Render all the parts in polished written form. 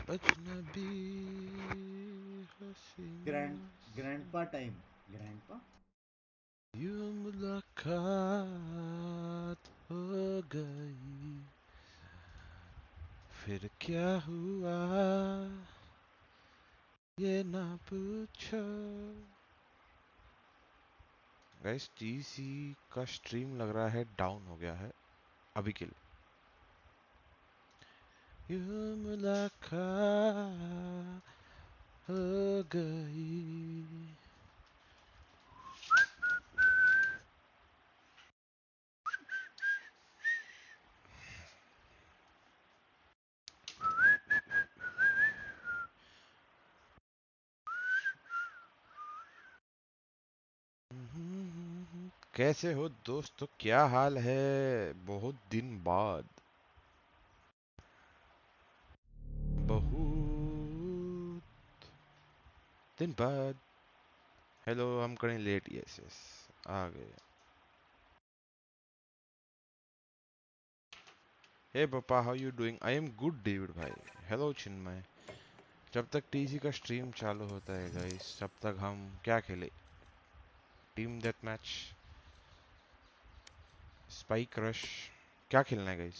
अजनबी हसीना grandpa time. Grandpa? यूं मुलाकात हो गई फिर क्या हुआ ये ना पूछो। गाइस टीसी का स्ट्रीम लग रहा है डाउन हो गया है अभी के लिए। यूं मुलाकात हो गई। कैसे हो दोस्तों, क्या हाल है? बहुत दिन बाद, बहुत दिन बाद। हेलो, हम करें लेट, यस यस आ गए। हे पापा, how you doing? I am good David भाई। हेलो चिन्मय। जब तक टीसी का स्ट्रीम चालू होता है गाइस, तब तक हम क्या खेले? Team death match, spike rush, क्या खेलना है गाइस?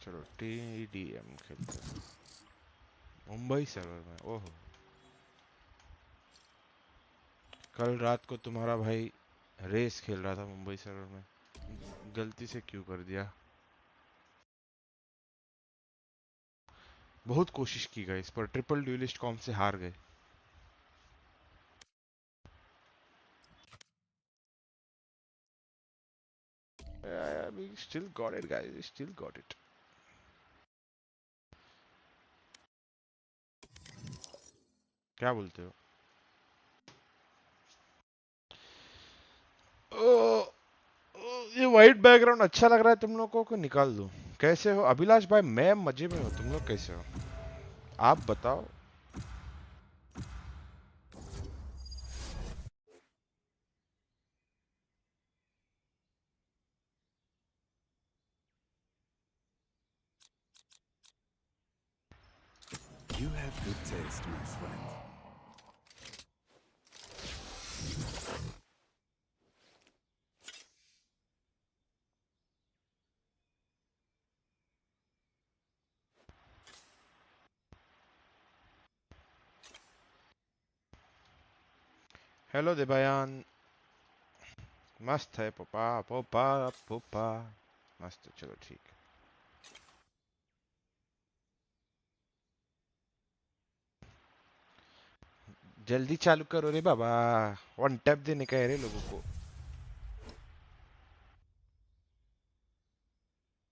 चलो टीडीएम खेलते हैं मुंबई सर्वर में। ओहो, कल रात को तुम्हारा भाई रेस खेल रहा था मुंबई सर्वर में, गलती से क्यों कर दिया? बहुत कोशिश की गाइस, पर ट्रिपल ड्यूलिस्ट कॉम से हार गए। We still got it guys, we still got it. क्या बोलते हो? ओ, ये वाइट बैकग्राउंड अच्छा लग रहा है तुम लोगों को निकाल दो। कैसे हो अभिलाष भाई? मैं मजे में हूँ, तुम लोग कैसे हो? आप बताओ। You have good taste, my friend. Hello Devayan. मस्त है पोपा पोपा पोपा, मस्त है। चलो ठीक है। जल्दी चालू करो रे बाबा, वन टैप देने का है रे लोगों को।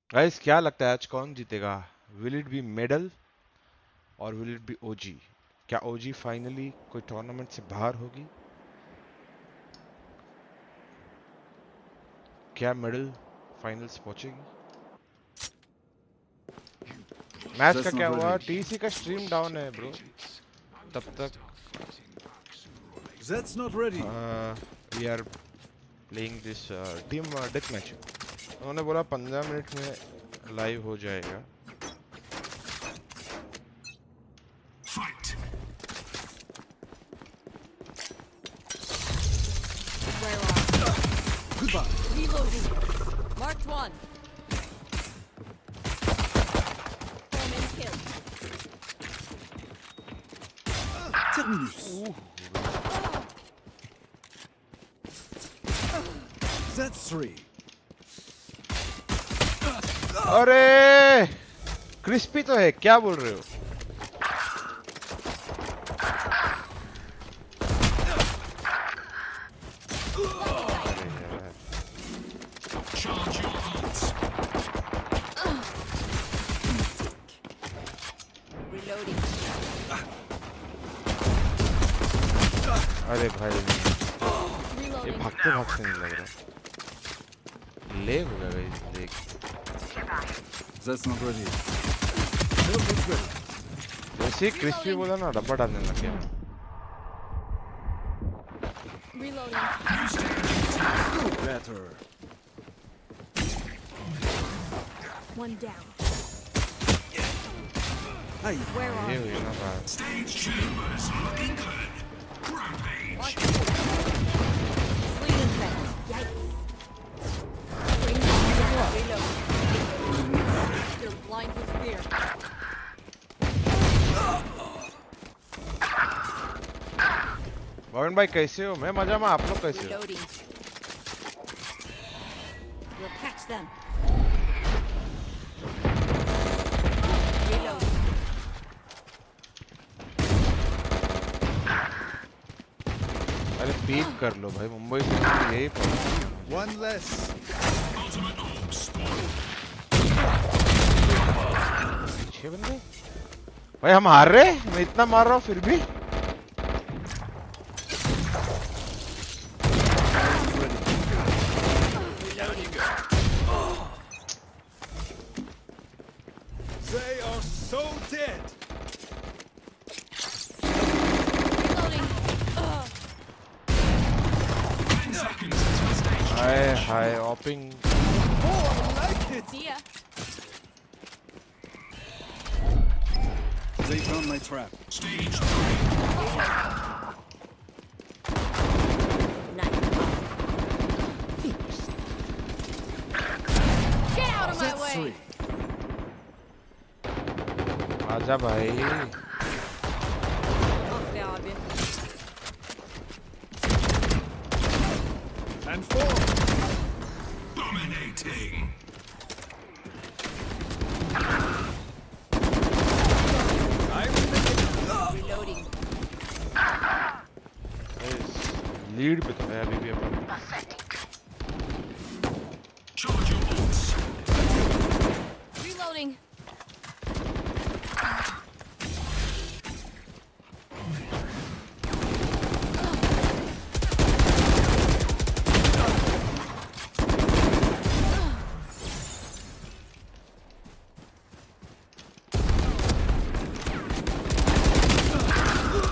गाइस क्या लगता है आज कौन जीतेगा? विल इट बी मेडल और विल इट बी ओजी? क्या ओजी फाइनली कोई टूर्नामेंट से बाहर होगी? क्या मेडल फाइनल्स पहुंचेगी? मैच का That's क्या not हुआ? ready. टीसी का स्ट्रीम डाउन है ब्रो। तब तक That's not ready. We are playing this team death match. उन्होंने बोला 15 मिनट में लाइव हो जाएगा। Fight. Where are? Goodbye. Reloading. Marked one. Foreman killed. Terminus. That's three. अरे क्रिस्पी तो है, क्या बोल रहे हो? Charge your hearts. Reloading. अरे भाई, ये Reloading. भागते भागते नहीं लग रहा। ले हो गया गाइस, देख। That's not ready. Nope, it's ready. जैसे ही क्रिस्पी बोला ना, डब्बा डालने लग गया। Reloading. Better. One down. Aye. Where are ये you? हुई ना बात. Stage chambers looking good. Rampage. Watch out. Sleep in seconds. Yikes. Bring them down. Reload. You're blind with fear. Bhavin भाई कैसे हो? मैं मजा में, आप लोग कैसे हो? Reloading. We'll catch them. Reload. अरे पीक कर लो भाई, मुंबई से यही पड़ा. One less. Ultimate orb spawn. 6 बंदे भाई, हम हार रहे. मैं इतना मार रहा हूँ फिर भी. They are so dead. Reloading. 10 seconds until stage. Hi hi ऑपिंग. Oh, I like it. See ya. They found my trap. Stage 3. Nice. Get out of my That's way. 3. आजा भाई. Okay, Abby. And 4. Dominating. Reloading. Lead पे तो है अभी भी अपन. Charge your ults. Reloading.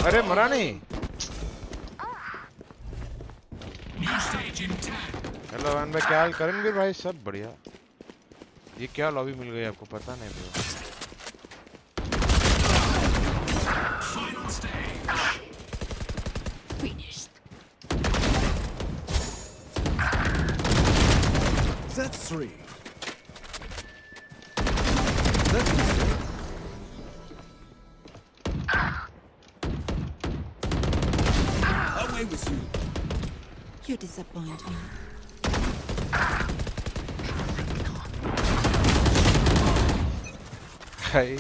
अरे मरा नहीं. New stage in 10. Hello one भाई, क्या हाल? करेंगे भाई? सब बढ़िया. ये क्या लॉबी मिल गई आपको? पता नहीं bro. Final stage. Finished. That's 3. That's mistake. Away with you. You disappoint me. भाई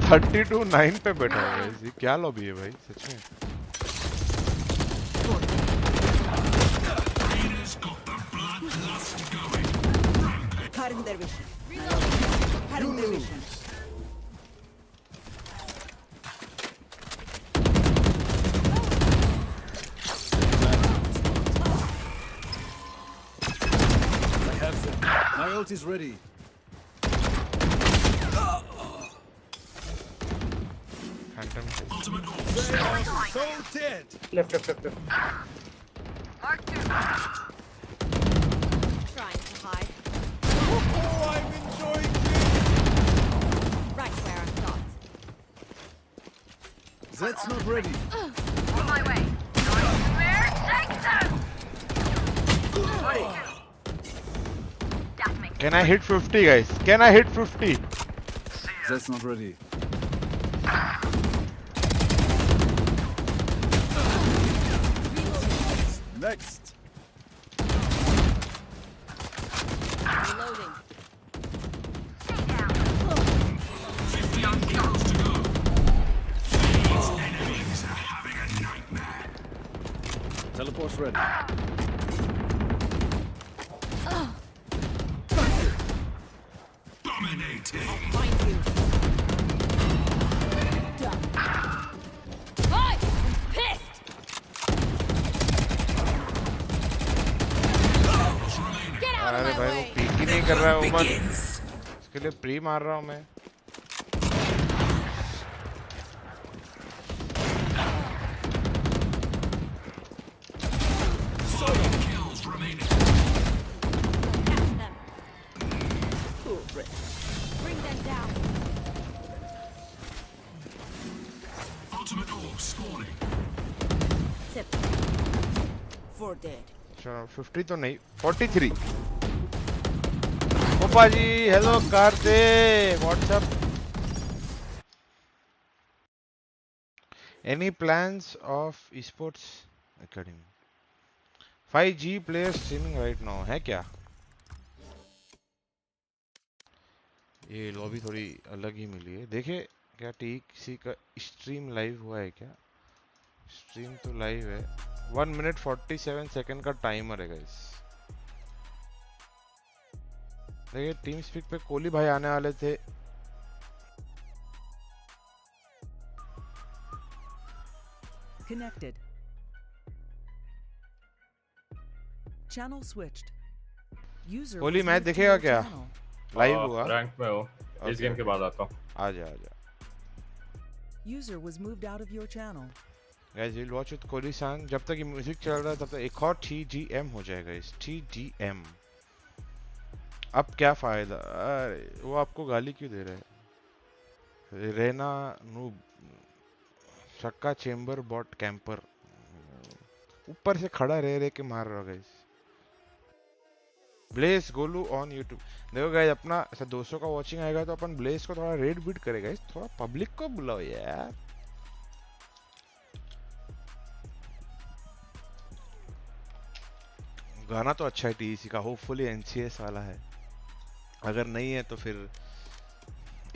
32-9 पे बैठा हुआ है. ये क्या लॉबी है भाई सच में? Raiders got the bloodlust going. Cutting their vision. Reloading. Cutting their vision. I have them. My ult is ready. Phantom से. Ultimate orb. They are so dead. Left. Trying to hide. Oh, I'm enjoying this. Right where I thought. That's not ready. On my way. Where? Take them! That makes Can I hit 50 guys? Can I hit 50? That's not ready. Next. Reloading. stay down. 15 kills to go. These enemies are having a nightmare. Teleport's ready. Dominating. Find you. Done. Hi! Pissed! Get out of अरे my भाई वो way! Peak ही नहीं कर रहा है उमर. इसके लिए pre मार रहा हूँ मैं. Solo kills remaining. Catch them. Cool, Bring them down. Ultimate orb spawning. Tip. 4 dead. चलो 50 तो नहीं 43। पोपा जी हेलो कार्ते what's up. Any plans of esports academy 5G player streaming right now है क्या? ये लॉबी थोड़ी अलग ही मिली है। देखे क्या TEC का स्ट्रीम लाइव हुआ है क्या? स्ट्रीम तो लाइव है। 1 मिनट 47 सेकंड का टाइमर है गाइस। देखिए टीम स्पीक पे कोहली भाई आने वाले थे। Connected. Channel switched. User Kohli was match moved to देखेगा your क्या? channel. लाइव हुआ? रैंक में हो, इस गेम के बाद आता हूँ। आजा आजा User was moved out of your channel. Guys will watch with Kohli सान। जब तक ये म्यूजिक चल रहा है तब तक एक और TGM हो जाएगा इस TGM। अब क्या फायदा? अरे वो आपको गाली क्यों दे रहे हैं? रेना नूब छक्का चेंबर बॉट कैंपर ऊपर से खड़ा रह रहे के मार रहा है guys. Bless Golu on YouTube. देखो गाइस अपना ऐसा 200 का वॉचिंग आएगा तो अपन ब्लेस को थोड़ा रेड बीट करेगा गाइस। थोड़ा पब्लिक को बुलाओ यार। गाना तो अच्छा है TEC का, होपफुली NCS वाला है। अगर नहीं है तो फिर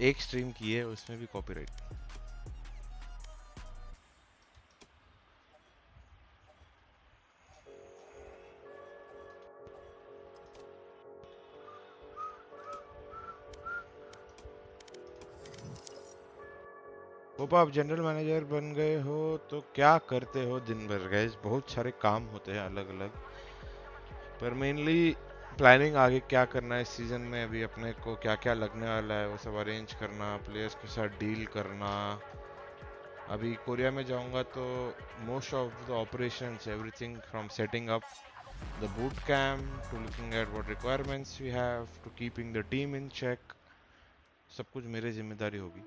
एक स्ट्रीम की है उसमें भी कॉपीराइट। पोपा आप जनरल मैनेजर बन गए हो तो क्या करते हो दिन भर? गाइस बहुत सारे काम होते हैं अलग अलग, पर मेनली प्लानिंग आगे क्या करना है इस सीजन में, अभी अपने को क्या क्या लगने वाला है वो सब अरेंज करना, प्लेयर्स के साथ डील करना। अभी कोरिया में जाऊंगा तो most of the operations everything from setting up the boot camp to looking at what requirements we have to keeping the team in check, सब कुछ मेरी जिम्मेदारी होगी।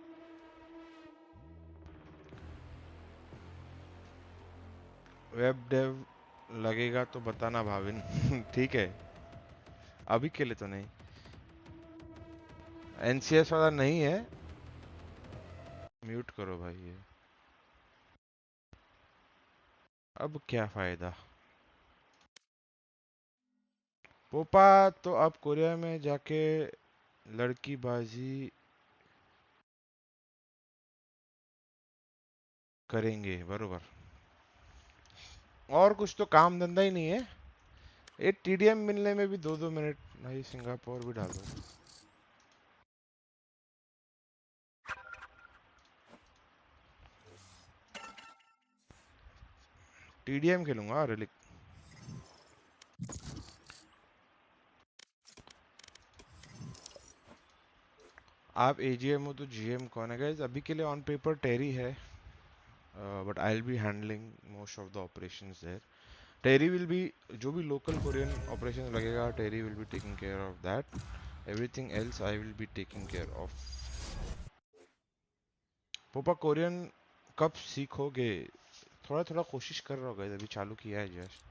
वेब डेव लगेगा तो बताना भाविन ठीक है, अभी के लिए तो नहीं। NCS वाला नहीं है, म्यूट करो भाई ये। अब क्या फायदा? पोपा तो अब कोरिया में जाके लड़की बाजी करेंगे बरोबर, और कुछ तो काम धंधा ही नहीं है। एक TDM मिलने में भी 2-2 मिनट नहीं, सिंगापुर भी डालो। TDM खेलूंगा रिलिक। आप AGM हो तो GM कौन है? गाइस अभी के लिए ऑन पेपर टेरी है, but I will be handling most of the operations there. Terry will be, जो भी लोकल कोरियन ऑपरेशन लगेगा Terry will be taking care of that, everything else I will be taking care of. Popa Korean कब सीखोगे? थोड़ा थोड़ा कोशिश कर रहा होगा, अभी चालू किया है just.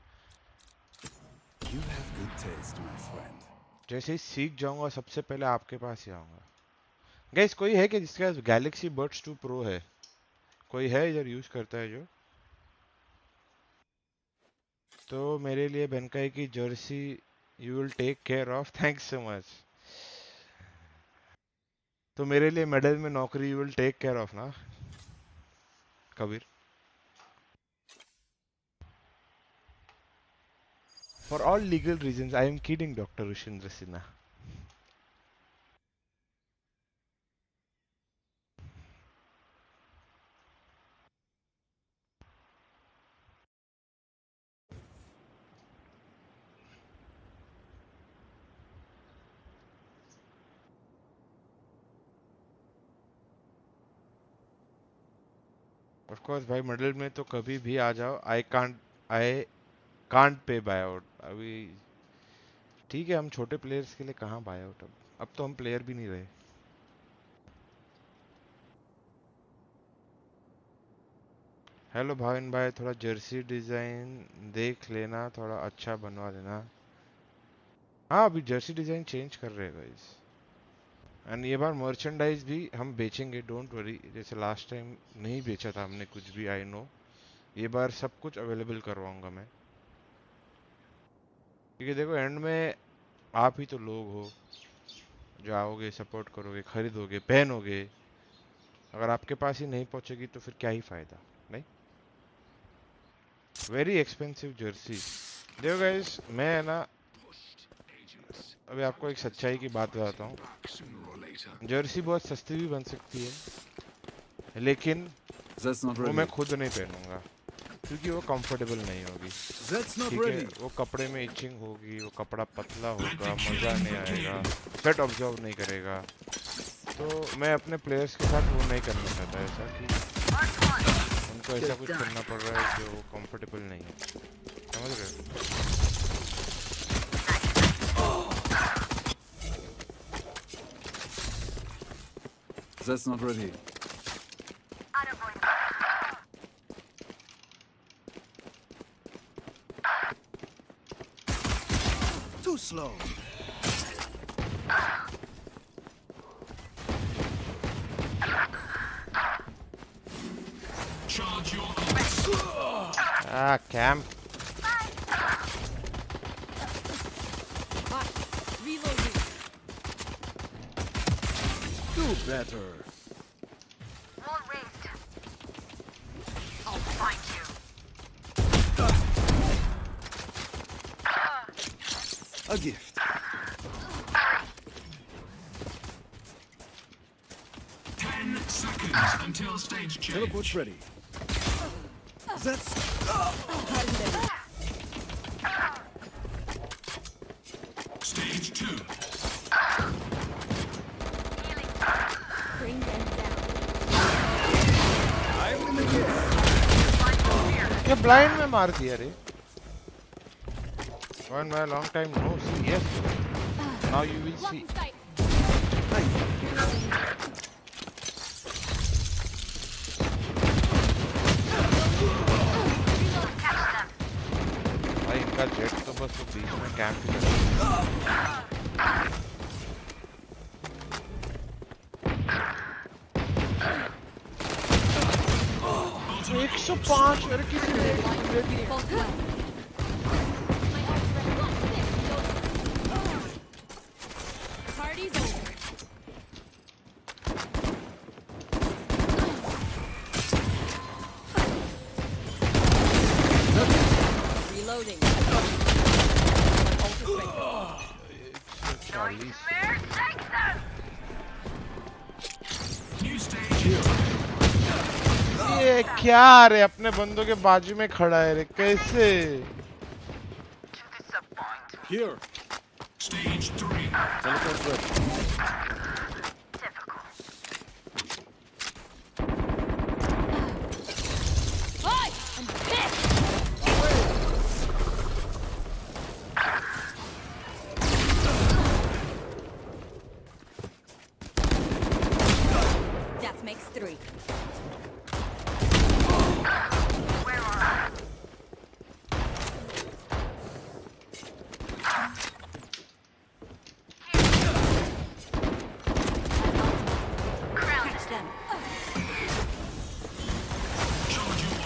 You have good taste, my friend. जैसे ही सीख जाऊंगा सबसे पहले आपके पास ही आऊंगा। गाइस कोई है कि जिसके पास गैलेक्सी बड्स 2 प्रो है? कोई है इधर यूज करता है जो? तो मेरे लिए बेनकाई की jersey you will take care of, thanks so much. तो मेरे लिए मेडल में नौकरी you will take care of ना Kabir? For all legal reasons I am kidding doctor Rishindra Sinha. Of course भाई मेडल में तो कभी भी आ जाओ, I can't pay buy out अभी। ठीक है हम छोटे प्लेयर्स के लिए कहाँ बाय आउट, अब तो हम प्लेयर भी नहीं रहे। हेलो भाविन भाई, थोड़ा जर्सी डिजाइन देख लेना, थोड़ा अच्छा बनवा देना। हाँ, अभी जर्सी डिजाइन चेंज कर रहे हैं गाइस। एंड ये बार मर्चेंडाइज भी हम बेचेंगे, डोंट वरी। जैसे लास्ट टाइम नहीं बेचा था हमने कुछ भी, आई नो। ये बार सब कुछ अवेलेबल करवाऊंगा मैं, क्योंकि देखो एंड में आप ही तो लोग हो जो आओगे, सपोर्ट करोगे, खरीदोगे, पहनोगे। अगर आपके पास ही नहीं पहुंचेगी तो फिर क्या ही फायदा, नहीं? Very expensive Jersey. देखो गाइस, मैं है ना, अभी आपको एक सच्चाई की बात बताता हूँ। जर्सी बहुत सस्ती भी बन सकती है, लेकिन That's not वो ready. मैं खुद नहीं पहनूंगा, क्योंकि वो कंफर्टेबल नहीं होगी। That's not ठीक है, ready. वो कपड़े में इचिंग होगी, वो कपड़ा पतला होगा, मज़ा नहीं आएगा, स्वेट ऑब्जॉर्व नहीं करेगा। तो मैं अपने प्लेयर्स के साथ वो नहीं करना चाहता, ऐसा कि उनको ऐसा कुछ करना पड़ रहा है जो कंफर्टेबल नहीं है। समझ रहे हो? That's not ready. Too slow. Charge your ults. Ah, camp. Reloading. Do better. Wall raised. I'll find you. A gift. 10 seconds until stage change. Teleport's ready. That's Stage 2. Bring them down. I'm in the game. ये blind में मार दिया रे। One by a long time no see. Yes, now you will see. Blocking sight. भाई इनका jet तो बस वो बीच में कैंप ही कर। 105 अरे किसी ने Both well. My ult's ready. Watch this. Party's over. Reloading. My ult is ready. 140 Where? Take them! New stage. ये क्या रे, अपने बंदों के बाजू में खड़ा है रे, कैसे? Here. Stage 3. Teleport's ready. Hi! I'm pissed! That makes 3. Where are Catch them. Charge your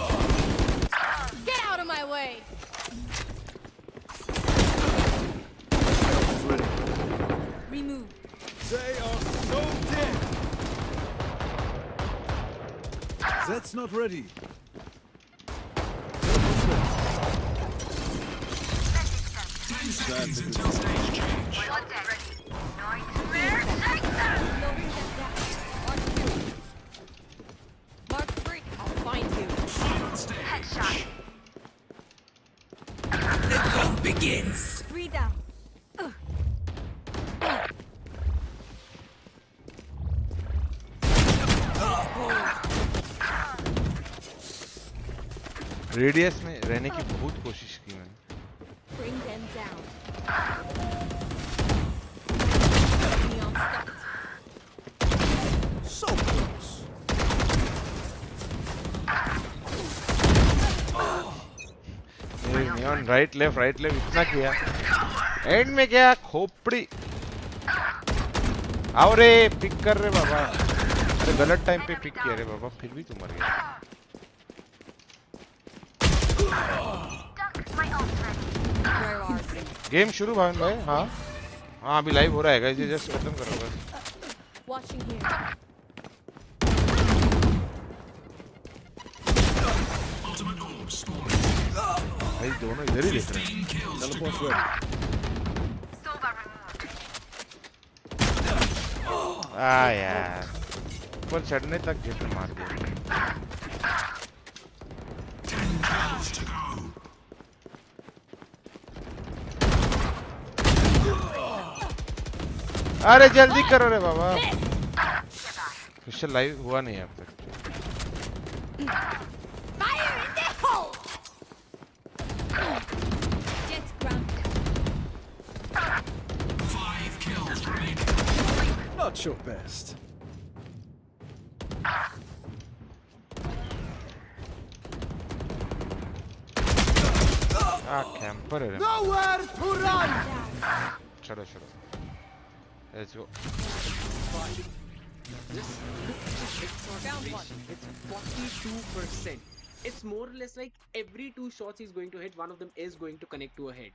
ults. Get out of my way! Teleport's ready. Remove. They are so dead. That's not ready. Teleport's ready. 10 seconds until stage change. one dead? Nightmare? Take them! Reloading them down. Mark 3. Mark 3. I'll find you. Final stage. Headshot. 3 down. Radius में रहने की बहुत कोशिश की मैंने। Bring them down. Neon neon right left इतना किया, and में क्या खोपड़ी। आओ रे, पिक कर रे बाबा। अरे गलत टाइम पे पिक किया रे बाबा, फिर भी तू मर गया। Where are they? गेम शुरू भाविन भाई। हाँ हाँ, अभी लाइव हो रहा है गाइस, जस्ट खत्म करो बस। Watching here. Ultimate orb spawning. भाई दोनों इधर ही देख रहे हैं। 15 kills to Teleport's go. ready. Silver removed. यार ऊपर चढ़ने तक जेट मार दिया। 10 kills to go. अरे जल्दी करो रे बाबा। क्रिस्टल लाइव हुआ नहीं है अब तक। Fire in the hole! Jet grounded. 5 kills remaining. Not your best. Camper है रे। Nowhere to run. चलो let's go. Found one. It's 42%. It's more or less like every 2 shots he's going to hit, one of them is going to connect to a head.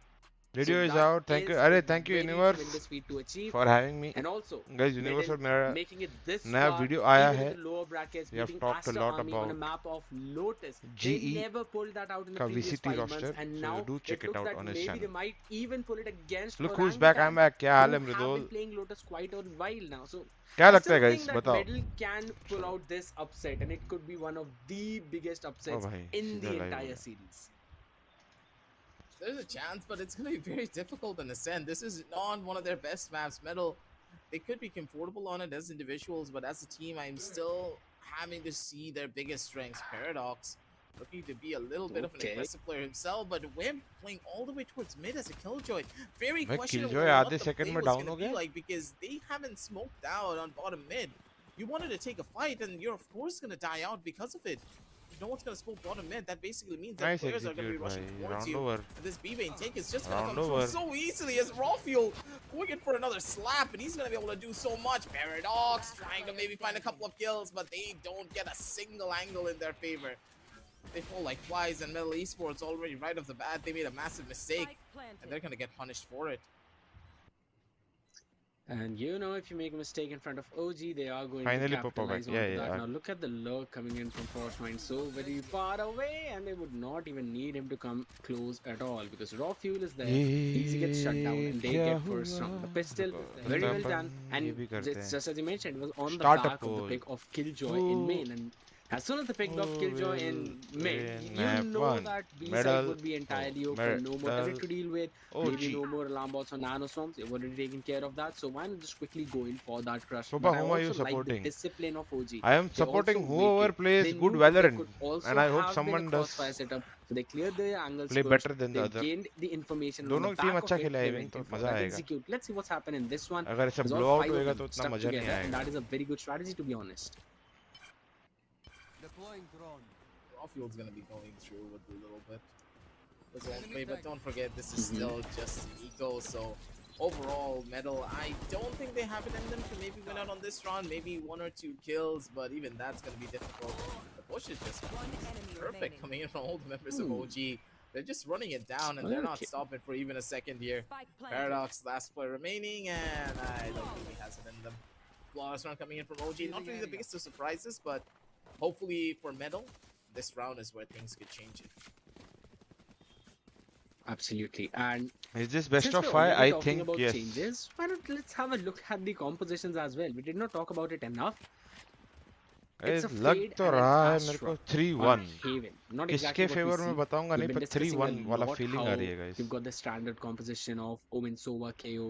Video is that out. Thank you. is अरे a thank you very universe tremendous feat to achieve. For having me. And also, guys universe और मेरा making it this नया far, video आया even है। with the lower brackets, We have beating talked a Astra lot Army on a about map of Lotus. GE They never pulled that out in the का previous VCT 5 roster, months, and so now do check it it looks out that on his maybe channel. they might even pull it against Look who's back, I'm back. क्या हाल है who have Mridul? been playing Lotus quite a while now. So क्या I लगता है still guys? think that बताओ। Medal can pull out this upset, and it could be one of the biggest upsets भाई, in सीधा the live हो entire गया। series. There's a chance, but it's going to be very difficult in a sense. This is not one of their best maps. Metal, they could be comfortable on it as individuals, but as a team, I'm still having to see their biggest strengths. Paradox, looking to be a little bit of an Okay. aggressive player himself, but we're playing all the way towards mid as a Killjoy. Very भाई questionable Killjoy what आधे the second play में was down going हो to be गया। like, because they haven't smoked out on bottom mid. You wanted to take a fight, and you're of course going to die out because of it. If no one's going to smoke bottom mid, that basically means that Nice players are going to be execute rushing भाई, towards round you. over। And this B-Bane take is just going to Round come over। through so easily as Raw Fuel going in for another slap, and he's going to be able to do so much. Paradox trying to maybe find a couple of kills, but they don't get a single angle in their favor. They fall like flies, and Metal Esports already right off the bat, they made a massive mistake, and they're going to get punished for it. And you know, if you make a mistake in front of OG, they are going Finally to pop up capitalize back. on Yeah, that. yeah. Now look at the lurk coming in from Frostmind, so very far away, and they would not even need him to come close at all, because Raw Fuel is there. Easy gets shut down, and they get first round. The pistol, very well done, and just as you mentioned, it was on the Startup back of the pool. pick of Killjoy in main, and as soon as they picked off Killjoy in mid, you map know one. that B Medal. side would be entirely open, no more turret to deal with, maybe OG. no more alarm bots or nanostorms. They've already taken care of that, so why not just quickly go in for that crush? Soba, But I whom are you also like the supporting? discipline of OG. I am They supporting also whoever waited. plays They good knew there Valorant, could also and I hope have someone been a does crossfire setup, so they cleared the angles play first. better than the They other। gained the information. दोनों on the की team back अच्छा of it, खेला है they even went तो in for मजा that आएगा। execute. Let's see what's happened in this one. अगर ऐसा Because all blowout 5 of होएगा them तो इतना stuck मजा नहीं together, and आएगा। that is a very good strategy, to be honest. Deploying drone. Raw Fuel's going to be going through with a little bit. This won't play, but don't forget, this is still just an eco, so overall, Metal, I don't think they have it in them to maybe win out on this round, maybe 1 or 2 kills, but even that's going to be difficult. The push is just perfect coming in from all the members of OG. They're just running it down, and they're not Okay. stopping for even a second here. Paradox, last player remaining, and I don't think he has it in them. Flawless round coming in from OG, not really the biggest of surprises, but hopefully for Metal, this round is where things could change it. Absolutely. And Is this best since of we're 5? already I talking think about yes। changes, why not let's have a look at the compositions as well. We did not talk about it enough. It's a लग Fade तो and an रहा है मेरे Astra को on 3-1। Haven. Not किसके exactly what we favour में see. बताऊंगा We've नहीं, been पर discussing 3-1 a वाला lot फीलिंग how आ रही है guys। you've got the standard composition of Omen, Sova, KO,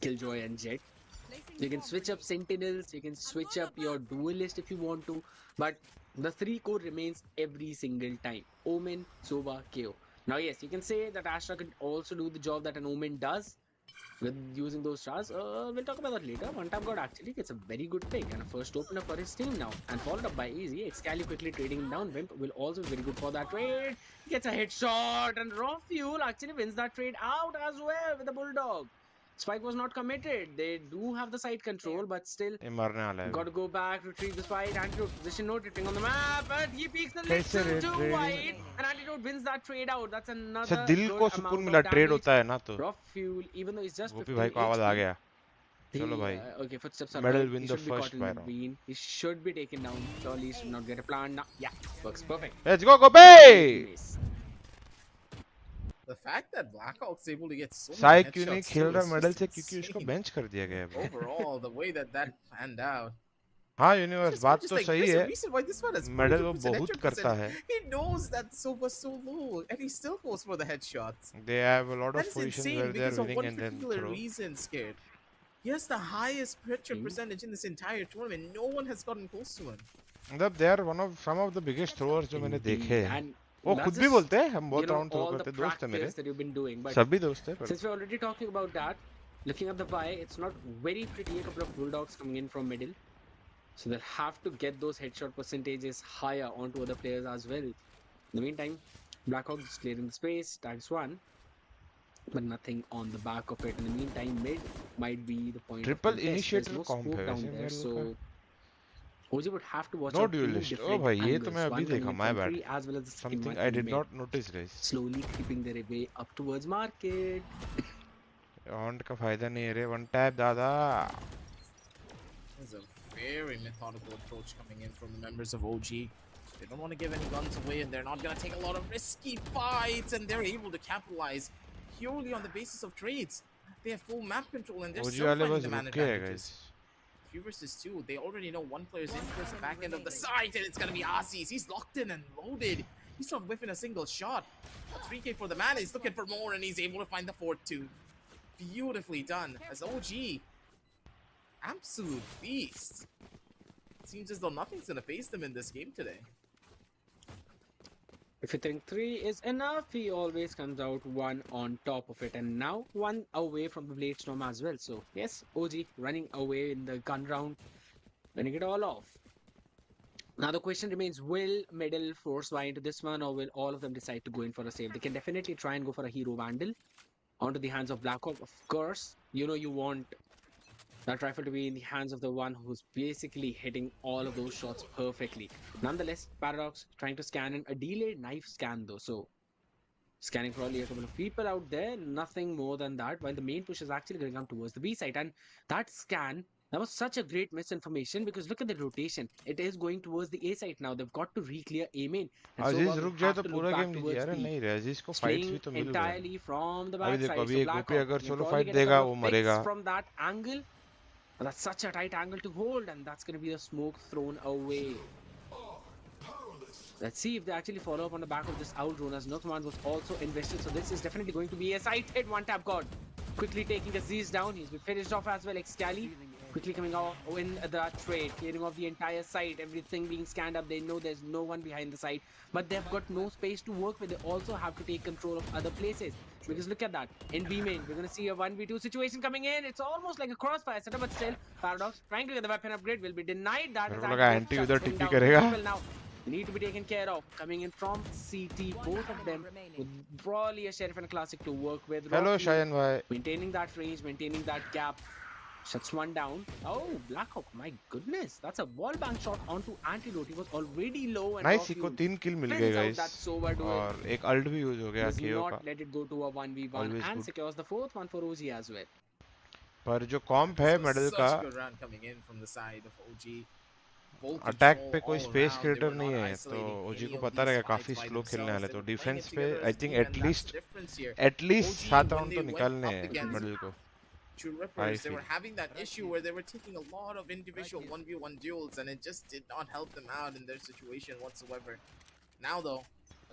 Killjoy, and Jet. You can switch up Sentinels, you can switch up your duelist if you want to, but the 3 core remains every single time. Omen, Sova, KO. Now yes, you can say that Astra could also do the job that an Omen does, with using those stars. We'll talk about that later. One Tap God actually gets a very good pick and a first opener for his team now, and followed up by Easy. 𝘋𝐈𝐍𝐊𝐒 quickly trading him down. Wimp will also be very good for that trade. Gets a headshot, and Raw Fuel actually wins that trade out as well with the Bulldog. Spike was not committed. They do have the side control, but still ये मरने वाला है got to अभी। go back, retrieve the spike. Antidote position note, tripping on the map, but he peeks a कैसे little too trading? wide, and Antidote wins that trade out. That's अच्छा another दिल good को सुकून amount मिला, of trade damage. होता है ना तो। Raw Fuel, even though he's just गोपी 15 भाई को आवाज आ HP, गया। चलो भाई। okay, footsteps are Medal heard. win He the should be first caught in by round. between. He should be taken down. Surely he should not get a plan now. Yeah, works perfect. Let's go Gopi. Nice. The fact that Blackhawk's able to get so many Sai क्यों नहीं headshots खेल too रहा is medal just से, क्योंकि उसको insane. Bench कर दिया गया है भाई। Overall, the way that panned out. हाँ यूनिवर्स Just, बात just तो like, सही there's a है, reason why this one has medal वो 42% बहुत headshot करता percent. है। He knows that Silva's so low, and he still goes for the headshots. They have a lot That of is positions insane where they are because of winning one and then particular throw. reason, Scared. He has the highest headshot percentage in this entire tournament. No one has gotten close to him. मतलब they are some of the biggest throwers जो मैंने देखे हैं। And वो that's खुद भी just, बोलते हैं हम you बहुत know, round throw all the करते हैं, दोस्त है मेरे, practice that you've been doing. But सभी दोस्त है। since we're already talking about that, looking at the buy, it's not very pretty. A couple of Bulldogs coming in from middle. So they'll have to get those headshot percentages higher onto other players as well. In the meantime, Blackhawk just clearing the space, tags one, but nothing on the back of it. In the meantime, mid might be the point. Triple of contest. initiator There's no comp smoke है down वैसे there, मेरे so को। OG would have to watch No out two duelist. O different भाई ये तो angles. मैं अभी One coming देखा, in my from bad. tree as well as the second Something one I in did mid. not notice guys. Slowly creeping their way up towards market. Haunt का फायदा नहीं है रे, वन टैप दादा। There's a very methodical approach coming in from the members of OG. They don't want to give any guns away, and they're not going to take a lot of risky fights, and they're able to capitalize purely on the basis of trades. They have full map control, and they're OG still वाले finding बस the man रुके हैं advantages. guys। 3 versus 2, they already know one player's in towards the back end of the site, and it's going to be 𝘼𝐼𝐍𝐿𝐒. He's locked in and loaded. He's not whiffing a single shot. A 3K for the man. He's looking for more, and he's able to find the 4-2. Beautifully done as OG. Absolute beast. Seems as though nothing's going to face them in this game today. If you think 3 is enough, he always comes out one on top of it, and now one away from the Blade Storm as well. So yes, OG running away in the gun round, winning it all off. Now the question remains, will middle force buy into this one, or will all of them decide to go in for a save? They can definitely try and go for a hero vandal onto the hands of Blackhawk. Of course, you know you want that rifle to be in the hands of the one who's basically hitting all of those shots perfectly. Nonetheless, Paradox trying to scan in a delayed knife scan though, so scanning probably a couple of people out there, nothing more than that, while the main push is actually going to come towards the B site. And that scan, that was such a great misinformation, because look at the rotation. It is going towards the A site now. They've got to re-clear A main. And so Aziz we'll रुक जाए have तो to look पूरा back game जीत towards यार, B. नहीं रे अजीज को fights भी Swing तो मिल गए। entirely from the अभी backside. देखो, अभी So एक गोपी Blackhawk अगर will solo probably fight get a देगा couple वो of picks मरेगा। from that angle. And that's such a tight angle to hold, and that's going to be the smoke thrown away. Let's see if they actually follow up on the back of this owl drone, as no command was also invested. So this is definitely going to be a side hit. One tap god quickly taking 𝘼𝐼𝐍𝐿𝐒 down. He's been finished off as well. 𝘋𝐈𝐍𝐿𝐒 quickly coming out in the trade, clearing off the entire site, everything being scanned up. They know there's no one behind the site, but they've got no space to work with. They also have to take control of other places, because look at that. In B main, we're going to see a 1v2 situation coming in. It's almost like a crossfire setup, but still, Paradox trying to get the weapon upgrade will be denied. That is मेरे को लगा actually anti उधर shut him TP down. करेगा। Well, now need to be taken care of. Coming in from CT, both of them with probably a Sheriff and a Classic to work with. हेलो Rocky Shayan भाई। maintaining that range, maintaining that gap. Shuts one down. Oh, Blackhawk, my goodness. That's a wall bang shot onto Antidote. He was already low. And nice, eco 3 kill मिल गए guys, और एक alt भी use हो गया does KO का। not let it go to a 1v1 Always and good. secures the fourth one for OG as well. पर जो कॉम्प है मेडल का, Such good run coming in from the side of OG. Ball attack control पे कोई all space around. They creator were नहीं not है, तो isolating ओजी any को of पता these रहेगा fights काफी by स्लो खेलने वाले, themselves. तो They were playing defence it पे together I as a think team, and that's the difference here. At least OG, 7 when round they तो went निकालने up हैं against मेडल को। True I Rippers, they feel. were having that issue where they were taking a lot of individual 1v1 duels, and it just did not help them out in their situation whatsoever. Now though,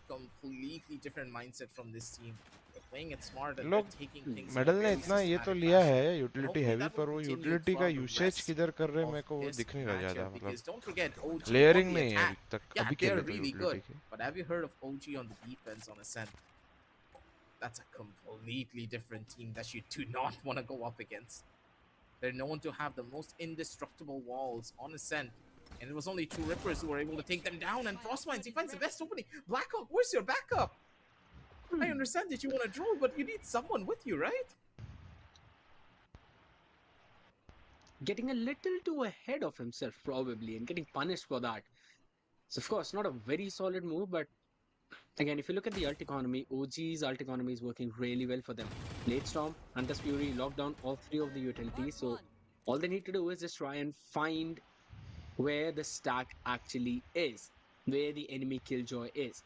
a completely different mindset from this team. They're playing it smart and लोग they're taking things in a medal ने very इतना ये तो systematic लिया fashion. है utility Hopefully heavy, that पर will वो continue utility का throughout the यूसेज rest किधर कर रहे हैं of मेरे को वो this दिख नहीं रहा ज्यादा, matchup, because मतलब don't forget OG layering on the नहीं है attack. अभी तक, Yeah, अभी they're खेले तो really यूटिलिटी good, के। but have you heard of OG on the defense on Ascent? that's a completely different team that you do not want to go up against. They're known to have the most indestructible walls on Ascent. And it was only 2 Rippers who were able to take them down. And Frostmines, he finds the best opening. Blackhawk, where's your backup? I understand that you want to draw, but you need someone with you, right? Getting a little too ahead of himself, probably, and getting punished for that. So, of course, not a very solid move, but again, if you look at the ult economy, OG's ult economy is working really well for them. Blade Storm, Hunter's Fury, Lockdown, all 3 of the utilities. So, all they need to do is just try and find where the stack actually is, where the enemy killjoy is.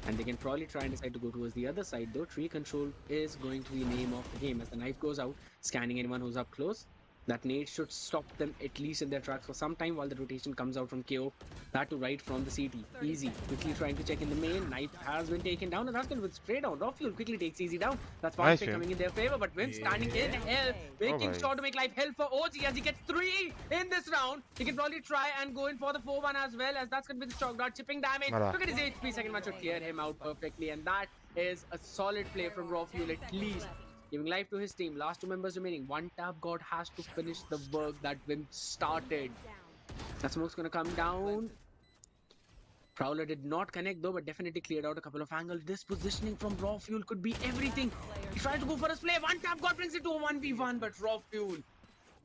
And they can probably try and decide to go towards the other side, though. Tree control is going to be the name of the game. As the knife goes out, scanning anyone who's up close. That nade should stop them at least in their tracks for some time while the rotation comes out from KO. That to right from the CT. Easy. Quickly trying to check in the main. Knife has been taken down, and that's going to be spray down. Fuel quickly takes Easy down. That's Nice, Valkyrie coming in their favor, but Vim standing in hell, making sure to make life hell for OG as he gets 3 in this round. He can probably try and go in for the 4-1 as well, as that's going to be the shock dart. Chipping damage. Look at his HP. Second one should clear him out perfectly, and that is a solid play from Raw Fuel at least. Giving life to his team. Last 2 members remaining. One tap god has to finish the work that Vim started. That smoke's gonna come down. Prowler did not connect though, but definitely cleared out a couple of angles. This positioning from Raw Fuel could be everything. He tried to go for a play. One tap god brings it to a 1v1, but Raw Fuel.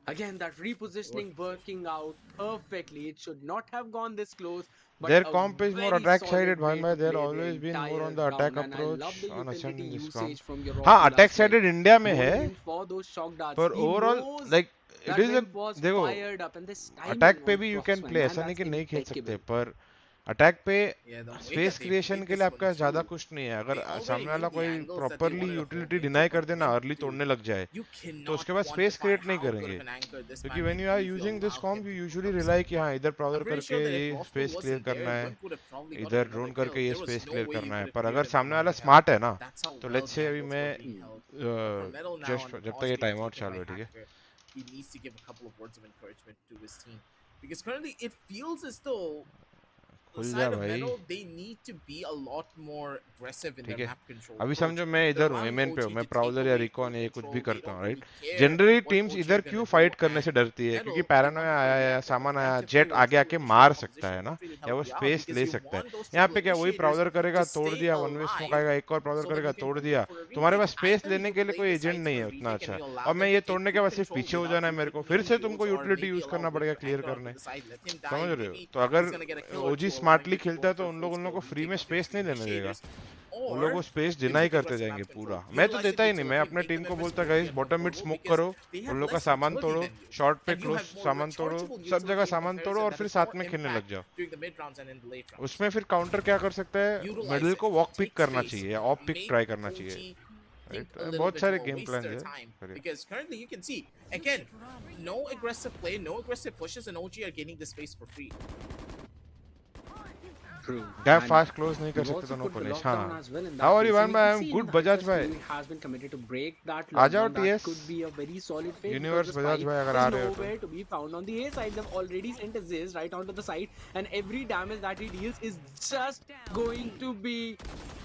Again, that repositioning working out perfectly. It should not have gone this close. Their comp is more attack sided, why they're always been more on the attack approach on Ascent in this comp. हाँ, attack sided India में है, पर overall like it is a देखो attack पे भी you can play, ऐसा नहीं कि नहीं खेल सकते, पर अटैक पे स्पेस क्रिएशन के लिए आपका ज्यादा कुछ नहीं है. अगर सामने वाला कोई प्रॉपरली यूटिलिटी डिनाई कर देना, अर्ली तोड़ने लग जाए, तो उसके बाद स्पेस क्रिएट नहीं करेंगे, क्योंकि when you are using this comp you usually rely कि हाँ इधर प्राउलर करके ये स्पेस क्लियर करना है, इधर ड्रोन करके ये स्पेस क्लियर करना है. पर अगर सामने वाला स्मार्ट है ना, तो लेट्स से अभी मैं जस्ट जब तक ये टाइम आउट चालू है, ठीक है, he needs to give a couple of words of encouragement to his team, because currently it feels as though the side of Metal, they need to be a lot more aggressive in their map control. अभी समझो मैं इधर हूँ, MN पे हूँ, मैं Prowler या recon ये कुछ भी करता हूँ, राइट. जनरली टीम्स इधर क्यों फाइट करने से डरती है, क्योंकि पैरानोया आया या सामान आया, जेट आगे आके मार सकता है ना, या वो स्पेस ले सकता है. यहाँ पे क्या वही प्राउलर करेगा, तोड़ दिया, वन वे स्मोक आएगा, एक और प्राउलर करेगा, तोड़ दिया. तुम्हारे पास स्पेस लेने के लिए कोई एजेंट नहीं है उतना अच्छा, और मैं ये तोड़ने के बाद सिर्फ पीछे हो जाना है मेरे को, फिर से तुमको यूटिलिटी यूज करना पड़ेगा क्लियर करने, समझ रहे हो. तो अगर ओजी स्मार्टली खेलता है तो उन लोगों को फ्री में स्पेस नहीं देने देगा, उन लोगों को स्पेस डिनाई करते जाएंगे पूरा. मैं तो देता ही नहीं, मैं अपने टीम को बोलता गाइस बॉटम मिड स्मोक करो, उन लोगों का सामान तोड़ो, शॉर्ट पे क्लोज सामान तोड़ो, सब जगह सामान तोड़ो और फिर साथ में खेलने लग जाओ. उसमें फिर काउंटर क्या कर सकता है, मिडिल को वॉक पिक करना चाहिए या ऑफ पिक ट्राई करना चाहिए. बहुत सारे गेम प्लान है. Because currently you can see again, no aggressive play, no aggressive pushes, and OG are getting the space for free. Gap fast close नहीं कर सकते दोनों पुलिस. हाँ, हाउ आर यू वन भाई, आई एम गुड बजाज भाई. आ जाओ TS universe Bajaj भाई अगर आ रहे हो तो. to be found on the A side. They've already sent a Ziz right onto the side, and every damage that he deals is just going to be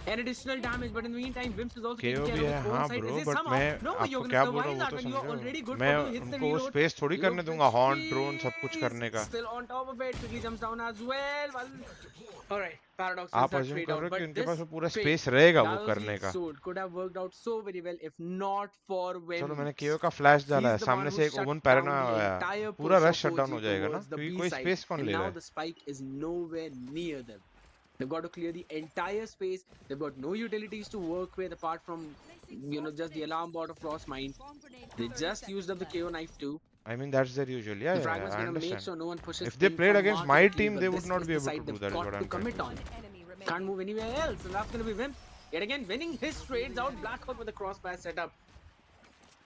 an additional damage. But in the meantime, Vims is also taking care of his own side. Is it somehow? No, you're going to survive that when you're already good for the hits. मैं उनको space थोड़ी करने दूंगा, horn drone सब कुछ करने का. Still on top of it, quickly jumps down as well. All right, Paradox आप अज्यूम कर रहे हो कि उनके पास पूरा स्पेस रहेगा वो करने का. Could have worked out so very well if not for when. चलो मैंने केओ का फ्लैश डाला है, सामने से एक ओवन पैरानोया आया, पूरा रश शटडाउन हो जाएगा ना, क्योंकि कोई स्पेस कौन ले रहा है. Now the spike is nowhere near them. They've got to clear the entire space. They've got no utilities to work with apart from, you know, just the alarm bot of Frostmine. They just used up the KO knife too. I mean that's their usual. Yeah, the yeah, I understand. Sure no one pushes if they played against my team, they would not be able to do that. Is what I'm commit on. Can't move anywhere else, and that's going to be Vim. Yet again, winning his trades out. Blackhawk with the crossfire setup.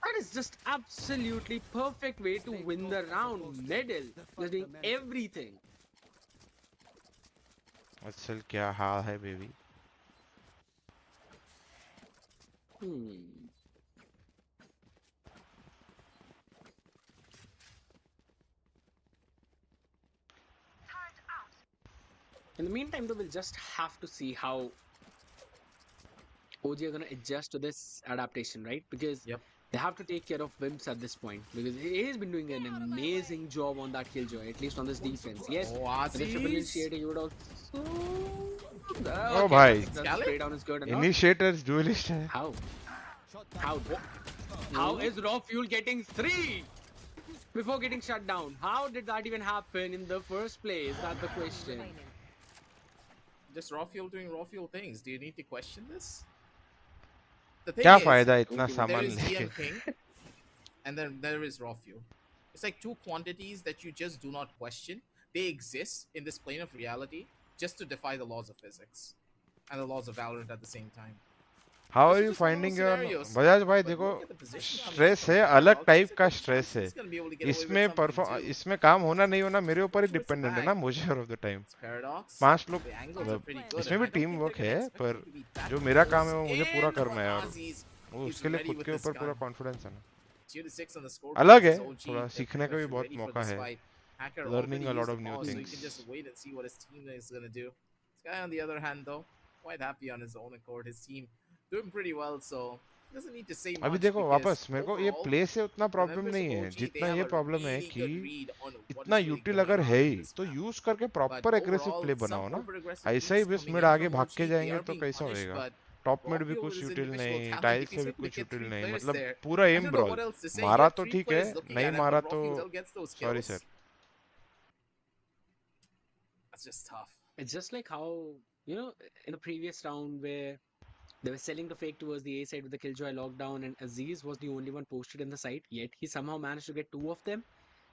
That is just absolutely perfect way to win the round. Medal, just doing everything. असल क्या हाल है baby. In the meantime, though, we'll just have to see how OG are gonna adjust to this adaptation, right? Because Yep. they have to take care of Wimps at this point because he's been doing an amazing job on that killjoy, at least on this defense. Yes, with the triple Oasis. initiator, you would also. Oh Okay, भाई, but the spray down is good enough. initiators duelist है. How? How is Raw Fuel getting 3 before getting shut down? How did that even happen in the first place? That's the question. Just Raw Fuel doing Raw Fuel things. Do you need to question this? The thing क्या is, फायदा इतना okay, there सामान is लेके? DM King, and then there is Raw Fuel. It's like two quantities that you just do not question. They exist in this plane of reality just to defy the laws of physics and the laws of Valorant at the same time. How Those are are you just one of finding those your scenarios. Bajaj भाई But देखो look at the position that I'm stress in. है अलग How type is का it stress है He's gonna be able to get away with इसमें something perform too. इसमें काम होना नहीं होना मेरे ऊपर ही Puts it डिपेंडेंट है back. ना most of the time It's Paradox. 5 लोग The angles are मतलब pretty good. इसमें and भी I don't team think work they're है gonna expect पर him to be that जो मेरा close काम है वो मुझे पूरा in करना है for और Aziz. वो He's उसके लिए ready खुद with के this ऊपर पूरा gun. कॉन्फिडेंस है ना 2 to 6 on the score. अलग है OG, थोड़ा they're सीखने का भी pretty much बहुत ready for मौका this है fight. Hacker learning already a lot used of the new pause, so you things can just wait and see what his team is gonna do. This guy, on the other hand, though, quite happy on his own accord. His team doing pretty well, so he doesn't need to say अभी much देखो because वापस मेरे को ये overall, play से उतना the problem members नहीं of है OG, they जितना have ये a प्रॉब्लम है really कि good read on what इतना is really यूटिल going अगर on है in ही this तो map. यूज करके But proper aggressive overall, play some बनाओ ना over-aggressive ऐसा ही picks बस coming मिड in आगे from भाग के OG. They जाएंगे are तो being कैसा punished, होएगा but टॉप मिड भी Rockfield कुछ with his यूटिल individual नहीं talent, टाइल if से he's भी able to कुछ get यूटिल 3 नहीं players मतलब there, पूरा I am don't know brawl what else to say. You मारा have तो 3 ठीक है players looking नहीं at him, मारा but तो Rockfield still gets those sorry kills. Sir That's just tough. It's just like how, you know, in the previous round where they were selling the fake towards the A side with the Killjoy lockdown, and Aziz was the only one posted in the site, yet he somehow managed to get 2 of them.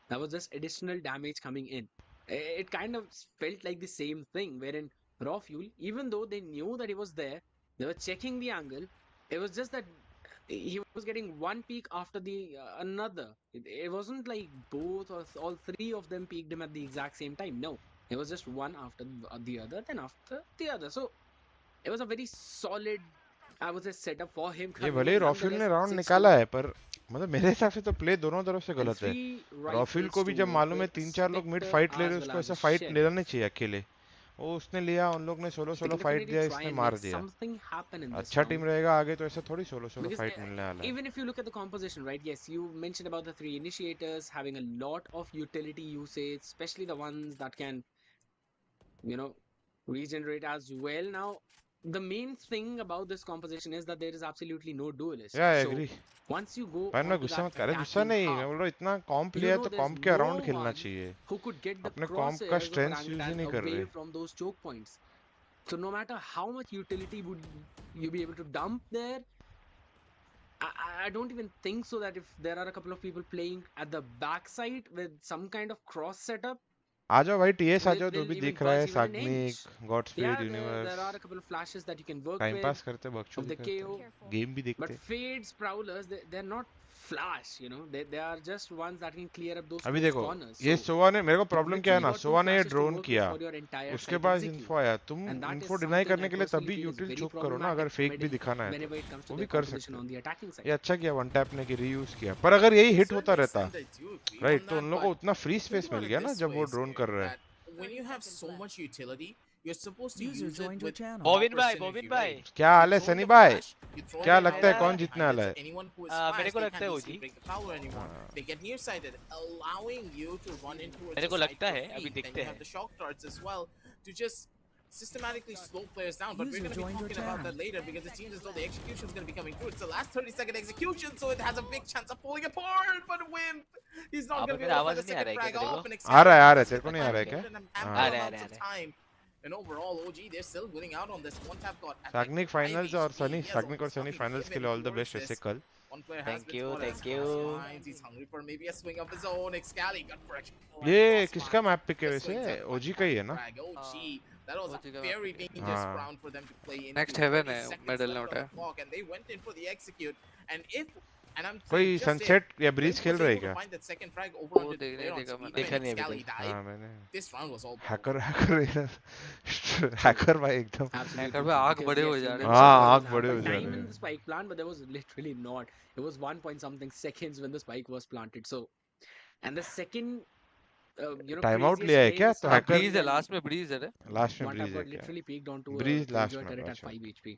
That was just additional damage coming in. It kind of felt like the same thing, wherein Raw Fuel, even though they knew that he was there, they were checking the angle. It was just that he was getting one peek after the another. It wasn't like both or all 3 of them peeked him at the exact same time. No, it was just one after the other, then after the other. So it was a very solid, I would say, setup for him ये coming भले ही in. रॉफिल ने Nonetheless, round 6-2 निकाला है पर मतलब मेरे हिसाब से तो प्ले दोनों तरफ से and गलत है 3 रॉफिल rifles को भी to जब work मालूम है with, 3-4 लोग मिड Spectre फाइट ले रहे as हैं well उसको as ऐसा a फाइट Shed. लेना नहीं चाहिए अकेले वो उसने लिया उन लोग ने solo They solo can fight definitely दिया try इसने and मार make दिया something happen in this अच्छा round. टीम रहेगा आगे तो ऐसा थोड़ी सोलो सोलो Because फाइट मिलने वाला है even if you look at the composition, right? Yes, you mentioned about the 3 initiators having a lot of utility usage, especially the ones that can, you know, regenerate as well. Now, the main thing about this composition is that there is absolutely no duelist. या I So agree once you go भाई मैं onto गुस्सा that मत कर गुस्सा attacking नहीं मैं half, बोल रहा हूँ इतना कॉम्प you लिया है know तो there's कॉम्प के no अराउंड खेलना one चाहिए who could get the अपने कॉम्प का crosshairs of strength use he Orangutan नहीं कर away रहे from those choke points. So no matter how much utility would you be able to dump there, I don't even think so that if there are a couple of people playing at the backside with some kind of cross setup, आ जाओ भाई TS आ जाओ जो they'll भी even दिख रहा है budge even an Sagnik inch. God speed Yeah, there are universe a couple of flashes that you can work time with पास करते of बकचोदी the करते KO. गेम भी But देखते Fade's Prowlers, they're not flash, you know. They are just ones that can clear up those अभी close देखो corners. ये So सोवा ने मेरे को you've प्रॉब्लम क्या है literally ना got 2 सोवा ने ये flashes to drone work with किया for your entire उसके site पास execute. इन्फो आया तुम And that is info deny something I करने के लिए personally तभी feel is यूटिल very चूक करो ना problematic अगर फेक भी middle दिखाना है whenever तो it comes to वो their भी कर composition सकते on the attacking ये side. अच्छा किया वन टैप ने कि रीयूज किया पर अगर यही To a हिट होता certain रहता extent, I do agree right on तो that, उन लोगों को but उतना free think space mill about गया it ना this जब वो way, ड्रोन Skir, कर रहा है that when you have so much utility, you're supposed to User use it joined your with channel. Bhavin proper bhai, synergy, Bhavin bhai. right? क्या You हाल है throw in Sunny the भाई flash, you throw क्या in the लगता है Valorant कौन जीतने behind वाला it, है so anyone who is मेरे fast, को they लगता है can't OG easily break the power anymore. They get nearsighted, allowing you to run into मेरे a को site लगता for है अभी free. Then देखते you हैं have the shock darts as well to just systematically slow players down. But we're User going to be joined your talking about channel. that later because it seems as though the execution is going to be coming through. It's the last 30-second execution, so it has a big chance of pulling apart. But Wimp, he's not going to be मेरा able to आवाज find the नहीं आ second रहा है क्या frag तेरे off. को आ रहा है आ रहा है तेरे को नहीं आ रहा है क्या आ रहा है, आ Amounts रहा of time. And overall, OG, they're still winning out on this. One tap got at Sagnik like 5 finals और HP. Sunny He has Sagnik और almost सनी nothing फाइनल्स के given लिए ऑल द towards बेस्ट ऐसे this. कल One player has Thank been you, spotted thank as you. crosswise. He's hungry for maybe a swing of his own. 𝐋𝐈𝐍𝐊𝐒 gun for a ये किसका map pick है वैसे ओजी का ही है ना OG. That was OG a का very map pick है। dangerous हाँ। round for them to play in. Next heaven है, medal not है। And they went in for the execute. And if and I'm कोई saying just सनसेट if या bridge Wimp खेल was रहे able to क्या find that second frag over वो onto the देख player on देखा speed मैंने। देखा when नहीं अभी 𝐋𝐈𝐍𝐊𝐒 तक। died, हाँ मैंने this round was all hacker hacker hacker भाई एकदम Absolutely. हैकर पे आग Because बड़े हो yes, जा you रहे mentioned हैं। हाँ, there was आग बड़े ample हो जा time रहे in हैं। the spike plant, but there was literally not. It was 1 point something seconds when the spike was planted. So, and the second, time out craziest लिया है play in क्या this तो हाँ round hacker Breeze है when last में Breeze है रे। Last में one ब्रीज tap है got क्या literally peeked onto a Breeze last killjoy में turret at अच्छा 5 HP.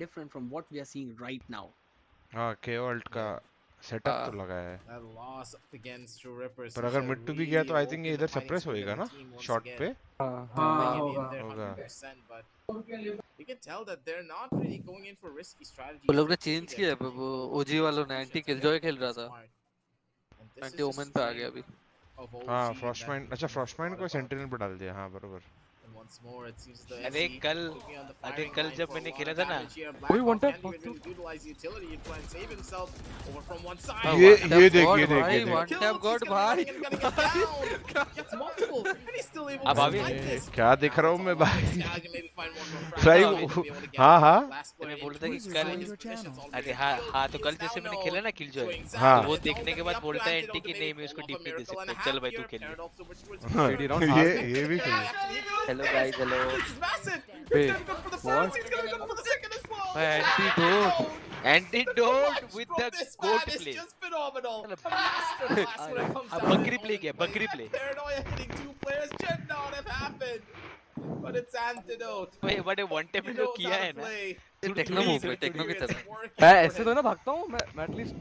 different from what we are seeing right now. हाँ KOlt का सेटअप तो लगा है That loss against True Rippers. पर अगर मिड टू भी गया तो आई थिंक ये इधर सप्रेस होएगा ना शॉट पे हाँ होगा होगा 100%, but you can tell that they're not really going in for risky strategies. वो लोग ने चेंज किया है वो ओजी वालों ने एंटी किलजॉय खेल रहा था एंटी ओमेन पे आ गया अभी हाँ फ्रॉस्टमाइंड अच्छा फ्रॉस्टमाइंड को सेंटिनल पे डाल दिया हाँ बरोबर once more. It seems the अरे SC कल looking on the अरे firing कल line जब for a मैंने lot खेला of था ना damage here. Who you Blackhawk want can't to- even utilize utility and try and save himself over from one side. हाँ, ये one tap देख God ये देख भाई, ये देख one Kills, tap he's God gonna be भाई. running and gonna get down. Gets multiple, and he's still able अब to अभी survive this. क्या देख रहा हूँ मैं Now भाई it's all on this guy. Maybe find one more frag. सही Maybe be able to get हाँ हाँ last तो मैं player बोल रहा था into कि his कल his positions already अरे हाँ killed. हाँ तो He कल is जैसे down मैंने now. खेला ना किल जॉय Doing हाँ। तो वो exactly देखने के बाद up बोलता है planted एंटी onto की maybe नहीं मैं उसको pull off a DP they miracle and सकता a चल half भाई तू here. खेल ले. Paradox over towards ये भी सही hello guys hello. This is massive. Wait, He's gonna go for the first. He's gonna go for the second as well. Antidote. Antidote Clutch with from the this goat man is play. just phenomenal. A masterclass when it comes अब down बकरी to play किया open बकरी play. play. Paranoia hitting two players should not have happened. But it's antidote. भाई बड़े one tap He जो knows किया how है to ना play. टेक्नो मूव है It's टेक्नो की तरह. working मैं for ऐसे him. तो ना भागता हूँ मैं एटलीस्ट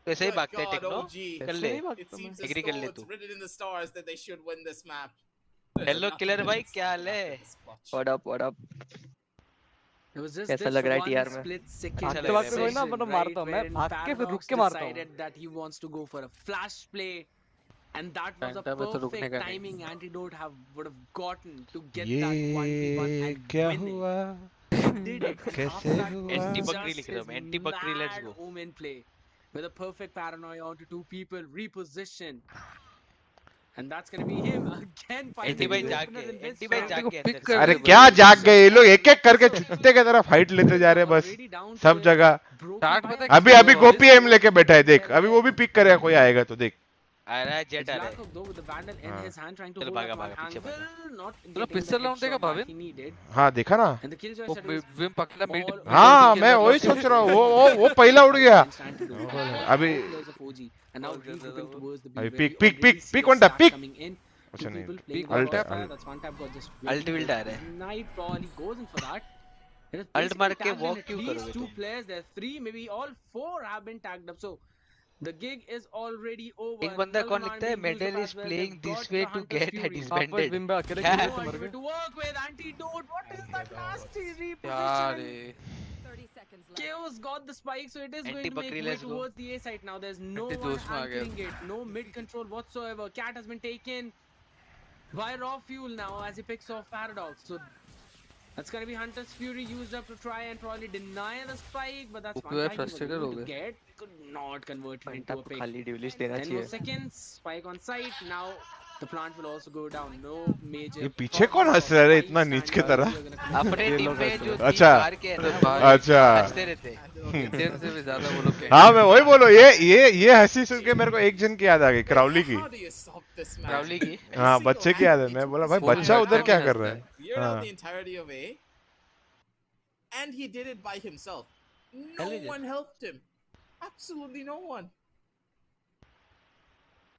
वैसे ही Good भागता है God, टेक्नो. OG. कर ले. नहीं It भागता मैं. seems as एग्री कर ले though तू. it's written in the stars that they should win this map. There's hello nothing killer that भाई can क्या stop हाल them है? after this clutch. What up? It was just कैसा this लग रहा है one TR में? split second अच्छा भागते लग रहा है भागते कोई ना decision, मतलब right, मारता हूँ मैं wherein भाग के फिर रुक Paradox के मारता हूँ. decided that he wants to go for a flash play, and that was a Banter में तो रुकने perfect का नहीं. timing Antidote would have gotten to get that 1v1 ये and क्या win it. हुआ Did it. And कैसे after that, हुआ? Anti just बकरी लिख रहा हूँ मैं. his Anti बकरी let's mad go. omen play with a perfect paranoia onto two people, reposition. And that's gonna be him again anti fighting भाई his जाग opener गए. in this एंटी भाई round. जाग गए pick अंदर कर से. अरे दे क्या भाई. जाग गए ये लोग एक एक करके चुत्ते की तरह फाइट लेते जा रहे हैं बस Already down to सब it. जगह. Broken Start by पता है a अभी अभी किसको? गोपी एम लेके बैठा है देख अभी वो भी पिक करेगा कोई आएगा तो देख. आ रहा है जेट It's आ रहा है. Blackhawk though with the Vandal in हाँ. his hand trying to चलो hold भागा, up one भागा, पीछे angle, not चलो getting the pistol round देगा headshot that Bhavin? he needed. हाँ देखा ना. And the killjoy वो set was विम पकड़ा मिड all हाँ over मैं the वही field. सोच रहा हूँ वो पहला उड़ गया. Against Antidote. अभी Both players of OG and now regrouping towards the B अभी where pick, we pick, already pick, see pick a one tap, stack pick. coming in. अच्छा Two नहीं people playing pick on alt crossfire. alt That's one tap got just Alt waiting will for die रहा है. Knight probably goes in for that. It is Alt basically मार के tagged in walk at क्यों least करोगे two तुम? players. There are three, maybe all four have been tagged up. So the gig is already over. एक बंदा कौन Mulligan लिखता है? being used up Medal as is well. playing They've this got way the to Hunter's get Fury. disbanded. Vim पे अकेले क्या? किल No से मर argument गए. to work with. Antidote. What is that nasty यार reposition? ये 30 seconds left. Chaos got the spike, so it is going to make Anti-Bakri, way let's go. towards the A side now. There's no Anti one जोश में आ गया. anchoring it, no mid control whatsoever. Cat has been taken by raw fuel now as he picks off Paradox. So that's gonna be Hunter's Fury used up to try and probably deny the spike, but that's one UPI time he was frustrated able हो to गए. get. Could not convert it into a pick. खाली डिविलिश देना 10 more चाहिए. seconds. Spike on site. Now the plant will also go down. No major. ये पीछे कौन problems हंस for रहा है 5 इतना नीच के standards. तरह? We are gonna come अपने ये टीम लोग में ऐसे जो रहते तीन अच्छा. बाहर के हैं ना भाई. अच्छा हंसते रहते हैं. इंडियन से भी ज्यादा वो लोग हाँ मैं वही बोलो ये हंसी सुन के मेरे को एक जन की याद आ गई क्राउली की. How do you stop this match? रावली की. हाँ बच्चे की याद है मैं बोला भाई बच्चा उधर क्या कर रहा है. Cleared out हाँ. the entirety of A, and he did it by himself. No Hell, he did. one helped him. Absolutely no one.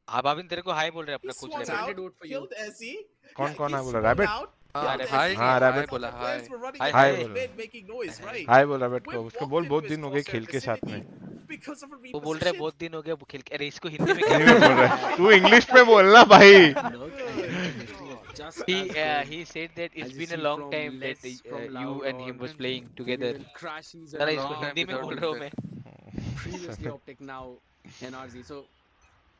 हाँ भाविन तेरे को हाय बोल रहे हैं He अपना कुछ swung लेकर. out, Antidote for you. killed SE. कौन कौन he है बोला swung रैबिट. out, हाँ, killed हाय SE. हाँ, हाय rabbit. बोला The players hi. were running Hi, away hi. in mid, making noise, right? हाय बोल रैबिट को Whip उसको walked बोल into बहुत his दिन हो गए closer खेल के साथ में. vicinity because of a वो बोल रहे हैं reposition. बहुत दिन हो गया खेल के. अरे इसको हिंदी में क्या हिंदी में बोल रहा है तू इंग्लिश में बोलना भाई. Just as good. he said that it's As you been a see long from time that less, from you loud and him or was playing together. even crashes साला and इसको all. हिंदी में बोल रहा हूँ मैं. Previously optic now NRZ. So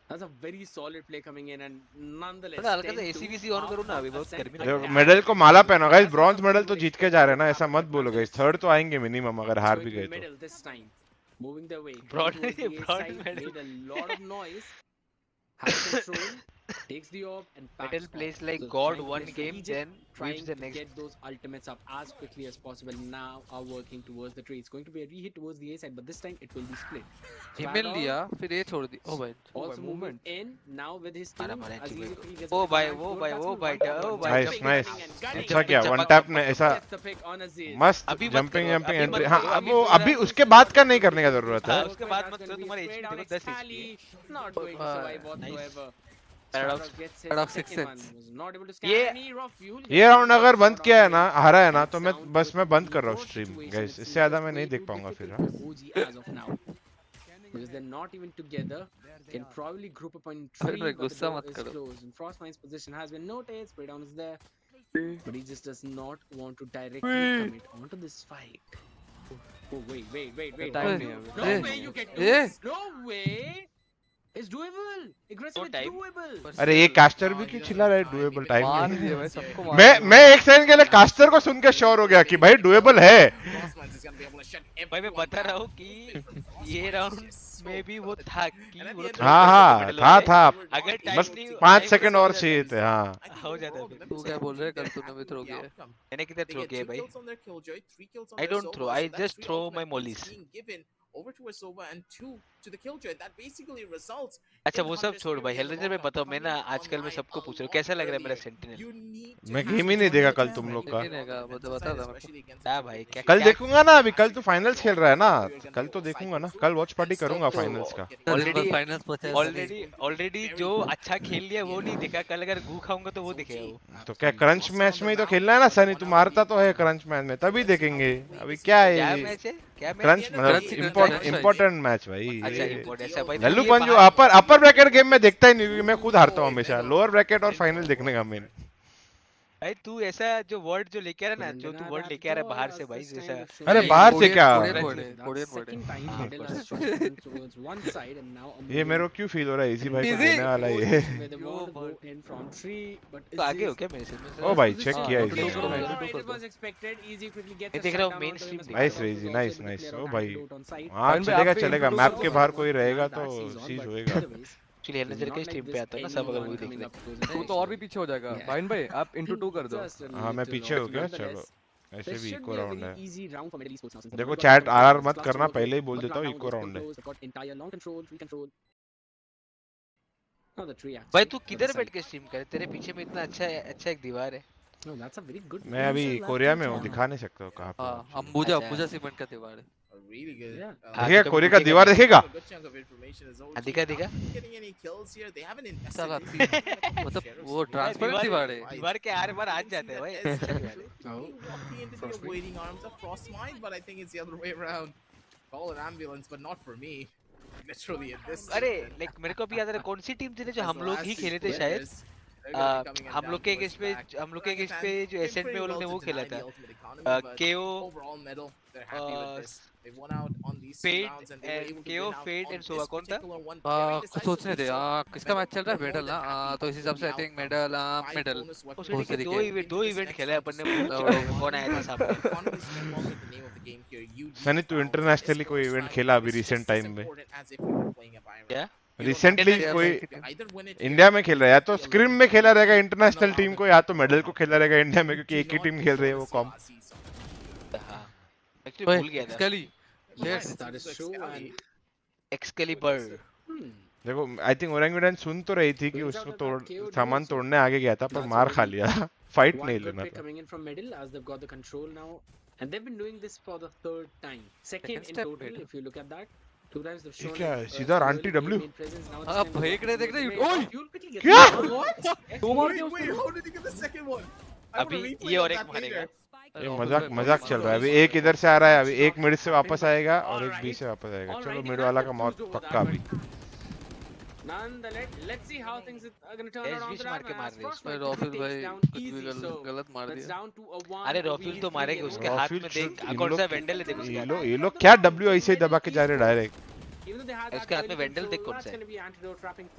that's a very solid play coming in and nonetheless. थोड़ा हल्का सा 10-2 ACVC ऑन करो ना अभी बहुत ascent गर्मी like लग देखो रही है. मेडल को माला पहना गाइस. ब्रॉन्ज मेडल तो जीत के जा रहे हैं ना ऐसा मत बोलो गाइस. थर्ड तो आएंगे मिनिमम अगर हार So भी it will गए तो. middle this time. Moving their way. Broad- towards the A broad side, medal. made a lot of noise. Has control. Takes the orb and backs Medal off. plays like So God trying to one play game, strategic, then trying whips the to next. get those ultimates up as quickly as possible. Now are working towards the tree. It's going to be a re-hit towards the A side, but this time it will be split. Email लिया फिर ये छोड़ दी. ओ भाई. Also movement in now with his team. मारा, मारा, Aziz ठीक है. Iqbal gets O the भाई, command वो goal भाई, batsman, वो one भाई, tap, ओ one भाई. tap, nice pick, nice. running and gunning. अच्छा किया वन चपाक, टैप चपाक, ने ऐसा Gets the pick on Aziz. मस्त अभी मत जंपिंग करो, जंपिंग अभी एंट्री. मत हाँ करो, अब वो पूरा- अभी उसके बाद का नहीं करने का जरूरत है. हाँ, उसके बाद मत करो, तुम्हारे Sprayed HP out देखो of 10 Sally. HP. Not going to survive whatsoever. Paradox. Gets his Paradox second six one. cents. Was not able to scan ये- any raw fuel. ये राउंड अगर बंद किया है ना हारा है ना तो मैं बस मैं बंद कर रहा हूँ स्ट्रीम गाइस. इससे ज्यादा मैं नहीं देख पाऊंगा फिर. हाँ OG as of now. Because they're not even together. Can probably group up on अरे tree, भाई, but the गुस्सा door मत is करो. closed. And Frostmine's position has been noted. Spray down is there. But he just does not want to directly commit onto this fight. Oh wait. Time No, नहीं है no अभी. way you get A this. No way. It's doable. Aggressive, it's doable. अरे ये caster भी क्यों चिल्ला रहा है डुएबल टाइम मार में? दिया भाई सबको मार मैं एक सेकंड के लिए कास्टर को सुन के श्योर हो गया कि भाई डुएबल है। भाई मैं बता रहा हूँ कि ये राउंड में भी वो था कि वो हाँ था अगर बस 5 सेकंड और चाहिए थे। हाँ हो जाता। तू क्या बोल रहा है? कल तूने भी थ्रो किया। मैंने किधर थ्रो किया भाई? I don't throw, I just throw my mollies. Over to a Sova and 2 to the killjoy. That basically results. अच्छा वो सब छोड़ भाई, हेलरेंजर में बताओ। मैं ना आजकल मैं सबको पूछ रहा हूँ कैसा लग रहा है मेरा सेंटिनल। मैं गेम ही नहीं देखा कल तुम लोग का। बता था क्या भाई क्या कल देखूंगा ना, अभी कल तो फाइनल्स खेल रहा है ना, कल तो देखूंगा ना, कल वॉच पार्टी करूंगा फाइनल्स का। ऑलरेडी जो अच्छा खेल लिया वो नहीं दिखा, कल अगर गू खाऊंगा तो वो दिखेगा वो। तो क्या क्रंच मैच में ही तो खेलना है ना सनी, तुम मारता तो है क्रंच मैच में, तभी देखेंगे। अभी क्या है ये क्रंच मतलब इम्पोर्टेंट मैच भाई। लल्लू पंजू अपर ब्रैकेट गेम में देखता ही नहीं क्योंकि मैं खुद हारता हूँ हमेशा। लोअर ब्रैकेट और फाइनल देखने का मेन। भाई तू ऐसा जो वर्ड जो लेके आ रहा है ना, जो तू वर्ड लेके आ रहा है बाहर से भाई, जैसा अरे बाहर से क्या ये मेरे को क्यों फील हो रहा है इजी भाई को देने वाला ये। तो आगे हो क्या मेरे से? ओ भाई चेक किया इजी देख रहा हूँ main stream. Nice easy nice. ओ भाई हाँ चलेगा मैप के बाहर कोई रहेगा तो सीज होएगा। एक्चुअली हेलरेंजर के स्ट्रीम पे आता है ना सब, अगर वो देख ले तू तो और भी पीछे हो जाएगा। भाइन भाई आप into 2 कर दो। हाँ मैं पीछे हो गया। चलो ऐसे भी इको राउंड है। देखो चैट आरआर मत करना, पहले ही बोल देता हूँ इको राउंड है। भाई तू किधर बैठ के स्ट्रीम करे? तेरे पीछे में इतना अच्छा एक दीवार है। मैं अभी कोरिया में हूँ, दिखा नहीं सकता हूँ कहाँ पे। अंबुजा सीमेंट का दीवार है। देखिए कोरिया का दीवार देखेगा। दिखा मतलब वो ट्रांसपेरेंट दीवार है। दीवार के आर पार आ जाते हैं भाई। अरे लाइक मेरे को भी याद है कौन सी टीम थी जो हम लोग ही खेले थे शायद। हम लोग के गेस्ट पे जो एसेंट में वो लोग ने वो खेला था केओ फेड एंड सोवा। कौन था? सोचने दे किसका मैच चल रहा है? मेडल ना, तो इस हिसाब से आई थिंक मेडल दो इवेंट खेला है अपन ने। कौन आया था सामने? सनी तू इंटरनेशनली कोई इवेंट खेला अभी रिसेंट टाइम में? क्या रिसेंटली कोई इंडिया में खेल रहा है? या तो स्क्रिम में खेला रहेगा इंटरनेशनल टीम को, या तो मेडल को खेला रहेगा इंडिया में, क्योंकि एक ही टीम खेल रही है वो कॉम। भूल गया था। Excalibur. देखो आई थिंक ओरेंगुटन सुन तो रही थी कि उसको सामान तोड़ने आगे गया था पर मार खा लिया। फाइट नहीं लेना था। Coming in from middle as they've got the control now, and they've been doing this for the third time. Second in total, if you look at that. Two times they've shown. क्या सीधा aunty W? देख रहे ओए क्या? दो मार दिया Wait, how did he get the second one? अभी ये और एक मारेगा। ये मजाक चल रहा है। अभी एक इधर से आ रहा है, अभी एक मिड से वापस आएगा और एक बी से वापस आएगा। चलो मिड वाला का मौत पक्का अभी। Let's see how things are going to turn around. मार के मार रहे रॉफिल भाई कुछ भी गलत मार दिया। अरे रॉफिल तो मारेगा, उसके हाथ में देख कौन सा वेंडल है। देखो ये लोग क्या डब्ल्यू ऐसे ही दबा के जा रहे डायरेक्ट। उसके हाथ में वेंडल देख कौन सा है।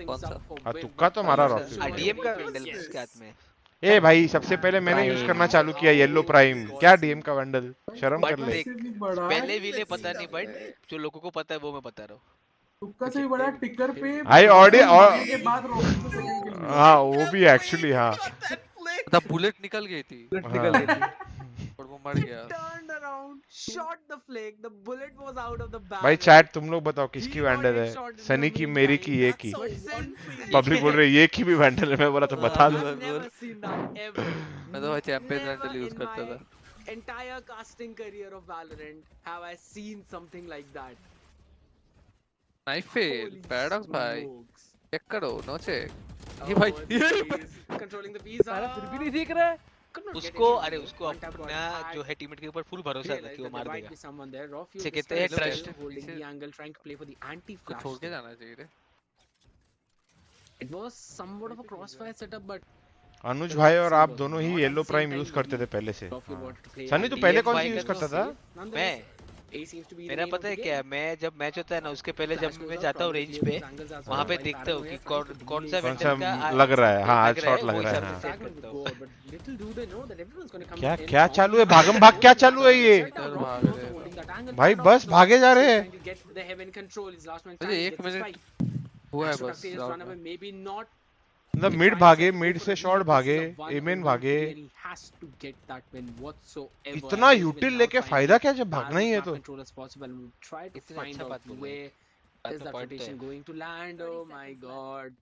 कौन सा? तुक्का तो मारा रॉफिल। डीएम का वेंडल उसके हाथ में। ए भाई सबसे पहले मैंने यूज करना चालू किया येलो प्राइम, क्या डीएम का वंडल? शर्म कर ले। पहले भी ले पता नहीं, बट जो लोगों को पता है वो मैं बता रहा हूँ। तुक्का से भी बड़ा टिकर पे आई ऑडियो के बाद रॉकेट को सेकंड के लिए। हाँ वो भी एक्चुअली हाँ। मतलब बुलेट निकल गई थी। और वो मर गया। Turned around, shot the flick, the bullet was out of the barrel. भाई चैट तुम लोग बताओ किसकी वैंडल है? सनी की, मेरी की, ये की? पब्लिक बोल रहे ये की भी वैंडल है। मैं बोला तो बता दो। मैं तो भाई चैंपियन वैंडल यूज करता था। Entire casting career of Valorant have I seen something like that. Knife fail paradox भाई चेक करो। नो चेक ये भाई Controlling the P's. फिर भी नहीं दिख रहा है उसको। अरे उसको अपना जो है टीममेट के ऊपर फुल भरोसा था कि वो मार देगा। से कहते हैं ट्रस्ट। छोड़ के जाना चाहिए रे। It was somewhat of a crossfire setup, but अनुज भाई और आप दोनों ही येलो प्राइम यूज करते थे पहले से। सनी तू पहले कौन सी यूज करता था? मेरा पता है क्या है, मैं जब मैच होता है ना उसके पहले जब मैं जाता हूँ रेंज पे वहाँ पे देखता हूँ कि कौन सा वेंडर का लग रहा है। हाँ आज शॉट लग रहा है। हाँ। क्या क्या चालू है? भागम भाग क्या चालू है ये? भाई बस भागे जा रहे हैं। अरे 1 मिनट हुआ है बस। मतलब मिड भागे, मिड से शॉर्ट भागे, एमेन भागे। इतना यूटिल लेके फायदा क्या जब भागना ही है तो? इतना अच्छा बात बोल रहे हैं। Is that rotation going to land? Oh my god.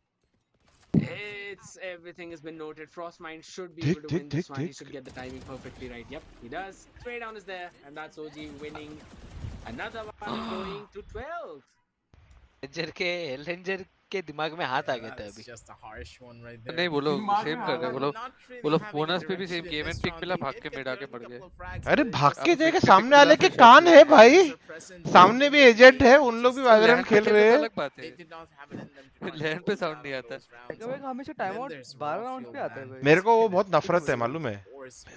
It's everything has been noted. Frostmind should be able to win this one. He should get the timing perfectly right. Yep, he does. Spray down is there, and that's OG winning. Another one going to 12. HellrangeR के दिमाग में हाथ आ गया था अभी। नहीं बोलो same कर रहे बोलो बोनस पे भी सेम गेम एंड पिक मिला, भाग के मिड आके मर गए। अरे भाग के जाएगा, सामने वाले के कान है भाई, सामने भी एजेंट है, उन लोग भी वैलोरेंट खेल रहे हैं। अलग बात है, लैंड पे साउंड नहीं आता। हमेशा टाइम आउट 12 राउंड पे आता है भाई। मेरे को वो बहुत नफरत है, मालूम है,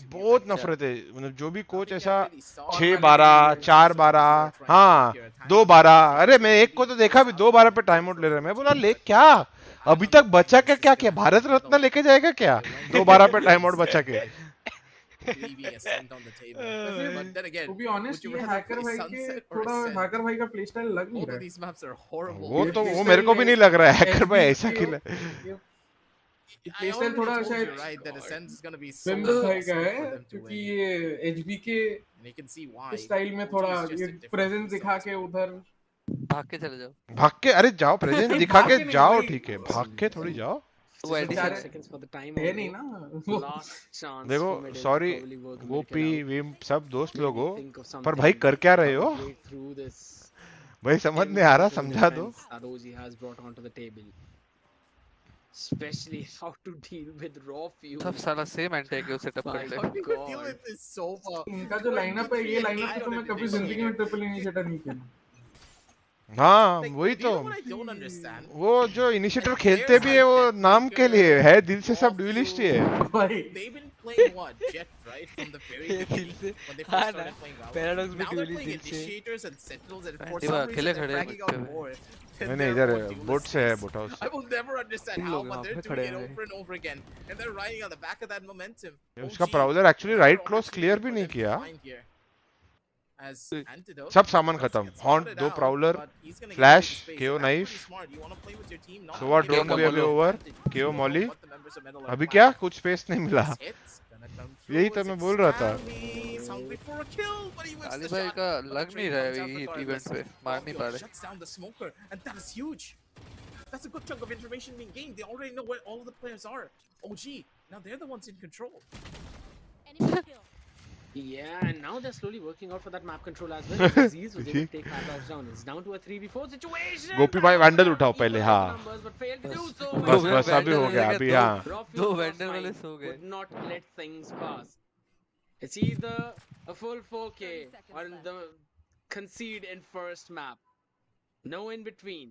बहुत नफरत है। मतलब जो भी कोच ऐसा 6-12, 4-12, हाँ 2-12, अरे मैं एक को तो देखा भी 2-12 पे टाइम आउट ले रहा है। मैं बोला ले क्या अभी तक बचा क्या? क्या किया? भारत रत्न लेके जाएगा क्या 2-12 पे टाइम आउट बचा के? To be honest, ये हैकर भाई के थोड़ा हैकर भाई का प्ले स्टाइल लग नहीं रहा है। वो मेरे को भी नहीं लग रहा है हैकर भाई ऐसा खेला। प्ले स्टाइल थोड़ा शायद विम भाई का है, क्योंकि ये एचबी के स्टाइल में थोड़ा ये प्रेजेंस दिखा के उधर भाग के चले जाओ। भाग के? अरे जाओ, प्रेजेंस दिखा के जाओ, ठीक है, भाग के थोड़ी जाओ। वो एडिशन है नहीं ना। देखो सॉरी गोपी विम सब दोस्त लोग हो, पर भाई कर क्या रहे हो भाई? समझ नहीं आ रहा, समझा दो। Especially how to deal with raw fuel. सब साला सेम एंटेक है सेटअप करते हैं। इनका जो लाइनअप है, ये लाइनअप तो मैं कभी जिंदगी में ट्रिपल इनिशिएटर नहीं खेला। हाँ वही तो, वो जो इनिशिएटर खेलते भी है वो नाम के लिए है, दिल से सब ड्यूलिस्ट ही है। हाँ ना, पैराडॉक्स भी ड्यूलिस्ट दिल से। अकेले खड़े हैं। नहीं इधर बोट से है, बोट हाउस। उसका browser actually right close clear भी नहीं किया। सब सामान खत्म, हॉन्ट 2 प्राउलर, फ्लैश, केओ नाइफ, सोवा ड्रोन भी अभी ओवर, केओ मॉली। अभी क्या कुछ स्पेस नहीं मिला, यही तो मैं बोल रहा था। अली भाई का लग नहीं रहा है ये इवेंट पे, मार नहीं पा रहे। That's a good chunk of information being gained. They already know where all of the players are. OG, now they're the ones in control. Yeah, and now they're slowly working out for that map control as well. Aziz was able to take Paddock down. It's down to a 3v4 situation. गोपी भाई vandal उठाओ पहले। हाँ बस अभी हो गया, अभी हाँ 2 वैंडल वाले सो गए। Would not let things pass. It's either a full 4K or the concede in first map. No in between.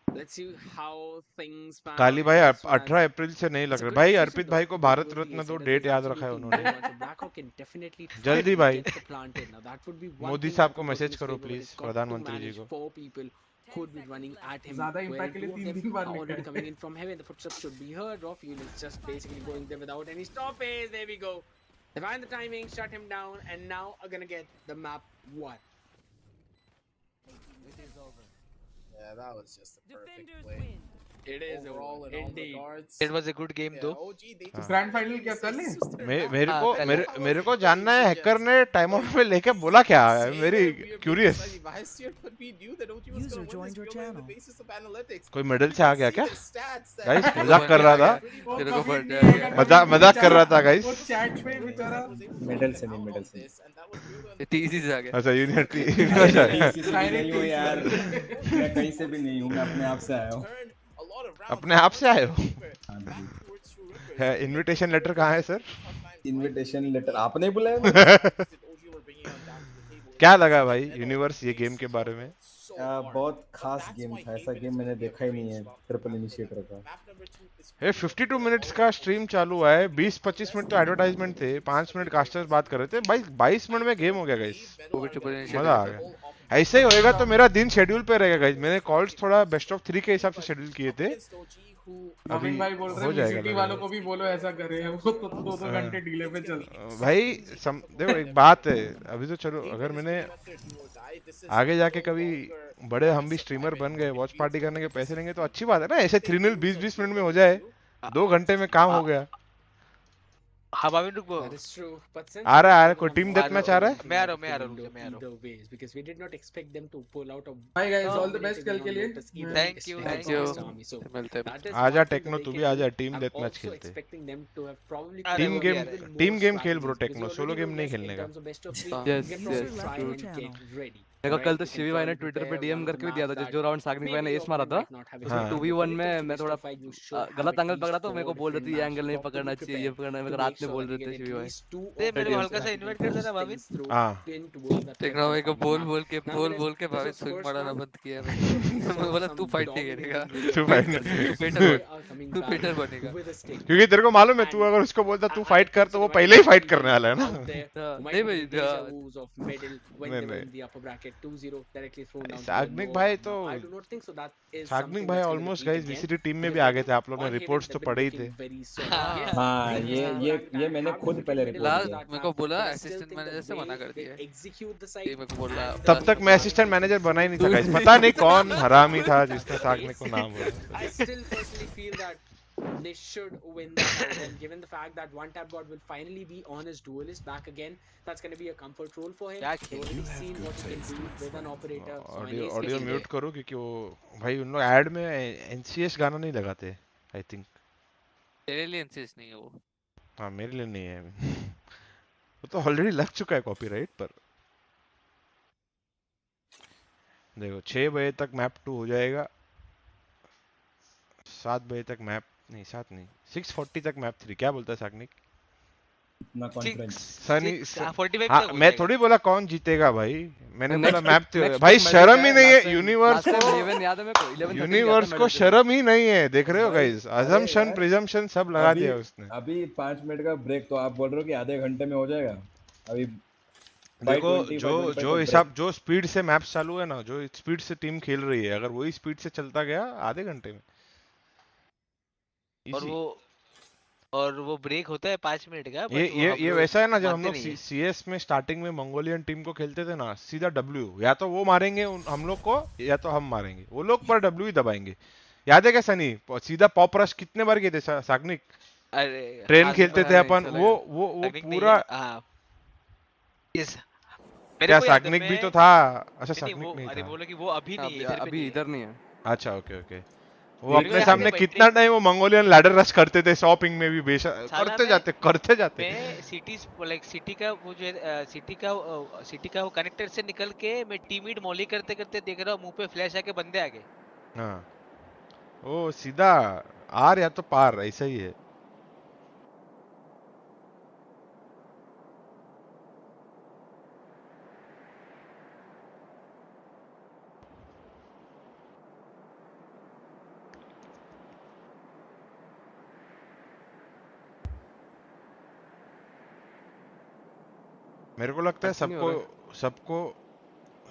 Let's see how things pan. काली भाई 18 अप्रैल से नहीं लग रहा भाई। अर्पित भाई को भारत रत्न दो, डेट याद रखा है उन्होंने। जल्दी भाई मोदी साहब को मैसेज करो प्लीज, प्रधानमंत्री जी को। Could be running at him. ज़्यादा impact के लिए 3 बार already coming in from heaven. The footsteps should be heard. Raw fuel is just basically going there without any stoppage. There we go. They find the timing, shut him down, and now are gonna get the map 1. It is over. Yeah, that was just a perfect play. It is overall in all regards. It was a good game though. Grand final क्या कर ले? मेरे को जानना है hacker ने time out में लेके बोला क्या है, वेरी क्यूरियस। कोई मेडल से आ गया क्या गाइस? मजाक कर रहा था, तेरे को मजाक कर रहा था गाइस। चैट पे बेचारा मेडल से नहीं, मेडल से टीसी से आ गया। अच्छा यूनिटी नहीं हूँ यार, मैं कहीं से भी नहीं हूँ, मैं अपने आप से आया हूँ। अपने आप से आए हो? इनविटेशन लेटर कहाँ है सर? इनविटेशन लेटर आपने बुलाया? क्या लगा भाई यूनिवर्स ये गेम के बारे में? बहुत खास गेम था, ऐसा गेम मैंने देखा ही नहीं है ट्रिपल इनिशिएटर का। ये 52 मिनट्स का स्ट्रीम चालू हुआ है, 20-25 मिनट तो एडवर्टाइजमेंट थे, 5 मिनट कास्टर्स बात कर रहे थे भाई, 22 मिनट में गेम हो गया गाइस, मजा आ गया। ऐसे ही होएगा तो मेरा दिन शेड्यूल पे रहेगा गाइस। मैंने कॉल्स थोड़ा बेस्ट ऑफ 3 के हिसाब से शेड्यूल किए थे, भाविन भाई बोल रहे हैं वीसीटी वालों को भी बोलो ऐसा करे, वो तो 2-2 घंटे डिले पे चलते भाई। देखो एक बात है, अभी तो चलो अगर मैंने आगे जाके कभी बड़े हम भी स्ट्रीमर बन गए, वॉच पार्टी करने के पैसे लेंगे तो अच्छी बात है ना। ऐसे 3-0 20-20 मिनट में हो जाए, 2 घंटे में काम हो गया। हाँ भाविन रुक, आ रहा है कोई टीम डेथ मैच आ रहा है? मैं आ रहा हूँ, मैं आ रहा हूँ, मैं आ रहा हूँ। because we did not expect them to pull out a Hi guys, all the best कल के लिए। Thank you, thank you। मिलते हैं। आजा टेक्नो, तू भी आजा, टीम डेथ मैच खेलते। टीम गेम खेल ब्रो टेक्नो, सोलो गेम नहीं खेलने का। देखो कल तो शिवी भाई ने ट्विटर पे डीएम करके भी दिया था, जो राउंड सागनिक भाई ने एस मारा था, उसमें 2v1 में मैं थोड़ा गलत एंगल पकड़ा तो मेरे को बोल रही थी ये एंगल नहीं पकड़ना चाहिए, ये पकड़ना है, मेरे को रात में बोल रहे थे शिवी भाई। ते मेरे को हल्का सा इनवाइट कर देना भाविन। हां टेक्नो भाई को बोल के भाविन स्विंग मारना बंद किया। मैं बोला तू फाइट नहीं करेगा, तू फाइट तू पेटर बनेगा, क्योंकि तेरे को मालूम है तू अगर उसको बोलता तू फाइट कर तो वो पहले ही फाइट करने वाला है ना। नहीं भाई सागनिक भाई तो सागनिक भाई ऑलमोस्ट गाइस वीसीटी टीम में भी आ गए थे, आप लोगों ने रिपोर्ट्स तो पढ़े ही थे। हाँ ये मैंने खुद पहले रिपोर्ट किया। मेरे को बोला असिस्टेंट मैनेजर से मना कर दिया, ये मेरे को बोला। तब तक मैं असिस्टेंट मैनेजर बना ही नहीं था गाइस, पता नहीं कौन हरामी था जिसने सागनिक को नाम बोला। They should win that, and given the fact that One Tap God will finally be on his duelist back again, that's going to be a comfort role for him. Already seen what he can do with an operator. Audio mute करो क्योंकि वो भाई उन लोग add में NCS गाना नहीं लगाते आई थिंक। तेरे लिए एनसीएस नहीं है वो। हाँ मेरे लिए नहीं है, वो तो ऑलरेडी लग चुका है कॉपीराइट पर। देखो 6 बजे तक मैप 2 हो जाएगा, 7 बजे तक मैप नहीं 7 नहीं 6:40 तक मैप 3। क्या बोलता है सागनिक? इतना कॉन्फिडेंस सनी 45 हाँ, मैं थोड़ी बोला कौन जीतेगा भाई, मैंने बोला मैप 3। भाई शर्म ही नहीं है यूनिवर्स को शर्म ही नहीं है, देख रहे हो गाइस, अजम्पशन प्रिजम्पशन सब लगा दिया उसने। अभी 5 मिनट का ब्रेक तो आप बोल रहे हो कि आधे घंटे में हो जाएगा। अभी देखो जो हिसाब जो स्पीड से मैप्स चालू है ना, जो स्पीड से टीम खेल रही है, अगर वही स्पीड से चलता गया आधे घंटे में। और वो ब्रेक होता है 5 मिनट का। ये वैसा है ना जब हम लोग सीएस में स्टार्टिंग में मंगोलियन टीम को खेलते थे ना, सीधा डब्ल्यू, या तो वो मारेंगे हम लोग को या तो हम मारेंगे, वो लोग पर डब्ल्यू ही दबाएंगे। याद है क्या सनी? सीधा पॉप रश कितने बार किए थे सागनिक? ट्रेन खेलते थे अपन, वो पूरा क्या सागनिक भी तो था? अच्छा सागनिक नहीं था। अरे बोलो कि वो अभी नहीं है, अभी इधर नहीं है। अच्छा ओके वो अपने सामने कितना टाइम वो मंगोलियन लैडर रश करते थे, शॉपिंग में भी बेशक करते जाते। मैं सिटी का वो जो सिटी का वो कनेक्टर से निकल के मैं टीममेट मॉली करते देख रहा हूँ, मुंह पे फ्लैश आके बंदे आ गए। हाँ ओ सीधा आर या तो पार, ऐसा ही है। मेरे को लगता है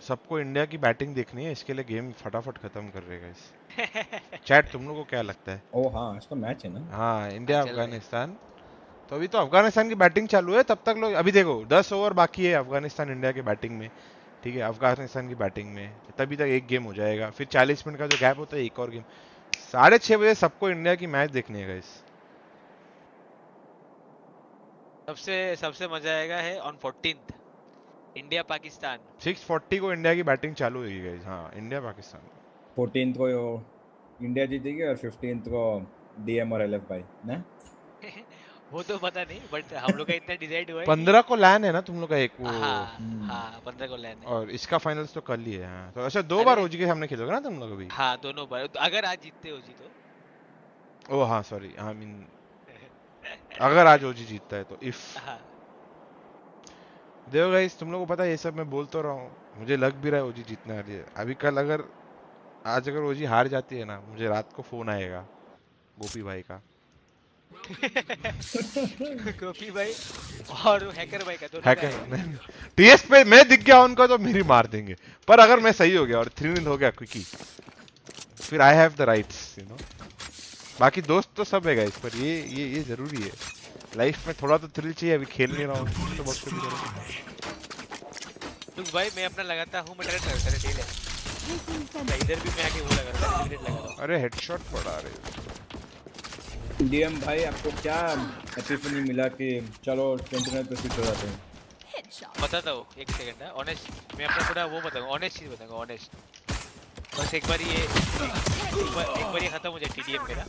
सबको इंडिया की बैटिंग देखनी है, इसके लिए गेम फटाफट खत्म कर रहे गाइस। चैट तुम लोगों को क्या लगता है? ओ हाँ आज तो मैच है ना। हाँ इंडिया अफगानिस्तान, तो अभी तो अफगानिस्तान की बैटिंग चालू है, तब तक लोग अभी देखो 10 ओवर बाकी है अफगानिस्तान इंडिया की बैटिंग में, ठीक है? अफगानिस्तान की बैटिंग में तभी तक एक गेम हो जाएगा, फिर 40 मिनट का जो गैप होता है एक और गेम। 6:30 बजे सबको इंडिया की मैच देखनी है गाइस। सबसे मजा आएगा है ऑन 14th इंडिया पाकिस्तान। 6:40 को इंडिया की बैटिंग चालू होगी गाइस। हाँ इंडिया पाकिस्तान 14th को इंडिया जीतेगी और 15th को डीएम और एलएफ भाई ना। वो तो पता नहीं, बट हम लोग का इतना डिसाइड हुआ है 15 को लैन है ना तुम लोग का एक वो। हाँ 15 को लैन है, और इसका फाइनल्स तो कल ही है। हाँ तो अच्छा 2 बार ओजी के सामने खेलोगे ना तुम लोग अभी? हाँ दोनों बार, अगर आज जीतते ओजी तो। ओ हाँ सॉरी, आई मीन अगर आज ओजी जीतता है तो। इफ देखो गाइस तुम लोगों को पता है ये सब मैं बोल तो रहा हूँ, मुझे लग भी रहा है ओजी जीतने वाली है। अभी कल अगर आज अगर ओजी हार जाती है ना, मुझे रात को फोन आएगा गोपी भाई का। गोपी भाई और हैकर भाई का दोनों हैकर टीएस पे मैं दिख गया उनको तो मेरी मार देंगे, पर अगर मैं सही हो गया और 3-0 हो गया क्विकी, फिर I have the rights, you know. बाकी दोस्त तो सब है गाइस, पर ये जरूरी है लाइफ में, थोड़ा तो थ्रिल चाहिए। अभी खेल नहीं रहा हूँ तो वक्त भी करूँगा। तो भाई मैं अपना लगाता हूँ, मैं डायरेक्ट करता है डील है इधर भी मैं आके वो लगा रहा हूँ। अरे हेडशॉट पड़ा रहे डीएम भाई, आपको क्या एपिफनी मिला कि चलो 29 पे स्विच हो जाते हैं? बताता हूँ, एक सेकंड है ऑनेस्ट, मैं अपना थोड़ा वो बताऊंगा, ऑनेस्ट चीज बताऊंगा, ऑनेस्ट। बस एक बार ये खत्म हो जाए टीडीएम मेरा।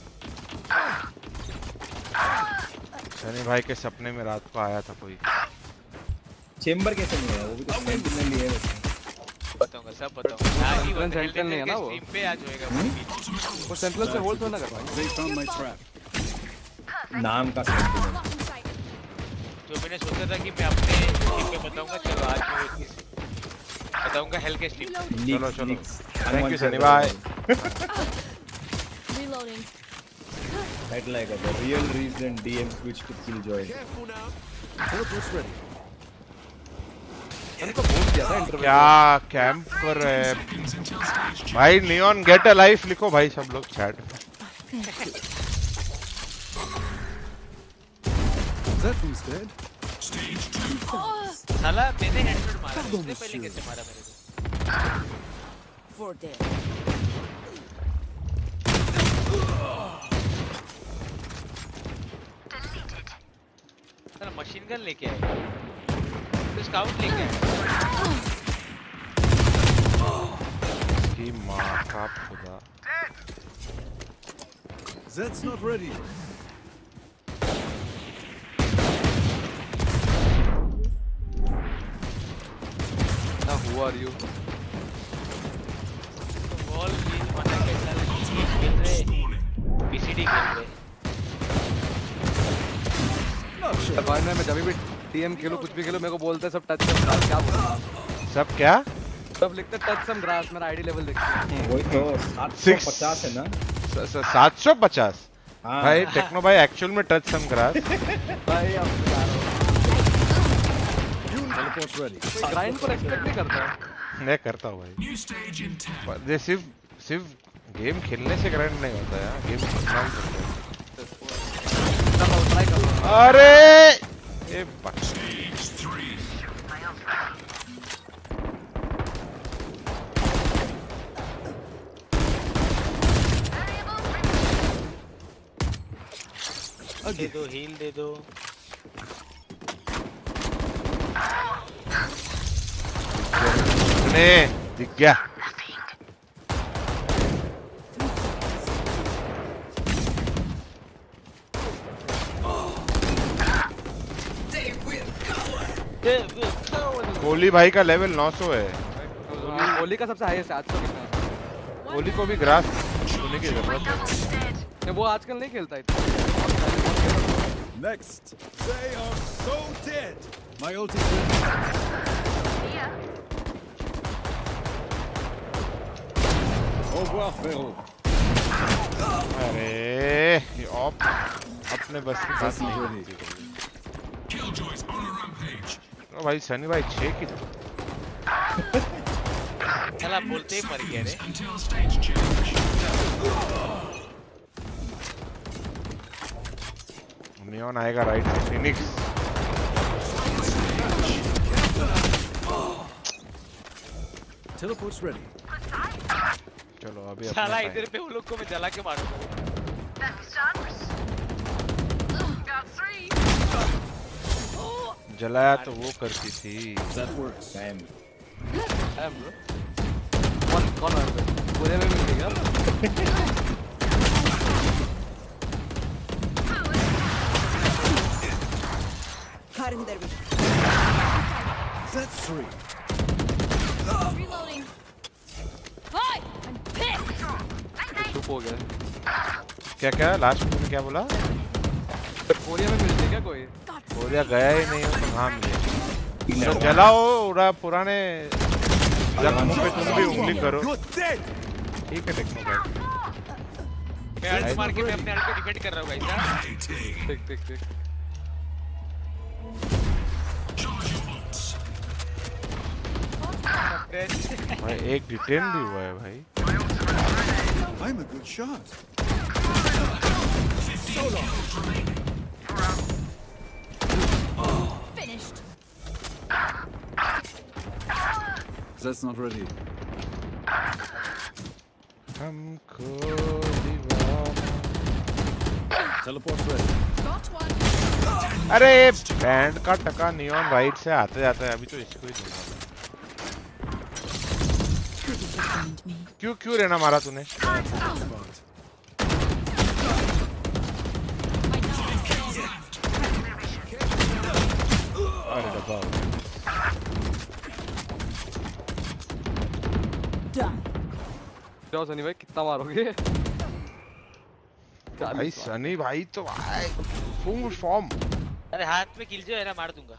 सनी भाई के सपने में रात को आया था कोई। चेंबर कैसे नहीं है? वो भी तो सेंटिनल ही है। बताऊंगा, सब बताऊंगा। आज ही सेंट्रल नहीं है ना वो? स्ट्रीम पे आज होएगा वो सेंट्रल से होल्ड होना कर रहा है। नाम का सेंटिनल जो मैंने सोचा था कि मैं अपने स्ट्रीम पे बताऊंगा, चलो आज मैं बताऊंगा हेल के स्ट्रीम। चलो चलो, थैंक यू सनी भाई। Reloading. Right like the real reason DM switched to Killjoy. क्या कैंप कर रहे हैं भाई? नियॉन गेट अ लाइफ लिखो भाई सब लोग चैट में। साला मैंने हेडशॉट मारा, उसने पहले कैसे मारा मेरे को? For dead. साला मशीन गन लेके आया, तो स्काउट लेके आया। की माँ का खुदा। Zed's not ready. Now who are you? Ball भी मना के चल खेल रहे, पीसीडी खेल रहे। भाई मैं जब भी टीएम खेलूं कुछ भी खेलूं मेरे को बोलते हैं सब टच सम ग्रास। क्या बोलूं? सब क्या? सब लिखते टच सम ग्रास, मेरा आईडी लेवल देखते। वही तो 750 है ना? 750। हाँ भाई टेक्नो भाई एक्चुअल में टच सम ग्रास भाई अब बता रहा Teleport's ready. हूं ग्राइंड को एक्सपेक्ट नहीं करता। मैं करता हूँ भाई। ये सिर्फ गेम खेलने से ग्राइंड नहीं होता यार, गेम खेलना भी पड़ता है। अरे ये दे दो, हील दे दो। दिख गया। कोहली भाई का लेवल 900 है। कोहली का सबसे हाईएस्ट 800 कितना है। कोहली को भी ग्रास होने की जरूरत है। वो आजकल नहीं खेलता इतना। Next. They are so dead. My ult is ready. Au revoir, frérot. अरे ये ऑप अपने बस की बात नहीं हो रही। Killjoys on a rampage. ओ भाई सनी भाई 6 किल। चला बोलते ही मर गया रे। Until stage change. नियॉन आएगा राइट से, फिनिक्स। Teleport's ready. चलो अभी साला इधर पे वो लोग को मैं जला के मारूंगा। जलाया तो वो करती थी। That works. Damn. कौन है पूरे में मिलेगा? Cutting their vision. That's 3. Reloading. Hi! I'm pissed! चुप हो गया। क्या क्या लास्ट में क्या बोला? कोरिया में मिलते क्या कोई? कोरिया गया ही नहीं हो तो कहाँ मिले? तो जलाओ उड़ा पुराने जख्मों पे तुम भी उंगली करो। ठीक है टेक्नो भाई। मैं अल्ट मार के मैं अपने अल्ट पे डिफेंड कर रहा हूँ गाइस। देख भाई एक डिटेन भी हुआ है भाई। I'm a good shot. Finished. That's not ready. हमको दीवाना। Teleport's ready. Got one. अरे बैंड का टका नियॉन राइट से आते जाते हैं। अभी तो इसको ही दूंगा। क्यों रहना मारा तूने? अरे डब्बा। जाओ सनी भाई कितना मारोगे? भाई सनी भाई तो भाई फुल फॉर्म। अरे हाथ में किल जो है ना मार दूंगा।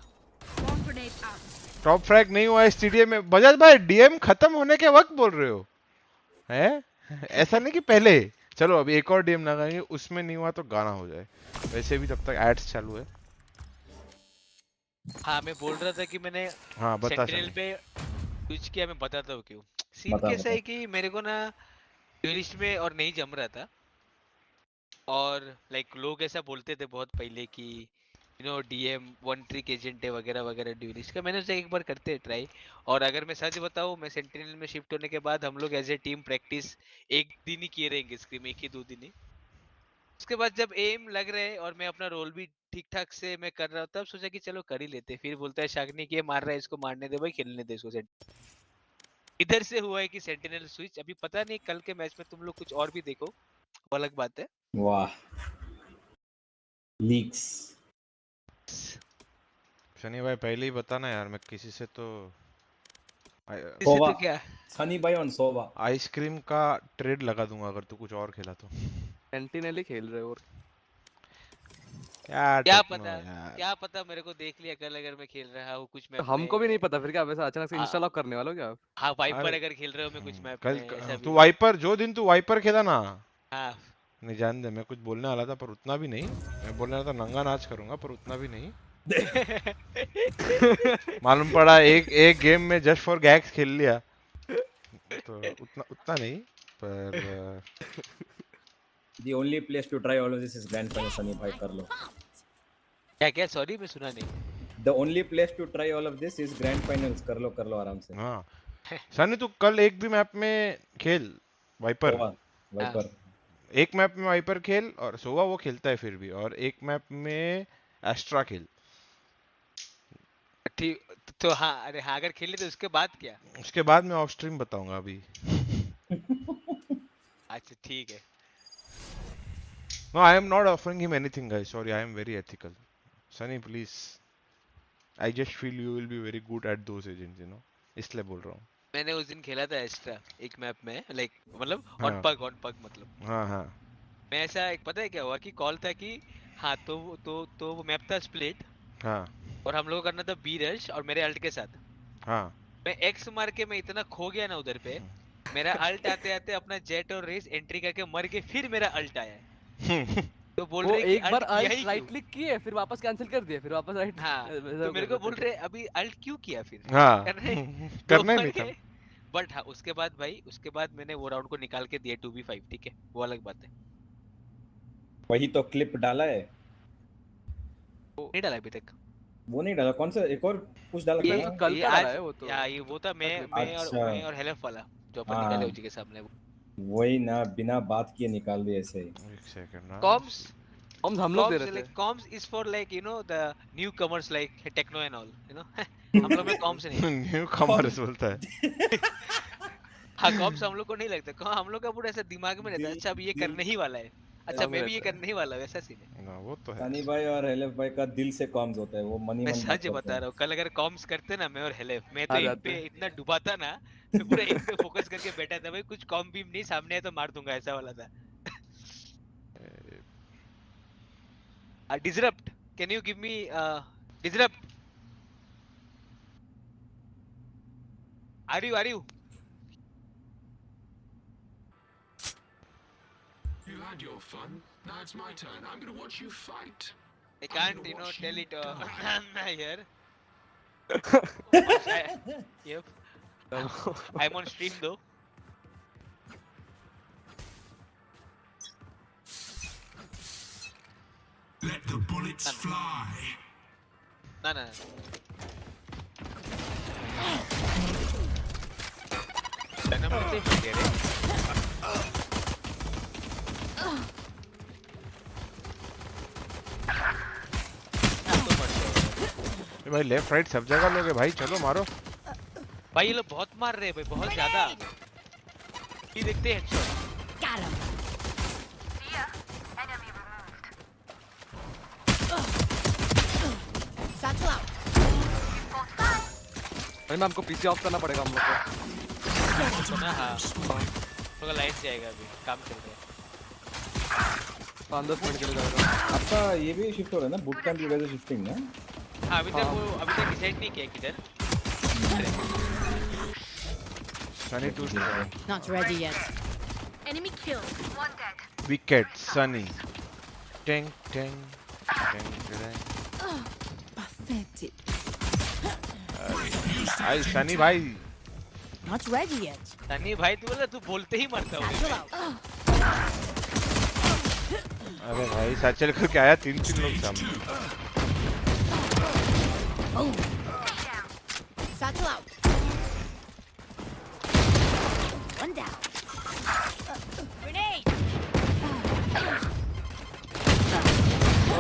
टॉप फ्रैग नहीं हुआ है स्टेडियम में। बजाज भाई डीएम खत्म होने के वक्त बोल रहे हो हैं? ऐसा नहीं कि पहले। चलो अभी एक और डीएम लगाएंगे, उसमें नहीं हुआ तो गाना हो जाए। वैसे भी तब तक एड्स चालू है। हाँ मैं बोल रहा था कि मैंने सेंटिनल पे स्विच किया। मैं बताता हूँ क्यों। सीन कैसा है कि मेरे को ना ड्यूलिस्ट में और नहीं जम रहा था। और लाइक लोग ऐसा बोलते थे बहुत पहले कि you know DM one trick agent है वगैरह वगैरह ड्यूलिस्ट का। मैंने उसे एक बार करते ट्राई। और अगर मैं सच बताऊँ, मैं सेंटिनल में शिफ्ट होने के बाद हम लोग एज ए टीम प्रैक्टिस एक दिन ही किए रहेंगे स्क्रीम, एक ही 2 दिन ही। उसके बाद जब एम लग रहे और मैं अपना रोल भी ठीक ठाक से मैं कर रहा हूँ, तब सोचा कि चलो कर ही लेते। फिर बोलता है शाग्नि कि ये मार रहा है, इसको मारने दे भाई, खेलने दे इसको। इधर से हुआ है कि सेंटिनल स्विच। अभी पता नहीं कल के मैच में तुम लोग कुछ और भी देखो, वो अलग बात है। वाह लीक्स। शनि भाई पहले ही बताना यार, मैं किसी से तो क्या सनी भाई ऑन सोवा आइसक्रीम का ट्रेड लगा दूंगा अगर तू कुछ और खेला तो। सेंटिनल ही खेल रहे हो और क्या पता मेरे को देख लिया कल अगर मैं खेल रहा हूँ कुछ मैप। हमको भी नहीं पता फिर क्या वैसा अचानक से इंस्टॉल ऑफ करने वाला हो क्या आप? हाँ वाइपर अगर खेल रहे हो मैं कुछ मैप में ऐसा भी। तू वाइपर जो दिन तू वाइपर खेला ना, हाँ नहीं जान दे। मैं कुछ बोलने वाला था पर उतना भी नहीं। मैं बोलने वाला था नंगा नाच करूंगा पर उतना भी नहीं। मालूम पड़ा एक गेम में जस्ट फॉर गैग्स खेल लिया तो उतना नहीं पर The only place to try all of this is grand final Sunny भाई कर लो। क्या सॉरी मैं सुना नहीं। The only place to try all of this is grand finals कर लो आराम से। हाँ सनी तू कल एक भी मैप में खेल वाइपर। एक मैप में वाइपर खेल और सोवा वो खेलता है फिर भी, और एक मैप में एस्ट्रा खेल। ठीक तो हाँ। अरे हाँ अगर खेले तो उसके बाद क्या? उसके बाद मैं ऑफ स्ट्रीम बताऊंगा अभी। अच्छा ठीक है। No, I am not offering him anything, guys. Sorry, I am very ethical. Sunny, please. I just feel you will be very good at those agents, you know. इसलिए बोल रहा हूँ। मैंने उस दिन खेला था एक्स्ट्रा एक मैप में, लाइक मतलब ऑन पग मतलब। हाँ हाँ। मैं ऐसा एक पता है क्या हुआ कि कॉल था कि हाँ तो वो मैप था स्प्लिट। हाँ। और हम लोग करना था बी रश और मेरे अल्ट के साथ। हाँ। मैं एक्स मार के मैं इतना खो गया ना उधर पे, मेरा अल्ट आते आते अपना जेट और रेस एंट्री करके मर के फिर मेरा अल्ट आया है। तो बोल रहे एक बार अल्ट राइट क्लिक किए फिर वापस कैंसिल कर दिया, फिर वापस राइट। हाँ तो मेरे को बोल रहे अभी अल्ट क्यों किया फिर? हाँ करना नहीं था। बट हाँ उसके बाद भाई उसके बाद मैंने वो राउंड को निकाल के दिया 2v5। ठीक है वो अलग बात है। वही तो क्लिप डाला है। वो नहीं डाला अभी तक। वो नहीं डाला, कौन सा एक और कुछ डाला ये था? तो कल का डाला है वो तो। ये वो था मैं और हेल्फ वाला जो अपन निकाले उसी के सामने। वही ना बिना बात किए निकाल दिए ऐसे ही। एक सेकंड ना। कॉम्स हम लोग दे रहे थे। Comms is for like you know the newcomers like techno and all you know. हम लोग में कॉम्स नहीं। न्यू कमर्स बोलता है। हाँ कॉम्स हम लोग को नहीं लगता। हम लोग का पूरा ऐसा दिमाग में रहता है अच्छा अभी ये करने ही वाला है, अच्छा मैं भी ये करने ही वाला हूँ, वैसा सीन है ना। वो तो है। सनी भाई और हेलेफ भाई का दिल से कॉम्स होता है, वो मनी मैं सच बता रहा हूँ। कल अगर कॉम्स करते ना मैं और हेलेफ, मैं तो इन पे इतना डुबाता ना, मैं पूरा इन पे फोकस करके बैठा था भाई। कुछ कॉम बीम नहीं सामने है तो मार दूंगा, ऐसा वाला था। Disrupt can you give me disrupt? Are you? You had your fun. Now it's my turn. I'm gonna watch you fight. I can't, tell it here. Yep. I'm on stream though. Let the bullets fly. No. भाई left right सब जगह लोगे भाई, चलो मारो भाई। ये लोग बहुत मार रहे हैं भाई, बहुत ज्यादा। ये देखते हैं हेडशॉट। भाई मैं हमको पीछे ऑफ करना पड़ेगा हम लोग को। हाँ थोड़ा लाइट जाएगा, अभी काम चल रहा है। 5-10 मिनट के लिए जाएगा। आपका ये भी शिफ्ट हो रहा है ना, boot camp you guys are shifting ना? हाँ अभी तक डिसाइड नहीं किया किधर। Sunny 2 Not ready yet. Enemy killed. One dead. wicket Sunny ting. Pathetic. आई सनी भाई। Not ready yet. सनी भाई तू बोला, तू बोलते ही मरता हूँ। अरे भाई सचल करके आया, 3 लोग सामने। Satchel out. One down. Grenade.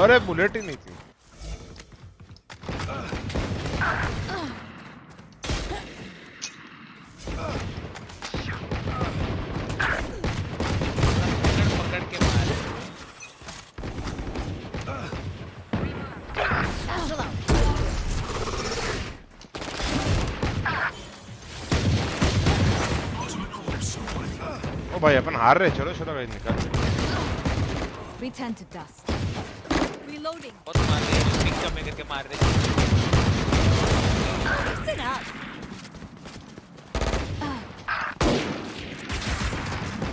अरे बुलेट ही नहीं थी। पकड़ के मार। Satchel out. ओ भाई अपन हार रहे, चलो गाइस निकल। Return to dust. Reloading. बहुत मार रहे हैं, पिक कम करके मार रहे हैं। Listen up.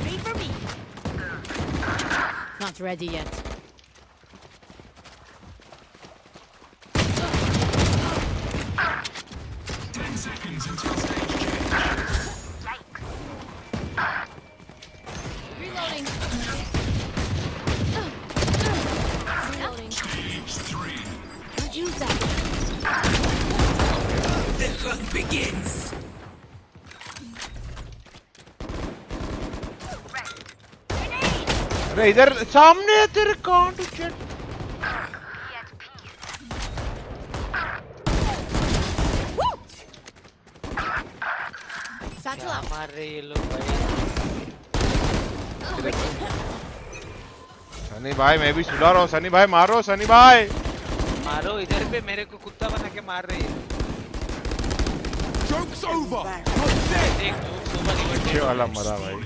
Wait for me. Not ready yet. Reloading. Reloading. Can't use that. The hunt begins. अरे इधर सामने तेरे कांट चेट। Satchel out. मार रहे ये लोग भाई। सनी भाई मैं भी सुधा रहा हूँ, सनी भाई मारो, सनी भाई मारो। इधर पे मेरे को कुत्ता बना के मार रही है। Joke's over. देख अच्छे वाला मरा भाई।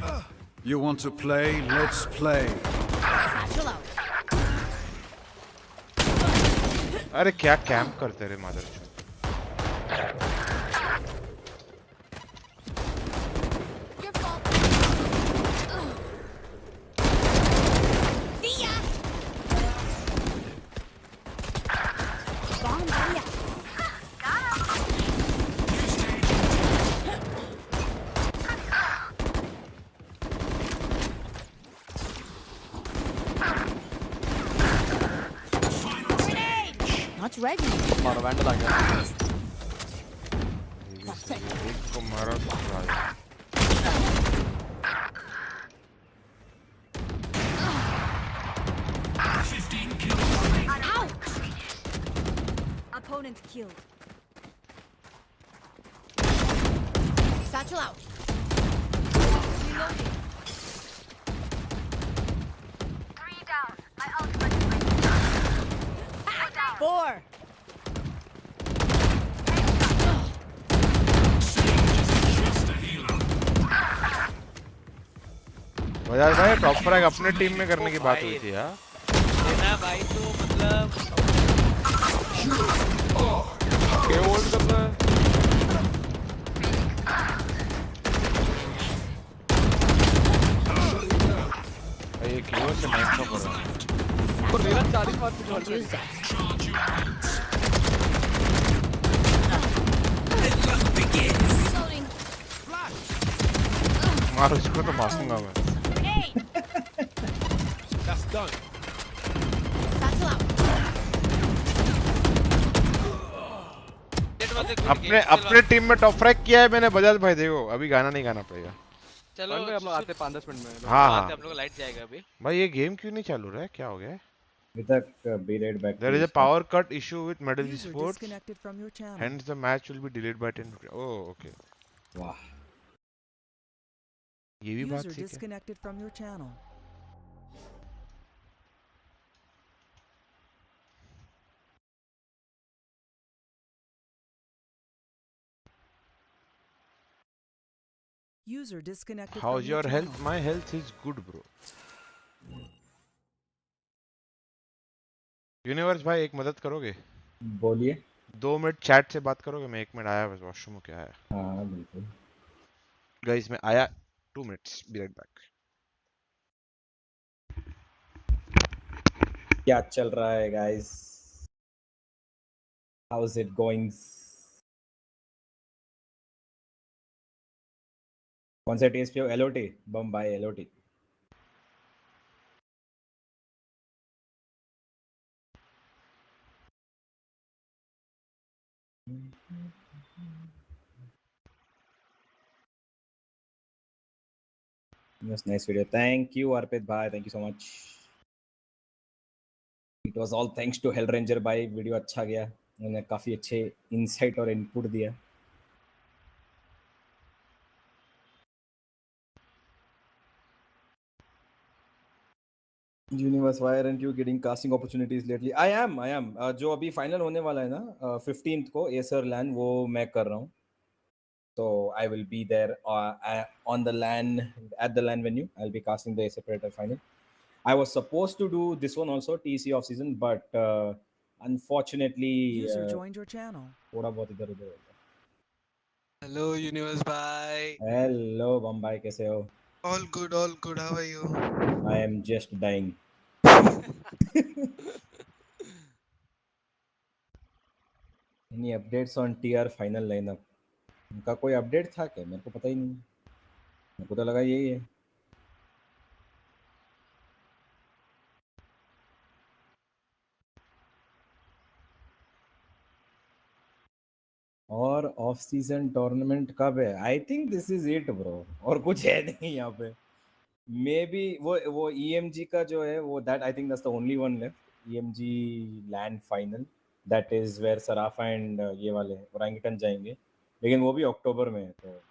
You want to play? Let's play. Satchel out. अरे क्या कैंप करते रे मादर। Your fault. See ya. Bomb here. Not ready. मारो वैंडल आ गया। एक को मारा दूसरा आया। Ouch! Opponent killed. Satchel out. Reloading. 3 down. My ultimate is ready. 4. Bajaj भाई टॉप फ्रैग अपने टीम में करने की बात हुई थी यार। ना भाई तो मतलब क्या होल्ड करना है? क्लोज से 9 का पड़ा और मेरा 40 मार पे Don't use that. Loading. मारो इसको तो मारूंगा मैं Grenade. That's done. Satchel out. अपने अपने टीम में टॉप फ्रैग किया है मैंने बजाज भाई देखो अभी गाना नहीं गाना पड़ेगा चलो हम लोग आते 5-10 मिनट में हाँ हाँ हम लोग लाइट जाएगा अभी भाई ये गेम क्यों नहीं चालू रहा है क्या हो गया है अभी तक be right back There is a power cut issue with Medal User Esports. disconnected from your channel. Hence the match will be delayed by 10. Oh, okay. वाह ये भी बात User ठीक है disconnected from your channel. User disconnected How's from your your health? channel. My health is good, bro. Universe भाई एक मदद करोगे बोलिए 2 मिनट चैट से बात करोगे मैं 1 मिनट आया बस वॉशरूम क्या है हाँ बिल्कुल गाइस मैं आया 2 मिनट्स बी राइट बैक क्या चल रहा है guys how is it going कौन सा टीएसपी हो LOT bomb by LOT Yes, nice video. Thank you, Arpit bhai. Thank you so much. It was all thanks to HellrangeR bhai. Video अच्छा गया. उन्होंने काफी अच्छे insight और input दिया. Universe, why aren't you getting casting opportunities lately? I am. जो अभी final होने वाला है ना 15th को Acer LAN वो मैं कर रहा हूँ. So I will be there on the LAN at the LAN venue. I'll be casting the separator final. I was supposed to do this one also TEC off season, but unfortunately, User joined your channel. थोड़ा बहुत इधर उधर हो गया. Hello, Universe bhai. Hello, Bombay, कैसे हो? All good, all good. How are you? I am just dying. Any updates on TR final lineup? उनका कोई अपडेट था क्या? मेरे को पता ही नहीं. मेरे को तो लगा यही है. और ऑफ सीजन टूर्नामेंट कब है? I think this is it bro. और कुछ है नहीं यहाँ पे. मे बी वो EMG का जो है वो that I think that's the only one left. EMG land final that is where सराफा एंड ये वाले ओरंगटन जाएंगे. लेकिन वो भी अक्टूबर में है तो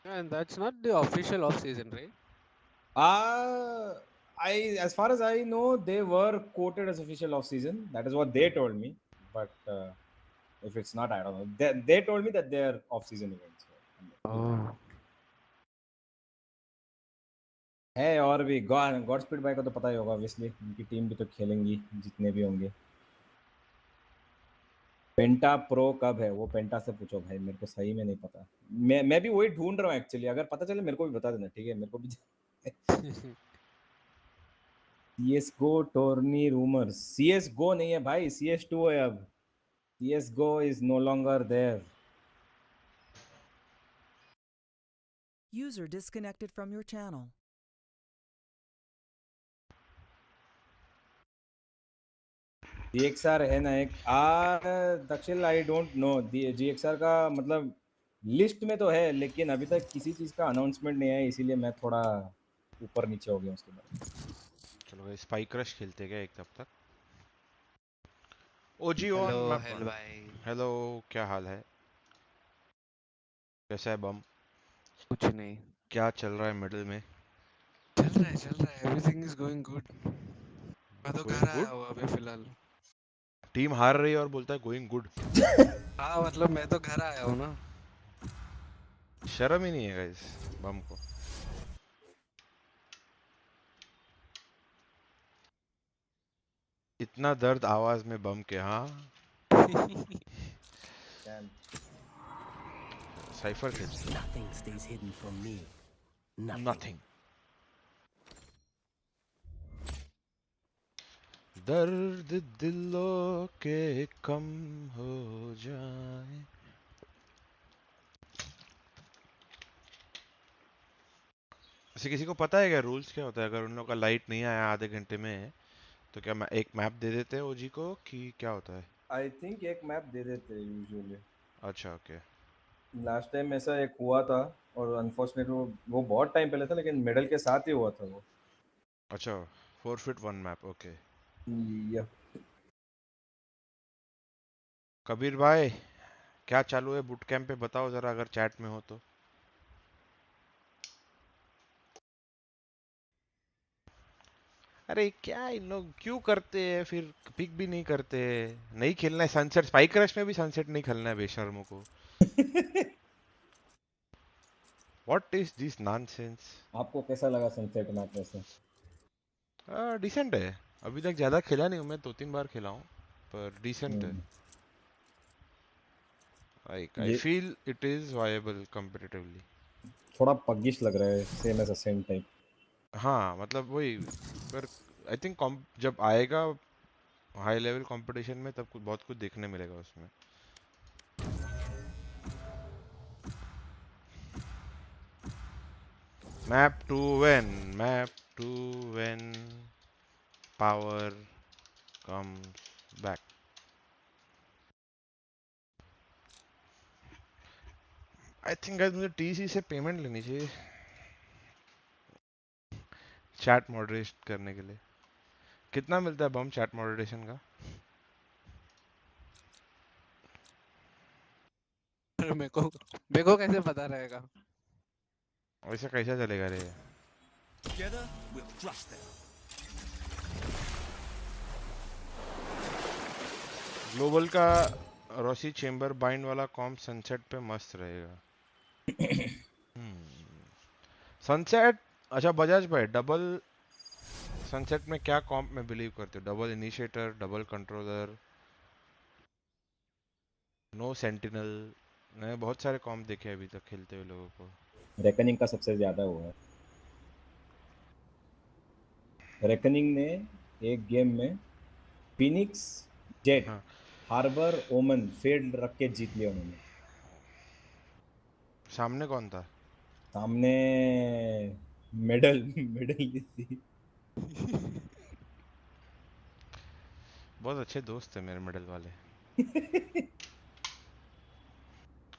And that's not the official off season, right? as far as I know they were quoted as official off season. That is what they told me, but if it's not, I don't know. They told me that they are off season events. Oh. है और भी God speed bye का तो पता ही होगा obviously. उनकी team भी तो खेलेंगी जितने भी होंगे. पेंटा प्रो कब है? वो पेंटा से पूछो भाई, मेरे को सही में नहीं पता. मैं भी वही ढूंढ रहा हूँ एक्चुअली. अगर पता चले मेरे को भी बता देना, ठीक है? मेरे को भी CSGO टोर्नी रूमर्स. CSGO नहीं है भाई, CS2 है अब. CSGO is no longer there. User disconnected from your channel. GXR है ना एक. दक्षिण आई डोंट नो. GXR का मतलब लिस्ट में तो है, लेकिन अभी तक किसी चीज़ का अनाउंसमेंट नहीं है, इसीलिए मैं थोड़ा ऊपर नीचे हो गया उसके बाद. चलो भाई स्पाइक क्रश खेलते गए एक तब तक. ओजी ऑन. हेलो भाई. हेलो क्या हाल है? कैसा है बम? कुछ नहीं. क्या चल रहा है मिडिल में? चल रहा है. Everything is going good. मैं तो घर आया हूँ अभी फिलहाल. टीम हार रही है और बोलता है गोइंग गुड. हाँ मतलब मैं तो घर आया हूँ ना. शर्म ही नहीं है गाइस बम को. इतना दर्द आवाज में बम के. हाँ साइफर खेलते. Nothing stays hidden from me. Nothing. दर्द दिलों के कम हो जाए। वैसे किसी को पता है क्या रूल्स क्या होता है अगर उन लोगों का लाइट नहीं आया आधे घंटे में, तो क्या एक मैप दे देते हैं ओजी को कि क्या होता है? आई थिंक एक मैप दे देते हैं यूजुअली। अच्छा ओके। लास्ट टाइम ऐसा एक हुआ था और अनफॉर्चुनेटली वो बहुत टाइम पहले था, लेकिन मेडल के साथ ही हुआ था वो। अच्छा, forfeit one मैप, ओके। या कबीर भाई क्या चालू है बूट कैंप पे, बताओ जरा अगर चैट में हो तो। अरे क्या इन लोग क्यों करते हैं, फिर पिक भी नहीं करते, नहीं खेलना है सनसेट, स्पाइक रश में भी सनसेट नहीं खेलना है बेशर्मों को। What is this nonsense. आपको कैसा लगा सनसेट मैच वैसे? डिसेंट है, अभी तक ज्यादा खेला नहीं हूं मैं, 2-3 बार खेला हूं, पर डिसेंट है। I feel it is viable comparatively. थोड़ा पगिश लग रहा है, सेम एज असेंट टाइप। हाँ मतलब वही, पर आई थिंक जब आएगा हाई लेवल कंपटीशन में तब कुछ बहुत कुछ देखने मिलेगा उसमें। Map two when power comes back. I think guys मुझे टीसी से पेमेंट लेनी चाहिए चैट मॉडरेट करने के लिए। कितना मिलता है बम चैट मॉडरेशन का? मेरे को कैसे पता रहेगा? वैसे कैसा चलेगा रे? Together, we'll crush them. Global का रोसी चेंबर बाइंड वाला कॉम्प सनसेट पे मस्त रहेगा। सनसेट, अच्छा बजाज भाई, डबल सनसेट में क्या कॉम्प में बिलीव करते हो? Double initiator, double controller, no sentinel? मैंने बहुत सारे कॉम्प देखे अभी तक खेलते हुए लोगों को। रेकनिंग का सबसे ज्यादा हुआ है। रेकनिंग ने एक गेम में फिनिक्स, जेट, हार्बर, ओमन, फेड रख के जीत लिया उन्होंने। सामने कौन था? सामने मेडल ली थी। बहुत अच्छे दोस्त थे मेरे मेडल वाले।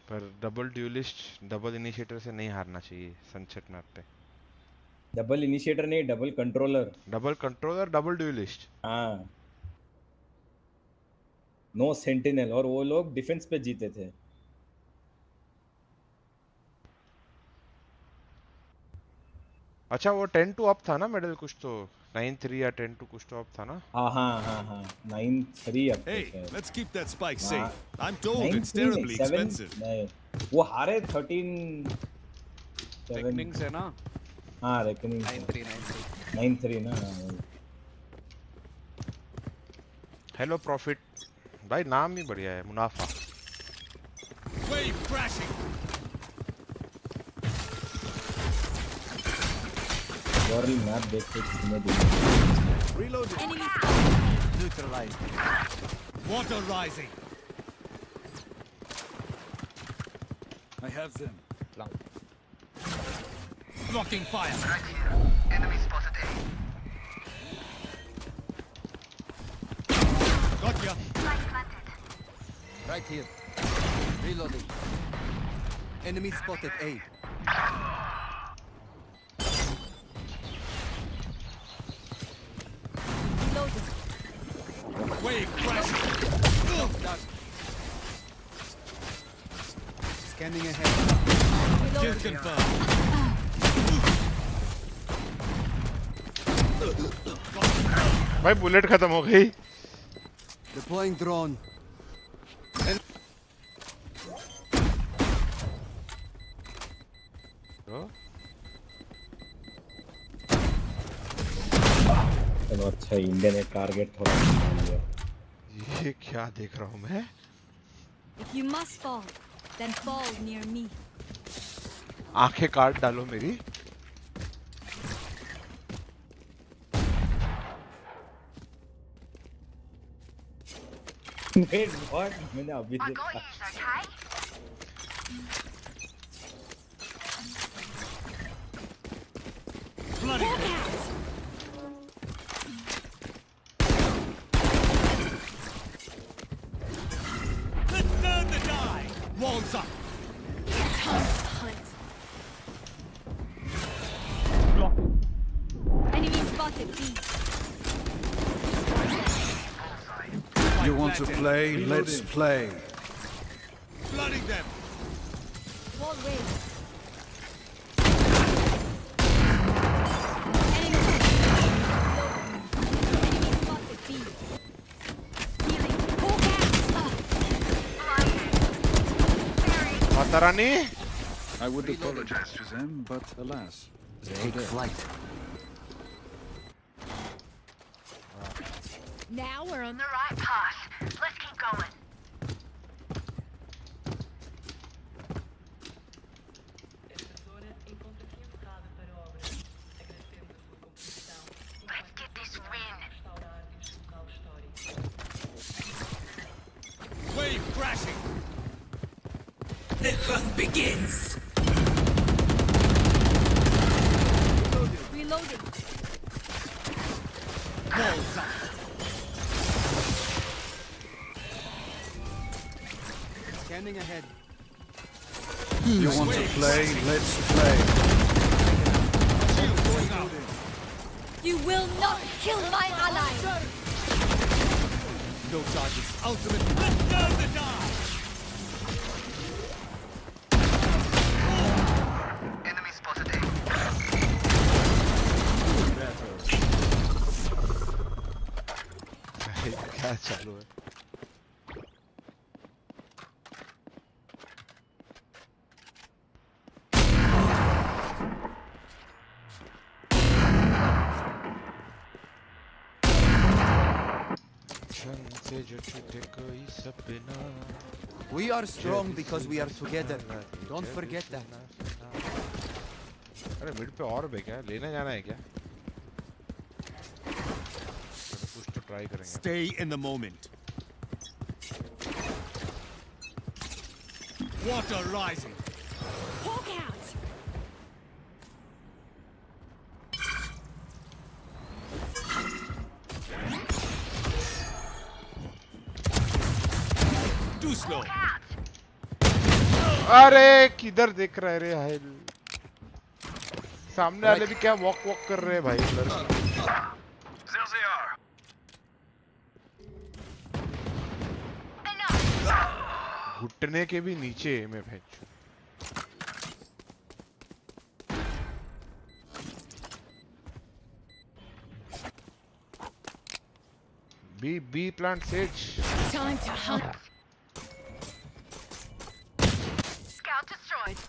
पर डबल ड्यूलिस्ट, डबल इनिशिएटर से नहीं हारना चाहिए सनसेट मैप पे। डबल इनिशिएटर नहीं, double controller. Double controller, double dualist. हाँ, नो सेंटिनल, और वो लोग डिफेंस पे जीते थे। अच्छा वो 10-2 अप था ना मेडल, कुछ तो 9-3 या 10-2 कुछ तो अप था ना? हाँ 9-3 up. Hey, let's keep that spike safe. I'm told it's terribly 7 expensive. नहीं, वो हारे 13 रेकनिंग से ना? हाँ रेकनिंग 9-3 ना। हेलो प्रॉफिट भाई, नाम ही बढ़िया है, मुनाफा। Wave crashing. वर्ल्ड मैप देख के कितने दिन। Reloading. Neutralized. Water rising. I have them. Blocking fire. Right here. Enemy spotted A. Got ya. Right here. Reloading. Enemy spotted A. Wave crashing. Scanning ahead. Kill confirmed. भाई bullet खत्म हो गई। Deploying drone. चलो अच्छा, India ने target थोड़ा मान लिया। ये क्या देख रहा हूँ मैं? If you must fall, then fall near me. आंखें काट डालो मेरी। Wait, what? मैंने अभी I देखा. got you, okay? Bloody Walk out! Let's learn the die. Walls up. Time to hunt. Enemy spotted B. You want to play? Let's play. Flooding them. Wall raised. Enemy spotted B. Healing. Walk out! Matarani. I would apologize to them, but alas, Take flight. Now we're on The right path. Let's keep going. Let's get this win. wave crashing. The hunt begins. Reloading. Walls up. Scanning ahead. You want to play? Let's play. Shield going out. You will not kill my ally. No charges. Ultimate. Let's learn the die. Enemy spotted A. क्या चालू है? We are strong because we are together. Don't forget that. अरे mid पे और भी क्या लेने जाना है क्या? कुछ तो ट्राई करेंगे. Stay in the moment. Water rising. Hawk out. Too slow. अरे किधर देख रहा है रे हाइल? सामने वाले भी क्या वॉक वॉक कर रहे हैं भाई उधर. घुटने के भी नीचे मैं भेज. B plant sage. Time to hunt. Scout destroyed.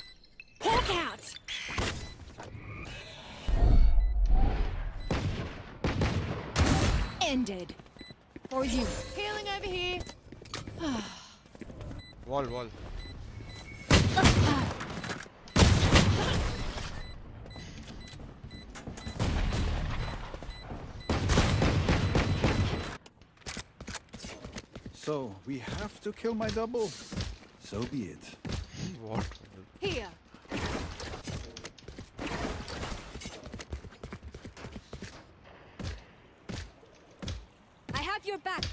Hawk out. Ended. For you. Healing over here. Wall. So we have to kill my double. So be it. What? Here. I have your back.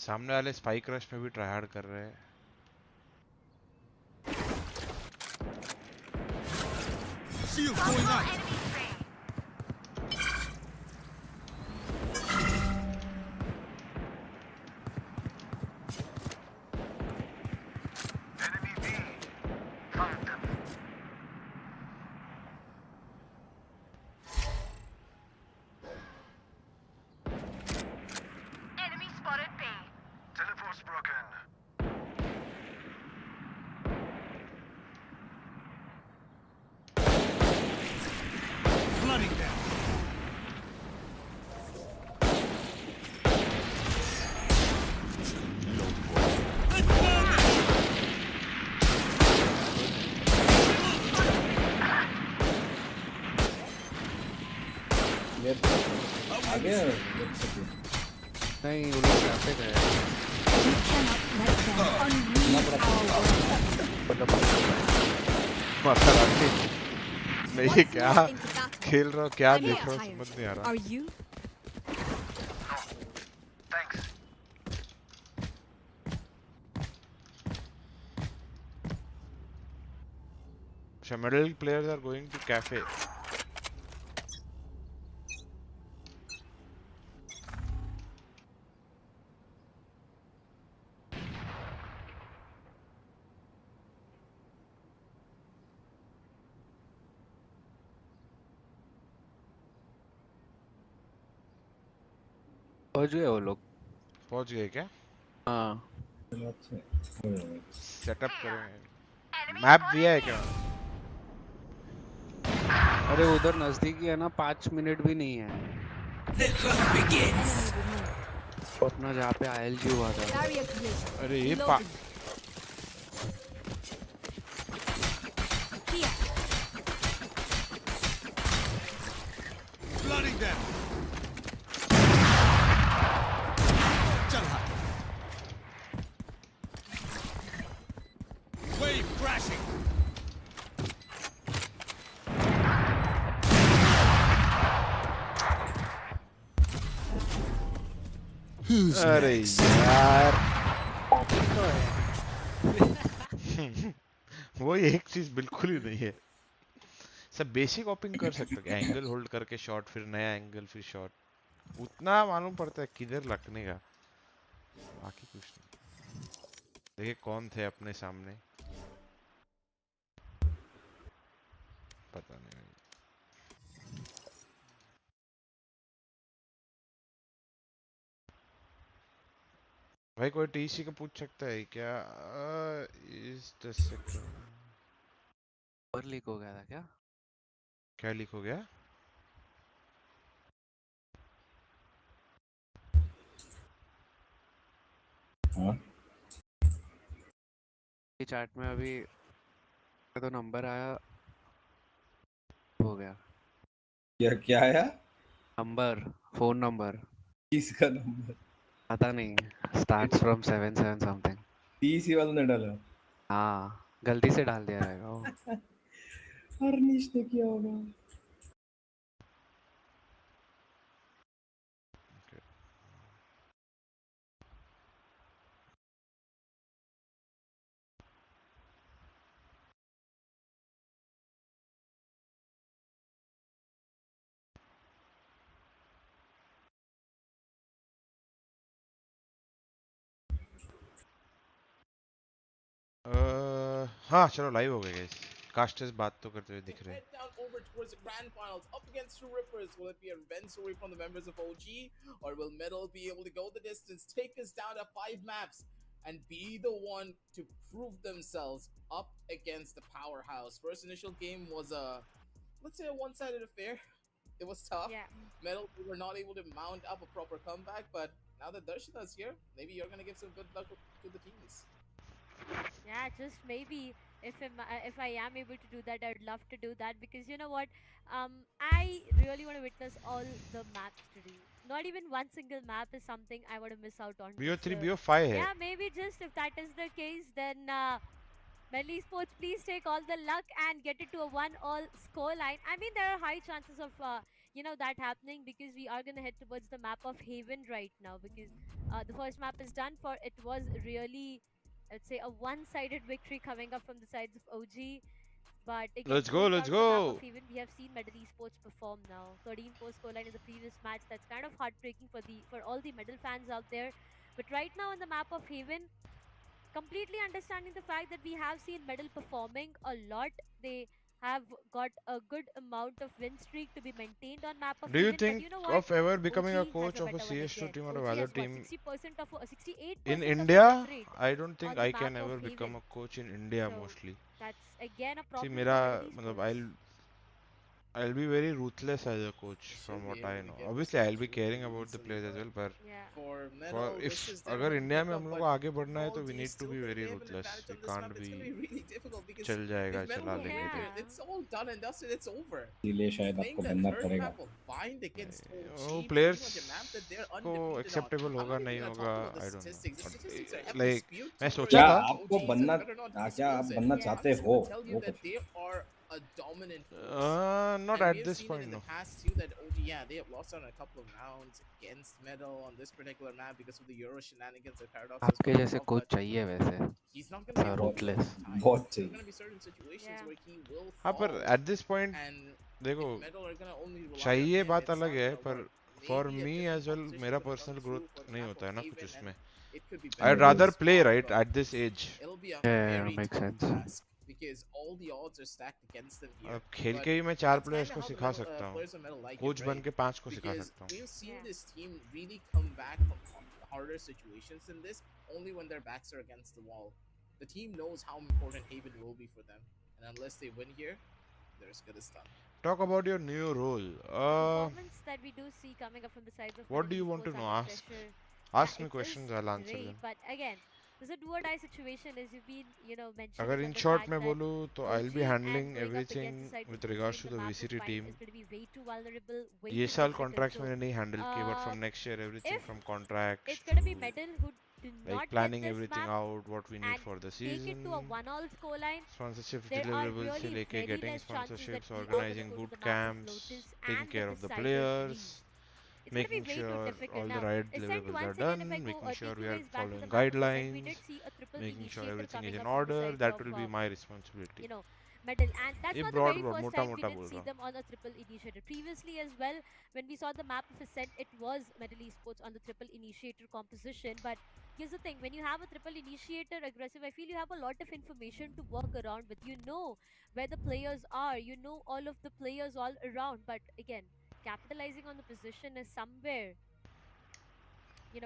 सामने वाले spike rush में भी try hard कर रहे हैं. Shield going out. Enemy B. Found them. Enemy spotted B. Teleport's broken. Flooding them. Let's burn them. गए हैं? नहीं वो लोग कैफे गए You cannot let them unleash our world. मसाराती मैं ये What's क्या nothing to that? खेल रहा हूँ क्या I'm देख not रहा हूँ tired. समझ नहीं आ रहा Are you? So middle players are going to cafe. पहुंच गए वो लोग पहुंच गए क्या? हाँ सेटअप करेंगे मैप दिया है क्या? अरे उधर नजदीक ही है ना 5 मिनट भी नहीं है अपना जहाँ पे ILG हुआ था अरे ये Flooding them. Wave crashing. अरे यार वो एक चीज बिल्कुल ही नहीं है सब बेसिक ऑपिंग कर सकते हैं एंगल होल्ड करके शॉट फिर नया एंगल फिर शॉट उतना मालूम पड़ता है किधर लगने का बाकी कुछ नहीं देखिए कौन थे अपने सामने पता नहीं भाई कोई टीसी का पूछ सकता है क्या इस और लीक हो गया था क्या लीक हो गया हाँ ये चैट में अभी तो नंबर आया हो गया क्या आया नंबर फोन नंबर किसका नंबर पता नहीं स्टार्ट्स फ्रॉम 77 समथिंग टीसी वालों ने डाला हाँ गलती से डाल दिया रहेगा वो हरनीश ने किया होगा हाँ चलो लाइव हो गए गाइस कास्टर्स बात तो करते हुए दिख रहे हैं Down over towards the grand finals up against two Rippers. Will it be a revenge story from the members of OG, or will Metal be able to go the distance, take us down to 5 maps, and be the one to prove themselves up against the powerhouse? First initial game was a, let's say, a one-sided affair. It was tough. Yeah. Metal were not able to mount up a proper comeback, but now that Darshita's here, maybe you're gonna give some good luck to the teams. Yeah, just maybe if I am able to do that, I'd love to do that because you know what, I really want to witness all the maps today. Not even one single map is something I want to miss out on. BO3 BO5 है Yeah, maybe just if that is the case, then Global Esports, please take all the luck and get it to a 1-all scoreline. I mean, there are high chances of you know that happening because we are gonna head towards the map of Haven right now because the first map is done for. It was really, let's say, a one-sided victory coming up from the sides of OG. But again, let's go. Even we have seen Medal Esports perform now. 13-4 scoreline in the previous match. That's kind of heartbreaking for all the Medal fans out there. But right now on the map of Haven, completely understanding the fact that we have seen Medal performing a lot. They have got a good amount of win streak to be maintained on map of Do you Haven, think but you know what? of ever becoming a OG coach has of a better one CS2 again. team or a OG Valor has got team 60% of 68% in of India? win rate I don't think on the I map can of ever Haven. become a coach in India So mostly. that's again a See problem मेरा for Medal मतलब Esports. I'll be very ruthless as a coach from what I know. Obviously I'll be caring about the players as well, but for if अगर India में हम लोग को आगे बढ़ना है तो we need to be very ruthless. We can't be चल जाएगा चला लेंगे तो It's all done and dusted. It's over. इसलिए शायद आपको बनना पड़ेगा। वो players को acceptable होगा नहीं होगा I don't know. Like मैं सोचा क्या था आपको बनना क्या आप बनना चाहते हो वो कुछ a dominant not at this point, in no. the past too that OG, yeah, they have lost on a couple of rounds against Metal on this particular map because of the Euro shenanigans that Paradox has आपके जैसे coach चाहिए वैसे he's not going to be ruthless बहुत There are going to be certain situations where he will हाँ पर at this point देखो चाहिए बात अलग है पर for me as well मेरा personal growth नहीं होता है ना कुछ उसमें I'd rather play right at this age yeah makes sense because all the odds are stacked against them here. अब खेल के ही मैं 4 प्लेयर्स को सिखा सकता हूँ कोच बन के 5 को सिखा सकता हूँ We've seen this team really come back from harder situations than this only when their backs are against the wall. The team knows how important Haven will be for them, and unless they win here, they're as good as done. Talk about your new role. Performance that we do see coming up from the sides of what do you want to know? Ask me questions, I'll answer them. But again, there's a do or die situation as you've been, mentioning. अगर in short मैं बोलूँ तो I'll be handling everything with regards to the VCT team. ये साल contracts मैंने नहीं handle किए, but from next year everything from contracts. It's gonna be Metal who do not like planning get this everything map out, what we need for the season. Take it to a 1-all scoreline. Sponsorship There are deliverables से really लेके very getting less chances that sponsorships, we are organizing gonna go to boot the maps of camps, Lotus taking and care the of the decided players, It's gonna be making way too sure difficult. all the Now, right Ascent, deliverables once are again, done, if I go making sure take we you are guys back to following the map of Ascent, we guidelines, did see a triple making sure initiator everything is coming in up from the order. sides That of, will be my responsibility. Medal, and that's ये not the broad very broad first मोटा time we मोटा did बोल see रहा हूँ. them on a triple initiator. Previously as well, when we saw the map of Ascent, it was Medal Esports on the triple initiator composition. But here's the thing, when you have a triple initiator aggressive, I feel you have a lot of information to work around with. You know where the players are, you know all of the players all around. But again, capitalizing on the position is somewhere,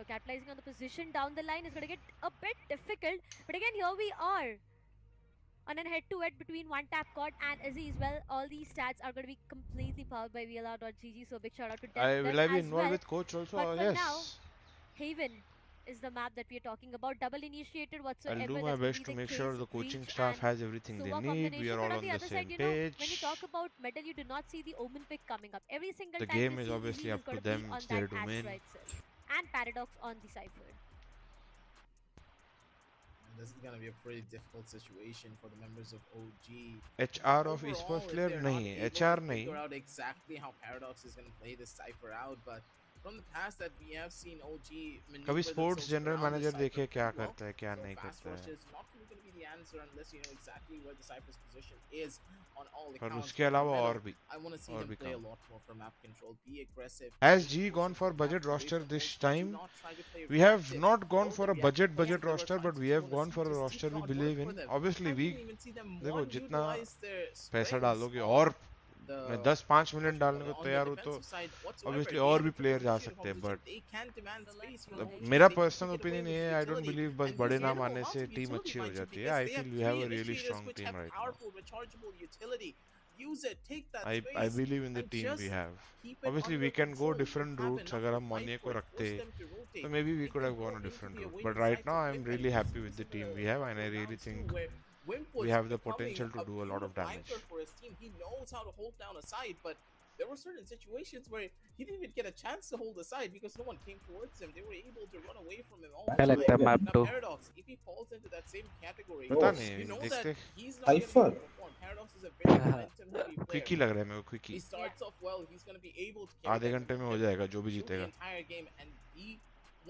capitalizing on the position down the line is going to get a bit difficult. But again, here we are on a head-to-head between one tap god and Aziz. Well, all these stats are going to be completely powered by VLR.gg, so big shout out to them Will I be as involved well. with coach also? But for Yes. now, Haven is the map that we are talking about. Double initiated whatsoever. I'll do my that's gonna best be to the make case, sure the coaching Breach staff and has everything they Suva need. We combination. are But all on on the the other same side, page. when you talk about Medal, you do not see the Omen pick coming up. Every single The time game we is see obviously Easy up is to going to them. be on It's their that domain. Astra itself. And Paradox on the Cypher. This is gonna be a pretty difficult situation for the members of OG. HR of esports player नहीं, HR नहीं. Figure out exactly how Paradox is gonna play this cipher out, but from the past that we have seen OG कभी sports general manager देखे क्या करता है क्या नहीं करता है. is not really going to be the answer unless you know exactly where the Cypher's position is on all पर accounts. उसके अलावा और भी I want to see them play a lot more for map control, be aggressive. Has G gone for budget roster this time? We have not gone for a budget roster, but we have gone for a roster we believe in. Obviously we देखो जितना पैसा डालोगे और मैं 10-5 million डालने को तैयार हूँ तो obviously और भी प्लेयर जा सकते हैं, but मेरा पर्सनल ओपिनियन ये है, I don't believe बस बड़े नाम आने से टीम अच्छी हो जाती है. I feel we have a really strong team right now. Use it, take that I believe in the team we have. Obviously we can go different routes. अगर हम मोनिए को रखते तो maybe we could have gone a different route. But right now I'm really happy with the team we have, and I really think we have the potential to do a lot of damage. For his team, he knows how to hold down a side, but there were certain situations where he didn't even get a chance to hold the side because no one came towards him. They were able to run away from him all the I like time. that map Now, too. Paradox, if he falls into that same category, पता नहीं, you know देखते. that he's not going to perform. Paradox is a very momentum heavy player. Quickie लग रहा है मेरे को quickie. He starts off well. He's going to be able to carry आधे that घंटे में हो जाएगा जो भी through the जीतेगा. entire game and be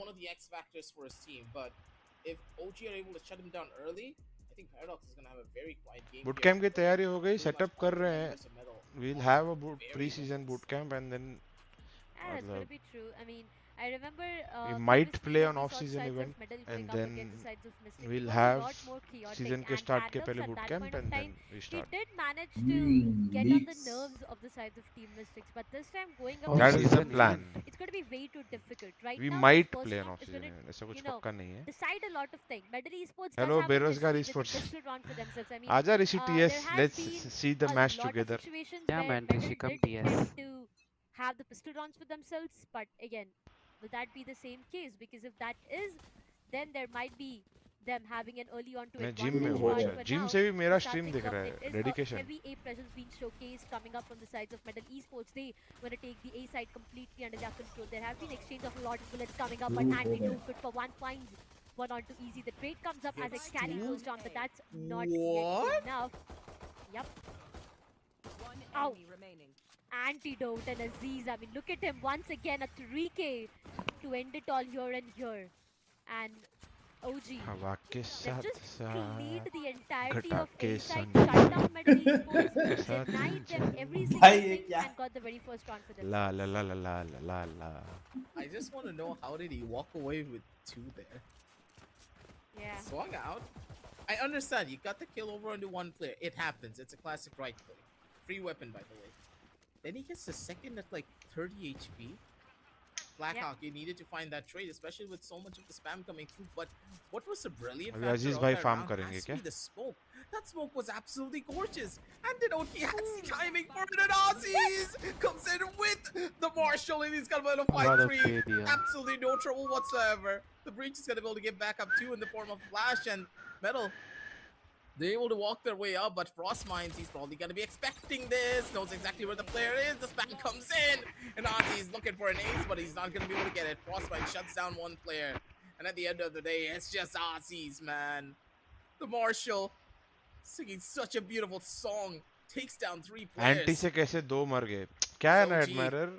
one of the X factors for his team. But if OG are able to shut him down early, I think Paradox is going to have a very quiet game. Boot camp की तैयारी हो गई, setup कर रहे हैं. We'll have a pre-season boot camp and then Yeah, that's gonna be true. I mean, I remember We might previously play when on we saw the off-season sides event, of Medal and going up then against the sides of Mystic, we'll it was have a lot more chaotic. season के And start के Paradox पहले at boot that camp, point of and time, then we he start. did manage to get on the Leaks. nerves of the sides of Team Mystics. But this time going up Oh, That is against the season plan. event. it's going to be way too difficult. Right We now, this might first play an round is going off-season event. ऐसा to, कुछ पक्का नहीं है. decide a lot of things. Medal Esports does Hello, have a बेरोजगार history with the esports. pistol round for themselves. I mean, आजा ऋषि there TS. has Let's been see the a match lot of together. situations Yeah, where man, Medal Rishi, come did TS. tend to have the pistol rounds for themselves. But again, will that be the same case? Because if that is, then there might be them having an early on to मैं advantage. Gym में हूँ. But अच्छा, for gym now, से भी मेरा to start stream things दिख off, रहा it है. is a dedication. heavy A presence being showcased coming up from the sides of Medal Esports. They want to take the A side completely under their control. There have been exchange of a lot of bullets coming up, but Antidote good for one finds one on to easy. The trade comes up as a carry goes down, but that's not yet enough. Yep. One Ow. enemy remaining. Antidote and Aziz. I mean, look at him once again, a 3K to end it all here and here. And OG, हवा के they've साथ just साथ cleaned the entirety घटा of के A side, संग shut down Medal Esports, साथ denied them every single भाई ये thing, क्या? and got the very first round for La themselves. la la la la la la la. I just want to know, how did he walk away with 2 there? Yeah. Swung out. I understand, you got the kill over onto one player. It happens. It's a classic right click. Free weapon, by the way. Then he gets the second at like 30 HP. Blackhawk, you needed to find that trade, especially with so much of the spam coming through. But what was the brilliant अभी factor Aziz of भाई that farm round करेंगे has to क्या? be the smoke. That smoke was absolutely gorgeous. And then Okiatsi timing for it, and Aussies comes in with the Marshall, and he's got a What a 5-3. failure. Absolutely no trouble whatsoever. The Breach is going to be able to get back up too in the form of Flash and Metal. They're able to walk their way up, but Frostminds, he's probably going to be expecting this. Knows exactly where the player is. The spam comes in, and Ozzy's looking for an ace, but he's not going to be able to get it. Frostmind shuts down one player, and at the end of the day, it's just Ozzy's, man. The Marshal, singing such a beautiful song, takes down 3 players. Anti से कैसे 2 मर गए? क्या है ना admirer?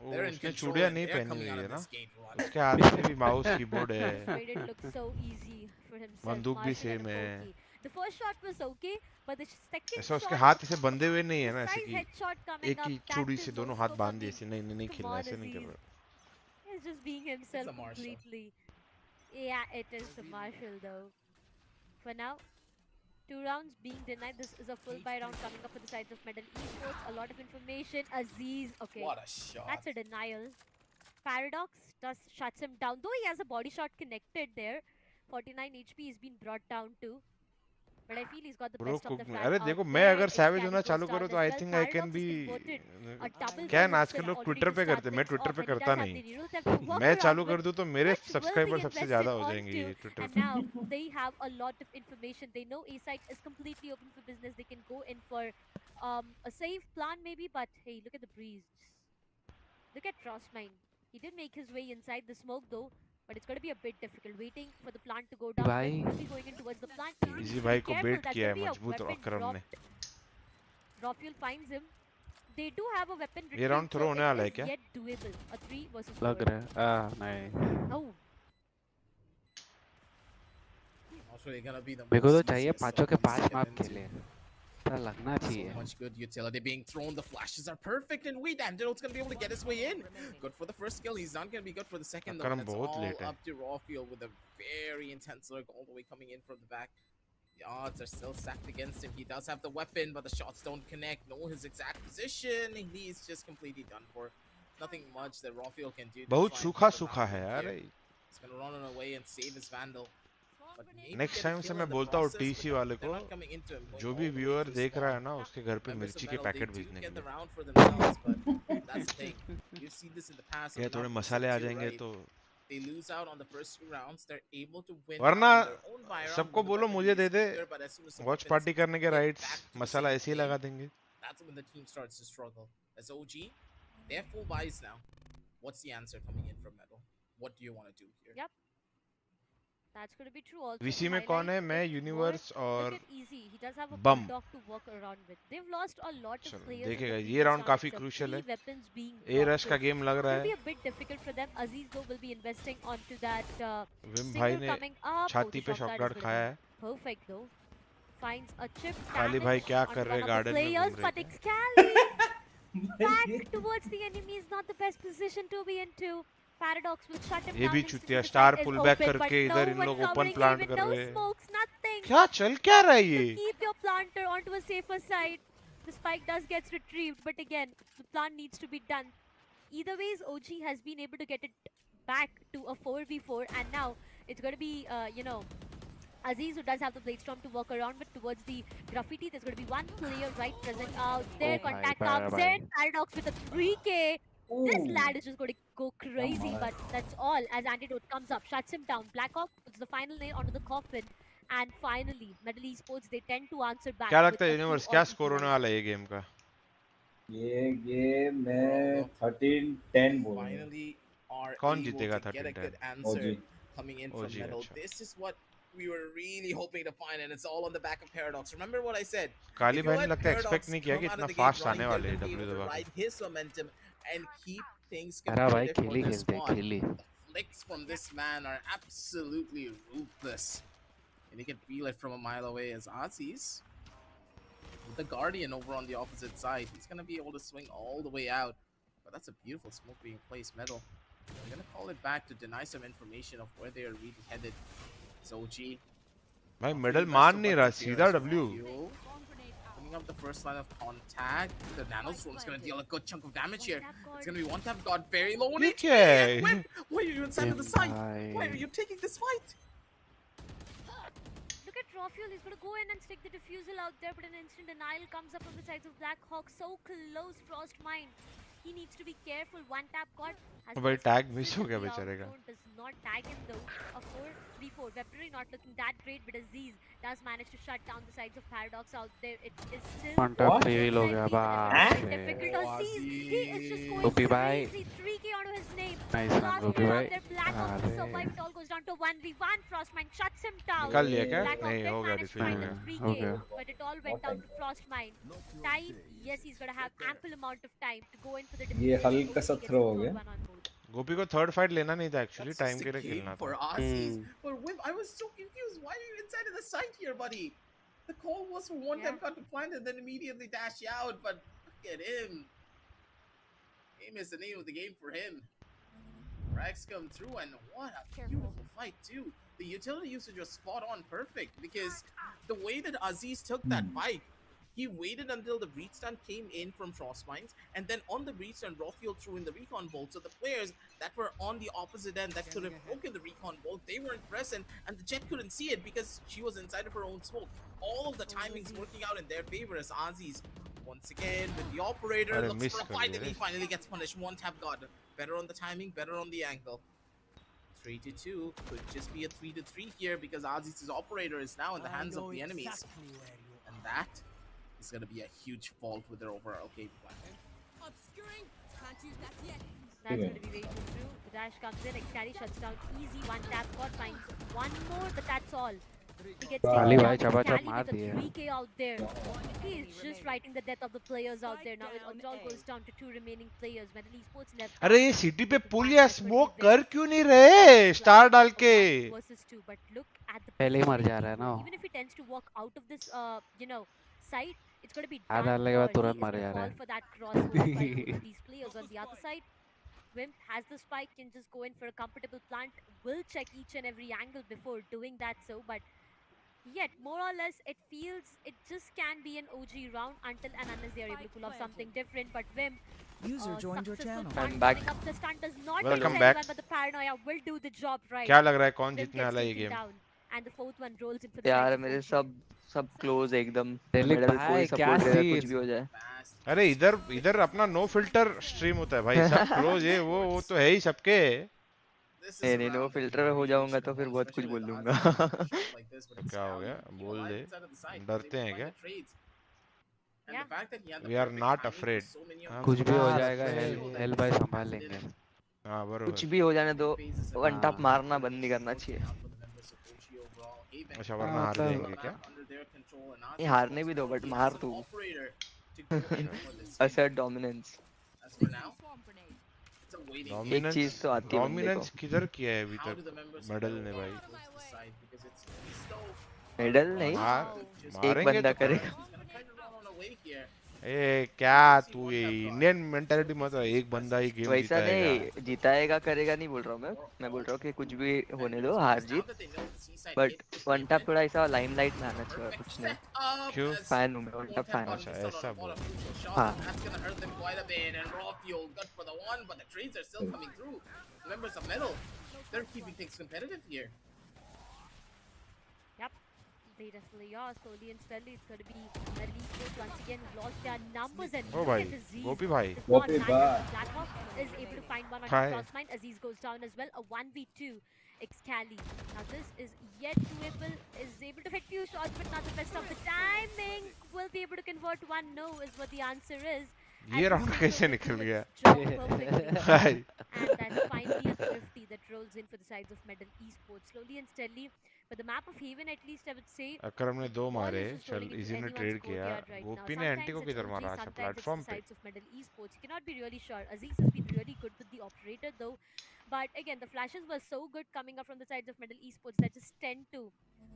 They're in उसने control चूड़ियां and नहीं they're पहनी coming हुई out है of ना? this gate run. उसके हाथ में भी माउस कीबोर्ड है. Made it look so easy for himself. बंदूक भी Marshall and सेम a है. 4K. The first shot was okay, but the second ऐसा उसके shot, हाथ ऐसे बंधे हुए नहीं है ना, ऐसे precise कि headshot coming एक up, ही that चूड़ी is से दोनों no हाथ scope बांध on दिए the- ऐसे. नहीं नहीं नहीं Come खेलना, on, ऐसे नहीं कर Aziz. रहा. He's just being himself the Marshall. completely. Yeah, it is the Marshall though. For now, 2 rounds being denied. This is a full buy round coming up for the sides of Medal Esports. A lot of information. Aziz, okay. What a shot. That's a denial. Paradox just shuts him down. Though he has a body shot connected there. 49 HP has been brought down too. But I feel he's got the Bro, best of the cook flag अरे out देखो, मैं there. अगर It's savage Calico होना चालू stars करूँ तो as I well. think I can Paradox be. has converted a double क्या है for ना, आजकल himself लोग already ट्विटर to पे start करते हैं. मैं things ट्विटर off, पे and he करता does have नहीं. the needle theft to work मैं around चालू with, कर दूँ तो मेरे which will be सब्सक्राइबर सबसे invested ज्यादा हो जाएंगे onto, ट्विटर and पे. now they have a lot of information. They know A side is completely open for business. They can go in for a safe plan maybe, but hey, look at the breeze. Look at Frostmine. He did make his way inside the smoke though, but it's going to be a bit difficult waiting for the plant to go down. Bhai. But we'll be going in towards the plant. He needs easy to भाई be को careful. Bat That's किया going है to be a मजबूत weapon अकरम ने. dropped. Rafiel finds him. They do have a weapon ये round retreat, throw so होने it वाला है is क्या? yet doable. A 3 versus 4. लग रहा है नहीं. Oh, Also, they're gonna be the मेरे को तो most चाहिए easiest 5 के ones to 5 get map into. खेले. ऐसा लगना So चाहिए. much good utility being thrown. The flashes are perfect, and wait, Antidote's gonna be able to get his way in. Good for the first kill. He's not gonna be good for the second, though. Akram That's बहुत all late है. up to Rawfield with a very intense look all the way coming in from the back. The odds are still stacked against him. He does have the weapon, but the shots don't connect. Know his exact position. He's just completely done for. Nothing much that Rawfield can do. to बहुत try and सूखा keep him सूखा out है of यार. here. He's gonna run away and save his Vandal. But maybe next get a time से kill मैं in the बोलता हूँ process, TC but वाले they're को, not coming into him, going जो all भी the way व्यूअर through देख रहा है spawn. ना, उसके घर पे Members of मिर्ची के Metal, they पैकेट do भेजने get के the लिए. round for themselves, but that's the thing. You've seen this in the past. ये with थोड़े Knocked मसाले आ too, जाएंगे right? तो. They lose out on the first 2 rounds. They're able to win वरना on their own buy round सबको when the बोलो weapon मुझे is they they. weaker, but as soon as the watch weapons party करने के get rights back to the masala same ऐसे ही game, लगा देंगे. that's when the team starts to struggle. As OG, they have full buys now. What's the answer coming in from Metal? What do you want to do here? yep. That's going to be true also. VC to में कौन है? highlight मैं it universe more. और Look at Easy. He does have a bomb. bulldog to work around with. They've lost a lot of चलो players. in the देखेगा. ये previous round round काफी itself. Crucial 3 है. weapons being ए dropped, rush so का game लग it's रहा going to be है. a bit difficult for them. Aziz though will be investing onto that Vim भाई stinger ने coming up. Oh, छाती the पे shot guard शॉटगन is खाया going to है. be perfect though. Finds a chip काली भाई damage क्या onto कर रहे one of the गार्डन में players, घूम but रहे थे. 𝐋𝐈𝐍𝐊𝐒 back towards the enemy is not the best position to be into. Paradox will shut him ये down भी instantly. चुतिया The star site is pull back open, but करके no इधर in one लोग open covering plant even कर no रहे हैं। smokes, nothing. क्या चल क्या रहा है So ये? keep your planter onto a safer side. The spike does gets retrieved, but again, the plant needs to be done. Either ways, OG has been able to get it back to a 4v4, and now it's going to be, Aziz, who does have the blade storm to walk around, but towards the graffiti, there's going to be one player right present out there. Contact comes in. Paradox with a 3k. This lad is just going to go crazy, but that's all as Antidote comes up, shuts him down. Blackhawk puts the final nail onto the coffin, and finally, Medal Esports, they tend to answer back. क्या with लगता है a universe 2 क्या or score होने वाला है ये game का? ये गेम मैं 13-10 बोलूंगा। Finally are कौन able जीतेगा to get a 13-10? good answer OG. coming in from OG, Metal. अच्छा। This is what we were really hoping to find, and it's all on the back of Paradox. Remember what I said? Kali If you भाई ने let लगता है Paradox expect नहीं किया come कि out इतना of the gate fast आने running, वाले they're हैं going to be W able to दबा के। ride his momentum and keep things अरे भाई competitive for खेली this खेलते squad. खेली The flicks from this man are absolutely ruthless, and you can feel it from a mile away as Aziz, with the Guardian over on the opposite side, he's going to be able to swing all the way out. But that's a beautiful smoke being placed. Metal, they're going to call it back to deny some information of where they are really headed. It's OG. भाई medal मान नहीं रहा, सीधा W. Putting up the first line of contact. The Nanoswarm is going to deal a good chunk of damage here. It's going to be one tap god very low on HP. And Whip, why are you inside of the site? Why are you taking this fight? Look at Rawfuel, he's going to go in and stick the diffusal out there, but an instant denial comes up from the sides of Blackhawk. So close, Frostmine. He needs to be careful. One tap god has भाई tag miss हो गया बेचारे का। does not tag him though. A 4v4. Weaponry not looking that great, but Aziz does manage to shut down the sides of Paradox out there. It is still Contact reveal हो गया बाप difficult. Aziz, he is just going गोपी भाई crazy. 3k onto his name. Nice one Gopi भाई Blackhawk survive. It all goes down to 1v1. Frostmine shuts him down. निकाल लिया क्या? Blackhawk नहीं did हो गया manage to find defend the में। 3k, but it all went down to Frostmine. Time, yes, he's gonna have ample amount of time to go in for the ये हल्का सा थ्रो हो गया। गोपी को थर्ड फाइट लेना नहीं था एक्चुअली, That's टाइम just के a लिए game खेलना for था। Aussies. But Whip, I was so confused. Why are you inside of the site here, buddy? The call was for one time got to plant and then immediately dash out. But look at him. Game is the name of the game for him. Rags come through, and what a beautiful fight too. The utility usage was spot on, perfect, because the way that Aziz took that fight, he waited until the breach stun came in from Frostmines, and then on the breach stun, Rawfuel threw in the recon bolt. So the players that were on the opposite end that could have broken the recon bolt, they weren't present, and the Jet couldn't see it because she was inside of her own smoke. All of the timings working out in their favor as Aziz once again with the operator looks for a fight, and he finally gets punished. One tap god, better on the timing, better on the angle. 3-2 could just be a 3-3 here because Aziz's operator is now in the hands of the enemies, and that is going to be a huge fault with their overall game plan. Obscuring. Can't use that yet. That's going to be way too true. The dash comes in, 𝐿𝑖𝑍 shuts down easy. One tap god finds one more, but that's all. He gets काली भाई taken down चपा with चप मार 𝐿𝑖𝑍 दिए। 3k out there. He is just writing the death of the players out there. Now it all goes down to 2 remaining players. Medal Esports left. अरे ये city पे पुल या smoke कर क्यों नहीं रहे स्टार डाल के? Versus 2, but look at the पहले ही मर जा रहा है ना। even if he tends to walk out of this site, it's going to be आधा done डालने के बाद for. तुरंत He is मर gonna जा रहा fall है। for that crossbow by both of these players on the other side. Wimp has the spike, can just go in for a comfortable plant, will check each and every angle before doing that so, but yet more or less it feels it just can be an OG round until and unless they are able to pull off something different. But Wimp, User joined your channel. I'm back. Up the stunt does not Welcome take back. anyone, but the paranoia will do the job right. क्या लग रहा है कौन Wimp जीतने gets वाला है ये taken game? down, and the fourth one rolls in for the यार second मेरे fourth. सब क्लोज एकदम दिलीप मेडल भाई, कोई क्या सपोर्ट करे सीन? कुछ भी हो जाए। अरे इधर अपना नो फिल्टर स्ट्रीम होता है भाई, सब क्लोज है वो तो है ही सबके। नहीं नो फिल्टर में हो जाऊंगा तो फिर बहुत कुछ बोल दूंगा। क्या हो गया? बोल दे, डरते हैं क्या? We are not afraid. कुछ भी हो जाएगा, हेल भाई संभाल लेंगे। हाँ बरोबर। कुछ भी हो जाने दो, वन टैप मारना बंद नहीं करना चाहिए। अच्छा वरना हार जाएंगे क्या? नहीं हारने भी दो बट मार तू। Assert dominance. एक चीज तो आती है डोमिनेंस किधर किया है अभी तक मेडल ने भाई? मेडल नहीं, एक बंदा करेगा। ए क्या तू ये इंडियन मेंटालिटी मत एक बंदा ही गेम वैसा जीताएगा। नहीं, जिताएगा करेगा नहीं बोल रहा हूँ मैं बोल रहा हूँ कि कुछ भी होने दो, हार जीत, बट वन टैप थोड़ा ऐसा लाइमलाइट में आना चाहिए और कुछ नहीं। क्यों? फैन हूँ मैं, वन टैप फैन। अच्छा ऐसा बोल। हाँ That's gonna hurt them quite a bit, and raw fuel good for the one, but the trades are still coming through. Members of Metal, they're keeping things competitive here. Yep, they definitely are. Slowly and steadily, it's going to be Metal Esports once again who've lost their numbers, and O look भाई, at Aziz. गोपी भाई। This one Gopi man, भाई। Blackhawk is able to find one on Hi. the crossmine. Aziz goes down as well. A 1v2 𝘋𝐈𝐍𝐊𝐒. Now this is yet to able to hit few shots, but not the best of the timing. Will be able to convert one. No, is what the answer is. ये round कैसे निकल गया? Perfectly. And that's finally a thrifty that rolls in for the sides of Metal Esports. Slowly and steadily. But the map of Haven, at least I would say, अकरम ने 2 ball मारे, is just चल rolling into easy ने anyone's trade किया। courtyard right now. गोपी ने anti को Sometimes it's किधर मारा? OG, अच्छा sometimes it's प्लेटफॉर्म the पे। sides of Metal Esports. You cannot be really sure. Aziz has been really good with the operator though. But again, the flashes were so good coming up from the sides of Metal Esports that just tend to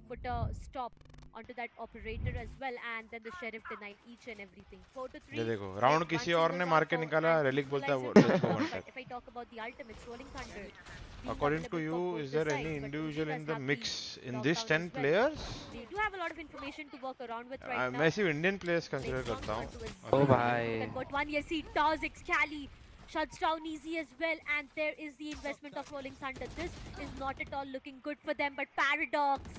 put a stop onto that operator as well, and then the sheriff denied each and everything. 4 to 3. ये देखो round किसी और ने मार के निकाला, relic बोलता है वो Equalizer let's go comes one up, but tap. if I talk about the ultimates, Rolling Thunder being According to available you, for both is the there any sides, but individual OG in does the have mix the in this lockdown 10 as well. players? They do have a lot of information to work around with right now. मैं सिर्फ Indian players consider करता हूँ। ओ भाई। Convert one, yes he does. 𝘋𝐈𝐍𝐊𝐒 shuts down easy as well, and there is the investment of Rolling Thunder. This is not at all looking good for them, but Paradox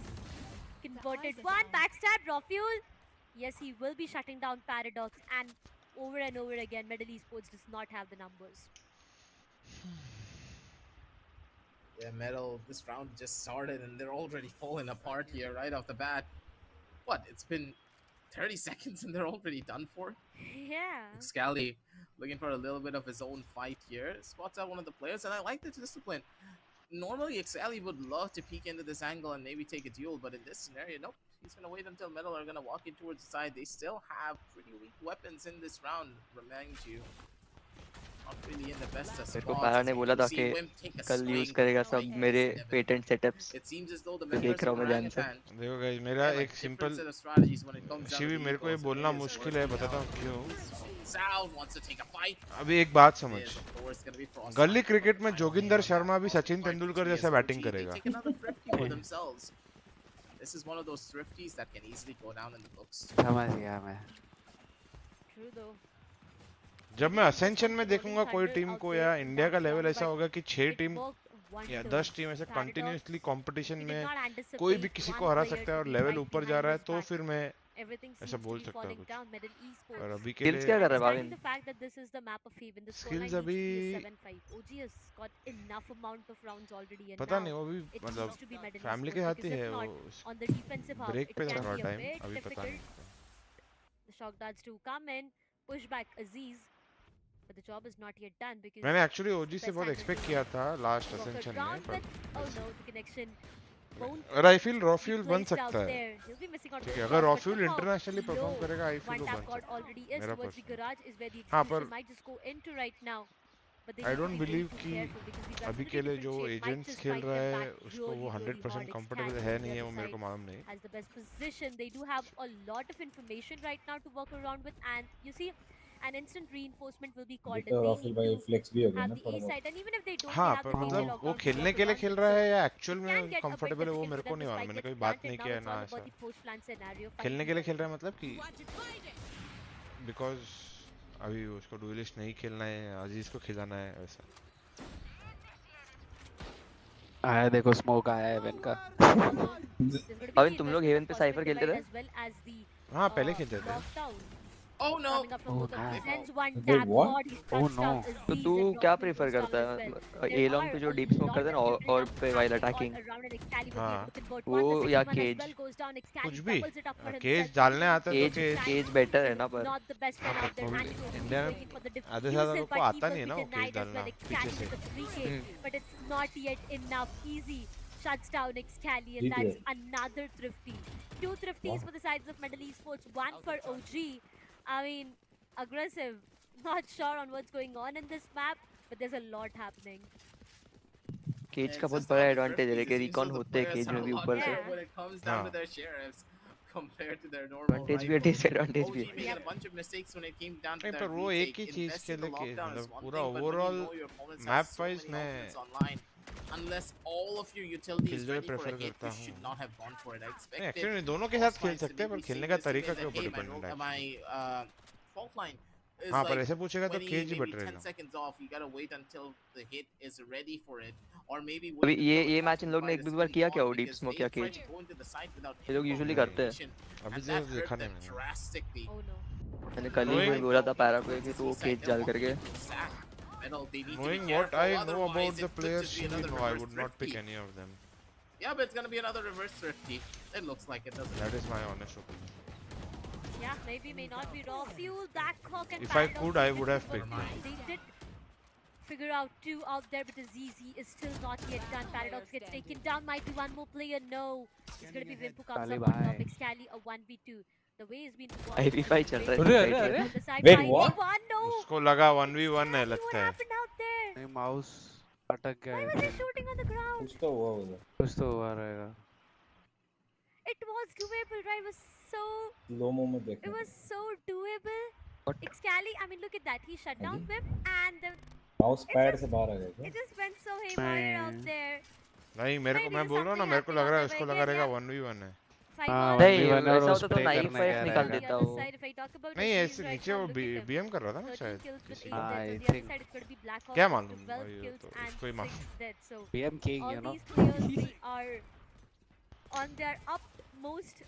converted one. Backstab, raw fuel. Yes, he will be shutting down Paradox, and over again, Metal Esports does not have the numbers. Yeah, Metal, this round just started and they're already falling apart here right off the bat. What? It's been 30 seconds and they're already done for? Yeah. 𝘋𝐈𝐍𝐿𝐼 looking for a little bit of his own fight here. Spots out one of the players, and I like this discipline. Normally, 𝘋𝐈𝐿𝐼 would love to peek into this angle and maybe take a duel, but in this scenario, nope. He's going to wait until Metal are going to walk in towards the side. They still have pretty weak weapons in this round, remind you. Not really in the best of मेरे को spots. पारा As ने we बोला do था see कि Wimp take a कल use swing करेगा right सब against मेरे Devin. Patent setups. It seems as though the तो members देख रहा of हूँ मैं ध्यान से। Orangutan देखो गाइस मेरा have a एक different simple set of strategies when it comes down to Shivi the मेरे को ये egos, and बोलना it is मुश्किल है, working बताता out. हूँ क्यों। Sound wants to take a fight. अभी एक बात It समझ, is, of course, gonna be Frostbite. गली क्रिकेट में Final Joginder game on Sharma that भी one. Sachin Part Tendulkar three जैसा as बैटिंग OG, they करेगा। take another thrifty for themselves. This is one of those thrifties that can easily go down in the books. समझ गया मैं। True though. जब मैं ascension में देखूंगा कोई टीम को या इंडिया का लेवल ऐसा होगा कि 6 टीम या 10 टीम ऐसे कंटिन्यूसली कंपटीशन में कोई भी किसी को हरा सकता है और लेवल ऊपर जा रहा है, तो फिर मैं ऐसा बोल सकता हूँ कुछ। और अभी के लिए क्या कर रहा है भाविन? स्किल्स अभी पता नहीं, वो भी मतलब फैमिली के साथ ही है, वो ब्रेक पे था टाइम, अभी पता नहीं। The shock darts to come in, push back Aziz, but the job is not yet done because मैंने एक्चुअली ओजी से बहुत एक्सपेक्ट किया था लास्ट असेंशन में, but oh no, the connection won't. और आई फील रॉ फ्यूल बन सकता है। ठीक है, अगर रॉ फ्यूल इंटरनेशनली परफॉर्म करेगा आई फील वो बन सकता है मेरा पर्सनल। हाँ पर आई डोंट बिलीव कि अभी के लिए जो एजेंट्स खेल रहा है उसको वो 100% कंफर्टेबल है नहीं है, वो मेरे को मालूम नहीं। As the best position, they do have a lot of information right now to work around with, and you see, an instant reinforcement will be called. तो राफेल भाई फ्लेक्स भी हो गया ना The थोड़ा A बहुत। side, and even if they don't, हाँ they have पर the मतलब major वो lockdowns खेलने to के लिए work खेल around रहा with. है या So एक्चुअल it में can get a bit comfortable है, वो difficult मेरे for को them नहीं to मालूम, मैंने spike कभी this बात plant, नहीं and किया now है it's ना all about ऐसा। the post plant scenario. खेलने के लिए खेल रहा है मतलब कि बिकॉज अभी उसको डुएलिस्ट नहीं खेलना है, अजीज को खिलाना है वैसा। आया देखो स्मोक आया है इवेंट का। भाविन तुम लोग हेवन पे साइफर खेलते थे? हाँ पहले खेलते थे। Oh no! Oh no! Wait, what? Oh no! तो तू क्या प्रेफर करता है? ए लॉन्ग पे जो डीप स्मोक करते हैं ना, और पे वाइल अटैकिंग, हाँ वो या केज? कुछ भी केज डालने आता है तो केज बेटर है ना, पर इंडिया में आधे से ज्यादा लोग को आता नहीं है ना वो केज डालना पीछे से। But it's not yet enough. Easy shuts down 𝘋𝐈𝐍𝐿𝐼, and that's another thrifty. 2 thrifties for the sides of Metal Esports, 1 for OG. I mean, aggressive. Not sure on what's going on in this map, but there's a lot happening. Cage का बहुत बड़ा advantage है कि recon होते हैं cage में भी ऊपर से। When it comes down to their sheriffs, compared to their normal Advantage भी है, rifles. disadvantage OG भी है. making a bunch of mistakes when it came down to नहीं that पर वो एक ही retake. चीज के Investing the लिए lockdown is मतलब one पूरा thing, but when you overall know your opponents have map so wise many मैं ultimates online, unless all of your utilities killjoy ready for prefer a hit, करता you हूँ. should not have gone for it. I नहीं expected actually दोनों के साथ खेल Crossfires to सकते हैं पर maybe खेलने seeing का this image तरीका के that, ऊपर hey, डिपेंडेंट है. my fault line is हाँ पर like ऐसे पूछेगा तो 20, केज ही maybe बेटर 10 रहेगा. seconds off. You gotta wait until the hit is ready for it, or maybe अभी wait until ये it मैच इन लोग ने quite एक is बार fully किया क्या on, वो डीप because स्मोक they या tried cage? to go into the site without ये लोग any यूजुअली form of करते हैं. information, अभी and तो that hurt देखा them नहीं मैंने. drastically. Oh no. मैंने कल ही Knowing बोला था पैरा को कि तू केज जाल करके. knowing what I know about the players, no, I would not pick any of them. Yeah, but it's gonna be another reverse thrifty. It looks like it, doesn't it? That is my honest opinion. Yeah, maybe may not be raw fuel. Blackhawk and If I Paradox could, I did would have work. picked them. They did figure out two out there, but the ZZ is still not yet done. Paradox gets taken down. Might be one more player. No, it's gonna be Wimpu comes up on top. 𝑋𝐈𝐍𝐿𝐒 a 1v2. The way has been. 5v5 चल रहा है. Wait, what? उसको लगा 1v1 है लगता है. नहीं mouse अटक गया Why है. was he shooting on the ground? कुछ तो हुआ उधर. कुछ तो हुआ रहेगा. It was doable, right? It was so. लोमो में देखना. It was so doable. 𝑋𝐈𝐍𝐿𝐒, I mean, look at that. He shut down Wim and the. Mouse pad से बाहर आ गया क्या? It just went so haywire out there. नहीं मेरे को मैं बोल रहा हूँ ना मेरे को लग रहा है उसको लगा रहेगा 1v1 है. हाँ नहीं 1v1 और वैसा उस होता तो प्ले नाइफ करने वाइफ गया निकाल रहेगा. देता वो. नहीं ऐसे नीचे वो बीएम कर रहा था ना शायद. I think. क्या मालूम भाई तो उसको ही मालूम. BM king, All you know. these players, they are on their utmost,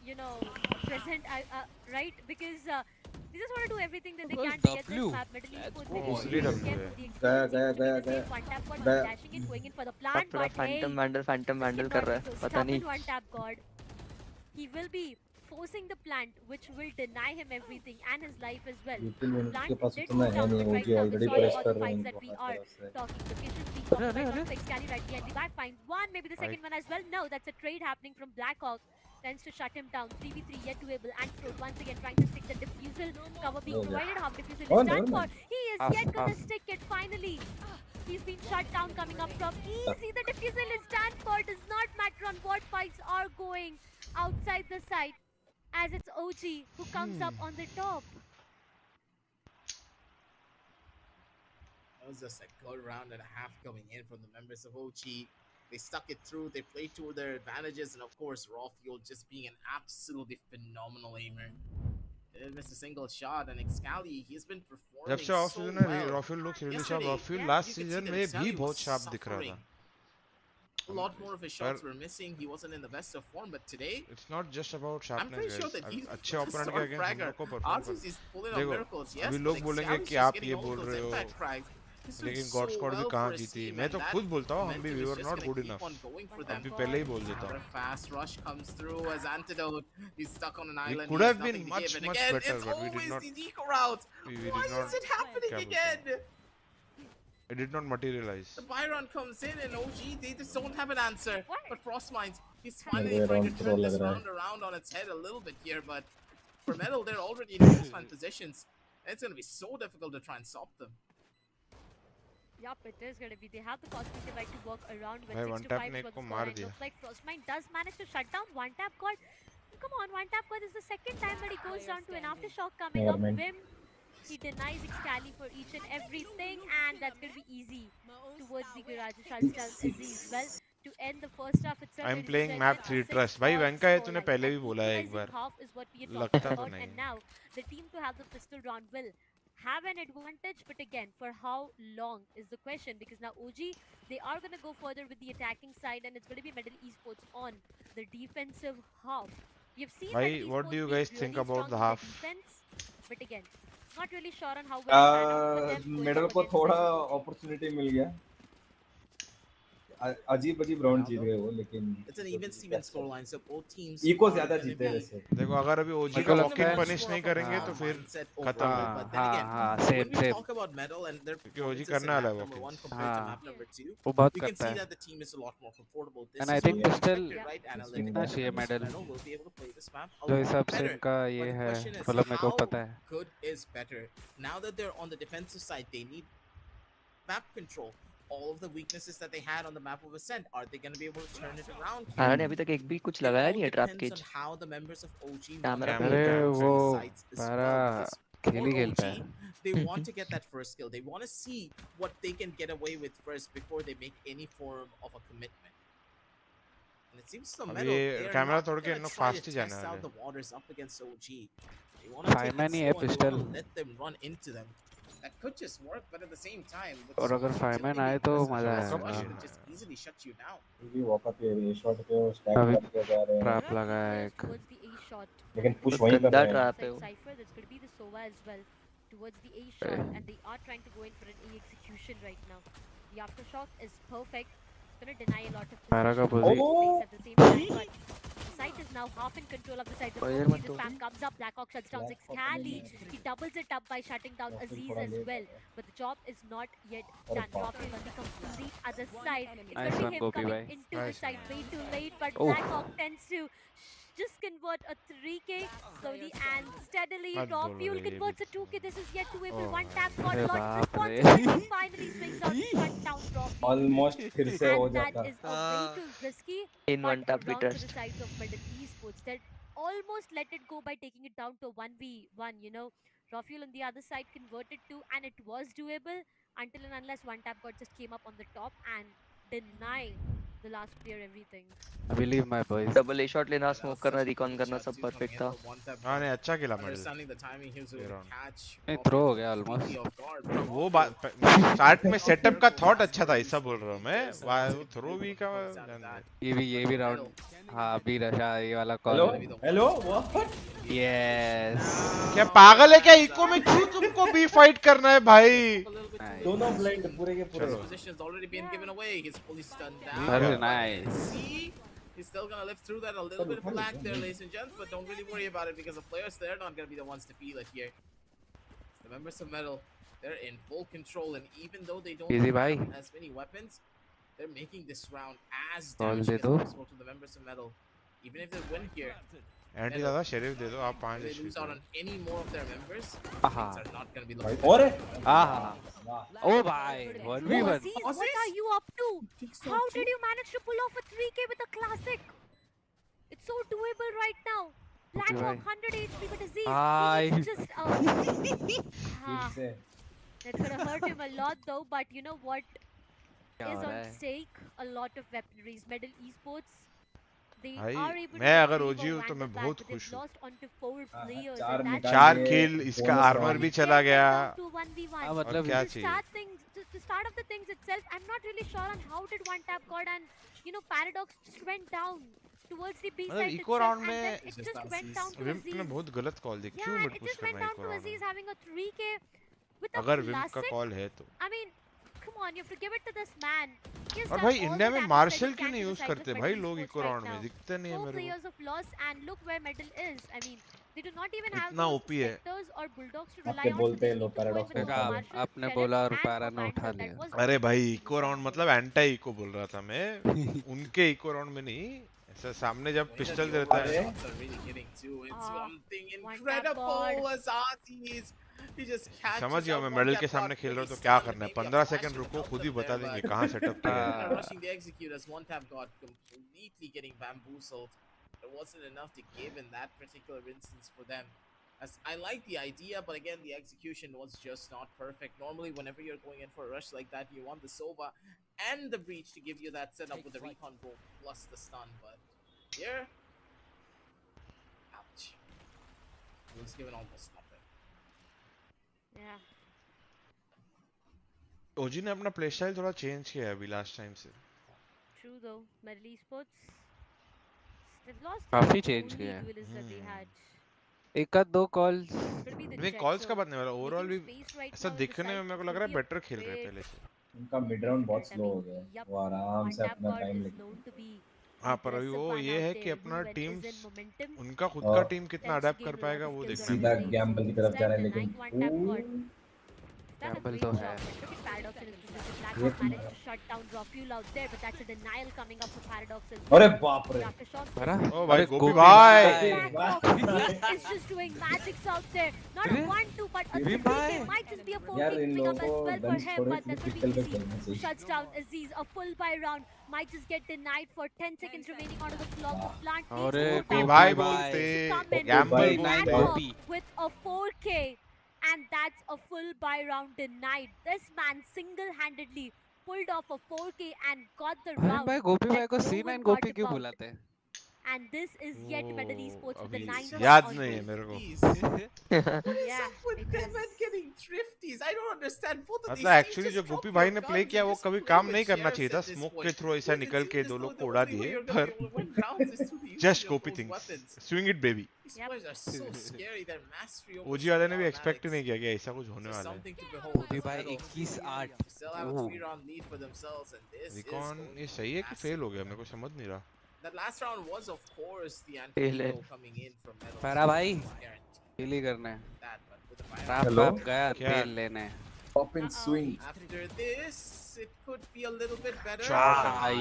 you know, present, right? Because they just want to do everything that they can to get this map. Middle Esports, they Let's need go. to get the गया experience. One tap god was dashing in, going in for the plant, थोड़ा but hey, Phantom vandal कर रहा है. पता नहीं. one tap god. He will be forcing the plant, which will deny him everything and his life as well. Plant के पास did उतना move है down, नहीं. but वो right जी now already it's all press about कर the रहे fights हैं that उनको we हर are तरफ से. talking. Locations being compromised on 𝑋𝐈𝐍𝐿𝐒 right behind the back finds one, maybe the second one as well. No, that's a trade happening from Blackhawk. Tends to shut him down. 3v3 yet to able and Throat once again trying to stick the diffusal cover being provided. Half diffusal is done for. He is yet gonna stick it finally. He's been shut down coming up from easy. The diffusal is done for. Does not matter on what fights are going outside the site, as it's OG who comes up on the top. That was just a good round and a half coming in from the members of OG. They stuck it through. They played to their advantages, and of course, Raw Fuel just being an absolutely phenomenal aimer. Didn't miss a single shot, and 𝑋𝐈𝐍𝐿𝐒, he's been performing जब से of so season well. में रॉफिल looks really sharp. रॉफिल Yeah, last you could see season that में भी 𝑋𝐈𝐿𝐒 बहुत was sharp दिख रहा suffering. था. A lot more of his shots were missing. He wasn't in the best of form, but today It's not just about I'm sharpness, pretty sure guys. that he's अच्छे opponent के against हम लोग को perform Arsis is pulling on देखो miracles. Yes, अभी लोग बोलेंगे कि आप ये बोल रहे हो लेकिन गॉड स्क्वाड भी कहाँ जीती. मैं तो खुद बोलता हूँ हम भी we were not good enough. अभी पहले ही बोल देता हूँ. Fast rush comes through as antidote. He's stuck on an We island. could He have has been nothing to much give. And much again, better, it's but we did always not. the deco route. We Why did not. is it happening क्या again? It did not materialize. The Byron comes in and OG, they just don't have an answer. But Frostminds, he's finally trying to turn this round around on its head a little bit here, but for Metal, they're already in close positions. It's going to be so difficult to try and stop them. Yup, it is going to be. They have the possibility like to work around with भाई 6 one to tap 5 ने is what को the मार scoreline दिया. looks like. Frostmind does manage to shut down one tap god. Come on, one tap god is the second time that he goes down to an aftershock coming up. Vim, he denies 𝑋𝐈𝐍𝐿𝐒 for each and everything, and that's going to be easy towards the garage as well. To end the first half itself. I'm playing map 3 trust. भाई वेंका ये तूने पहले भी बोला है एक बार. लगता तो नहीं. And now the team to have the pistol round will have an advantage, but again, for how long is the question, because now OG, they are going to go further with the attacking side, and it's going to be Middle Esports on the defensive half. You've seen भाई what do you guys think about the half? defense, but again, not really sure on how well it panned out for them. Middle को थोड़ा opportunity मिल गया. अजीब अजीब round जीत गए वो लेकिन It's an even Steven scoreline, so both teams eco ज्यादा जीते वैसे. देखो अगर अभी ओजी का वॉक इन पनिश नहीं करेंगे तो फिर खत्म है. हाँ सेम सेम. क्योंकि ओजी करने वाला है वॉक इन. हाँ वो बहुत करता है. And I think still जीतना चाहिए मेडल. जो हिसाब से इनका ये है मतलब मेरे को पता है. Good is better. Now that they're on the defensive side, they need map control. all of the weaknesses that they had on the map of Ascent, are they going to be able to turn it around? हाँ ने अभी तक एक भी कुछ लगाया नहीं है trap Depends on cage how the members of OG want camera to पे अरे play वो these sites as पैरा well. Because खेल for ही खेलता OG, है they want to get that first kill. They want to see what they can get away with first before they make any form of a commitment. And it seems to Metal, they are camera not तोड़ के going इन्हों to try fast to ही जाने test out वाले the waters up against OG. They want to take it Feynman he slow है and they pistol want to let them run into them. That could just work, but at the same time, with और so अगर much Feynman utility आए being तो present, मजा this rush आएगा could just easily shut you down. भी walk up ये shot पे वो स्टैक अभी करके जा रहे हैं ट्रैप लगा है एक towards the A shot. लेकिन पुश तो वहीं कर गंदा रहे हैं ट्रैप है वो Cypher, that's going to be the Sova as well towards the A shot, and they are trying to go in for an A execution right now. The aftershock is perfect. It's going to deny a lot of para का position पोजी space at the same time, but the site is now half in control of the site. The moment the spam comes up, Blackhawk shuts down 𝐋𝐈𝐍𝐊𝐒. He doubles it up by shutting down Aziz as well, but the job is not yet done. Rocking on the complete other side. It's Nice going to one, be him Gopi coming bhai. into the site way too late, but Oh. Blackhawk tends to just convert a 3K slowly and steadily. Raw Fuel converts a 2K. This is yet doable. One tap got अरे a lot of बाप रे responsibility. Finally swings out to shut down Raw Fuel. Almost फिर से हो And that जाता is a way too risky. in one But tap we round for the trust sides of Middle Esports, that almost let it go by taking it down to 1v1. You know, Raw Fuel on the other side converted to, and it was doable until and unless one tap god just came up on the top and denied the last player everything. I believe my boys double A shot लेना smoke करना recon करना सब perfect था हाँ नहीं अच्छा खेला medal Understanding the timing, he was able to catch नहीं Raw थ्रो Fuel हो गया completely almost off guard. But वो Raw बात Fuel स्टार्ट में सेटअप का careful थॉट as अच्छा था well. ऐसा बोल रहा हूँ मैं वो थ्रो भी का ये भी राउंड हाँ अभी रशा ये वाला hello call hello what yes क्या पागल है क्या इको में क्यों तुमको बी फाइट करना है भाई दोनों ब्लाइंड पूरे के पूरे His position's already been given away. He's fully stunned down. Very But nice. see, he's still gonna live through that. A little bit of lag there, ladies and gents, but don't really worry about it because the players, they're not gonna be the ones to feel it here. The members of Metal, they're in full control, and even though they don't Easy, have bhai. as many weapons, they're making this round as Ball damaging de as do. possible to the members of Metal. Even if they win here, anti दादा sheriff दे दो आप if 5 they lose out on any more of their members, Aha. things are not gonna be looking और ओ भाई 1v1 Aziz, what are you up to? How did you manage to pull off a 3K with a classic? It's so doable right now. Blackhawk 100 HP, but Aziz, Hi. he needs just फिर से that's gonna hurt him a lot though. But you know what क्या is हो on रहा है stake? A lot of weaponries. Middle Esports, they भाई, are able मैं to अगर retrieve OG a हूँ तो मैं Vandal बहुत back, but खुश they've हूँ। lost onto 4 players. चार And निकाल चार के किल इसका bonus आर्मर round. भी चला गया to 1v1. हाँ और मतलब क्या To चाहिए start things, to start off the things itself, I'm not really sure on how did one tap god and Paradox just went down towards the B मतलब side eco itself, round and में then it just went down to विम्प ने Aziz. बहुत गलत call दी क्यों Yeah, mid it push just went करना down eco to round Aziz में having a 3K with a अगर विम्प का classic. कॉल है तो I mean, come on, you have to give it to this man. He has और done भाई all India the में damage मार्शल that he क्यों can नहीं to the यूज side करते of भाई Middle लोग Esports इको right राउंड में now. दिखते नहीं है 4 मेरे को players of loss, and look where Medal is. I mean, they do not even have इतना those ओपी है Spectres or Bulldogs to rely आपके on, so बोलते they हैं need लोग to go in paradox with में both उठा Marshall, आपने Sheriff, बोला और and पैरा a ने उठा Vandal. लिया That was अरे one भाई of इको the राउंड मतलब एंटी इको बोल रहा था मैं उनके इको राउंड में नहीं ऐसा सामने जब पिस्टल देता है shots are really hitting too. It's something one tap incredible god. as Aziz. He just catches समझ गया out मैं one मेडल tap के god सामने खेल रहा fully हूँ तो क्या stunned. करना है Maybe a 15 flash second would रुको help खुद ही them बता there, देंगे but कहाँ सेटअप किया they're है rushing the execute as one tap god completely getting bamboozled. There wasn't enough to give in that particular instance for them. As I like the idea, but again, the execution was just not perfect. Normally, whenever you're going in for a rush like that, you want the Sova and the breach to give you that setup with the recon boom plus the stun. But here, ouch. He was given almost nothing. Yeah. ओजी ने अपना play style थोड़ा change किया है अभी last time से True though, Middle Esports, they've lost काफी the change only किया है duelist that they had. एक आध दो calls It's gonna be the नहीं Jet, कॉल्स का so बात नहीं वाला ओवरऑल भी making space right ऐसा now in the दिखने में site मेरे को is लग gonna रहा है be a बेटर खेल रहे हैं big पहले से उनका मिड राउंड बहुत difficult. I स्लो हो mean, गया है yup, वो आराम one से tap अपना god टाइम is लेके known to be हाँ पर अभी aggressive वो one ये out है there. कि अपना Ruben is teams in momentum, उनका खुद और का टीम कितना tends to अडेप्ट gain कर a lot पाएगा of वो kills देखना on सीधा his lane, गैम्बल so की तरफ जा instead रहे हैं लेकिन denying one tap god. done a Gamble great तो job. है. Look at Paradox in his position. Blackhawk managed to shut down Rafuel out there, but that's a denial coming up for Paradox as well. अरे बाप रे. Aftershock. Oh भाई गोपी भाई. Blackhawk, he is just doing magics out there. Not a 1-2, but a 3K. Might just be a 4K coming up as well for him, but that's going to be easy. Shuts down Aziz. A full buy round. Might just get denied for 10 seconds remaining on the clock. The plant अरे गोपी भाई बोलते. Gamble बोलते. With a 4K. And that's a full buy round denied. This man single-handedly pulled off a 4K and got the round. भाई गोपी भाई को C9 गोपी क्यों बुलाते हैं? And this is yet Medal Esports with the 9th याद नहीं है मेरे को. Yeah. With them and getting thrifties, I don't understand. Both of these मतलब teams एक्चुअली just जो drop गोपी your भाई ने guns प्ले and किया वो just कभी play काम with नहीं करना sheriffs चाहिए था. at this smoke point. के थ्रू ऐसा You can निकल see के this दो though लोग the को उड़ा only way दिए you're gonna पर be able to win rounds is through the use just of copy those things. weapons. Swing it baby. These players are so scary. Their mastery over ओजी वाले ने भी expect ही नहीं किया कि ऐसा कुछ होने just वाला है. something to behold. गोपी भाई 21-8. Still have a 3-round lead for themselves, and this is recon ये सही है कि फेल हो गया? मेरे को समझ नहीं रहा. that last round was of course the anti-hero coming in from Metal. Para भाई किल ही करना है. ट्रैप आप गया तेल लेने. Pop and swing. After this, it could be a little bit better.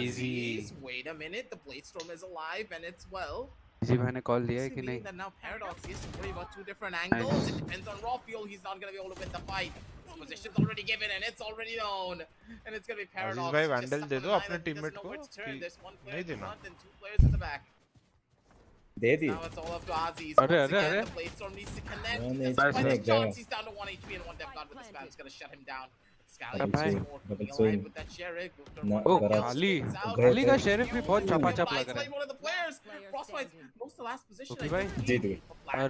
Easy. Wait a minute, the Blade Storm is alive and it's well. जी भाई ने call दिया है कि नहीं? That now Paradox is to worry about two different angles. It depends on Rafuel. He's not gonna be able to win the fight. Position's already given and it's already known. And it's gonna be Paradox. अजीज भाई vandal दे दो अपने teammate को. नहीं देना. Two players in the back. They the. Now it's all up to Aziz. अरे Once अरे again, अरे. the Blade Storm needs to connect. नहीं, That's नहीं, his गया. chance. He's down to 1 HP and 1 death guard with the spam. It's gonna shut him down. Double swing, double swing. ओ खाली का sheriff भी बहुत चापाचाप लग रहा है. One of the players. Frostbite's most the last position. गोपी भाई दे दो. अरे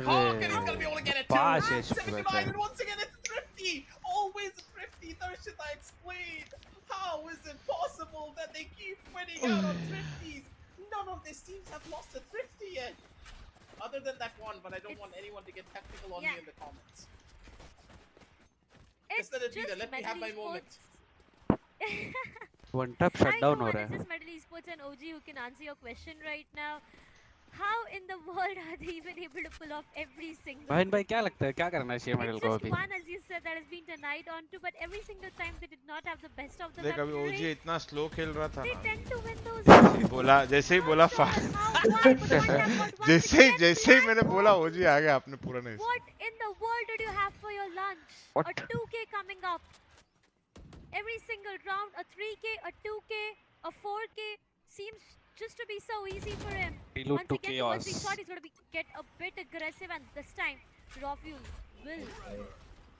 5 HP बचा है. And once again it's thrifty. Always thrifty. Should I explain? How is it possible that they keep winning out on thrifties? None of these teams have lost a thrifty yet. Other than that one, but I don't want anyone to get technical on me in the comments. Just let it be there. Let me have my moment. One tap shutdown हो रहा It's है. just Medal Esports and OG who can answer your question right now. How in the world are they even able to pull off every single? भाइन भाई क्या लगता है क्या करना चाहिए मेडल को It's अभी? just one, as you said, that has been denied onto, but every single time they did not have the best of the देख अभी ओजी इतना स्लो खेल रहा था They ना. tend to win those. बोला जैसे ही बोला जैसे ही मैंने बोला ओजी आ गया आपने पूरा नहीं. What in the world did you have for your lunch? What? A 2K coming up. Every single round, a 3K, a 2K, a 4K seems just to be so easy for him. Prelude Once to again, chaos. the shot is going to get a bit aggressive, and this time, Rafuel will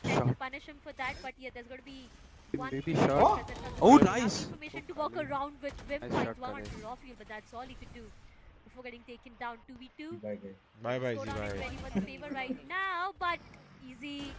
try to punish him for that. But yeah, there's going to be one. Baby shot. Oh, Oh, nice. Information to walk around with Vim Nice shot, one on Khalid. Rafuel, but that's all he could do before getting taken down 2v2. Bye bye Scored ji on in bye. anyone's favor right now, but easy.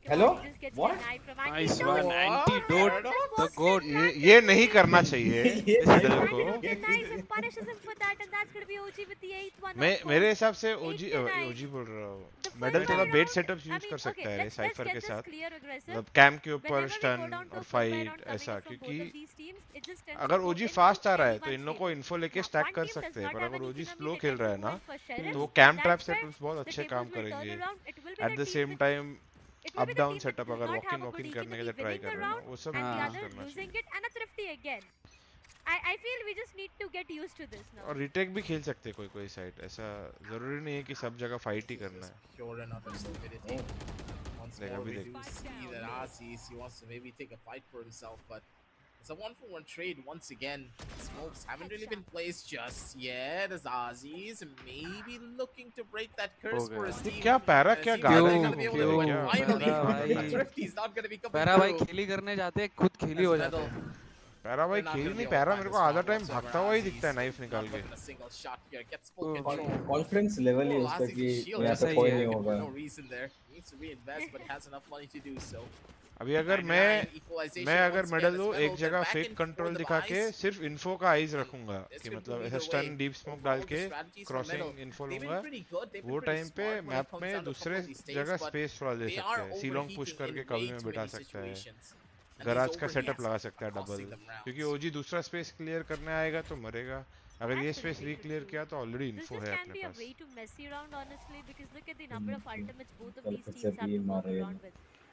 Hello? Just gets What? denied from Nice Antidote. one, Antidote. The goat. ये नहीं करना चाहिए medal को. Antidote denies him, punishes him for that, and that's going to be OG with the 8th one. मैं of course. मेरे हिसाब से ओजी 8-9. ओजी बोल रहा हूँ. The मेडल full थोड़ा buy बेट round, setups I use mean, कर सकता okay, है let's साइफर get के this साथ. clear aggressive. मतलब कैम के ऊपर Whenever we stun go down to और a full buy fight round coming ऐसा up from both क्योंकि of these teams, it just tends to अगर go ओजी in फास्ट आ रहा है anyone's तो इन लोग favor. को इन्फो लेके Now, स्टैक one कर team does सकते हैं not पर have अगर anything OG on slow the खेल रहा है defensive ना point for तो Sheriff, वो cam and trap that's where setups बहुत the अच्छे tables काम will करेंगे. turn around. It will be at the the team same with time It will up be the down team that setup does अगर not have walking a good walking EQ करने to के be लिए try winning the कर रहे हैं round, ना वो सब and the यूज other करना losing चाहिए. it, and a thrifty again. I feel we just need to get used to this now. और रिटेक भी खेल सकते हैं कोई कोई साइड. ऐसा जरूरी नहीं है कि सब जगह फाइट ही करना है. Pure and utter stupidity. Once देख more, अभी we देख. do see that Aziz, he wants to maybe take a fight for himself, but it's a 1-for-1 trade once again. Smokes haven't really been placed just yet as Aziz maybe looking to break that curse for his team. क्या para क्या गाना Finally, Thrifty's not going to be coming para भाई through. खेली करने जाते हैं खुद खेली हो जाते हैं. पैरा भाई खेल नहीं. पैरा मेरे को आधा टाइम भागता हुआ ही दिखता है नाइफ निकाल के. कॉन्फिडेंस लेवल ही उसका कि यहाँ पे कोई नहीं होगा. No reason there. He needs to reinvest, but has enough money to do so. अभी अगर मैं अगर मेडल दूं एक जगह फेक कंट्रोल दिखा के सिर्फ इन्फो का आइज रखूंगा कि मतलब ऐसा स्टन डीप स्मोक डाल के क्रॉसिंग इन्फो लूंगा. वो टाइम पे मैप में दूसरे जगह स्पेस थोड़ा ले सकते हैं. सीलोंग पुश करके कभी में बिठा सकता है. गराज का सेटअप लगा सकता है डबल क्योंकि ओजी दूसरा स्पेस क्लियर करने आएगा तो मरेगा. अगर ये स्पेस री-क्लियर किया तो ऑलरेडी इन्फो है अपने This can be a pass. way too messy round honestly because look at the number of ultimates both of these teams have to work around with.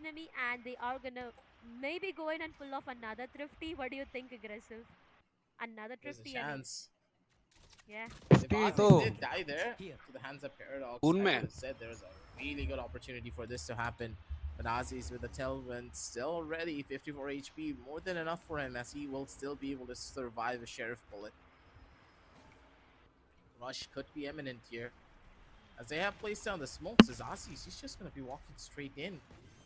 enemy, and they are gonna maybe go in and pull off another thrifty. What do you think, aggressive? Another There's a thrifty enemy. chance. Yeah. The Bosses did die there to the hands of Paradox. I would have said there's a really good opportunity for this to happen. But Nazis with the tailwind still ready, 54 HP, more than enough for him as he will still be able to survive a Sheriff bullet. Rush could be imminent here. As they have placed down the smokes, as Ozzy's, he's just going to be walking straight in.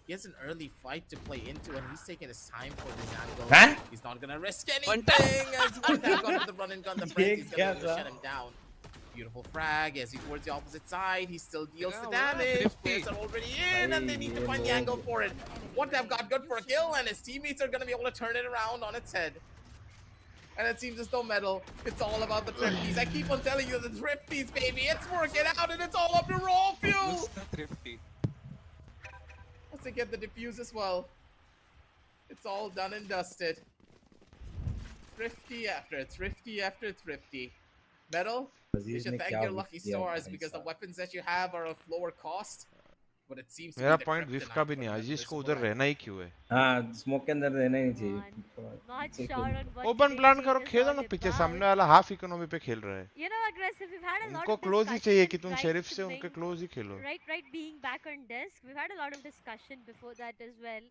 He has an early fight to play into, and he's taking his time for this angle. Huh? He's not gonna risk anything. As one tap got to the run and gun, the frenzy's gonna be able to shut him down. Beautiful frag as he towards the opposite side. He still deals the damage. Players are already in, and they need to find the angle for it. One tap got good for a kill, and his teammates are gonna be able to turn it around on its head. And it seems as though Metal, it's all about the thrifties. I keep on telling you the thrifties, baby. It's working out, and it's all up to Raw Fuel. Thrifty. As they get the defuse as well. It's all done and dusted. Thrifty after thrifty after thrifty. Metal, you should thank your lucky stars because the weapons that you have are of lower cost. But it seems to मेरा be the point विफ का भी नहीं है, अजीज को उधर रहना ही क्यों है? हाँ, स्मोक के अंदर रहना ही चाहिए। Not sure on what open plan करो, खेलो ना पीछे, सामने वाला हाफ इकोनॉमी पे खेल रहा है। You know, aggressive. We've had a lot उनको of क्लोज ही चाहिए कि तुम शेरिफ से उनके close he Khelo. Right, being back on desk. We've had a lot of discussion before that as well.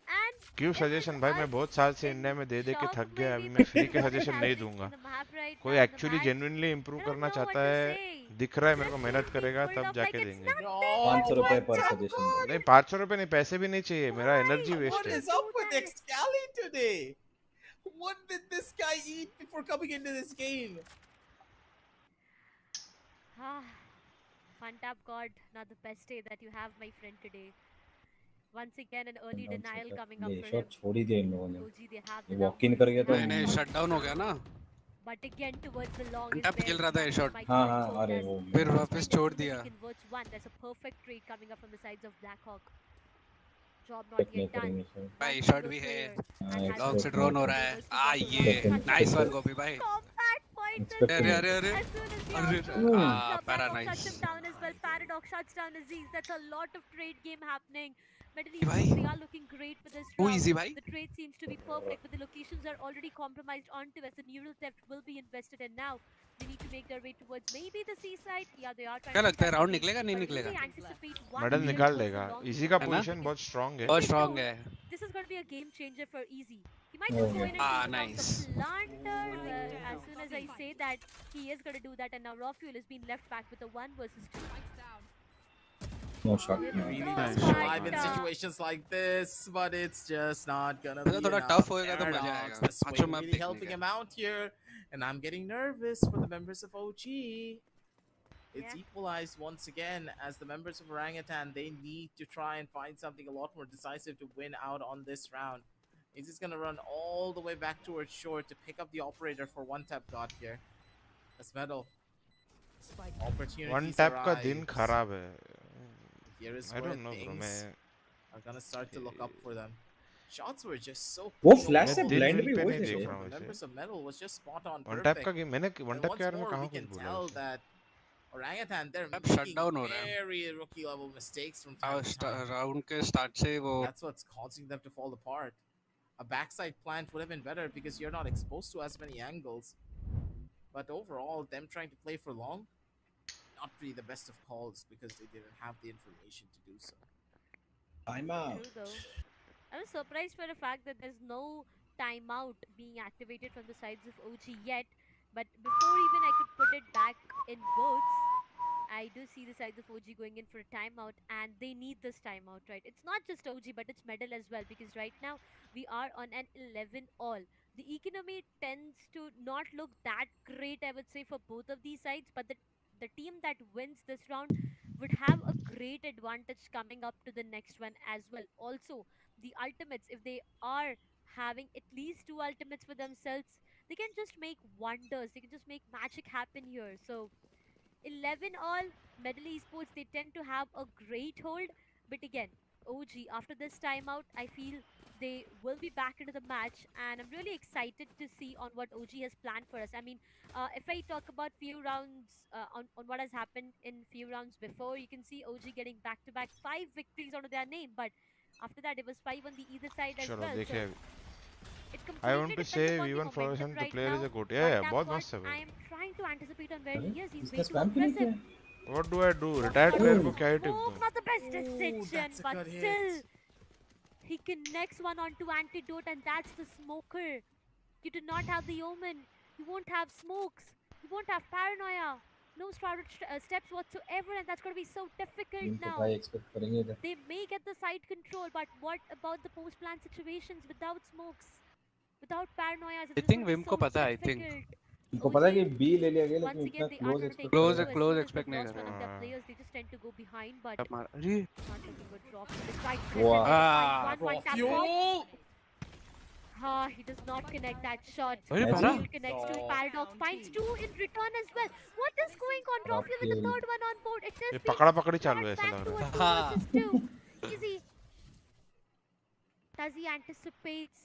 And क्यों सजेशन भाई, मैं बहुत साल से इंडिया में दे के थक गया, अभी मैं फ्री के सजेशन नहीं दूंगा। कोई एक्चुअली जेन्युइनली इंप्रूव करना चाहता है, दिख रहा है मेरे को, मेहनत करेगा तब जाके देंगे। 500 रुपए पर सजेशन। नहीं 500 रुपए नहीं, पैसे भी नहीं चाहिए, मेरा एनर्जी वेस्ट है। What is up with 𝐋𝐈𝐍𝐊𝐒 today? What did this guy eat before coming into this game? Fun tap god, not the best day that you have, my friend, today. Once again, an early denial coming up for him. छोड़ ही दिया इन लोगों ने। OG, they have the walk in कर गया था। नहीं shut down हो गया ना। But again, towards the long. Tap खेल रहा था ये शॉट। हाँ, अरे वो। फिर वापस छोड़ दिया। There's a perfect trade coming up from the sides of Blackhawk. Job not yet done. भाई शॉट भी है। लॉन्ग से ड्रोन हो रहा है। ये नाइस वन गोपी भाई। अरे Paradox shuts him down as well. Paradox shuts down Aziz. That's a lot of trade game happening. They are looking great for this round. easy, bhai. The trade seems to be perfect, but the locations are already compromised onto as the neural theft will be invested in now. They need to make their way towards maybe the seaside. Yeah, they are trying. क्या लगता है round निकलेगा नहीं निकलेगा? Medal निकाल लेगा। Easy का position बहुत स्ट्रांग है। बहुत स्ट्रांग है। This is going to be a game changer for Easy. He might just go in and nice. Planter. As soon as I say that, he is going to do that, and now Raw Fuel has been left back with a 1 versus 2. No shot. Really nice survive in situations like this, but it's just not gonna be थोड़ा enough. tough होएगा तो मजा आएगा। The swing really helping him out here, and I'm getting nervous for the members of OG. It's equalized once again as the members of Orangutan, they need to try and find something a lot more decisive to win out on this round. He's just gonna run all the way back towards shore to pick up the operator for one tap god here. That's Metal. Opportunities one tap का दिन खराब है। Here is I where don't know, bro. are gonna start to look up for them. Shots were just so. वो flash से blind भी हुए थे। Members of Metal was just spot on. One tap का गेम मैंने one tap के यार मैं कहाँ कुछ बोला? That Orangutan, they're shut down हो रहा है। very rookie level mistakes from time to time. Round के स्टार्ट से वो। That's what's causing them to fall apart. A backside plant would have been better because you're not exposed to as many angles. But overall, them trying to play for long, not really the best of calls because they didn't have the information to do so. Timeout. I was surprised by the fact that there's no timeout being activated from the sides of OG yet. But before even I could put it back in votes, I do see the sides of OG going in for a timeout, and they need this timeout, right? It's not just OG, but it's Medal as well, because right now we are on an 11-all. The economy tends to not look that great, I would say, for both of these sides, but the team that wins this round would have a great advantage coming up to the next one as well. Also, the ultimates, if they are having at least 2 ultimates for themselves, they can just make wonders. They can just make magic happen here. So 11-all, Medal Esports, they tend to have a great hold. But again, OG, after this timeout, I feel they will be back into the match, and I'm really excited to see on what OG has planned for us. I mean, if I talk about few rounds, on what has happened in few rounds before, you can see OG getting back-to-back 5 victories under their name, but after that it was 5 on the either side as well. So I want to say V1 Ferguson to player is a good. Yeah, बहुत मस्त है. I am trying to anticipate on where he is. He's way too aggressive. What do I do? Retired player को क्या ही tip दूँ? Not the best decision, but still, he connects one onto Antidote, and that's the smoker. You do not have the Omen. You won't have smokes. You won't have Paranoia. no steps whatsoever, and that's going to be so difficult team को now. भाई expect करेंगे इधर They may get the side control, but what about the post-plant situations without smokes, without paranoias? I It's think going to Vim be को so पता है, I think. difficult. इनको पता है कि OG, बी ले लिया गया, once लेकिन again, इतना they are close going to take expect control. कर As Close soon as expect they've नहीं lost कर one of रहा their players, they just tend to go behind, but है. अरे not looking good. Roffel is right Wow. present. One tap Fuel! he does not connect that shot. अरे Magic. बारा He connects to Paradox, finds two in return as well. What is going on? Roffel with the Roffel. third one on board. It ये is पकड़ा पकड़ी चालू है brought ऐसा back लग to रहा a है. 2 versus 2. Easy. Does he anticipates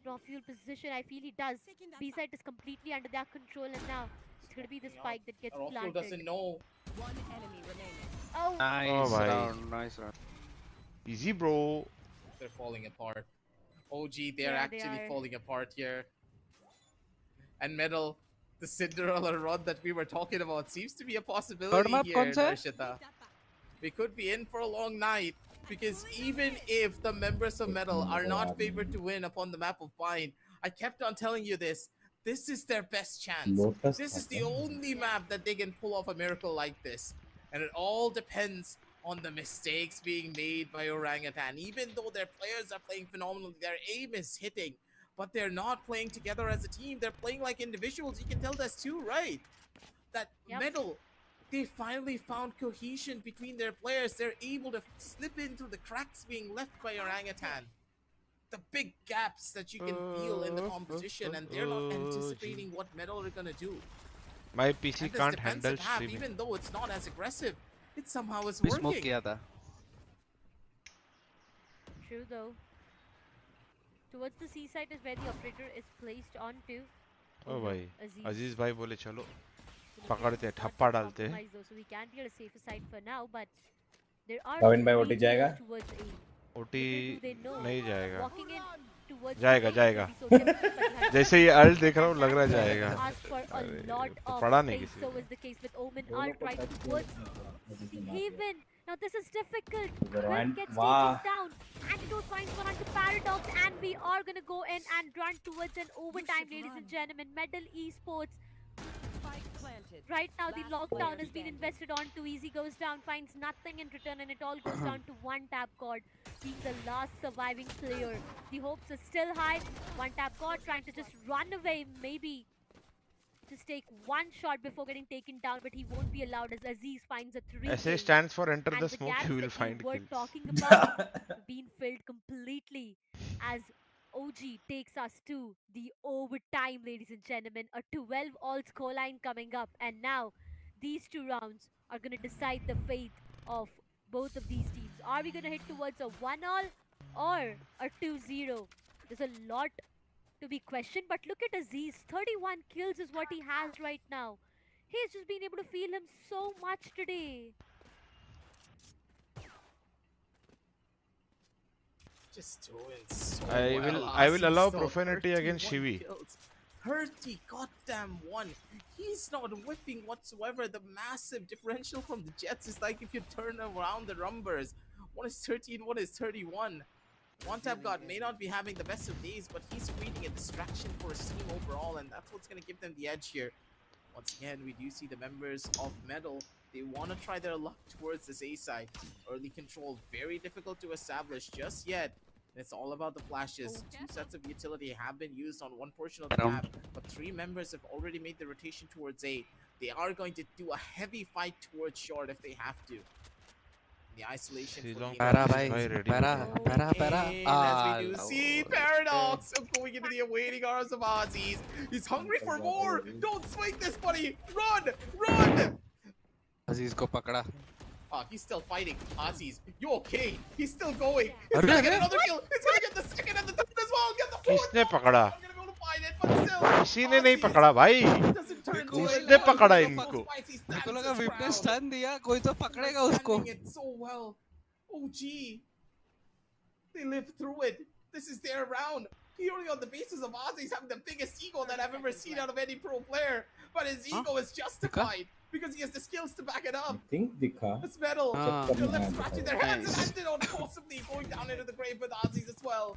Roffel position? I feel he does. B-side is completely under their control, and now it's going to be the spike that gets Roffel planted. doesn't know. One enemy remaining. Oh, nice भाई. round, nice round. Easy bro. They're falling apart. OG, they're Yeah, they actually are. falling apart here. And Metal, the Cinderella run that we were talking about seems to be a possibility map here, कौन सा है? Darshita. We could be in for a long night, because even if the members of Metal are not favored to win upon the map of Bind, I kept on telling you this. This is their best chance. Lotus This is था the क्या? only map that they can pull off a miracle like this. And it all depends on the mistakes being made by Orangutan. Even though their players are playing phenomenally, their aim is hitting, but they're not playing together as a team. They're playing like individuals. You can tell that's too, right? That Metal, they finally found cohesion between their players. They're able to slip into the cracks being left by Orangutan. The big gaps that you can feel in the competition, and they're not anticipating what Metal are gonna do. My PC And this can't handle defensive half, streaming. even though it's not as aggressive, it somehow is भी smoke working. किया था. true though. Towards the seaside is where the operator is placed onto. ओ भाई. Aziz. अजीज भाई बोले चलो पकड़ते हैं, ठप्पा डालते हैं. Compromise though, so we can be on a safer side for now, but there are Bhavin भाई three OT जाएगा? moves towards A. OT Little do they know, नहीं जाएगा. walking in towards जाएगा A is जाएगा. gonna be so difficult, but he has जैसे ये alt देख रहा हूँ लग रहा जाएगा. asked for a अरे, lot तो of पढ़ा नहीं space. किसी So को. is the case with Omen. Alt right towards the Haven. Now this is difficult. Zero Will and gets wow. taken down. Antidote finds one onto Paradox, and we are gonna go in and run towards an overtime, ladies and gentlemen. Medal Esports. Spike planted. Right now, the Last lockdown player has been standing. invested on. Too Easy goes down, finds nothing in return, and it all goes down to one tap god, being the last surviving player. The hopes are still high. One tap god trying to just run away, maybe just take one shot before getting taken down, but he won't be allowed as Aziz finds a 3. SA stands for enter And the the smoke, gaps you will that find we were kills. talking about have been filled completely as OG takes us to the overtime, ladies and gentlemen. A 12-all scoreline coming up, and now these two rounds are going to decide the fate of both of these teams. Are we going to hit towards a 1-all or a 2-0? There's a lot to be questioned, but look at Aziz. 31 kills is what he has right now. He's just been able to feel him so much today. Just doing so I will well. allow Ozzy profanity still against 31 Shivi. kills. 30 goddamn one. He's not whipping whatsoever. The massive differential from the Jets is like if you turn around the numbers. One is 13, one is 31. One tap god may not be having the best of days, but he's creating a distraction for his team overall, and that's what's going to give them the edge here. Once again, we do see the members of Metal. They want to try their luck towards this A side. Early control, very difficult to establish just yet. And it's all about the flashes. 2 sets of utility have been used on one portion of the map, but 3 members have already made the rotation towards A. They are going to do a heavy fight towards short if they have to. The isolation for the Para, as we do see Paradox going into the awaiting arms of Aussies. He's hungry for more. Don't swing this, buddy. Run, run. Aziz को पकड़ा. He's still fighting. Aussies, you okay? He's still going. He's gonna get another kill. He's gonna get the second and the third as well. Get the fourth. किसने पकड़ा? I'm gonna go to find it, but still. किसी ने नहीं पकड़ा भाई. किसने पकड़ा इनको? मेरे को लगा विप ने स्टन दिया, कोई तो पकड़ेगा उसको. It so well. OG, they lived through it. This is their round. Purely on the basis of Aussies having the biggest ego that I've ever seen out of any pro player. But his ego is justified because he has the skills to back it up. I think दिखा. It's Metal. They're left scratching their hands and Antidote possibly going down into the grave with Aussies as well.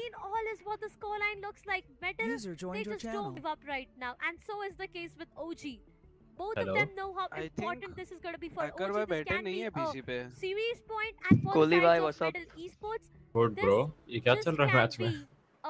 15 all is what the scoreline looks like. Metal, User joined they your just channel. don't give up right now, and so is the case with OG. Both Hello? of them know how I important think this is going to be for hacker OG. भाई This बैठे can नहीं be है a PC पे. series point, and for the Kohli sides भाई of what's up? Metal Esports, Good bro. ये क्या this चल रहा है can मैच में? be a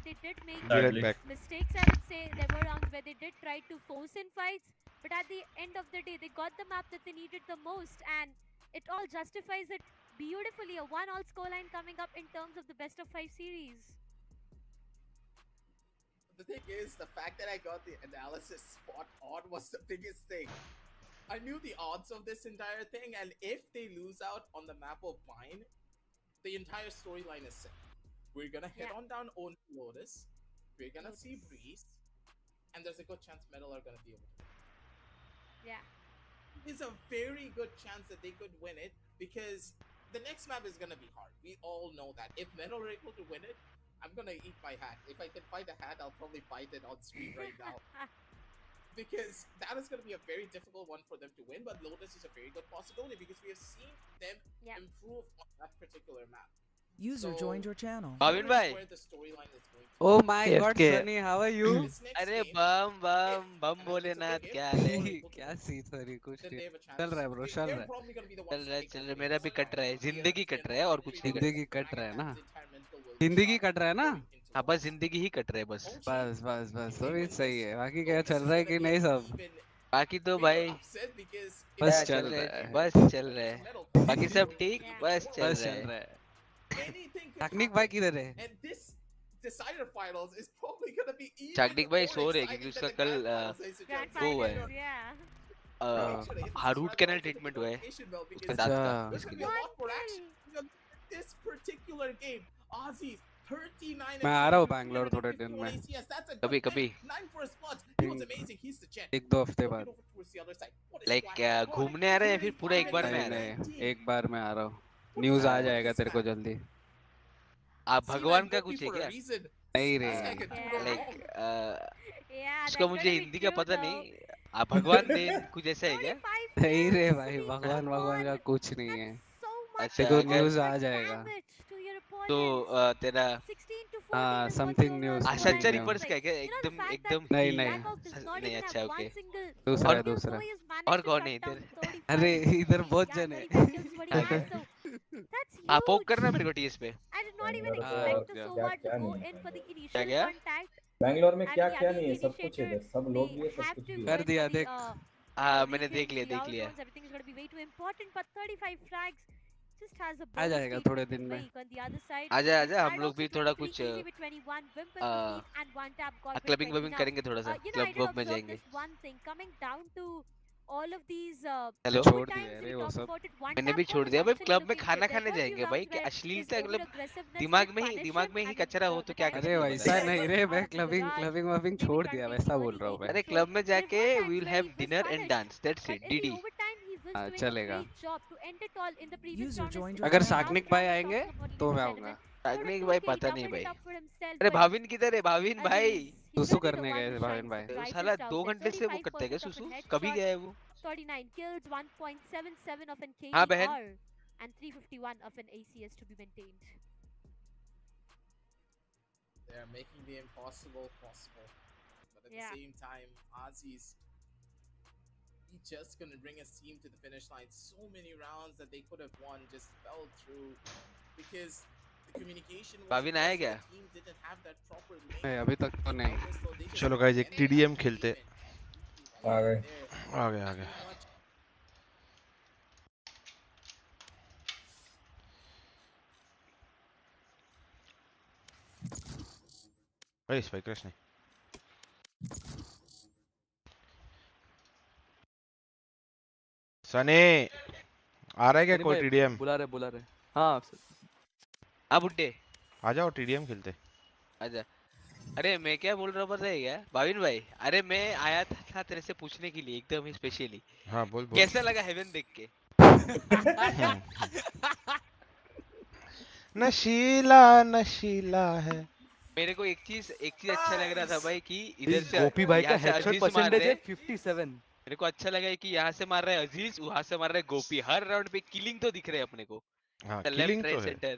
where they did make Sadly. mistakes, I would say. There were rounds where they did try to force in fights, but at the end of the day, they got the map that they needed the most, and it all justifies it beautifully. A 1-all scoreline coming up in terms of the best of 5 series. The thing is, the fact that I got the analysis spot on was the biggest thing. I knew the odds of this entire thing, and if they lose out on the map of mine, the entire storyline is set. We're gonna head on down on Lotus. We're gonna see Breeze, and there's a good chance Metal are gonna be able to. Yeah. There's a very good chance that they could win it because the next map is gonna be hard. We all know that. If Metal are able to win it, I'm gonna eat my hat. If I can find a hat, I'll probably bite it on stream right now. Because that is going to be a very difficult one for them to win, but Lotus is a very good possibility because we have seen them improve on that particular map. User joined your channel. Bhavin bhai. Oh my God, Sunny, how are you? अरे बम बम बम भोलेनाथ क्या हाल है? क्या सी sorry कुछ नहीं चल रहा है bro चल रहा है चल रहा है मेरा भी कट रहा है जिंदगी कट रहा है और कुछ नहीं जिंदगी कट रहा है ना जिंदगी कट रहा है ना हाँ बस जिंदगी ही कट रहा है बस बस बस बस तो भी सही है बाकी क्या चल रहा है कि नहीं सब बाकी तो भाई बस चल रहा है बस चल रहा है बाकी सब ठीक बस चल रहा है टेक्निक भाई किधर है चाकनिक भाई सो रहे क्योंकि उसका कल वो है रूट कैनल ट्रीटमेंट हुआ है उसके दांत का इसके लिए मैं आ रहा हूँ बैंगलोर थोड़े दिन में कभी कभी एक दो हफ्ते बाद लाइक घूमने आ रहे हैं या फिर पूरा एक बार में आ रहे हैं एक बार में आ रहा हूँ न्यूज़ आ जाएगा तेरे को जल्दी आप भगवान का कुछ है क्या नहीं रे लाइक उसका मुझे हिंदी का पता नहीं आप भगवान दे कुछ ऐसा है क्या नहीं रे भाई भगवान भगवान का कुछ नहीं है अच्छा तो न्यूज़ आ जाएगा तो तेरा समथिंग न्यूज़ सच्चा रिपर्स का है क्या एकदम एकदम नहीं नहीं अच्छा ओके दूसरा और कौन है इधर अरे इधर बहुत जन है आप पोक करना मेरे को टीएस पे क्या क्या बैंगलोर में क्या क्या नहीं है सब कुछ है इधर सब लोग भी है सब कुछ भी है कर दिया देख हाँ मैंने देख लिया आ जाएगा थोड़े दिन में आजा आजा हम लोग भी थोड़ा कुछ क्लबिंग वबिंग करेंगे थोड़ा सा क्लब वब में जाएंगे हेलो छोड़ दिया रे वो सब मैंने भी छोड़ दिया भाई क्लब में खाना खाने जाएंगे भाई क्या अश्लीलता मतलब दिमाग में ही कचरा हो तो क्या अरे वैसा नहीं रे मैं क्लबिंग वबिंग छोड़ दिया वैसा बोल रहा हूँ मैं अरे क्लब में जाके we will have dinner and dance that's it DD चलेगा अगर साकनिक भाई आएंगे तो मैं आऊंगा साकनिक भाई पता नहीं भाई अरे भाविन किधर है भाविन भाई सुसु करने गए थे भाविन भाई साला 2 घंटे से वो करते हैं सुसु कभी गया है वो 39 kills 1.77 of an KD हाँ बहन and 351 of an ACS to be maintained. They are making the impossible possible, but at the same time, Aussies just gonna bring his team to the finish line. So many rounds that they could have won just fell through because the communication was Bhavin आया क्या? the team didn't have that proper link. नहीं अभी तक तो नहीं चलो guys एक TDM खेलते आ गए भाई स्पाइक क्रैश नहीं सने आ रहा है क्या कोई TDM बुला रहे हाँ बुड्ढे आ जाओ TDM खेलते आजा अरे मैं क्या बोल रहा हूँ पता है क्या भाविन भाई अरे मैं आया था तेरे से पूछने के लिए एकदम ही स्पेशली हाँ बोल कैसा लगा हेवन देख के नशीला है मेरे को एक चीज अच्छा लग रहा था भाई कि इधर से गोपी भाई का हेडशॉट परसेंटेज है 57 मेरे को अच्छा लगा कि यहाँ से मार रहा है अजीज वहाँ से मार रहा है गोपी हर राउंड पे किलिंग तो दिख रहे हैं अपने को किलिंग तो है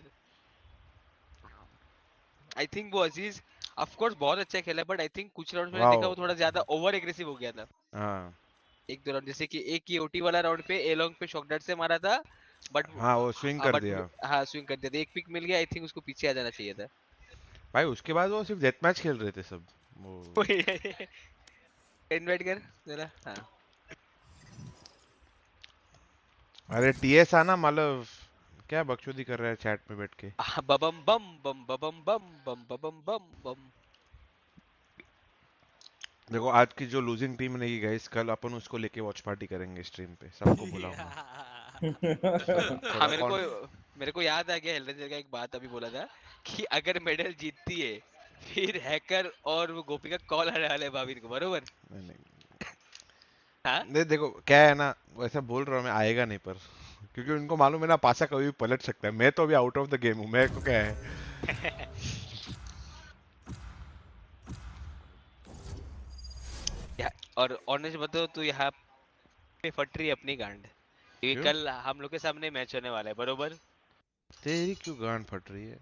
आई थिंक वो अजीज ऑफ कोर्स बहुत अच्छा खेला बट आई थिंक कुछ राउंड मैंने देखा वो थोड़ा ज्यादा ओवर एग्रेसिव हो गया था एक दो राउंड जैसे कि एक ये ओटी वाला राउंड पे ए लॉन्ग पे शॉक डॉट से मारा था बट हाँ वो स्विंग कर दिया स्विंग कर दिया एक पिक मिल गया आई थिंक उसको पीछे आ जाना चाहिए था भाई उसके बाद वो सिर्फ डेथ मैच खेल रहे थे सब वो इनवाइट कर जरा हां अरे टीएस आना मतलब क्या बकचोदी कर रहा है चैट में बैठ के बम बम बम बम बम बम बम बम बम बम देखो आज की जो लूजिंग टीम रहेगी गाइस, कल अपन उसको लेके वॉच पार्टी करेंगे स्ट्रीम पे, सबको बुलाऊंगा। हाँ मेरे को याद आ गया हेलरेंजर का एक बात अभी बोला था कि अगर मेडल जीतती है फिर हैकर और वो गोपी का कॉल आने वाला है भाविन को, बरोबर? नहीं देखो क्या है ना, वैसा बोल रहा हूँ मैं, आएगा नहीं पर क्योंकि उनको मालूम है ना पासा कभी भी पलट सकता है। मैं तो अभी आउट ऑफ द गेम हूँ, मैं को क्या है। और ऑनेस्ट बताओ तो यहाँ पे फट रही है अपनी गांड, क्योंकि कल हम लोग के सामने मैच होने वाला है, बरोबर? तेरी क्यों गांड फट रही है?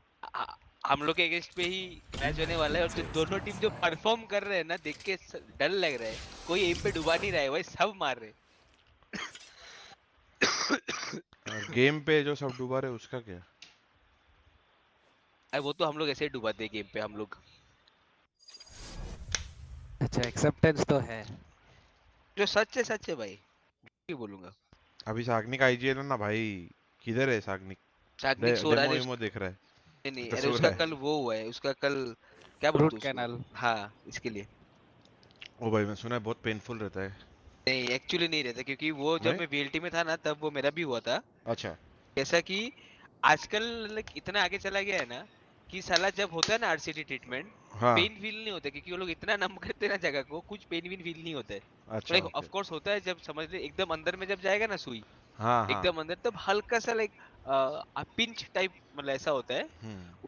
हम लोग के अगेंस्ट पे ही मैच होने वाला है और जो दोनों टीम जो परफॉर्म कर रहे हैं ना, देख के डर लग रहा है। कोई एम पे डुबा नहीं रहा है भाई, सब मार रहे। और गेम पे जो सब डुबा रहे उसका क्या? अरे वो तो हम लोग ऐसे ही डुबाते हैं गेम पे हम लोग। अच्छा एक्सेप्टेंस तो है, जो सच है भाई, क्यों बोलूंगा। अभी साग्निक आईजीएल ना भाई, किधर है साग्निक? साग्निक सो रहा है, डेमो देख रहा है। नहीं अरे उसका कल वो हुआ है, उसका कल क्या बोलते रूट कैनाल। हाँ इसके लिए। ओ भाई मैं सुना है बहुत पेनफुल रहता है। नहीं एक्चुअली नहीं रहता, क्योंकि वो जब मैं वीएलटी में था ना तब वो मेरा भी हुआ था। अच्छा। जैसा कि आजकल इतना आगे चला गया है ना कि साला जब होता है ना आरसीटी ट्रीटमेंट, पेन फील नहीं होता, क्योंकि वो लोग इतना नम करते हैं ना जगह को, कुछ पेन भी फील नहीं होता है। अच्छा, लाइक ऑफ कोर्स होता है, जब समझ ले एकदम अंदर में जब जाएगा ना सुई, हाँ, एकदम अंदर, तब हल्का सा लाइक पिंच टाइप मतलब ऐसा होता है।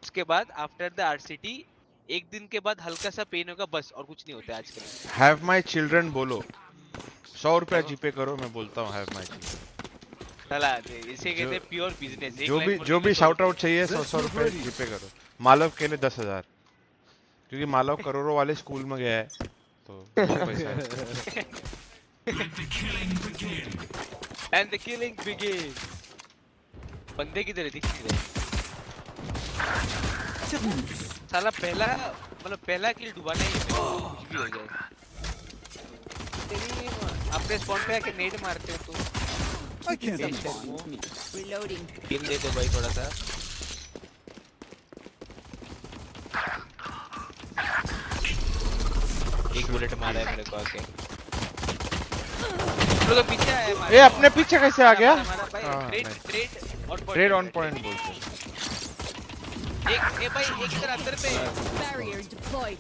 उसके बाद आफ्टर द आरसीटी एक दिन के बाद हल्का सा पेन होगा, बस और कुछ नहीं होता है आजकल। हैव माय चिल्ड्रन बोलो, 100 रुपया जीपे करो, मैं बोलता हूँ हैव माय चिल्ड्रन। इसे कहते हैं प्योर बिजनेस। जो भी शाउट आउट चाहिए 100 रुपए जीपे करो। मालव के लिए 10,000, क्योंकि मालव करोड़ों वाले स्कूल में गया है तो पैसा है। And the killing begins. बंदे किधर है, दिख नहीं रहे। साला पहला किल डुबाना ही है, कुछ भी हो जाए। तेरी अपने स्पॉन पे आके नेट मारते हो तो Reloading. किल दे दो भाई थोड़ा सा। एक बुलेट मारा है मेरे को आके। तो पीछे आया हमारे। ये अपने पीछे कैसे आ गया? ट्रेड ऑन पॉइंट बोलते। एक भाई एक इधर अंदर पे। Barrier deployed.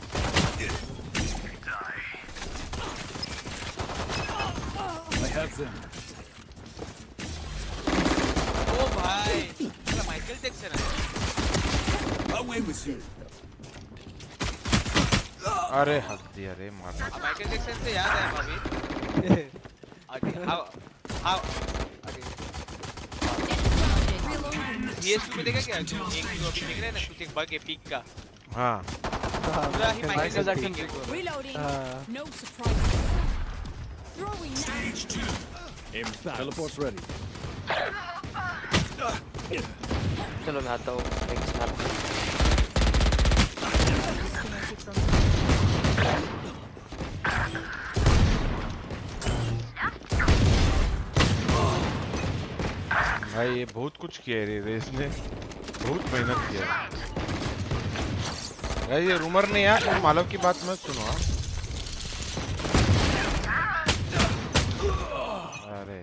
I have them. ओ भाई, मेरा माइकल जैक्सन है। Away with you. अरे हद दिया रे मारना। माइकल जैक्सन से याद है भाभी। हाउ PS2 में देखा क्या, जो एक जो अभी दिख रहा है ना कुछ एक बग है पीक का। हाँ पूरा ही माइकल जैक्सन के। Reloading. No surprise. Throwing Stage 2. Teleport's ready. चलो मैं आता हूँ नेक्स्ट मैप। भाई ये बहुत कुछ किया है रेस ने, बहुत मेहनत किया है भाई। ये रूमर नहीं है, मालव की बात मत सुनो। अरे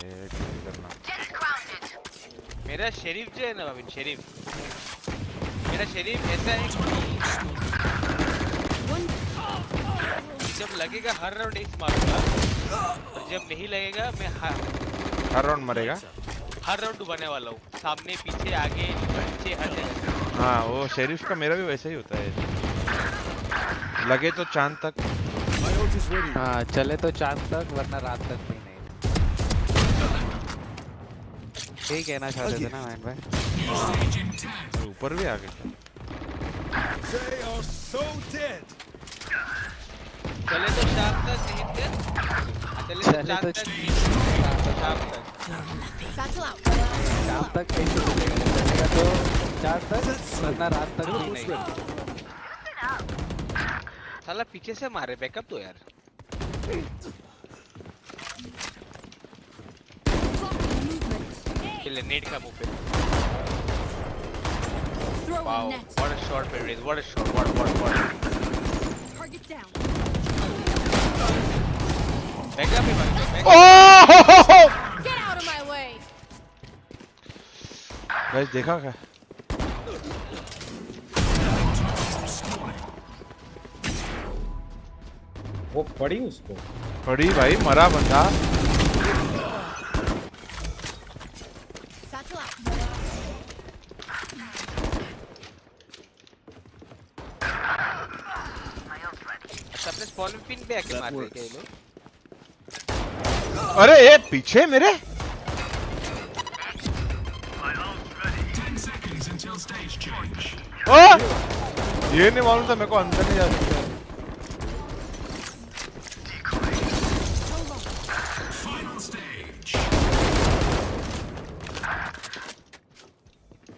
करना मेरा शेरिफ जो है ना भाभी, मेरा शेरिफ ऐसा है कि जब लगेगा हर राउंड एक मारूंगा, और जब नहीं लगेगा मैं हर राउंड मरेगा। हर राउंड डुबाने वाला हूँ, सामने पीछे आगे पीछे हर जगह। हाँ वो शेरिफ का मेरा भी वैसा ही होता है, लगे तो चांद तक। हाँ चले तो चांद तक, वरना रात तक भी नहीं। यही कहना चाहते थे ना मैन भाई। ऊपर भी आ गए। They are so dead. चले तो शाम तक नहीं थे, चले तो चांद तक नहीं, शाम तक। शाम तक कैसे चलेगा तो चांद तक, वरना रात तक भी नहीं। साला पीछे से मारे, बैकअप दो यार। चले नेट का मुंह पे। Wow, what a shot, Perez! What a shot! What? Target down. Backup है भाई। ओह Get out of my way. Guys देखा क्या? वो पड़ी उसको। पड़ी भाई, मरा बंदा। Satchel out. सबने स्पॉन पिन पे आके मार दिया ये लोग। अरे ये पीछे मेरे। ओ! ये नहीं मालूम था मेरे को, अंदर नहीं जा सकता।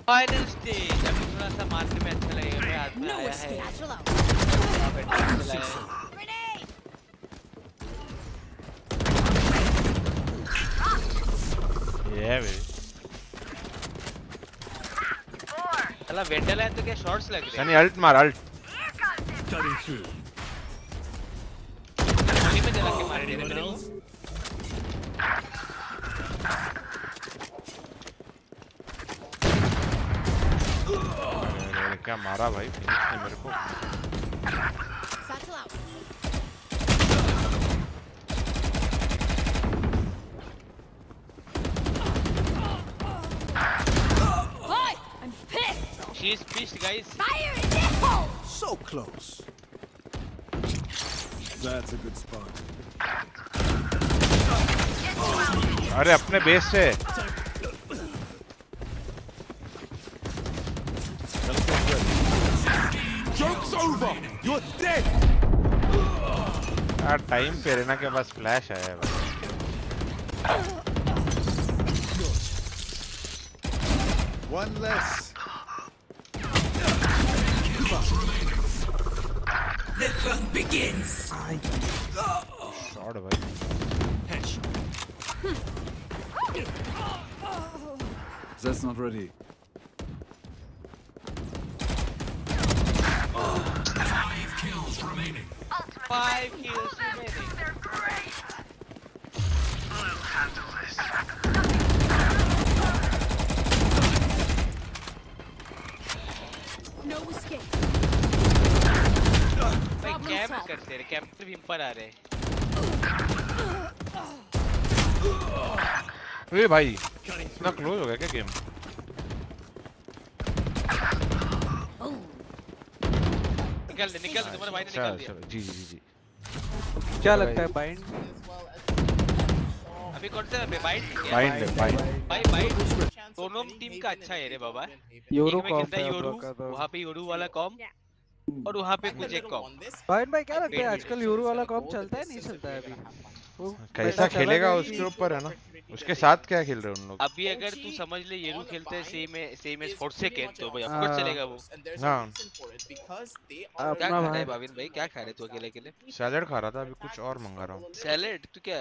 Final stage. अभी थोड़ा सा मारने में अच्छा लगेगा। मैं हाथ में आया है। Satchel out. ये है भाई। चला वेंडल है तो क्या शॉट्स लग रहे हैं? सनी अल्ट मार, अल्ट। गोली में जला के मार रहे हैं। क्या मारा भाई फिनिश ने मेरे को। Satchel out. Boy, I'm pissed. She is pissed, guys. Fire in the hole. So close. That's a good spot. अरे अपने बेस से। Joke's over. You're dead. यार टाइम पे रहना के पास फ्लैश आया है भाई। One less. The hunt begins. Shot भाई। That's not ready. 5 kills remaining. 5 kills remaining. I'll handle this. No escape. भाई कैंप करते रहे, कैंप पे विंपर आ रहे हैं। ये भाई इतना क्लोज हो गया क्या गेम? निकल दे तुम्हारे भाई ने निकाल दिया। जी जी जी जी। क्या लगता है बाइंड? अभी कौन सा है बाइंड? बाइंड भाई बाइंड दोनों टीम का अच्छा है रे बाबा। यूरो एक में खेलता है यूरो, वहाँ पे यूरो वाला कॉम और वहाँ पे कुछ एक कॉम। बाइंड भाई क्या लगता है आजकल यूरो वाला कॉम चलता है नहीं चलता है अभी? कैसा खेलेगा उसके ऊपर है ना, उसके साथ क्या खेल रहे हैं उन लोग। अभी अगर तू समझ ले यूरो खेलते हैं सेम एज फोर्थ सेकंड तो भाई ऑफ कोर्स चलेगा वो। हाँ क्या खा रहा है भाविन भाई? क्या खा रहे तू अकेले अकेले? सैलेड खा रहा था, अभी कुछ और मंगा रहा हूँ। सैलेड? तू क्या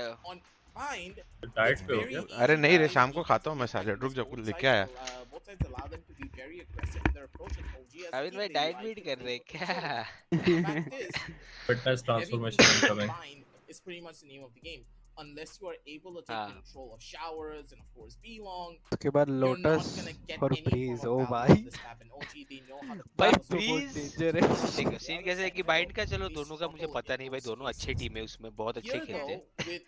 डाइट पे हो क्या? अरे नहीं रे, शाम को खाता हूँ मैं सैलेड। रुक जा, कुछ लेके आया। भाविन भाई डाइट वीट कर रहे हैं क्या? Fitness transformation incoming. is pretty much the name of the game. Unless you are able to take control of showers and of course B-long, उसके बाद लोटस और ब्रीज। ओ भाई भाई ब्रीज सीन कैसे है कि बाइंड का, चलो दोनों का मुझे पता नहीं भाई, दोनों अच्छे टीम है उसमें, बहुत अच्छे खेलते हैं।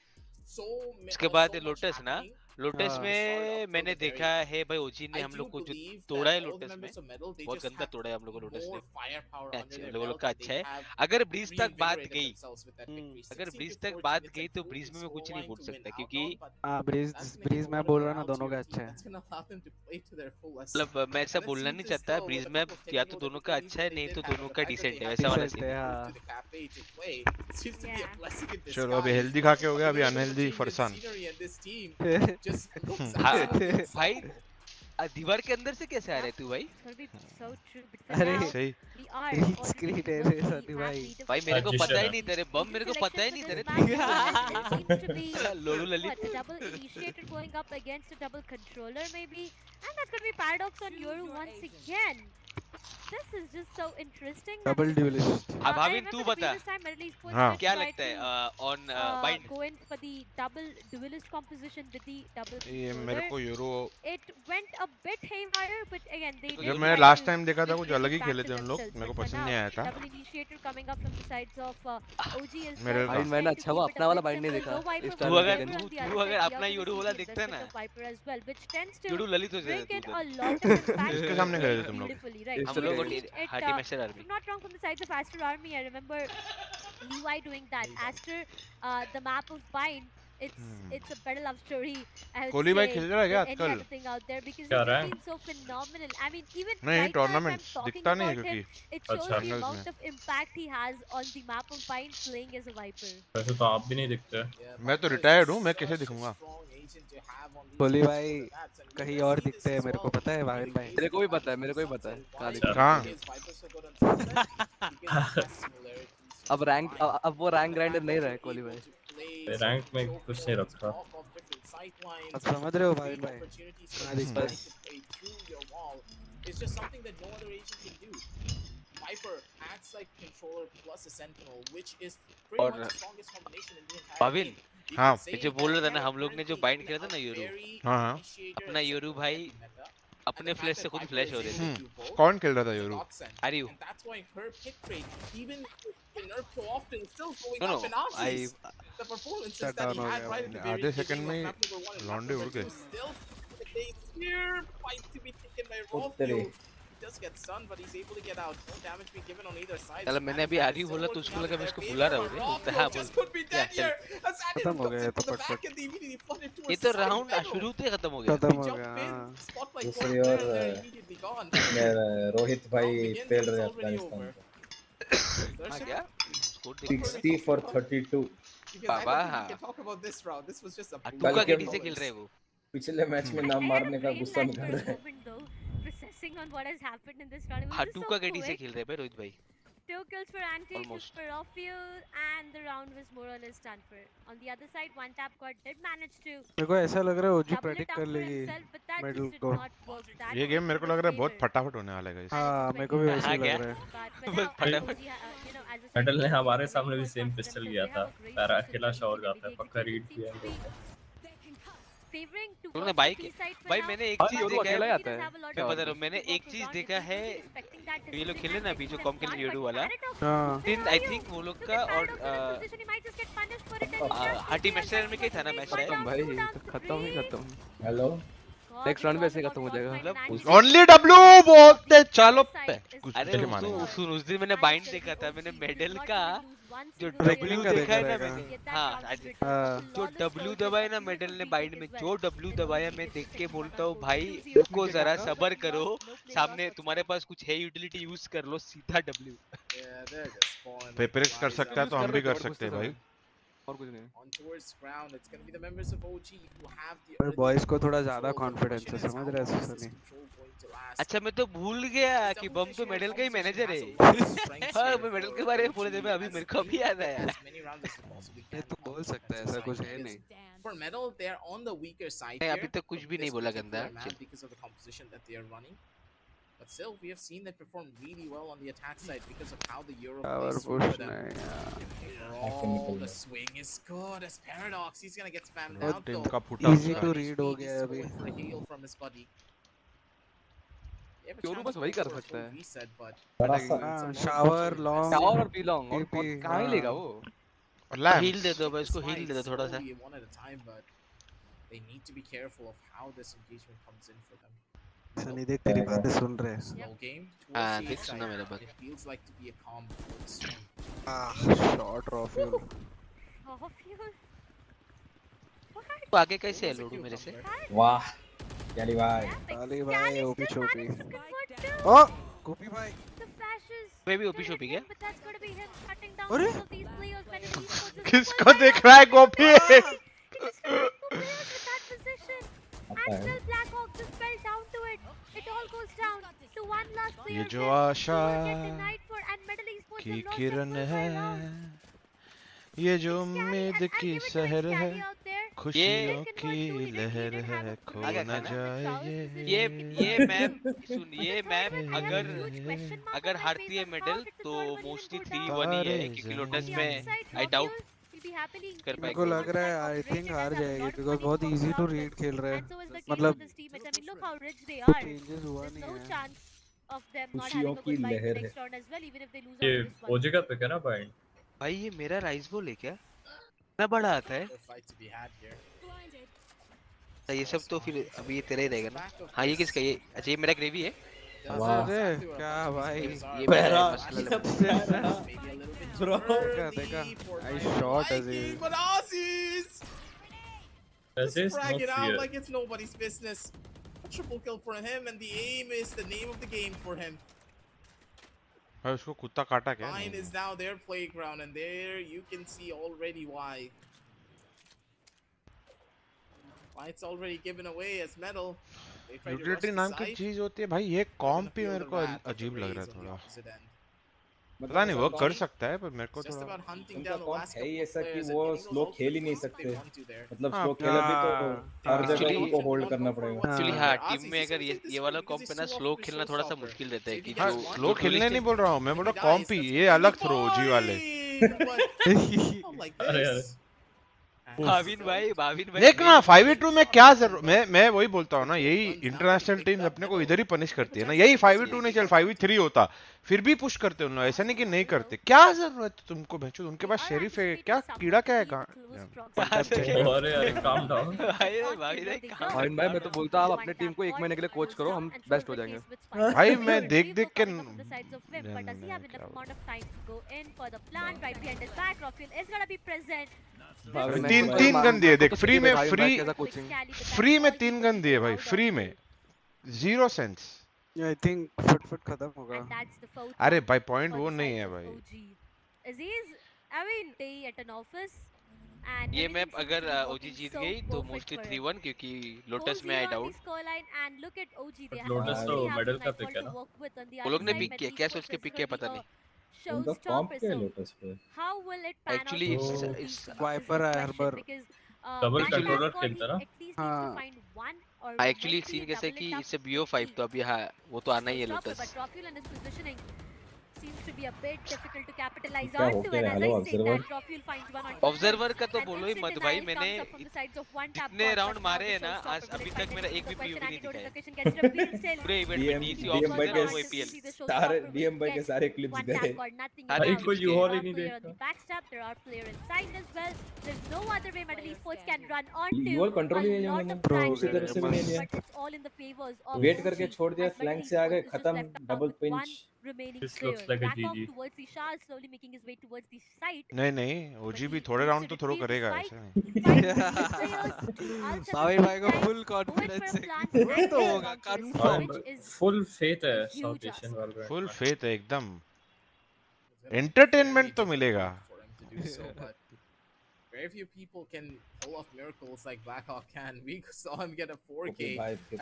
उसके बाद लोटस ना, लोटस में मैंने देखा है भाई ओजी ने हम लोग को जो तोड़ा है लोटस में, बहुत गंदा तोड़ा है हम लोग को लोटस ने। लोगों का अच्छा है। अगर ब्रीज तक बात गई, अगर ब्रीज तक बात गई तो ब्रीज में मैं कुछ नहीं बोल सकता क्योंकि ब्रीज मैं बोल रहा ना दोनों का अच्छा है। मतलब मैं ऐसा बोलना नहीं चाहता, ब्रीज में या तो दोनों का अच्छा है नहीं तो दोनों का डिसेंट है, वैसा वाला सीन है। चलो अभी हेल्दी खा के हो गया, अभी अनहेल्दी फरसान। भाई दीवार के अंदर से कैसे आ रहे तू भाई? अरे सही स्क्रीन है रे साथी भाई। भाई मेरे को पता ही नहीं तेरे बम, मेरे को पता ही नहीं तेरे लोलू Lalit. Double initiated going up against a double controller maybe, and that's going to be paradox on Yoru once again. this is just so interesting. Double duelist. Bhavin तू बता हाँ क्या लगता है on bind go in for the double duelist composition with the double ये मेरे controller. को euro It went a bit haywire, but again they जब did मैंने try लास्ट to टाइम देखा था just कुछ bring अलग it ही back खेले to थे उन लोग, themselves. मेरे को But for पसंद नहीं now, आया था double initiator coming up from the sides of OG as मेरे well. का बाइंड मैंने अच्छा हुआ, अपना वाला बाइंड नहीं देखा No Viper इस from टाइम तू में अगर लेकिन on the तू other अगर side. We अपना are going योडू to वाला see the देखता है ना investment of Viper as well, which tends to योडू Lalit हो bring जाता in है a lot of impact. किसके सामने खेले थे तुम लोग Beautifully, right? हम लोग It, हाटी master if army I'm not wrong, from the sides of Aster Army, I remember Levi doing that. Aster, the map of Bind, it's a better love story, I would Kohli भाई say, खेल रहा है क्या than any आजकल? other thing out there because क्या he's just rank? been so phenomenal. I mean, even नहीं right now, if I'm tournaments talking दिखता नहीं है about him, क्योंकि it shows अच्छा the जंगल्स amount में of impact he has on the map of Bind playing as a Viper. वैसे तो आप भी नहीं दिखते। मैं तो रिटायर्ड हूँ, मैं कैसे दिखूंगा? कोहली भाई कहीं और दिखते हैं मेरे को पता है भाविन भाई। मेरे को भी पता है, मेरे को भी पता है कहाँ दिखता कहाँ? अब रैंक अब वो रैंक ग्राइंडर नहीं रहा कोहली भाई। रैंक में कुछ नहीं रखा। आप समझ रहे हो भाविन भाई? हाँ दिखता है। It's just something that no other agent can do. Viper acts like controller plus a sentinel, which is pretty much the strongest combination in the entire Bhavin game. हाँ ये जो बोल रहा था ना हम लोग ने जो बाइंड किया था ना योरू हाँ हाँ अपना योरू भाई अपने फ्लैश से खुद फ्लैश हो रहे थे कौन खेल रहा था Yoru? Are you? And that's why her pick rate, even nerf so often, is still going No, up in Aussies. The performances Shut that down he हो had गया right at the भाई। very आधे beginning second of में map number 1 and लॉन्डे map उड़ number गए। 2 still a clear fight to be taken by उत्तरे Rockfield. He does get stunned, but he's able to get out. No damage being given on either side. चलो मैंने अभी आरी बोला तो उसको लगा मैं इसको बुला रहा हूँ हाँ बोल क्या चल खत्म हो गया तो फट ये तो राउंड शुरू से खत्म हो गया खत्म हो गया। दूसरी ओर रोहित भाई खेल रहे हैं अफगानिस्तान को हाँ क्या 60 for 32 बाबा टूका गेडी से खेल रहे हैं वो पिछले मैच में नाम मारने का गुस्सा निकल रहा है Processing on what has happened in this round. Hatu का गेडी से खेल रहे हैं भाई रोहित भाई 2 kills for Anti, Almost. for Rockfield, and the round was more or less done for. On the other side, one tap god did manage to मेरे को ऐसा लग रहा है ओजी double it प्रेडिक्ट up कर for लेगी himself, but that medal just did को। not work that ये गेम much मेरे को in लग his रहा है बहुत favor. फटाफट होने वाला है guys। हाँ मेरे को भी वैसे ही हाँ, लग क्या? रहा है। But now, फटाफट। OG, you know, as a medal ने side, हमारे they सामने भी really same focused pistol themselves. किया They था। have a great Tara position अकेला to शॉट really जाता है navigate पक्का it. रीड It किया seems to be favoring तूने towards bike the side for भाई now. मैंने एक हाँ, चीज योरू देखा अकेला है ही आता है। मैं बता रहा हूँ मैंने एक चीज देखा है ये लोग खेले ना अभी जो कॉम खेले योडू वाला हाँ दिन आई थिंक वो लोग का और हाटी मैस्टर में क्या था ना मैच खत्म भाई खत्म ही खत्म। हेलो नेक्स्ट राउंड में ऐसे खत्म हो जाएगा। ओनली डब्ल्यू बोलते चलो पे कुछ अरे चले वो मारे तो सुन उस दिन मैंने बाइंड देखा था मैंने मेडल का जो Reckoning W का देखा है देखा ना रहेगा। मैंने हाँ आज हाँ जो W दबाया ना मेडल ने बाइंड में जो W दबाया मैं देख के बोलता हूँ भाई रुको जरा सबर करो सामने तुम्हारे पास कुछ है यूटिलिटी यूज कर लो सीधा W पेपरेक्स कर सकता है तो हम भी कर सकते हैं भाई। और कुछ नहीं। On towards ground, it's going to be the members of OG who have the पर बॉयज को थोड़ा ज्यादा कॉन्फिडेंस है समझ रहे हैं सनी। अच्छा मैं तो भूल गया कि बम तो मेडल का ही मैनेजर है हाँ मैं मेडल के बारे में बोले थे मैं अभी मेरे को भी याद आया ये तो बोल सकता है ऐसा कुछ है नहीं। For medal, they're on the weaker side नहीं here. अभी तक कुछ भी नहीं बोला गंदा Because of the composition that they are running. But still, we have seen them perform really well on the attack side because of how the Euro Power plays push for them. नहीं यार। Oh, the swing is good as Paradox. He's gonna get spammed बहुत out team though. का फुटा Easy to read हो गया है अभी। The heal from his buddy. They have a Yoru chance बस to वही go कर for a सकता full है। reset, but बड़ा सा हाँ शावर लॉन्ग शावर और पीलोंग और TP, कहाँ ही लेगा वो? और लैम्प हील दे दो भाई इसको हील दे दो थोड़ा सा slowly one at a time, but they need to be careful of how this engagement comes in for them. Sunny देख तेरी बातें सुन रहे हैं। Slow game towards हाँ the देख side. सुना मेरा बात It feels like to be a calm before the storm. Shot रॉफिल। तो आगे कैसे है लोडू मेरे से वाह याली भाई ताली भाई ओपी चोपी। Oh! ओ गोपी भाई मैं भी ओपी शॉपी क्या अरे किसको देख रहा है गोपी? ये जो आशा की किरण है, ये जो उम्मीद की सहर है, खुशियों की लहर है खो न जाए ये मैम सुनिए मैम, अगर हारती है मेडल तो मोस्टली 3-1 ही है, क्योंकि लोटस में आई डाउट कर मेरे को लग रहा है आई थिंक हार जाएगी बिकॉज़ बहुत इजी टू रीड खेल रहा है, मतलब चेंजेस हुआ नहीं है। खुशियों की लहर है। ये ओजी का पिक है ना पॉइंट? भाई ये मेरा राइस बोल है क्या? इतना बड़ा आता है? ये सब तो फिर अभी ये तेरा ही रहेगा ना? हाँ ये किसका? ये अच्छा ये मेरा ग्रेवी है। अरे क्या भाई, ये मेरा मसला ब्रो देखा आई shot Aussies! Aziz, Frag no it out fear. like it's nobody's business. A triple kill for him, and the aim is the name of the game for him. भाई उसको कुत्ता काटा क्या? Mine is now their playground, and there you can see already why. It's already given away as medal. Utility नाम की चीज होती है भाई, ये कॉम्प ही मेरे को अजीब लग रहा है थोड़ा। पता नहीं वो कर सकता है पर मेरे को थोड़ा उनका कॉम्प है ही ऐसा कि वो स्लो खेल ही नहीं सकते, मतलब स्लो खेला भी तो हर जगह उनको होल्ड करना पड़ेगा। एक्चुअली हाँ, टीम में अगर ये वाला कॉम्प है ना, स्लो खेलना थोड़ा सा मुश्किल रहता है कि जो स्लो खेलने नहीं बोल रहा हूँ मैं, बोल रहा कॉम्प ही ये अलग थ्रो जी वाले। भाविन भाई देख ना 5v2 में क्या जरूरत, मैं वही बोलता हूँ ना, यही इंटरनेशनल टीम्स अपने को इधर ही पनिश करती है ना, यही 5v2 नहीं चल 5v3 होता फिर भी पुश करते उन लोग, ऐसा नहीं कि नहीं करते। क्या जरूरत तुमको भेजो, उनके पास शेरिफ है क्या, कीड़ा क्या है अरे अरे काम डाउन भाई मैं तो बोलता आप अपने टीम को 1 महीने के लिए कोच करो, हम बेस्ट हो जाएंगे। भाई मैं देख देख के तीन गन दिए देख, फ्री में 3 गन दिए भाई, फ्री में 0 सेंस। आई थिंक फट खत्म होगा। अरे भाई पॉइंट वो नहीं है भाई। ये मैप अगर ओजी जीत गई तो मोस्टली 3-1, क्योंकि लोटस में आई डाउट। लोटस तो मेडल का पिक है ना, वो लोग ने पिक किया क्या, सोच के पिक किया पता नहीं। उनका कॉम्प क्या है लोटस पे? एक्चुअली इट्स वाइपर है हर बार डबल कंट्रोलर खेलता ना। हाँ एक्चुअली सीन कैसा है कि इससे BO5 तो अभी हाँ वो तो आना ही है लोटस। ऑब्जर्वर का तो बोलो ही मत भाई, मैंने जितने राउंड मारे हैं ना आज अभी तक मेरा एक भी POV नहीं दिखा है पूरे इवेंट में। डीसी ऑब्जर्वर और APL सारे डीएम भाई के सारे क्लिप्स गए। अरे कोई यूहॉल ही नहीं देखा। यूहॉल कंट्रोल ही नहीं हमने ब्रो, उसी तरह से भी नहीं लिया, वेट करके छोड़ दिया, फ्लैंक से आ गए, खत्म, double pinch. This looks like a GG. नहीं ओजी भी थोड़े राउंड तो थ्रो करेगा ऐसा नहीं। भाई को फुल कॉन्फिडेंस है, वो तो होगा कंफर्म। फुल फेथ है south Asian Valorant, full faith है एकदम, एंटरटेनमेंट तो मिलेगा। Very few people can pull off miracles like Blackhawk can. We saw him get a 4K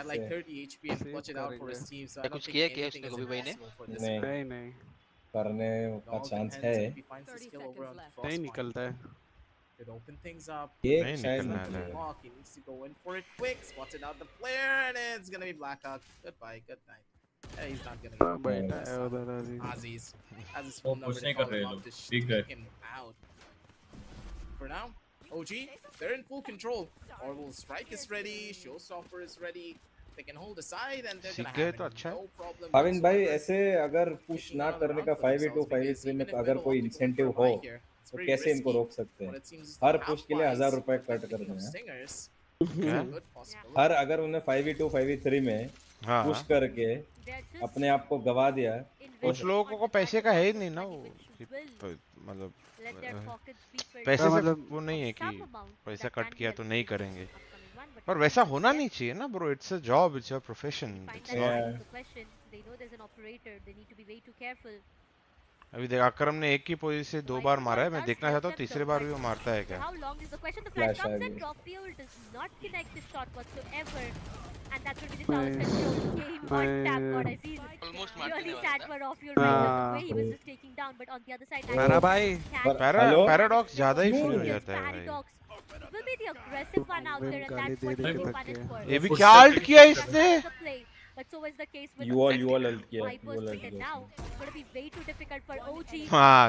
at like 30 HP and clutch it out for his team. So I don't think anything is possible for this guy. नहीं करने का chance है, नहीं निकलता है। Could open things up. ये नहीं शायद निकलना है। He needs to go in for it quick. Spotted out the player, and it's gonna be Blackhawk. Goodbye, good night. Yeah, he's not gonna get बैठा है उधर Aziz. Aziz phone number कुछ नहीं to कर call रहे him लोग, up to ठीक है। check him out. For now, OG, they're in full control. Orbital Strike is ready, Showstopper is ready. They can hold aside and they're gonna have no problem. Bhavin भाई ऐसे अगर push ना करने का 5v2 5v3 में अगर कोई इंसेंटिव हो तो कैसे इनको रोक सकते हैं? हर पुश के लिए 1000 रुपए कट कर देना है। हर अगर उन्हें 5v2 5v3 में पुश करके अपने आप को गवा दिया, कुछ लोगों को पैसे का है ही नहीं ना, वो मतलब पैसे से वो नहीं है कि पैसा कट किया तो नहीं करेंगे, पर वैसा होना नहीं चाहिए ना bro, it's a job, it's your profession. अभी देख अकरम ने एक ही पोजीशन से 2 बार मारा है, मैं देखना चाहता हूँ तीसरे बार भी वो मारता है क्या। How long is the question? The Flash flash comes आ in. गई। Rockfield does not connect this shot whatsoever, and that's going to be the South Central game. One tap god. I feel Almost really marked sad for Rockfield right now. The way he was just taking down, but on the other side, Para bhai. Paradox ज्यादा ही free हो जाता है भाई। Paradox will be the aggressive one out there, and that's what he's punished for. ये भी क्या alt किया इसने? But so is the case with You all ult किया, Vipers, you all ult and किया। now it's going to be way too difficult for OG. हाँ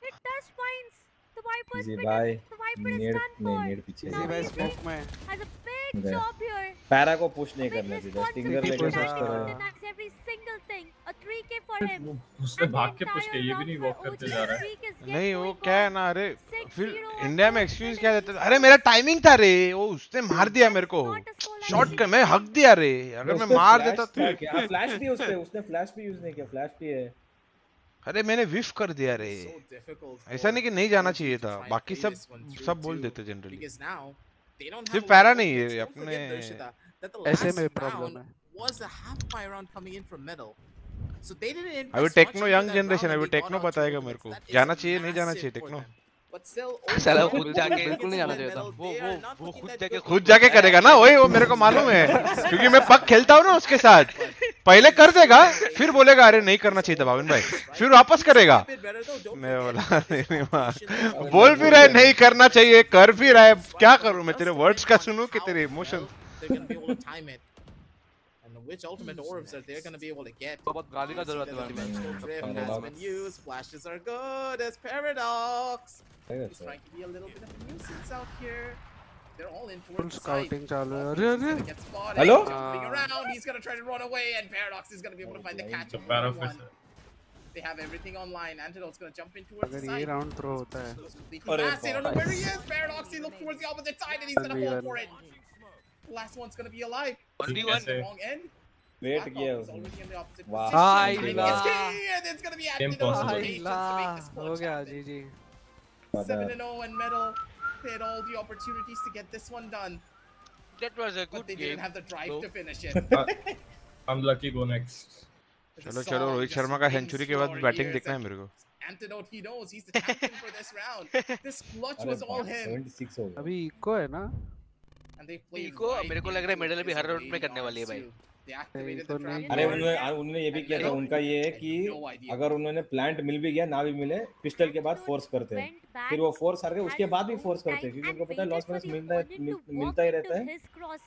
It does points. The Vipers Easy pick bye. up. The Viper is Ned done नहीं for. नेड पीछे। Now भाई Easy smoke में has a big job here. Para को push नहीं करने चाहिए, stinger लेके पुश करो। Denies every single thing. A 3K for him. उसने भाग के पुश किया, ये भी नहीं वॉक करते जा रहा है। नहीं वो क्या है ना, अरे फिर इंडिया में एक्सक्यूज क्या देते, अरे मेरा टाइमिंग था रे, वो उसने मार दिया मेरे को शॉट का, मैं हक दिया रे, अगर मैं मार देता तो क्या फ्लैश थी उसपे, उसने फ्लैश भी यूज नहीं किया, फ्लैश भी है। अरे मैंने विफ कर दिया रे, ऐसा नहीं कि नहीं जाना चाहिए था, बाकी सब बोल देते जनरली, सिर्फ पैरा नहीं है अपने ऐसे में प्रॉब्लम है। अभी टेक्नो यंग जनरेशन, अभी टेक्नो बताएगा मेरे को जाना चाहिए नहीं जाना चाहिए। टेक्नो साला खुद जाके बिल्कुल नहीं जाना चाहिए था। वो खुद जाके करेगा ना, वही वो मेरे को मालूम है, क्योंकि मैं पक खेलता हूँ ना उसके साथ, पहले कर देगा फिर बोलेगा अरे नहीं करना चाहिए था भाविन भाई, फिर वापस करेगा। मैं बोला नहीं बोल भी रहा है नहीं करना चाहिए, कर भी रहा है, क्या करूं मैं, तेरे वर्ड्स का सुनूं कि तेरे emotion. Which ultimate orbs are they going to be able to get? बहुत गाली का जरूरत है। Drift has been used. Flashes are good as Paradox. He's trying to be a little bit of a nuisance out here. They're all in towards the side. Scouting चालू है। अरे अरे Get spotted. Hello? Jumping around. He's going to try to run away, and Paradox is going to be able to find the catch. They have everything online. Antidote's going to jump in towards the अगर side. ये round throw होता है। They don't know where he is. Paradox, he looks towards the opposite side, and he's going to fall for it. Last one's going to be alive. Only At one. the wrong end. Wait किया Blackhawk is already in the opposite वाह। position. हाय And ला। it's key, and it's going to be Antidote's हाय patience ला to make this हो clutch गया happen. जी। 7-0 and Metal. They had all the opportunities to get this one done, That was a but good they game. didn't have the drive No. to finish it. I'm lucky, go next. चलो रोहित शर्मा का century के बाद batting देखना है मेरे को। Antidote, he knows he's the champion for this round. This clutch was all him. 76 हो गया। अभी इको है ना? And they played eco right मेरे को लग रहा है into मेडल अभी his हर राउंड में ability करने वाली है भाई। too. They activated the trap. अरे उन्होंने ये भी किया था, उनका ये है कि अगर उन्होंने प्लांट मिल भी गया ना भी मिले, पिस्टल के बाद फोर्स करते हैं, फिर वो फोर्स हार गए उसके बाद भी फोर्स करते हैं, क्योंकि उनको पता है लॉस माइनस मिलता ही रहता है,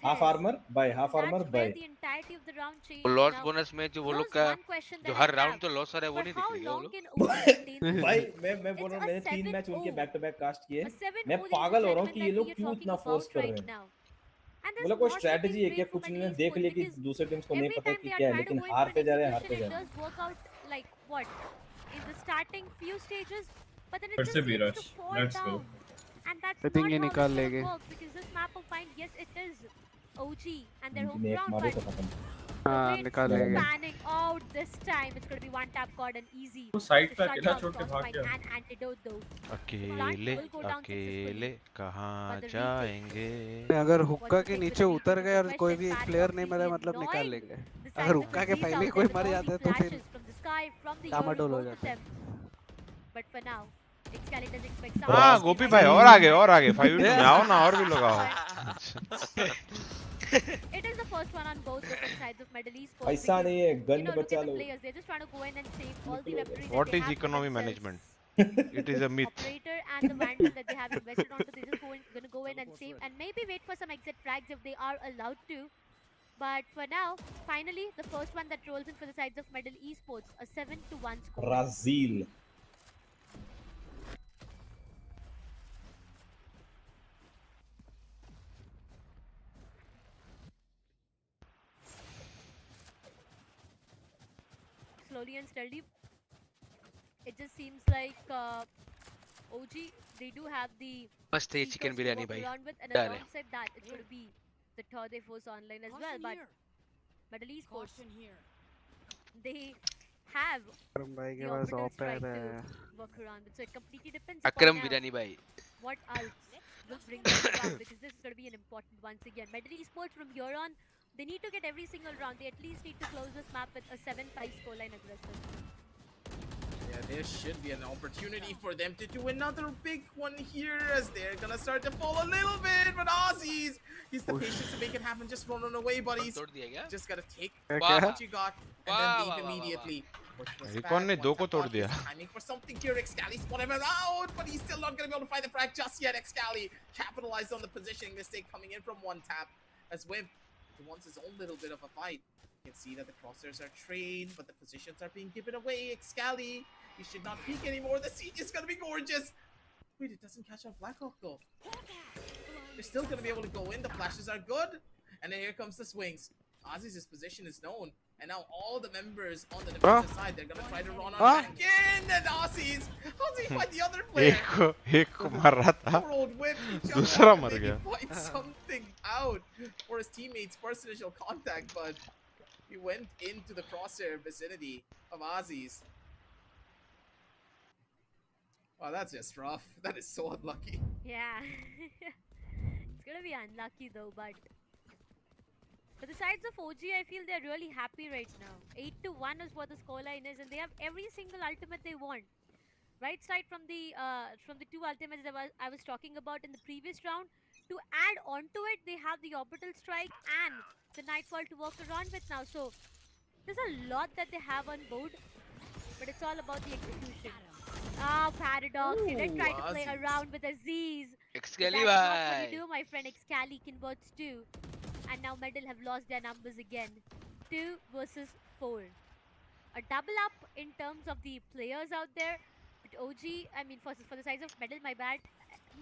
half armour buy half armour buy. Loss bonus में जो वो लोग का जो हर राउंड तो लॉस आ रहा है वो नहीं दिख रहा वो लोग। भाई मैं बोल रहा हूँ, मैंने 3 मैच उनके बैक टू बैक कास्ट किए, मैं पागल हो रहा हूँ कि ये लोग क्यों इतना फोर्स कर रहे हैं। बोला कोई स्ट्रेटजी है क्या, कुछ इन्होंने देख लिया कि दूसरे टीम्स को नहीं पता कि क्या है, लेकिन हारते जा रहे हैं। फिर से भी rush, let's go. I think ये निकाल लेंगे। हाँ निकाल लेंगे। वो साइड पे अकेला छोड़ के भाग गया। अकेले अकेले कहाँ जाएंगे। अगर हुक्का के नीचे उतर गए और कोई भी एक प्लेयर नहीं मरा मतलब निकाल लेंगे। अगर हुक्का के पहले ही कोई मर जाता है तो फिर डामाडोल हो जाता है। हाँ गोपी भाई और आगे 5 में आओ ना, और भी लोग आओ। It is the first one on both different sides of Middle East. ऐसा नहीं है, गन बचा लो। They're just trying to go in and save all the weaponry. What is economy management? It is a myth. Operator and the vandal that they have invested onto, they're just gonna go in and save and maybe wait for some exit frags if they are allowed to. But for now, finally, the first one that rolls in for the sides of Middle Esports, a 7-1 score. Brazil. Slowly and steadily, it just seems like OG, they do have the मस्त है chicken biryani भाई। and alongside that, it's going to be the third force online as well. But Middle Esports, they have अकरम भाई के the pass orbitals ऑपर right है। to work around it. So it completely depends Akram upon biryani भाई। what else will bring them around, because this is going to be an important once again. Middle Esports from here on They need to get every single round. They at least need to close this map with a 7-5 scoreline aggressive. Yeah, there should be an opportunity for them to do another big one here as they're gonna start to fall a little bit. But Aussies, he's the patience to make it happen. Just run away, buddies. Just gotta take what you got and then leave immediately. Recon ने 2 को तोड़ दिया. Timing for something here. 𝑋𝐈𝐍𝐊𝐒 spot him out, but he's still not gonna be able to find the frag just yet. 𝑋𝐈𝐍𝐊𝐒 capitalized on the positioning mistake coming in from one tap as Wimp wants his own little bit of a fight. You can see that the crosshairs are trained, but the positions are being given away. 𝑋𝐈𝐍𝐿𝐒, he should not peek anymore. The siege is gonna be gorgeous. Wait, it doesn't catch off Blackhawk though. They're still gonna be able to go in. The flashes are good, and then here comes the swings. Aussies' position is known, and now all the members on the defensive side, they're gonna try to run on back in, and Aussies find the other player. एक को मार रहा था, दूसरा मर गया. Find something out for his teammates' first initial contact, but he went into the crosshair vicinity of Aussies. Wow, that's just rough. That is so unlucky. Yeah. It's gonna be unlucky though, but for the sides of OG, I feel they're really happy right now. 8-1 is what the scoreline is, and they have every single ultimate they want. Right side from the 2 ultimates that I was talking about in the previous round. To add onto it, they have the orbital strike and the nightfall to work around with now. So there's a lot that they have on board, but it's all about the execution. Ah, Paradox, he did try to play around with Aziz. 𝑋𝐈𝐍𝐿𝐒 That's what you do, my friend. 𝑋𝐈𝐍𝐿𝐒 converts too. And now Medal have lost their numbers again. 2 versus 4. A double up in terms of the players out there. But OG, I mean for the size of Medal, my bad.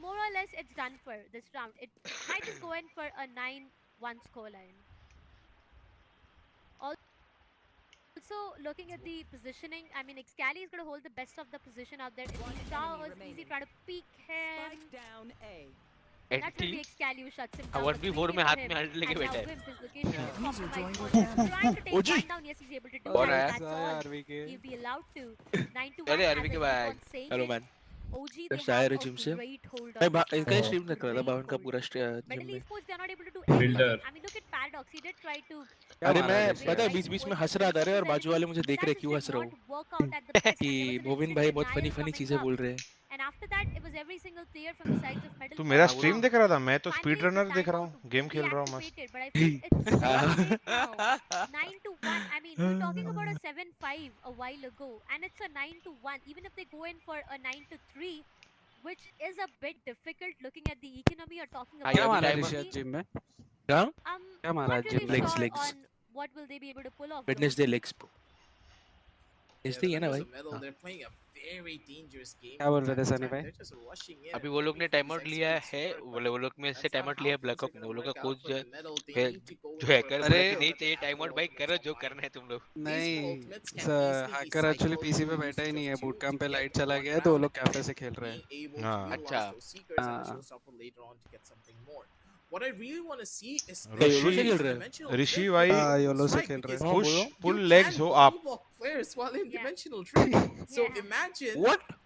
More or less it's done for this round. It might just go in for a 9-1 scoreline. Also, looking at the positioning, I mean 𝑋𝐈𝐍𝐿𝐒 is going to hold the best of the position out there. Shaw was easy trying to peek him. Down A. That's where the 𝑋𝐈𝐿𝐒 shuts him down. 1v4 में हाथ में हल्ट लेके बैठा है. OG. Yes, he's able to do that. That's all. He'll be allowed to. 9-1. अरे RV के बाद. Hello man. OG, they have a great hold on. इनका स्ट्रीम देख रहा था भाविन का पूरा स्ट्रीम Middle में. Esports, they're not able to do anything. Builder. I mean, look at Paradox. He did try to. अरे मैं पता है बीच-बीच में हंस रहा था रे और बाजू वाले मुझे देख रहे क्यों हंस रहा हूँ कि मोविन भाई बहुत फनी चीजें बोल रहे हैं. And after that, it was every single player from the sides of Medal. तू मेरा स्ट्रीम देख रहा था, मैं तो स्पीड रनर देख रहा हूँ, गेम खेल रहा हूँ मस्त. 9-1. I mean, we're talking about a 7-5 a while ago, and it's a 9-1. Even if they go in for a 9-3, which is a bit difficult looking at the economy you're talking about. क्या मारा Rishabh gym में? क्या मारा gym legs. What will they be able to pull off? Wednesday legs. इसलिए है ना भाई. They're playing a very dangerous game. क्या बोल रहे थे सनी भाई? अभी वो लोग ने टाइम आउट लिया है, वो लोग में से टाइम आउट लिया ब्लैकहॉक ने. वो लोग का कोच जो हैकर नहीं चाहिए टाइम आउट भाई, करो जो करना है तुम लोग. नहीं, हैकर एक्चुअली पीसी पे बैठा ही नहीं है, बूट कैंप पे लाइट चला गया है तो वो लोग कैफे से खेल रहे हैं. अच्छा. What I really want to see is ऋषि भाई योलो से खेल रहे हैं. पुल लेग्स हो आप. players while in dimensional tree. So imagine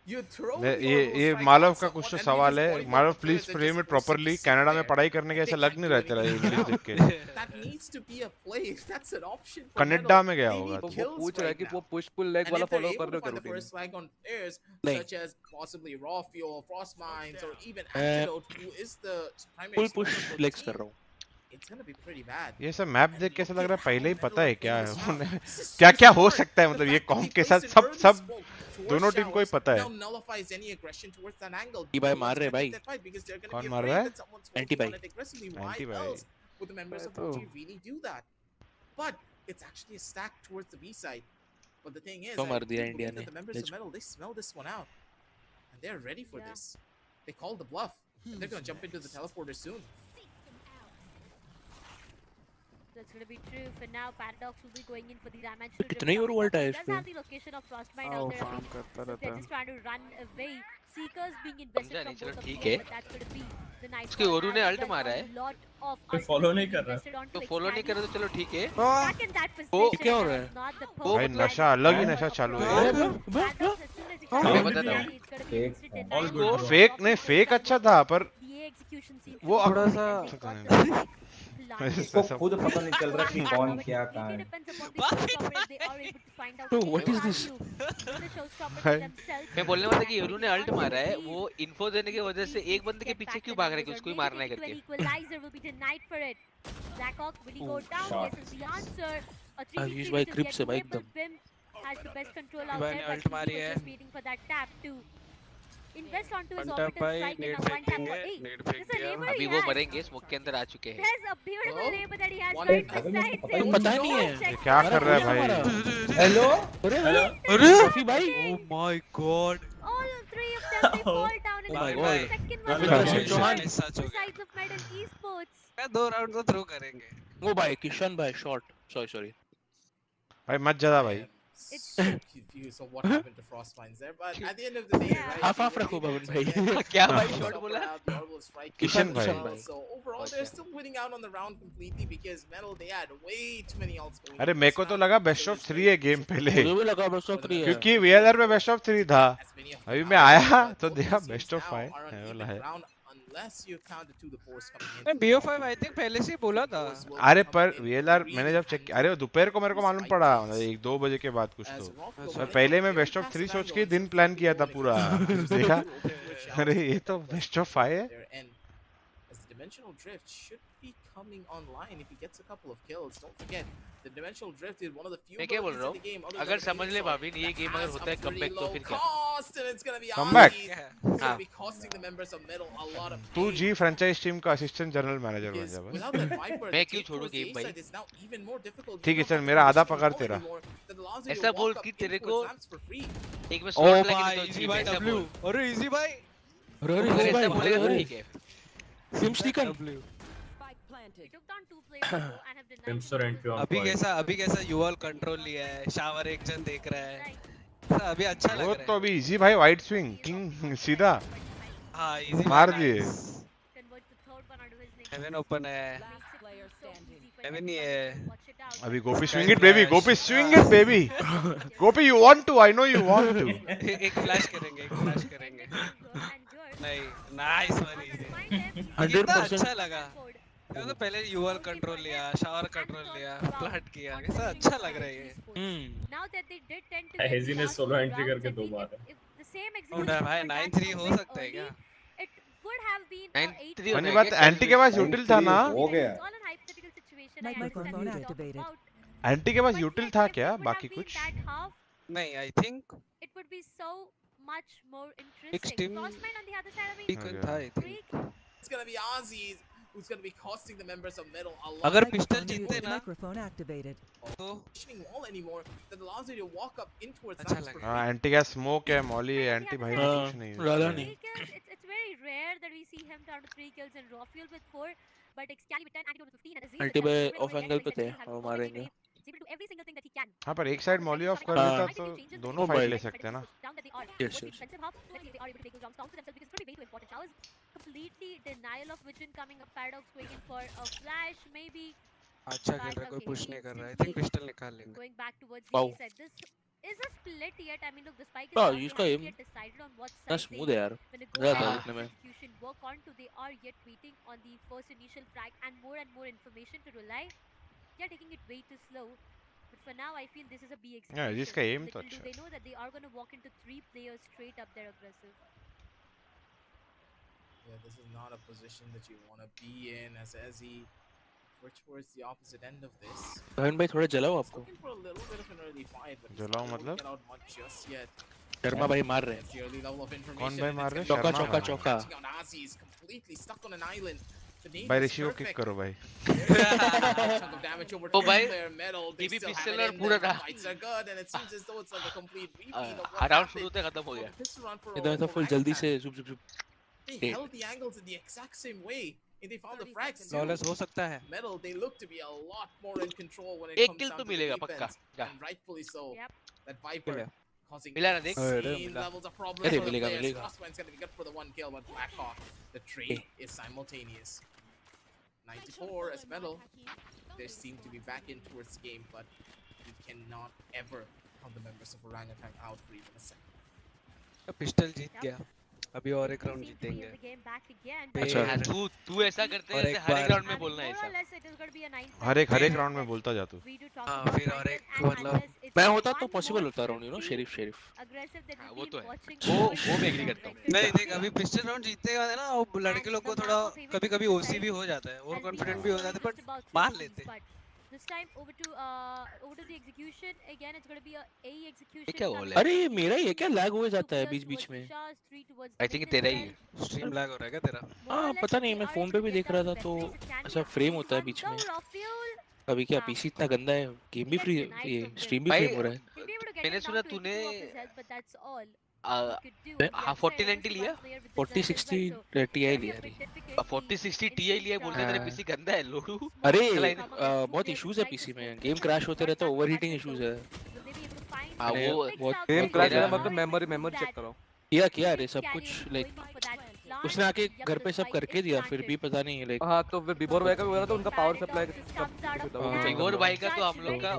you throw. ये मालव का कुछ तो सवाल है. Malav please frame it properly. Canada में पढ़ाई करने के ऐसा लग नहीं रहा तेरा वीडियो देख के. That needs to be a play. That's an option. Canada में गया होगा. वो पूछ रहा है कि वो पुश पुल लेग वाला फॉलो कर रहे हो the first flag on players such as possibly raw fuel, frost mines, or even antidote, who is the primary push legs कर रहा हूँ. It's gonna be pretty bad. ये सब मैप देख के ऐसा लग रहा है पहले ही पता है क्या है. क्या क्या हो सकता है, मतलब ये कॉम के साथ सब दोनों टीम को ही पता है. भाई मार रहे भाई. कौन मार रहा है? एंटी भाई. Would the members of OG really do that? But it's actually a stack towards the B side. But the thing is, the members of Metal, they smell this one out, and they're ready for this. They call the bluff. And they're gonna jump into the teleporter soon. That's going to be true. For now, Paradox will be going in for the dimensional. कितने ही over है इसमें? Does have the location of Frostmine out there. They're just trying to run away. Seekers being invested from both of them. That's going to be the night. उसके ओरू ने alt मारा है. कोई follow नहीं कर रहा. तो फॉलो नहीं कर रहा तो चलो ठीक है. वो क्या हो रहा है? भाई नशा अलग ही नशा चालू है. फेक नहीं, फेक अच्छा था पर वो थोड़ा सा इसको खुद पता नहीं चल रहा कि कौन क्या कहाँ है। Bro, what is this? मैं बोलने वाला था कि यूरू ने अल्ट मारा है, वो इन्फो देने की वजह से एक बंदे के पीछे क्यों भाग रहा है कि उसको ही मारना है करके। I've used my grips से भाई एकदम। मैंने अल्ट मारी है। Invest onto his Banter orbital भाई strike in नेट a फेंक 1 tap देंगे, for 8. नेट फेंक There's a दिया। neighbor अभी he वो has. मरेंगे, स्मोक के अंदर आ चुके हैं। There's a beautiful neighbor that he has One right hit. beside तो him. पता नहीं है। Check क्या out कर रहा है the भाई? neighbor. हेलो अरे अरे काफी भाई। Oh my god. All three of them they fall down in Oh my the god. second Bhavin one. Kotwani. सच हो गया। Besides of Medal Esports. मैं 2 राउंड तो थ्रो करेंगे। वो भाई किशन भाई शॉट। सॉरी। भाई मत ज्यादा भाई। It's so confused on what happened to Frostmines there, but at the end of the day, right? Half रखो भवन भाई। क्या भाई शॉट बोला? किशन भाई। So overall, they're still winning out on the round completely because Metal they had way too many ults going. अरे मेरे को तो लगा बेस्ट ऑफ 3 है गेम पहले, मुझे भी लगा बेस्ट ऑफ 3 है। क्योंकि वीएलआर में बेस्ट ऑफ 3 था। अभी मैं आया तो देखा बेस्ट ऑफ 5 है वाला है। Unless you count the 2 the force coming in. मैं BO5 आई थिंक पहले से ही बोला था। अरे पर वीएलआर मैंने जब चेक किया, अरे दोपहर को मेरे को मालूम पड़ा, मतलब 1-2 बजे के बाद कुछ तो। मैं पहले मैं बेस्ट ऑफ 3 सोच के दिन प्लान किया था पूरा। देखा अरे ये तो बेस्ट ऑफ 5 है। As the dimensional drift should be coming online if he gets a couple of kills. Don't forget, the dimensional drift is one of the few मैं क्या बोल रहा abilities in the game. हूँ, अगर समझ ले भाविन ये गेम अगर होता है कमबैक तो फिर क्या? Comeback? It's gonna be costing the members of Metal a lot of तू जी फ्रेंचाइज टीम का असिस्टेंट जनरल मैनेजर बन जा without that Viper. मैं क्यों छोड़ू गेम भाई? It's now even more difficult. ठीक है चल, मेरा आधा पगार तेरा। ऐसा बोल कि तेरे को एक में ओ स्लॉट भाई लगे इजी तो भाई ऐसा W। बोल। अरे इजी भाई। अरे ऐसा भाई बोलेगा तो अरे ठीक है। सिम्स्टिकन। अभी कैसा यूआल कंट्रोल लिया है, शावर एक जन देख रहा है। अभी अच्छा लग वो रहा है। तो अभी इजी भाई वाइड स्विंग किंग सीधा हाँ इजी मार दिए। हेवन ओपन है, हेवन ही है। अभी Gopi swing it baby, Gopi swing it baby. Gopi you want to, I know you want to. एक फ्लैश करेंगे। नहीं नाइस वन इजी। 100% अच्छा लगा। ये तो पहले यूआल कंट्रोल लिया, शावर कंट्रोल लिया, प्लांट किया, कैसा अच्छा लग रहा है ये। हेजी ने सोलो एंट्री करके 2 बार है। उधर भाई 9-3 हो सकता है क्या? 9-3 अन्य बात एंटी के पास यूटिल था ना? हो गया। Microphone activated. एंटी के पास यूटिल था क्या बाकी कुछ? नहीं I think It would be so much more एक interesting. Team Frostbite on the other side, I mean, ठीक था I think. It's gonna be Aussies who's gonna be costing the members of Metal a lot. अगर pistol जीतते ना Microphone activated. तो Positioning wall anymore that allows you to walk up in towards अच्छा that लगा। हाँ anti का smoke है, Molly है, एंटी भाई ने कुछ नहीं है। ज्यादा नहीं। it's very rare that we see him down to 3 kills and raw fuel with 4, but Excali with 10, Antidote with 15 and Aziz with अल्टी 10. भाई Really, ऑफ really एंगल पे थे, excellent. वो मारेंगे। He's able to do every single thing that he can. हाँ पर एक side Molly of कर हाँ। देता तो दोनों Oh फाइट my. ले सकते हैं ना। Down that they are. Yes, What's the yes. defensive half? Let's see if they are able to take those rounds down to themselves because it's going to be way too important. Showers completely denial of vision coming up. Paradox going in for a flash maybe. अच्छा खेल रहा है, कोई push नहीं कर रहा है। I think pistol निकाल लेंगे। Going back towards Wow. the said this is a split yet. I mean, look, the spike is हाँ, down. They इसका haven't aim yet decided on what ना side स्मूथ they है यार। when they go मजा ahead आता है and देखने में। execution work on to. They are yet waiting on the first initial frag and more information to rely. They are taking it way too slow. But for now, I feel this is a B execution. Yeah, जिसका aim तो Little do अच्छा they know that they are going to walk into 3 players straight up there aggressive. Yeah, this is not a position that you want to be in as Ezzy. We're towards the opposite end of this. Bhavin भाई थोड़ा जलाओ आपको। Looking for a little bit of an early fight, but जलाओ won't मतलब? get out much just yet. Sharma भाई मार रहे That's हैं। the early level of कौन information. भाई and मार it's रहे? gonna be चौका, शर्मा चौका, भाई। चौका। catching out Aussies, completely stuck on an island. The name भाई is ऋषि को किक perfect. करो भाई। Chunk of damage over O to भाई, player Metal. They ये भी still have पिस्टल it और in पूरा them. था। Fights are good, and it seems as though it's like a complete repeat of what round शुरू happened. होते खत्म हो गया। Pistol run for इधर तो फुल जल्दी से Orangutan. जुप जुप जुप। They held the angles in the exact same way, and they found the frags too. Lawless हो सकता है। Metal, they look to be a lot more in control when it एक comes किल down तो to the मिलेगा defense, पक्का। जा। and rightfully so. Yep. That Viper मिला। causing मिला ना देख। insane levels of problems अरे for the मिलेगा, players. मिलेगा। Frostman's gonna be good for the 1 kill, but Blackhawk, the trade is simultaneous. 94 as Metal. They seem to be back in towards the game, but we cannot ever count the members of Orangutan out for even a second. Pistol जीत गया। अभी और एक round जीतेंगे। अच्छा तू ऐसा करते हैं जैसे हर एक राउंड में बोलना है ऐसा। हर एक राउंड में बोलता जा तू। हाँ फिर और एक मतलब मैं होता तो पॉसिबल होता राउंड यू नो शेरिफ वो तो है, वो मैं एग्री करता हूँ। नहीं देख अभी पिछले राउंड जीतने वाले ना वो लड़के लोग को थोड़ा कभी-कभी ओसी भी हो जाता है, ओवर कॉन्फिडेंट भी हो जाते हैं बट मार लेते हैं। This time over to the execution again. It's going to be a AE execution. क्या बोल रहा है? अरे मेरा ये क्या लैग हो जाता है बीच में? आई थिंक तेरा ही है। स्ट्रीम लैग हो रहा है क्या तेरा? हाँ पता नहीं, मैं फोन पे भी देख रहा था तो ऐसा फ्रेम होता है बीच में। अभी क्या पीसी इतना गंदा है, गेम भी फ्री ये स्ट्रीम भी फ्रेम हो रहा है। मैंने सुना तूने 4090 लिया, 4060 Ti लिया रे। 4060 Ti लिया, बोलते तेरा पीसी गंदा है लोडू। अरे बहुत इश्यूज है पीसी में, गेम क्रैश होते रहता है, ओवरहीटिंग इश्यूज है। वो गेम क्रैश है मतलब मेमोरी चेक करो। किया रे सब कुछ लाइक उसने आके घर पे सब करके दिया, फिर भी पता नहीं लाइक। हाँ तो फिर बिबोर भाई का भी हो रहा था, उनका पावर सप्लाई बिगोर भाई का तो हम लोग का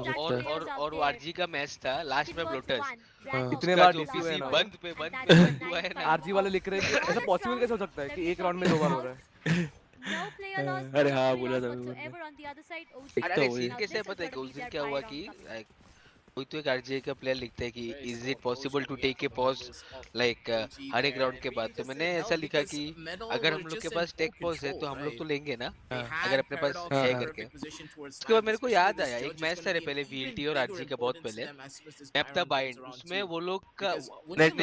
और वो आरजी का मैच था लास्ट में ब्लोटर्स। कितने बार डीसी हुए ना, बंद पे हुआ है ना। आरजी वाले लिख रहे हैं ऐसा पॉसिबल कैसे हो सकता है कि एक राउंड में 2 बार हो रहा है। अरे हाँ बोला था अरे सीन कैसे पता है उस दिन क्या हुआ कि कोई तो एक आरजे का प्लेयर लिखता है कि is it possible to take a pause like हर एक राउंड के बाद, तो मैंने ऐसा लिखा कि अगर हम लोग के पास टेक पॉज है तो हम लोग तो लेंगे ना अगर अपने पास है करके। उसके बाद मेरे को याद आया एक मैच था पहले वीएलटी और आरजी का बहुत पहले, मैप था बाइंड, उसमें वो लोग का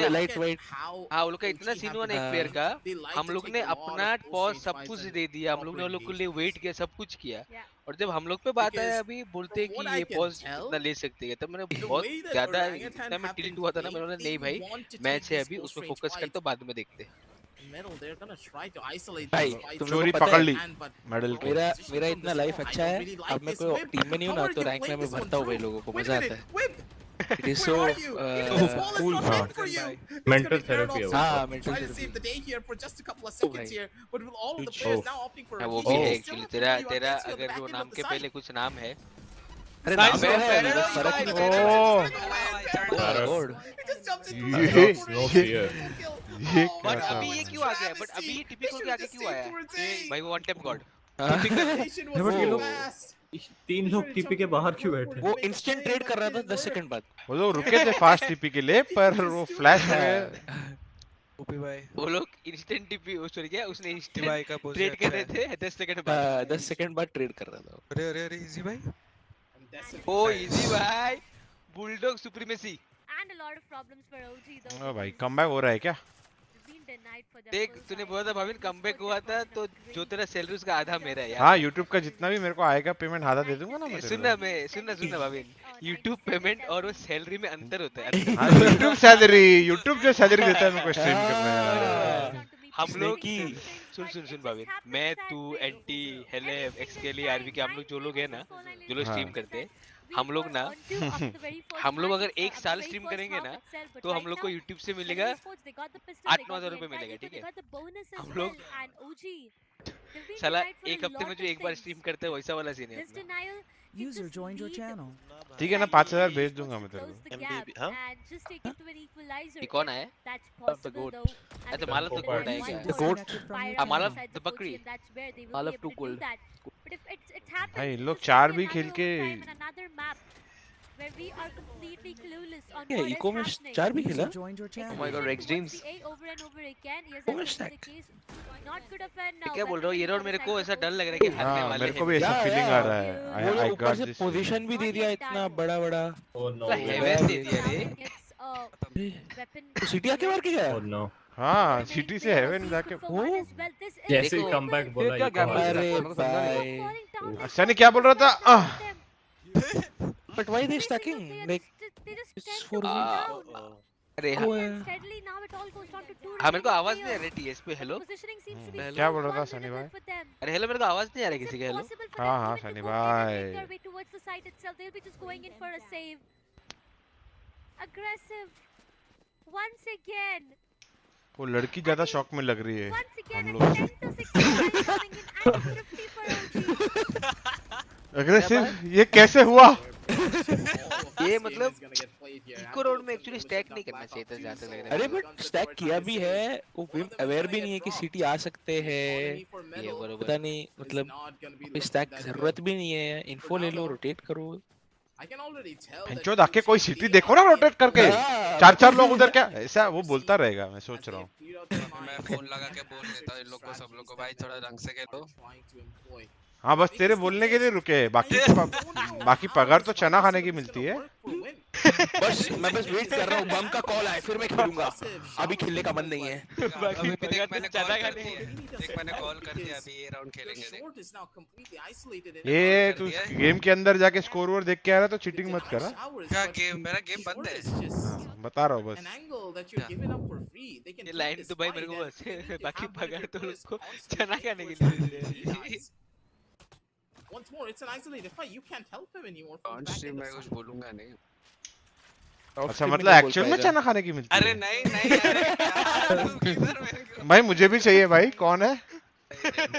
लाइट वेट हाँ वो लोग का इतना सीन हुआ ना एक प्लेयर का, हम लोग ने अपना पॉज सब कुछ दे दिया, हम लोग ने वो लोग के लिए वेट किया, सब कुछ किया, और जब हम लोग पे बात आया अभी बोलते हैं कि ये पॉज इतना ले सकते हैं, तब मैंने बहुत ज्यादा इतना मैं टिल्ट हुआ था ना, मैंने नहीं भाई मैच है अभी उसमें फोकस कर, तो बाद में देखते हैं। भाई चोरी पकड़ ली मेडल की। मेरा इतना लाइफ अच्छा है, अब मैं कोई टीम में नहीं हूँ ना तो रैंक में मैं भरता हूँ भाई, लोगों को मजा आता है। It is so cool. Mental therapy. हाँ mental therapy. Save the day here for just a couple of seconds here, but with all of the players now opting for वो भी है एक्चुअली तेरा अगर वो नाम के पहले कुछ नाम है, अरे नाम तो है फर्क नहीं पड़ता। बट अभी ये क्यों आ गया, बट अभी टिपिकल के आगे क्यों आया भाई, वो वन टैप गॉड। तीन लोग टीपी के बाहर क्यों बैठे? वो इंस्टेंट ट्रेड कर रहा था 10 सेकंड बाद। वो लोग रुके थे फास्ट टीपी के लिए, पर वो फ्लैश में ओपी भाई वो लोग इंस्टेंट टीपी सॉरी क्या उसने इंस्टेंट ट्रेड कर रहे थे 10 सेकंड बाद, 10 सेकंड बाद ट्रेड कर रहा था। अरे अरे अरे इजी भाई, ओ इजी भाई, bulldog supremacy. And a lot of problems for OG though. ओ भाई कमबैक हो रहा है क्या? देख तूने बोला था भाविन कमबैक हुआ था, तो जो तेरा सैलरी उसका आधा मेरा है यार। हाँ YouTube का जितना भी मेरे को आएगा पेमेंट आधा दे दूंगा ना मैं। सुनना भाविन, YouTube पेमेंट और वो सैलरी में अंतर होता है। हाँ YouTube जो सैलरी देता है मेरे को स्ट्रीम करने में। हम लोग की सुन भाविन, मैं तू एंटी हेलेफ एक्सकेली आरवी के हम लोग जो लोग हैं ना, जो लोग स्ट्रीम करते हैं, हम लोग ना हम लोग अगर एक साल स्ट्रीम करेंगे ना तो हम लोग को YouTube से मिलेगा 8-9 हज़ार रुपए मिलेगा, ठीक है। हम लोग साला एक हफ्ते में जो एक बार स्ट्रीम करते हैं वैसा वाला सीन है अपना। User joined your channel. ठीक है ना 5000 भेज दूंगा मैं तेरे को। हाँ ये कौन है? The goat. अच्छा माला तो गोल्ड है क्या? The goat. माला the बकरी। माला 2 gold. भाई इन लोग 4 भी खेल के क्या इको में 4 भी खेला? Oh my god, Rex Dreams. क्या बोल रहा हूँ, ये राउंड मेरे को ऐसा डर लग रहा है कि हारने वाले हैं। मेरे को भी ऐसा फीलिंग आ रहा है। वो ऊपर से पोजीशन भी दे दिया इतना बड़ा। Oh no. हेवन दे दिया रे। तो सिटी आके मार के गया। Oh no. हाँ सिटी से हेवन जाके वो जैसे ही कमबैक बोला अरे भाई सनी क्या बोल रहा था? But why they stacking? Like it's for अरे हाँ मेरे को आवाज नहीं आ रही टीएस पे। हेलो क्या बोल रहा था सनी भाई? अरे हेलो मेरे को आवाज नहीं आ रही किसी का। हेलो हाँ सनी भाई वो लड़की ज्यादा शॉक में लग रही है हम लोग से। अग्रेसिव ये कैसे हुआ? ये मतलब को राउंड में एक्चुअली स्टैक नहीं करना चाहिए था जहाँ तक लग रहा है। अरे बट स्टैक किया भी है, वो विम अवेयर भी नहीं है कि सिटी आ सकते हैं, ये बरोबर पता नहीं मतलब कोई स्टैक की जरूरत भी नहीं है, इन्फो ले लो, रोटेट करो। भैंचोद आके कोई सिटी देखो ना रोटेट करके, चार लोग उधर क्या ऐसा वो बोलता रहेगा, मैं सोच रहा हूँ। मैं फोन लगा के बोल देता हूँ इन लोग को, सब लोग को, भाई थोड़ा ढंग से खेलो। हाँ बस तेरे बोलने के लिए रुके, बाकी पगार तो चना खाने की मिलती है। बस मैं बस वेट कर रहा हूँ बम का कॉल आए फिर मैं खेलूंगा, अभी खेलने का मन नहीं है। अभी देख मैंने कॉल कर दिया, अभी ये राउंड खेलेंगे। ये तू गेम के अंदर जाके स्कोर वोर देख के आ रहा तो चीटिंग मत करा। क्या गेम, मेरा गेम बंद है। बता रहा हूँ बस। ये लाइन तो भाई मेरे को बस बाकी पगार तो उसको चना खाने के लिए। Once more, it's an isolated fight. You can't help him anymore. On stream मैं कुछ बोलूंगा नहीं। अच्छा मतलब एक्चुअल में चना खाने की मिलती है? अरे नहीं अरे भाई मुझे भी चाहिए भाई, कौन है?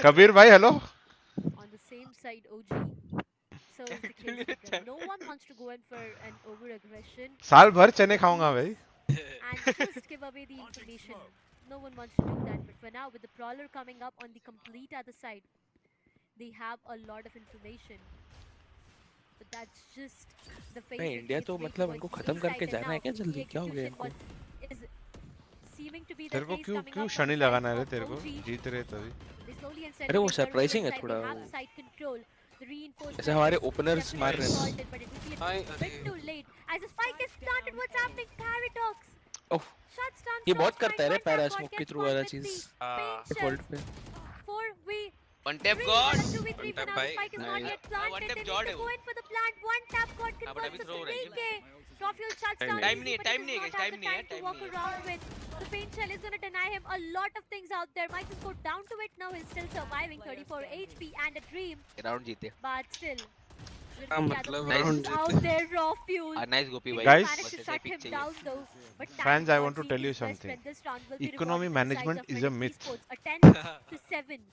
कबीर भाई hello. On the same side, OG. So is the case with them. No one wants to go in for an over-aggression. साल भर चने खाऊंगा भाई। And just give away the information. No one wants to do that. But for now, with the brawler coming up on the complete other side, they have a lot of information. But that's just the phase. नहीं India तो मतलब उनको खत्म करके जाना है क्या जल्दी, क्या हो गया इनको? तेरे को क्यों शनि लगाना है तेरे को, जीत रहे तभी। अरे वो सरप्राइजिंग है थोड़ा, जैसे हमारे ओपनर्स मार रहे हैं। ओह ये बहुत करता है रे पैरा स्मोक के थ्रू वाला चीज डिफॉल्ट पे। One tap god. One tap भाई। One tap god है वो। One tap god converts to 3K. Rofiel shuts down. Time नहीं है, time नहीं है। To walk around with. The paint shell is going to deny him a lot of things out there. Might just go down to it now. He's still surviving. 34 HP and a dream. Round जीते। But still. मतलब round out there Rofiel. Nice गोपी भाई। Guys, managed to shut him down though. But fans, I want to tell you something. Economy management is a myth. A 10 to 7.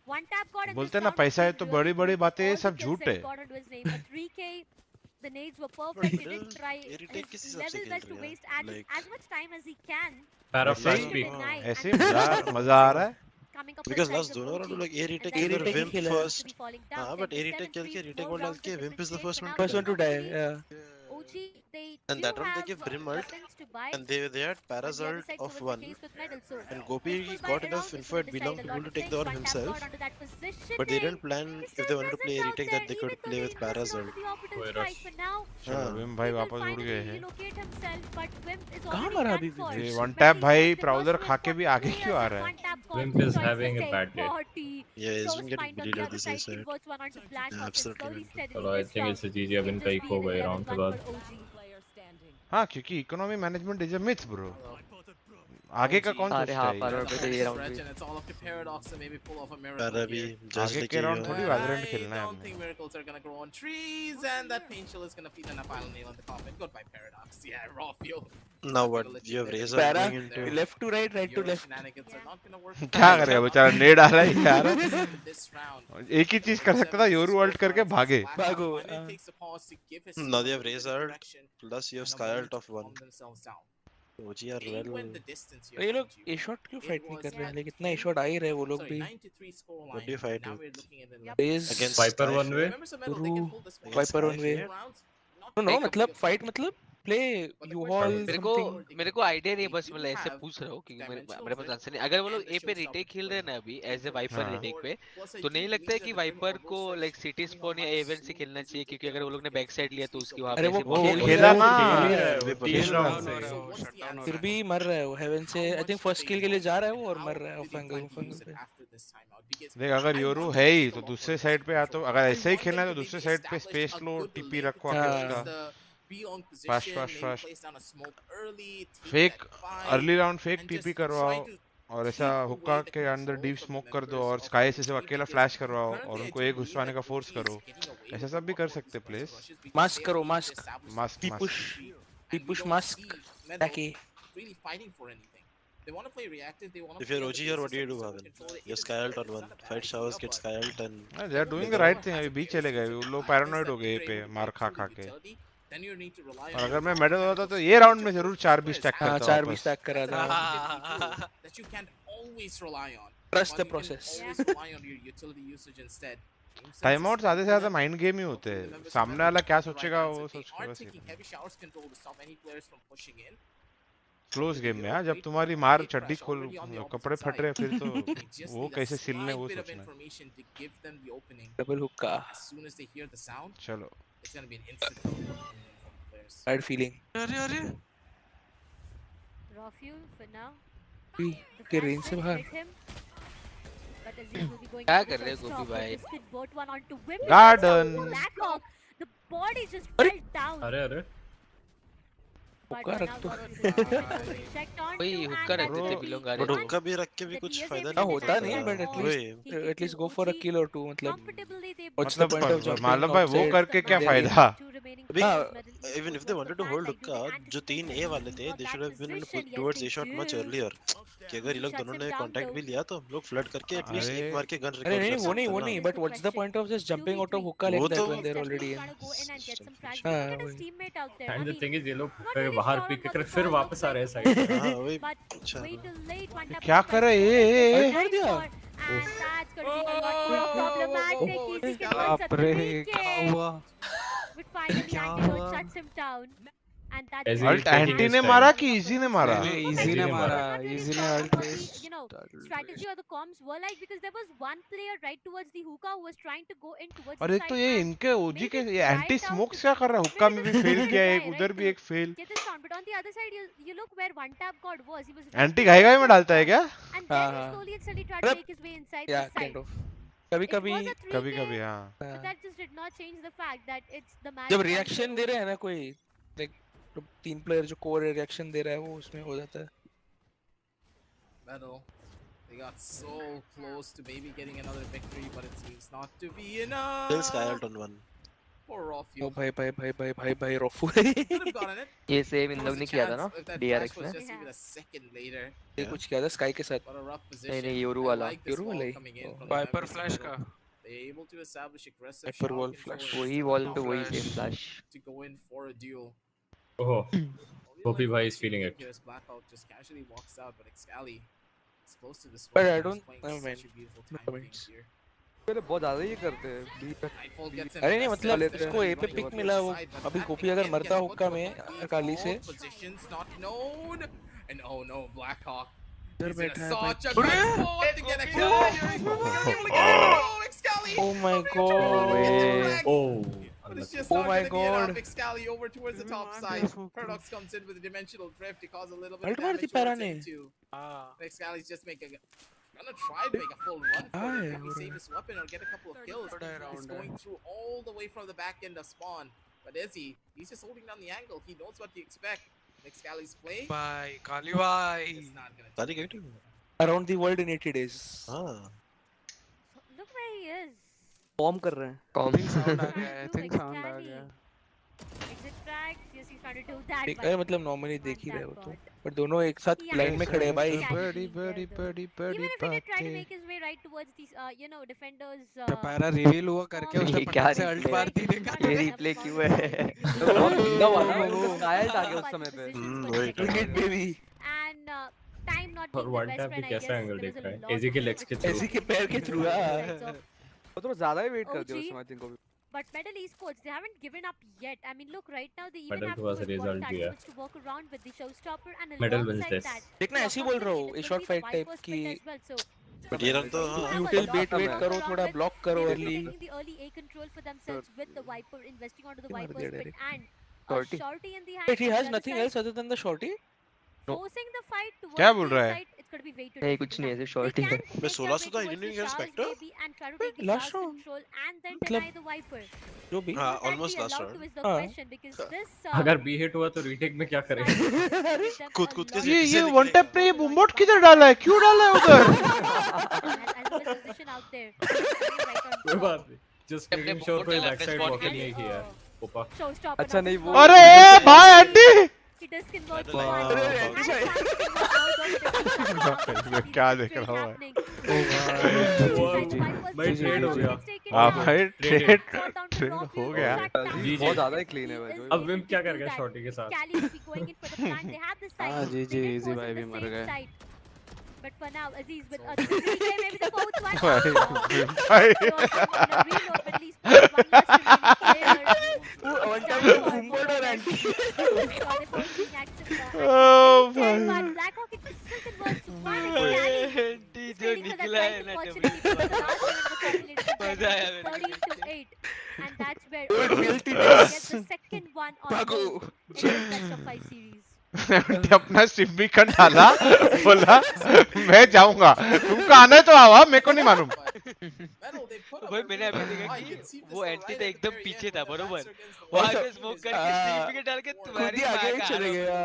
One tap god and बोलते ना पैसा है तो बड़ी बड़ी बातें ये सब झूठ है। The nades were perfect. He didn't try his level best to waste as much time as he can. ऐसे मजा आ रहा है। Because last दोनों राउंड लोग A retake either Wimp first, हाँ but A retake किल के retake wall डाल के Wimp is the first one to die, yeah. And that round they give Brim ult, and they had Paras ult of 1, and Gopi got enough info at belong to be able to take the orb himself, but they didn't plan if they wanted to play a retake that they could play with Paras ult. Vim भाई वापस उड़ गए हैं। कहाँ मरा अभी? ये one tap भाई प्राउलर खा के भी आगे क्यों आ रहा है? Wimp is having a bad day. Yeah, he's been getting bullied at this side. Yeah, absolutely. चलो I think it's a GG अब इनका एक हो गया राउंड के बाद। हाँ क्योंकि economy management is a myth bro. आगे का कौन सोचता है? आगे के राउंड थोड़ी वैलोरेंट खेलना है हमने। Now what? You have Razor going into left to right, right to left. क्या करेगा बेचारा, नेड आ रहा है यार। एक ही चीज कर सकता था, योरू अल्ट करके भागे। भागो। Now they have Razor plus you have Sky ult of 1. OG are well. ये लोग ए शॉट क्यों फाइट नहीं कर रहे हैं? लेकिन इतना ए शॉट आ ही रहे वो लोग भी। What do you fight with? Against Viper one way. Viper one way. No मतलब फाइट मतलब प्ले यू ऑल मेरे को आइडिया नहीं, बस मतलब ऐसे पूछ रहा हूँ क्योंकि मेरे पास आंसर नहीं। अगर वो लोग ए पे रिटेक खेल रहे हैं ना अभी एज ए वाइपर रिटेक पे, तो नहीं लगता है कि वाइपर को लाइक सिटी स्पॉन या इवेंट से खेलना चाहिए? क्योंकि अगर वो लोग ने बैक साइड लिया तो उसकी वहां पे वो खेला ना, फिर भी मर रहा है वो हेवन से। आई थिंक फर्स्ट किल के लिए जा रहा है वो और मर रहा है ऑफ एंगल पे। देख अगर योरू है ही तो दूसरे साइड पे आ, तो अगर ऐसे ही खेलना है तो दूसरे साइड पे स्पेस लो, टीपी रखो आके उसका fast fake early round fake TP करवाओ और ऐसा हुक्का के अंदर डीप स्मोक कर दो और स्काई से सिर्फ अकेला फ्लैश करवाओ और उनको एक घुसवाने का फोर्स करो। ऐसा सब भी कर सकते प्लेस। मास्क करो, मास्क मास्क पुश मास्क ताकि If you're OG here, what do you do, Bhavin? You're Sky ult on 1. Fight showers, get Sky ult and... They are doing the right thing. अभी भी चले गए वो लोग, paranoid हो गए पे मार खा के। then you need to rely और on अगर मैं मेडल होता तो ये राउंड में जरूर 4 भी स्टैक करता वापस। 4 भी स्टैक करा था। that you can't always rely on. Trust the process. Always rely on your utility usage instead. Time out ज्यादा से ज्यादा माइंड गेम ही होते हैं, सामने वाला क्या सोचेगा वो सोचेगा बस। heavy showers control to stop any players from pushing in. Close game में जब तुम्हारी मार चड्डी खोल कपड़े फट रहे फिर तो वो कैसे सिलने वो सोचना है। डबल हुक का चलो बैड फीलिंग। अरे Raw fuel for now. के रेंज से बाहर क्या कर रहे हो गोपी भाई? Garden The body just fell down. अरे हुक्का रख दो। वही हुक्का रख देते भी लोग गाड़ी में। हुक्का भी रख के भी कुछ फायदा नहीं होता नहीं, but at least go for a kill और 2 मतलब व्हाट्स द मतलब पॉइंट ऑफ जंपिंग मालूम भाई वो करके क्या फायदा। Even if they wanted to hold हुक्का, जो 3 A वाले थे, they should have been towards A shot much earlier. कि अगर ये लोग दोनों ने कांटेक्ट भी लिया तो हम लोग फ्लड करके एटलीस्ट एक मार के गन रिकवर कर सकते हैं। अरे वो नहीं but what's the point of just jumping out of हुक्का like that when they are already in. And the thing is ये लोग बाहर पिक कर फिर वापस आ रहे हैं साइड। हां वही अच्छा क्या कर रहे हैं ये मार दिया। बाप रे क्या हुआ? अल्ट एंटी ने मारा कि इजी ने मारा? इजी ने मारा, इजी ने alt you know, strategy or the comms were like because there was one player right towards the hookah who was trying to go in towards अरे तो ये इनके ओजी के ये एंटी स्मोक्स क्या कर रहा है? हुक्का में भी फेल किया एक, उधर भी एक fail. but on the other side you look where one tap god was. He was anti घाई में डालता है क्या? and then he slowly and steadily tried to make his way inside the side. कभी-कभी हां but that just did not change the fact that it's the match. जब reaction दे रहे हैं ना कोई लाइक 3 प्लेयर जो कोर रिएक्शन दे रहा है वो उसमें हो जाता है। Medal. They got so close to maybe getting another victory, but it seems not to be enough. Still sky ult on 1. Poor Rofu. ओ भाई रोफू। ये सेव इन लोग ने किया था ना DRX में। ये कुछ किया था स्काई के साथ। नहीं योरू वाला वाइपर फ्लैश का। They able to establish aggressive Viper wall flash वही वॉल पे वही same flash to go in for a duel. Oh Gopi भाई is feeling it. Blackout just casually walks out, but 𝑋𝐈𝐍𝐊𝐒 is close to this one. But I don't मेरे बहुत ज्यादा ही करते हैं। अरे नहीं मतलब इसको ए पे पिक मिला वो अभी गोपी अगर मरता हुक्का में अकाली से and oh no Blackhawk इधर बैठा है Oh my god But it's just oh not my gonna get god up. 𝑋𝐈𝐍𝐿𝐒 over towards the top side. Paradox comes in with a dimensional drift to cause a little bit of damage towards it too. 𝑋𝐈𝐿𝐒's just gonna try to make a full run for it. Maybe save his weapon or get a couple of kills. He's going through all the way from the back end of spawn. But is he? He's just holding down the angle. He knows what to expect. 𝑋𝐈𝐿𝐒's play. Bye, Kali bye. It's not gonna around the world in 80 days Look where he is. Form कर रहे हैं। Sound आ गया है, think sound आ गया। Exit frags, yes, he's trying to do that. देख रहे मतलब normally देख ही रहे हो तो पर दोनों एक साथ लाइन में खड़े हैं भाई। बड़ी Even if he did try to make his way right towards these, you know, defenders. Para reveal हुआ करके उसने पटाख से अल्ट मार दी। ये रिप्ले क्यों है? बंदा वाला स्काई आ गया उस समय पे। Cricket baby And time not being और one the best tap friend, भी I कैसा guess. एंगल There देख was रहा a है? lot एजी के of लेग्स के थ्रू ऐसी के पैर के थ्रू वो तो ज्यादा ही वेट कर दिया उस समय आई थिंक को। But Medal Esports, they haven't given up yet. I mean, look, right now they even Medal have के पास two result important भी है। attributes to walk around with the showstopper and Medal wins alongside this। that. देखना ऐसे ही बोल रहा हूँ ये short fight type की But ये रन तो यूटिल बेट वेट करो थोड़ा ब्लॉक करो early Taking the early A control for themselves with the Viper, investing onto the मार Viper's दिया pick direct। and a Shorty। shorty in the hand. Wait, he has on the nothing other else other than the shorty? side, forcing the fight towards क्या बोल the रहा है? side. It's going to be way too नहीं difficult कुछ नहीं now. ऐसे short ही है। मैं 16 से तो Indian game spectre And try to take the Last Charles round। control and then मतलब deny the Viper. जो भी हाँ Will that almost be last allowed to round is the हाँ। question because this अगर बी हिट हुआ तो retake में क्या करें? कूद कूद के ये वन टैप पे ये बुम्बोट किधर डाला है? क्यों डाला है उधर? कोई बात नहीं जस्ट मेकिंग श्योर कोई बैक साइड वॉक नहीं है किया ओपा। अच्छा नहीं वो अरे भाई एंटी क्या देख रहा हूँ भाई ट्रेड हो गया। हाँ भाई ट्रेड ट्रेड हो गया। जी बहुत ज्यादा ही क्लीन है भाई। अब विम क्या कर गया शॉटी के साथ? हाँ जी जी इजी भाई भी मर गए। But for now, Aziz with a 3K, maybe the fourth one. Bhai. On a reload, but at least one last remaining player. One time Boomboard or anti. Oh But भाई। Black Hawk it still converts one Cali. Anti जो निकला है ना मजा आया मेरे 13-8, and that's where gets the second one on in the best of 5 series. अपना stream भी कर डाला, बोला मैं जाऊंगा, तुमको आना है तो आओ, मेरे को नहीं मालूम। भाई मैंने अभी देखा कि वो एंटी था एकदम पीछे था बरोबर, वहां से स्मोक करके स्ट्रीम पे डाल के तुम्हारी आगे चले गया।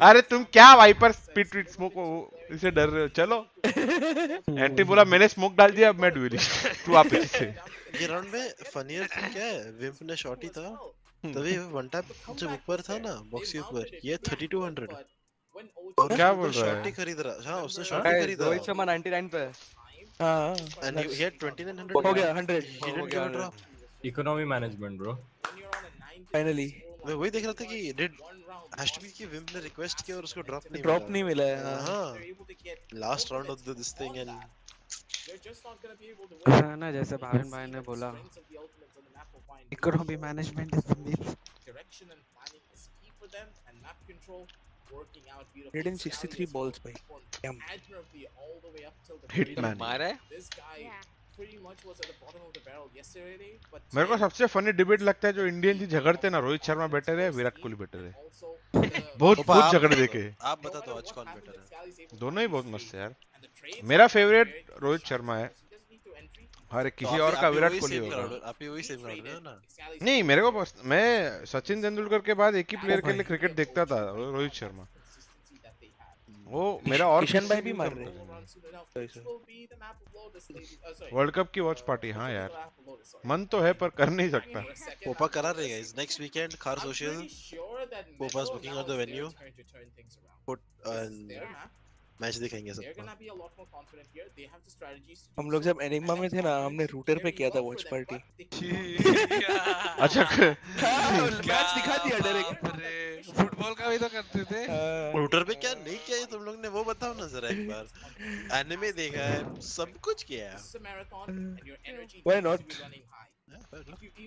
अरे तुम क्या वाइपर स्पीड स्मोक इसे डर रहे हो? चलो एंटी बोला मैंने स्मोक डाल दिया, अब मैं ड्यूलिस्ट, तू आप पीछे से। ये राउंड में फनियर क्या है, विम्प ने शॉट ही था तभी वन टैप जब ऊपर था ना बॉक्स के ऊपर, ये 3200 और क्या बोल रहा है? शॉट ही खरीद रहा। हां उसने शॉट ही खरीदा। रोहित शर्मा 99 पे। हाँ एंड ही हैड 2900 हो गया 100 he didn't give a drop. Economy management bro. Finally मैं वही देख रहा था कि डिड हैश टू बी की विम्प ने रिक्वेस्ट किया और उसको ड्रॉप नहीं मिला है। हां last round of this thing and ना जैसे भाविन भाई ने बोला economy management is the need. 163 balls भाई। हिटमैन मारा है। मेरे को सबसे फनी डिबेट लगता है जो इंडियन जी झगड़ते ना, रोहित शर्मा बेटर है विराट कोहली बेटर है। बहुत झगड़े देखे। आप बता दो आज कौन बेटर है? दोनों ही बहुत मस्त है यार। मेरा फेवरेट रोहित शर्मा है, अरे किसी और का विराट कोहली होगा। आप ही वही सेम क्राउड में हो ना? नहीं मेरे को मैं सचिन तेंदुलकर के बाद एक ही प्लेयर के लिए क्रिकेट देखता था, रोहित शर्मा। वो मेरा और किशन भाई भी मार रहे हैं। वर्ल्ड कप की वॉच पार्टी, हाँ यार मन तो है पर कर नहीं सकता। पोपा करा रहेगा इस नेक्स्ट वीकेंड खार सोशल पोपा's booking out the venue match दिखाएंगे सबको। हम लोग जब एनिग्मा में थे ना, हमने रूटर पे किया था वॉच पार्टी। अच्छा मैच दिखा दिया डायरेक्ट। फुटबॉल का भी तो करते थे। रूटर पे क्या नहीं किया है तुम लोग ने, वो बताओ ना जरा एक बार। एनिमे देखा है, सब कुछ किया है। Why not?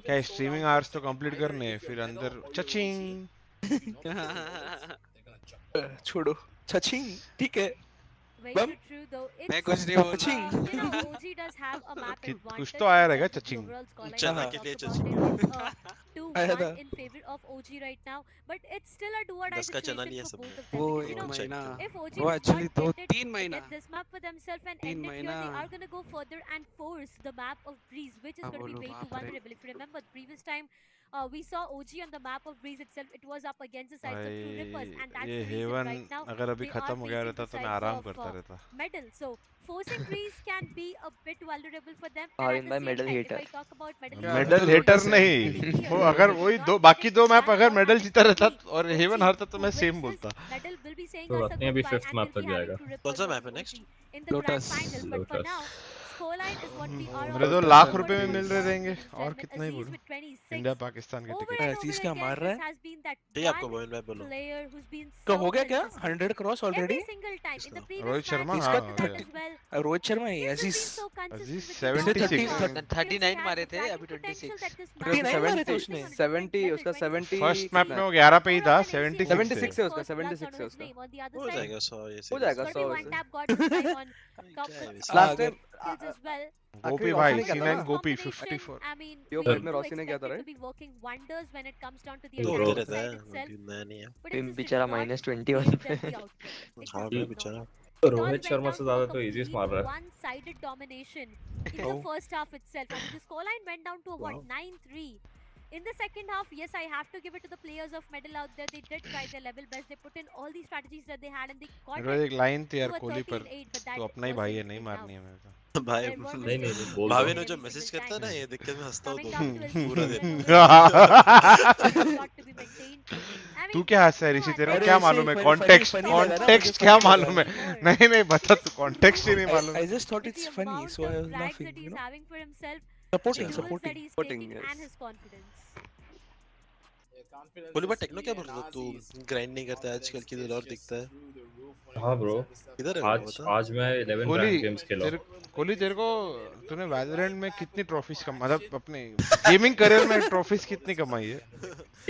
क्या स्ट्रीमिंग आवर्स तो कंप्लीट करने हैं, फिर अंदर चचिंग। छोड़ो चचिंग, ठीक है। Very true though. मैं कुछ नहीं बोल रहा। OG does have a map advantage. कुछ तो आया रहेगा चचिंग। चना के लिए चचिंग। 2-1 in favor of OG right now, but it's still a do or die 10 का चना situation लिया for सब। both of them. वो Because, एक you know, महीना if OG वो does actually not get 3 महीना get this map for themselves and 3 end it here, महीना। they are gonna go further and force the map of Breeze, which is gonna be way too vulnerable. If you remember the previous time we saw OG on the map of Breeze itself, it was up against the sides of two rippers, and that's ये the reason heaven right now अगर अभी they खत्म are हो गया facing रहता the तो मैं sides आराम of, करता रहता। medal. So forcing Breeze can be a bit vulnerable for them. Bhavin And भाई at the medal same time, hater। if I talk about medal hater नहीं, वो अगर वही दो बाकी दो मैप अगर मेडल जीता रहता और हेवन हारता तो मैं सेम बोलता। medal will be saying तो us a अपने अभी goodbye 5th and map will तक be जाएगा। having to कौन सा report मैप है once next? in the grand Lotus। finals. But for now, scoreline is what we are मेरे तो all लाख looking रुपए में forward मिल to. रहे रहेंगे Ladies and और gentlemen, कितना ही Aziz बोलूं। with 26. इंडिया पाकिस्तान के Over टिकट। and over अजीज क्या again, मार रहा this है? has been that ठीक है आपको one बोल मैं बोलो। player who's been तो so हो गया क्या consistent. 100 cross already? Every single time in the Rohit previous Sharma, match, इसका हाँ, as 30 well. Rohit Sharma he This has been Aziz so consistent Aziz with 76 the 39 मारे थे, Flagging अभी potential 26। that this map 39 मारे थे 70, उसने। 70 उसका 70 फर्स्ट मैप में वो 11 पे ही था, 76 76 है। है उसका 76 है उसका। On the other हो side, जाएगा 100 ये हो जाएगा it's gonna 100 be one वैसे। tap got this guy on top with last time kills as well. गोपी आखिरी भाई रोशन ने किया था C9 ना? गोपी Combination, 54। I mean, yo we बाद need में to रोशन ने किया था expect it to right? be working wonders when it comes down to the तो attacking होते रहता side है, itself. अभी नया नहीं है। But विम it just बेचारा did not -21 give पे। them the outcome. It हाँ just भाई did not. बेचारा। तो It all Rohit went Sharma down से to ज्यादा a तो इजीज complete मार रहा है। one-sided domination in the Oh. first half itself. I mean, the scoreline went down to a Wow. 9-3. In the second half, yes, I have to give it to the players of Medal out there. They did try their level best. They put in all the strategies that they had, and they got मेरे को it एक line थी यार to a Kohli पर, 13-8. But तो that अपना ही भाई है, wasn't नहीं enough. मारनी है मेरे को। भाई There were नहीं नहीं mistakes बोल भाभी दो। ने जो every मैसेज single करता है ना, time. ये देख के मैं हंसता हूँ Coming तो down to Aziz, पूरा then दिन। got to be maintained. I तू mean, क्या हंसा है ऋषि, तेरे को अरे क्या ऐसे मालूम है funny- कॉन्टेक्स्ट? funny लगा ना, कॉन्टेक्स्ट मुझे क्या funny मालूम है? लगा। नहीं नहीं बता, तू कॉन्टेक्स्ट ही नहीं मालूम। I just thought with it's the funny, amount so I of was brags laughing, that you he's know. having for himself, supporting the roles that supporting he's taking and his confidence. बोली बात techno क्या बोल रहा था तू grind नहीं करता आजकल किधर और दिखता है हाँ ब्रो किधर है आज मैं 11 रैंक गेम्स खेला कोहली तेरे को तूने वैलोरेंट में कितनी ट्रॉफीज मतलब अपने गेमिंग करियर में ट्रॉफीज कितनी कमाई है?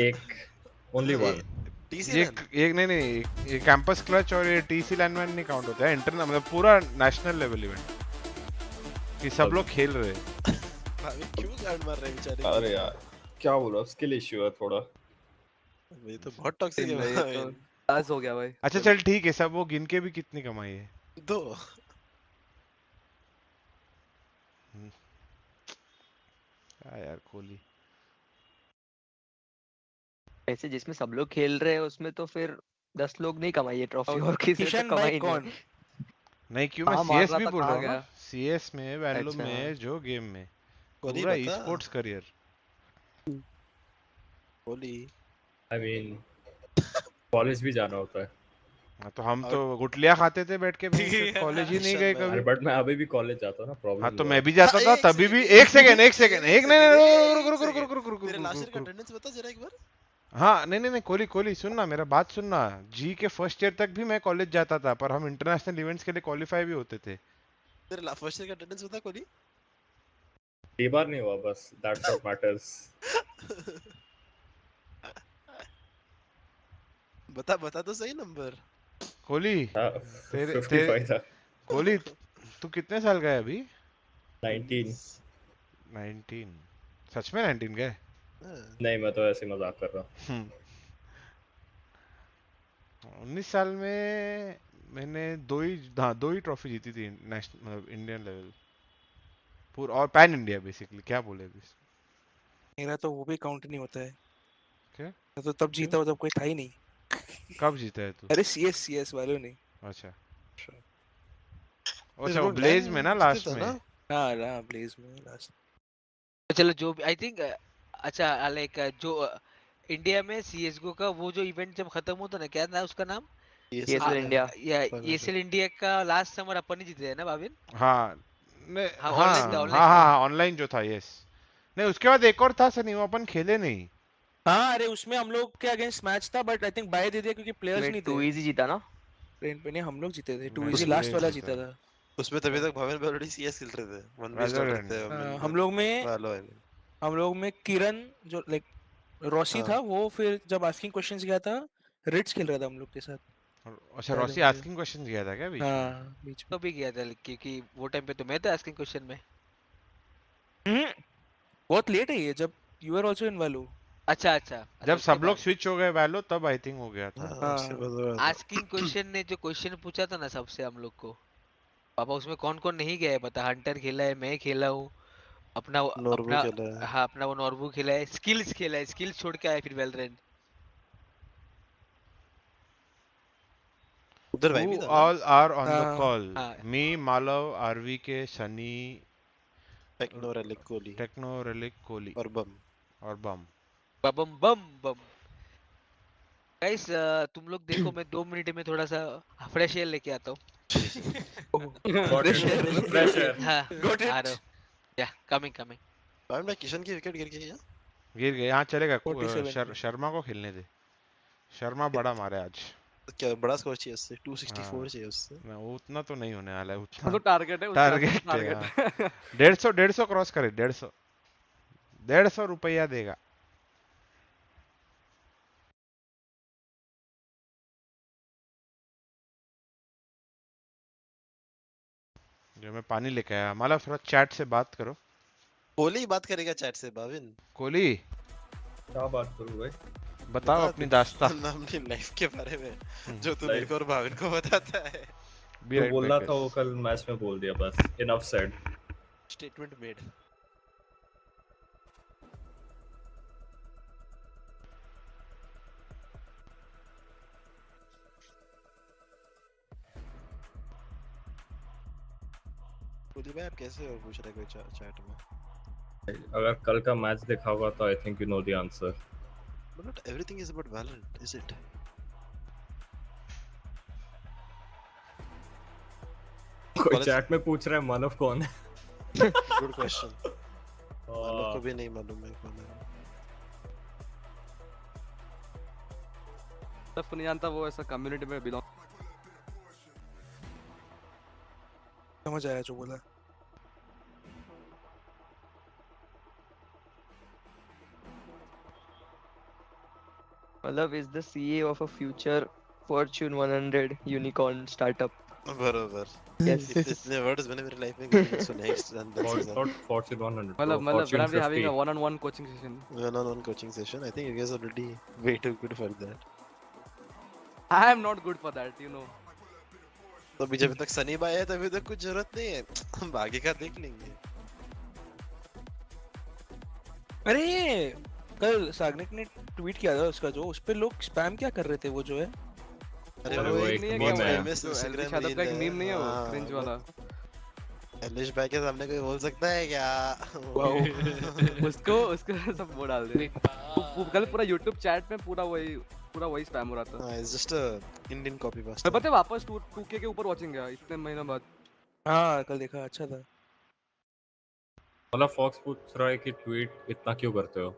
एक ओनली वन एक नहीं ये कैंपस क्लच और ये टीसी लैन में नहीं काउंट होता है इंटरनल मतलब पूरा नेशनल लेवल इवेंट कि सब लोग खेल रहे हैं। क्यों गार्ड मार रहे हैं बेचारे? अरे यार क्या बोला स्किल इशू है थोड़ा ये तो बहुत टॉक्सिक है भाई पास हो गया भाई। अच्छा चल ठीक है सब वो गिन के भी कितनी कमाई है? 2 यार कोहली ऐसे जिसमें सब लोग खेल रहे हैं उसमें तो फिर 10 लोग नहीं कमाई ट्रॉफी और किसी ने तो कमाई नहीं क्यों मैं सीएस भी बोल रहा हूँ ना सीएस में वैलो में जो गेम में पूरा e sports career Kohli I mean college भी जाना होता है। हाँ तो हम तो गुटलियाँ खाते थे बैठ के कॉलेज ही नहीं गए कभी। बट मैं अभी भी कॉलेज जाता हूँ ना प्रॉब्लम। हाँ तो मैं भी जाता था तभी भी एक सेकंड नहीं तेरे लास्ट ईयर का अटेंडेंस बता जरा एक बार। हाँ नहीं कोहली सुन ना मेरा बात सुनना जी के फर्स्ट ईयर तक भी मैं कॉलेज जाता था पर हम इंटरनेशनल इवेंट्स के लिए क्वालिफाई भी होते थे। तेरे फर्स्ट ईयर का अटेंडेंस बता कोहली। ये बार नहीं हुआ बस दैट्स व्हाट मैटर्स। बता तो सही नंबर। कोहली कोहली तू कितने साल का है अभी? 19 सच में 19 गए? नहीं मैं तो ऐसे मजाक कर रहा हूँ। 19 साल में मैंने दो ही ट्रॉफी जीती थी नेशनल मतलब इंडियन लेवल पूरा और पैन इंडिया बेसिकली। क्या बोले मेरा तो वो भी काउंट नहीं होता है। क्या? तो तब जीता तब कोई था ही नहीं। कब जीता है तू? अरे सीएस वालों ने। अच्छा वो ब्लेज में ना लास्ट में। हाँ ब्लेज में लास्ट। चलो जो आई थिंक अच्छा लाइक जो इंडिया में सीएसगो का वो जो इवेंट जब खत्म होता ना क्या था उसका नाम? ESL India. या ESL इंडिया का लास्ट समर अपन ही जीते हैं ना भाविन? हाँ ऑनलाइन जो था यस। नहीं उसके बाद एक और था सनी वो अपन खेले नहीं। हाँ अरे उसमें हम लोग के अगेंस्ट मैच था बट आई थिंक बाय दे दिया क्योंकि प्लेयर्स नहीं थे। 2 इजी जीता ना ट्रेन पे नहीं हम लोग जीते थे 2 इजी लास्ट वाला जीता था। उसमें तभी तक भाविन ऑलरेडी सीएस खेल रहे थे 1v स्टार्ट थे। हम लोग में किरण जो लाइक रॉसी था वो फिर जब आस्किंग क्वेश्चंस गया था रिट्स खेल रहा था हम लोग के साथ। अच्छा रॉसी आस्किंग क्वेश्चंस गया था क्या बीच में? हाँ बीच में तो भी गया था क्योंकि वो टाइम पे तो मैं था आस्किंग क्वेश्चन में। बहुत लेट है ये जब यू आर आल्सो इन वैलो। अच्छा जब सब लोग स्विच हो गए वैलो तब आई थिंक हो गया था। आस्किंग क्वेश्चन ने जो क्वेश्चन पूछा था ना सबसे हम लोग को पापा उसमें कौन कौन नहीं गया है पता? हंटर खेला है मैं खेला हूँ अपना हाँ अपना वो नॉर्बू खेला है स्किल्स खेला है स्किल्स छोड़ के आया फिर वेलोरेंट। उधर भाई भी था। All are on the call. Me, Malav, RVK, Sunny, techno relic Kohli और बम। गाइस तुम लोग देखो मैं 2 मिनट में थोड़ा सा फ्रेश एयर लेके आता हूँ। फ्रेश एयर हाँ आ रहा हूँ या कमिंग। मैं किशन की विकेट गिर गई गिर गए यहाँ चलेगा शर्मा को खेलने दे। शर्मा बड़ा मारे आज। क्या बड़ा स्कोर चाहिए उससे 264 चाहिए उससे। ना उतना तो नहीं होने वाला है उतना तो टारगेट है 150 क्रॉस करे 150 रुपया देगा। जो मैं पानी लेके आया माला थोड़ा चैट से बात करो। कोहली बात करेगा चैट से भाविन। कोहली क्या बात करूं भाई? बताओ अपनी दास्तान अपनी लाइफ के बारे में जो तू मेरे को और भाविन को बताता है। तो बोलना था वो कल मैच में बोल दिया बस enough said statement made. Kohli भाई आप कैसे हो पूछ रहे कोई चैट में। अगर कल का मैच देखा होगा तो I think you know the answer. But not everything is about Valorant, is it? कोई चैट में पूछ रहा है मानव कौन है? Good question. लोग को भी नहीं मालूम है कौन है। सब नहीं जानता, वो ऐसा कम्युनिटी में बिलोंग। समझ आया जो बोला। मतलब is the CEO of a future Fortune 100 unicorn startup. बरोबर। Yes. इतने वर्ड्स मैंने मेरी लाइफ में कभी नहीं सुने Not Fortune 100. मतलब Fortune when we 50. having a one-on-one coaching session. One-on-one coaching session. I think you guys are already way too good for that. I am not good for that, you know. तो अभी जब तक सनी भाई है तभी तक कुछ जरूरत नहीं है, हम आगे का देख लेंगे। अरे कल सागनिक ने ट्वीट किया था उसका, जो उस पे लोग स्पैम क्या कर रहे थे वो जो है। अरे वो एक मीम है, Instagram का एक मीम नहीं है वो क्रिंज वाला। एलिश भाई के सामने कोई बोल सकता है क्या? उसको सब वो डाल दे। कल पूरा YouTube चैट में पूरा वही स्पैम हो रहा था। हां, it's just a Indian copy past. मैं पता है वापस 2K के ऊपर वॉचिंग गया इतने महीनों बाद। हां कल देखा, अच्छा था। मतलब फॉक्स पूछ रहा है कि ट्वीट इतना क्यों करते हो?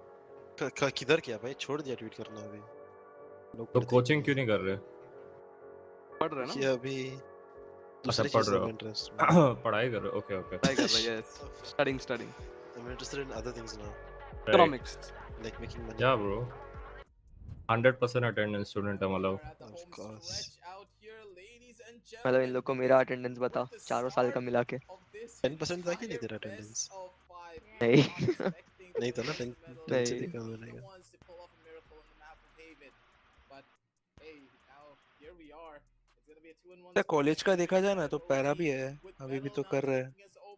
किधर किया भाई? छोड़ दिया ट्वीट करना अभी। लोग तो कोचिंग क्यों नहीं कर रहे? पढ़ रहे ना? ये अभी अच्छा दूसरी पढ़ चीजों रहे में हो। इंटरेस्ट। पढ़ाई कर रहे हो? ओके पढ़ाई कर रहे हैं, studying. I'm interested in other things now. Economics. Like making money. Yeah bro. 100% attendance student है मतलब। Of course. मतलब इन लोग को मेरा अटेंडेंस बता 4 साल का मिला के। 10% था कि नहीं तेरा अटेंडेंस? नहीं नहीं था ना 10 से भी कम रहेगा। कॉलेज का देखा जाए ना तो पैरा भी है, अभी भी तो कर रहा है।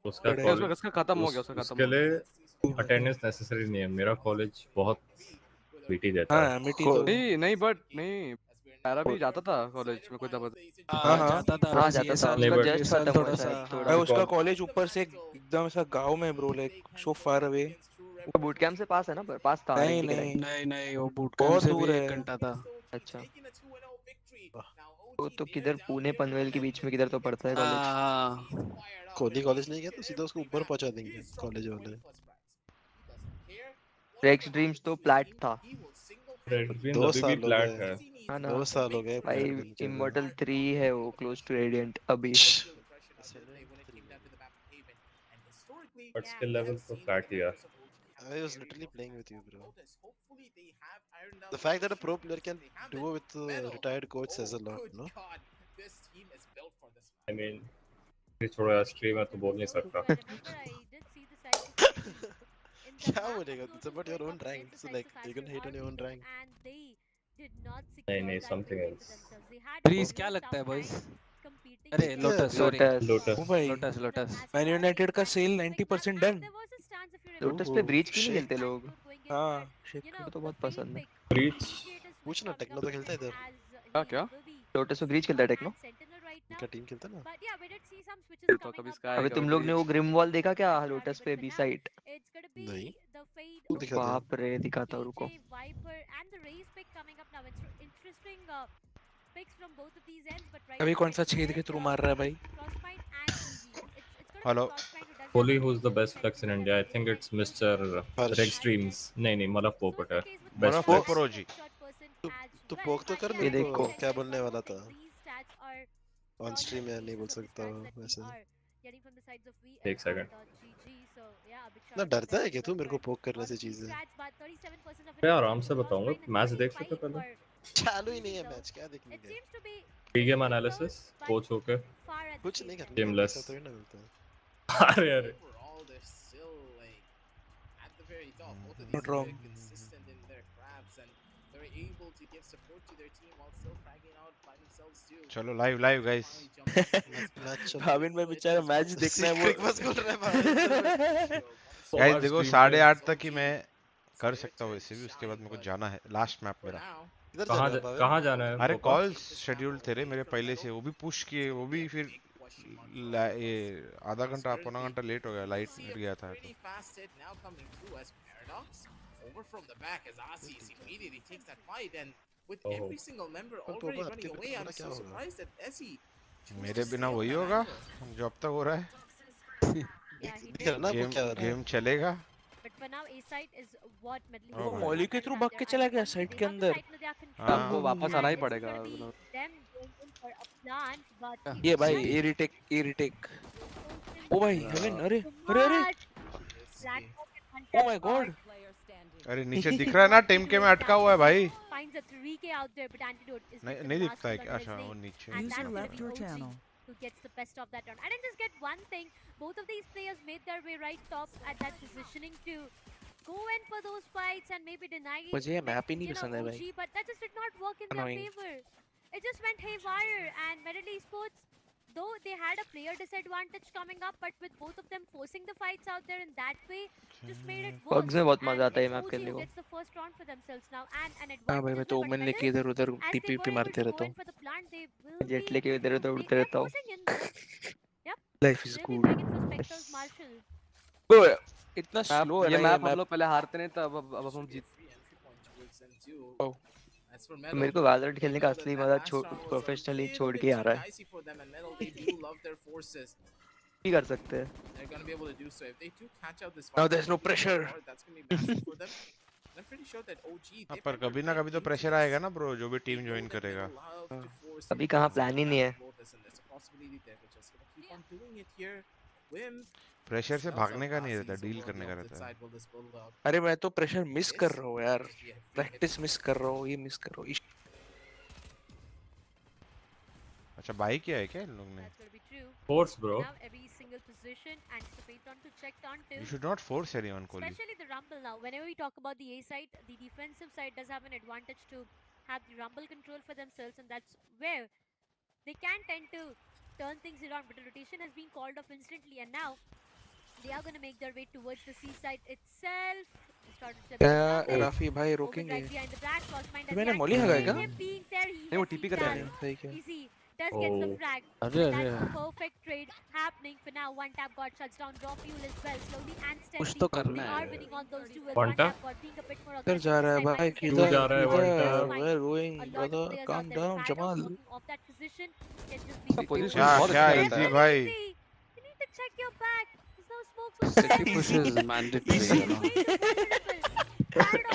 उसका खत्म हो गया, उसका उसके लिए अटेंडेंस नेसेसरी नहीं है। मेरा कॉलेज बहुत बीटी देता है। हां मिटी तो नहीं बट नहीं पैरा भी जाता था कॉलेज में, कोई दबा। हां जाता था उसका जस्ट खत्म हुआ शायद थोड़ा। उसका कॉलेज ऊपर से एकदम ऐसा गांव में bro, like so far away. वो बूट कैंप से पास है ना? पास था। नहीं वो बूट कैंप से भी 1 घंटा था। अच्छा तो किधर पुणे पनवेल के बीच में किधर तो पड़ता है कॉलेज। कोहली कॉलेज नहीं गया तो सीधा उसको ऊपर पहुंचा देंगे कॉलेज वाले। रेक्स ड्रीम्स तो प्लैट था। 2 साल हो गए। 2 साल हो गए भाई इमॉर्टल 3 है वो, क्लोज टू रेडिएंट अभी। बट स्किल लेवल तो फ्लैट ही है। I was literally playing with you, bro. The fact that a pro player can duo with a retired coach says a lot, no? I mean, ये थोड़ा stream है तो बोल नहीं सकता। क्या बोलेगा? It's about your own rank. So like, you can hate on your own rank. नहीं something else। प्लीज क्या लगता है बॉयज? अरे लोटस मैन यूनाइटेड का सेल 90% डन। लोटस पे ब्रीच क्यों नहीं खेलते लोग? हां मुझे तो बहुत पसंद है ब्रीच। पूछना टेक्नो तो खेलता है इधर। क्या लोटस पे ब्रीच खेलता है टेक्नो? इनका टीम खेलता है तो ना। कभी स्काई अबे तुम लोग ने वो ग्रिम वॉल देखा क्या लोटस पे बी साइड? नहीं बाप रे दिखाता हूं रुको। अभी कौन सा छेद के थ्रू मार रहा है भाई? Hello Kohli who's the best flex in India? I think it's Mr. Rex Dreams। नहीं मतलब पोपट है best flex जी। तू पोक तो कर मेरे को, क्या बोलने वाला था? ऑन स्ट्रीम में नहीं बोल सकता वैसे। एक सेकंड। ना डरता है क्या तू मेरे को पोक करने से चीजें? मैं आराम से बताऊंगा, मैच देख सकते पहले। चालू ही नहीं है मैच, क्या देखने का? प्री गेम एनालिसिस कोच होके कुछ नहीं करना। गेमलेस तो ही ना मिलता है। अरे Not wrong. चलो लाइव गाइस। भाविन भाई बेचारा मैच देखना है वो। बस बोल रहा है गाइस देखो 8:30 तक ही मैं कर सकता हूँ वैसे भी, उसके बाद मेरे को जाना है लास्ट मैप मेरा। कहाँ जाना है? अरे कॉल शेड्यूल थे मेरे पहले से, वो भी पुश किए, वो भी फिर ये आधा घंटा पौना घंटा लेट हो गया, लाइट मिट गया था तो। Over from the back as Aziz immediately takes that fight and with every single member already running away, I'm so surprised that Essie मेरे बिना वही होगा जो अब तक हो रहा है। गेम चलेगा for now A site is what Medley वो मॉली के थ्रू भाग के चला गया साइट के अंदर। आपको वापस आना ही पड़ेगा। them going in for a plant, but ये भाई ए रीटेक। ओ भाई हेवन, अरे ओ माय गॉड, अरे नीचे दिख रहा है ना टीम के में अटका हुआ है भाई। finds a 3k out there, but antidote is नहीं दिखता है क्या? अच्छा वो नीचे। User left your channel. who gets the best of that round. I didn't just get one thing. Both of these players made their way right top at that positioning to go in for those fights and maybe deny मुझे ये map ही नहीं पसंद है भाई। OG, but that just did not work in their favor. It just went haywire, and Valorant Esports, though they had a player disadvantage coming up, but with both of them forcing the fights out there in that way, just made it worse. पग में बहुत मजा आता है map खेलने को। Gets the first round for themselves now, and an हाँ भाई मैं तो ओमन लेके इधर उधर टीपी मारते रहता हूँ। जेट लेके इधर उधर उड़ते रहता हूँ। Life is good. वो इतना स्लो है ये ना मैप हम लोग पहले हारते नहीं था, अब हम जीत। मेरे को वैलोरेंट खेलने का असली मजा प्रोफेशनली छोड़ के आ रहा है। नहीं कर सकते। Now there's no pressure. पर कभी ना कभी तो प्रेशर आएगा ना ब्रो, जो भी टीम ज्वाइन करेगा। अभी कहाँ प्लान ही नहीं है। प्रेशर से भागने का नहीं रहता, डील करने का रहता है। अरे मैं तो प्रेशर मिस कर रहा हूँ यार, प्रैक्टिस मिस कर रहा हूँ, ये मिस कर रहा हूँ। अच्छा बाई किया है क्या इन लोग ने? Force bro. You should not force anyone, Kohli. Especially the rumble now. Whenever we talk about the A side, the defensive side does have an advantage to have the rumble control for themselves, and that's where they can tend to turn things around. But the rotation has been called off instantly, and now they are going to make their way towards the C side itself. Rafi भाई रोकेंगे। मैंने Molly लगाया क्या? नहीं वो TP कर रहा है। सही क्या? Does get the frag. That's a perfect trade happening for now. One tap got shuts down. Raw fuel as well. Slowly and steadily. कुछ तो करना are है। winning on those two. One tap? किधर जा रहा है भाई? किधर जा रहा है? We're going, brother. Calm down, Jamal. Of that position can just be. क्या इजी भाई? You need to check your back. There's no smoke. City push is mandatory, you know.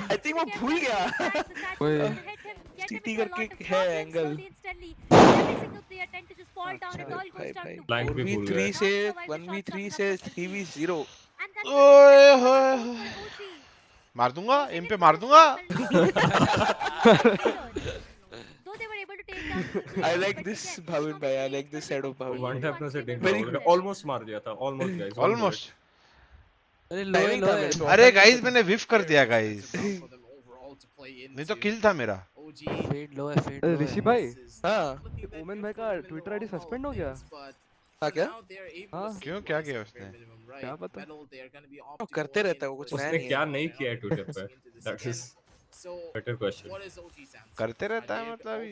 I think वो भूल गया। सिटी करके है angle. Blank भी भूल गया। 1v3 से 1v3 से 3v0। ओए होए मार दूंगा, एम पे मार दूंगा। I like this Bhavin भाई, I like this side of Bhavin। One tap में से almost मार दिया था, almost guys। Almost। अरे अरे गाइस मैंने विफ कर दिया गाइस, नहीं तो किल था मेरा। फेड लो है, फेड लो है। ऋषि भाई, हाँ ओमेन भाई का ट्विटर आईडी सस्पेंड हो गया। हाँ क्या? हाँ क्यों, क्या किया उसने? क्या पता, वो करते रहता है वो, कुछ नया उसने नहीं क्या है। नहीं किया है ट्विटर पे? That is better question। करते रहता है मतलब ही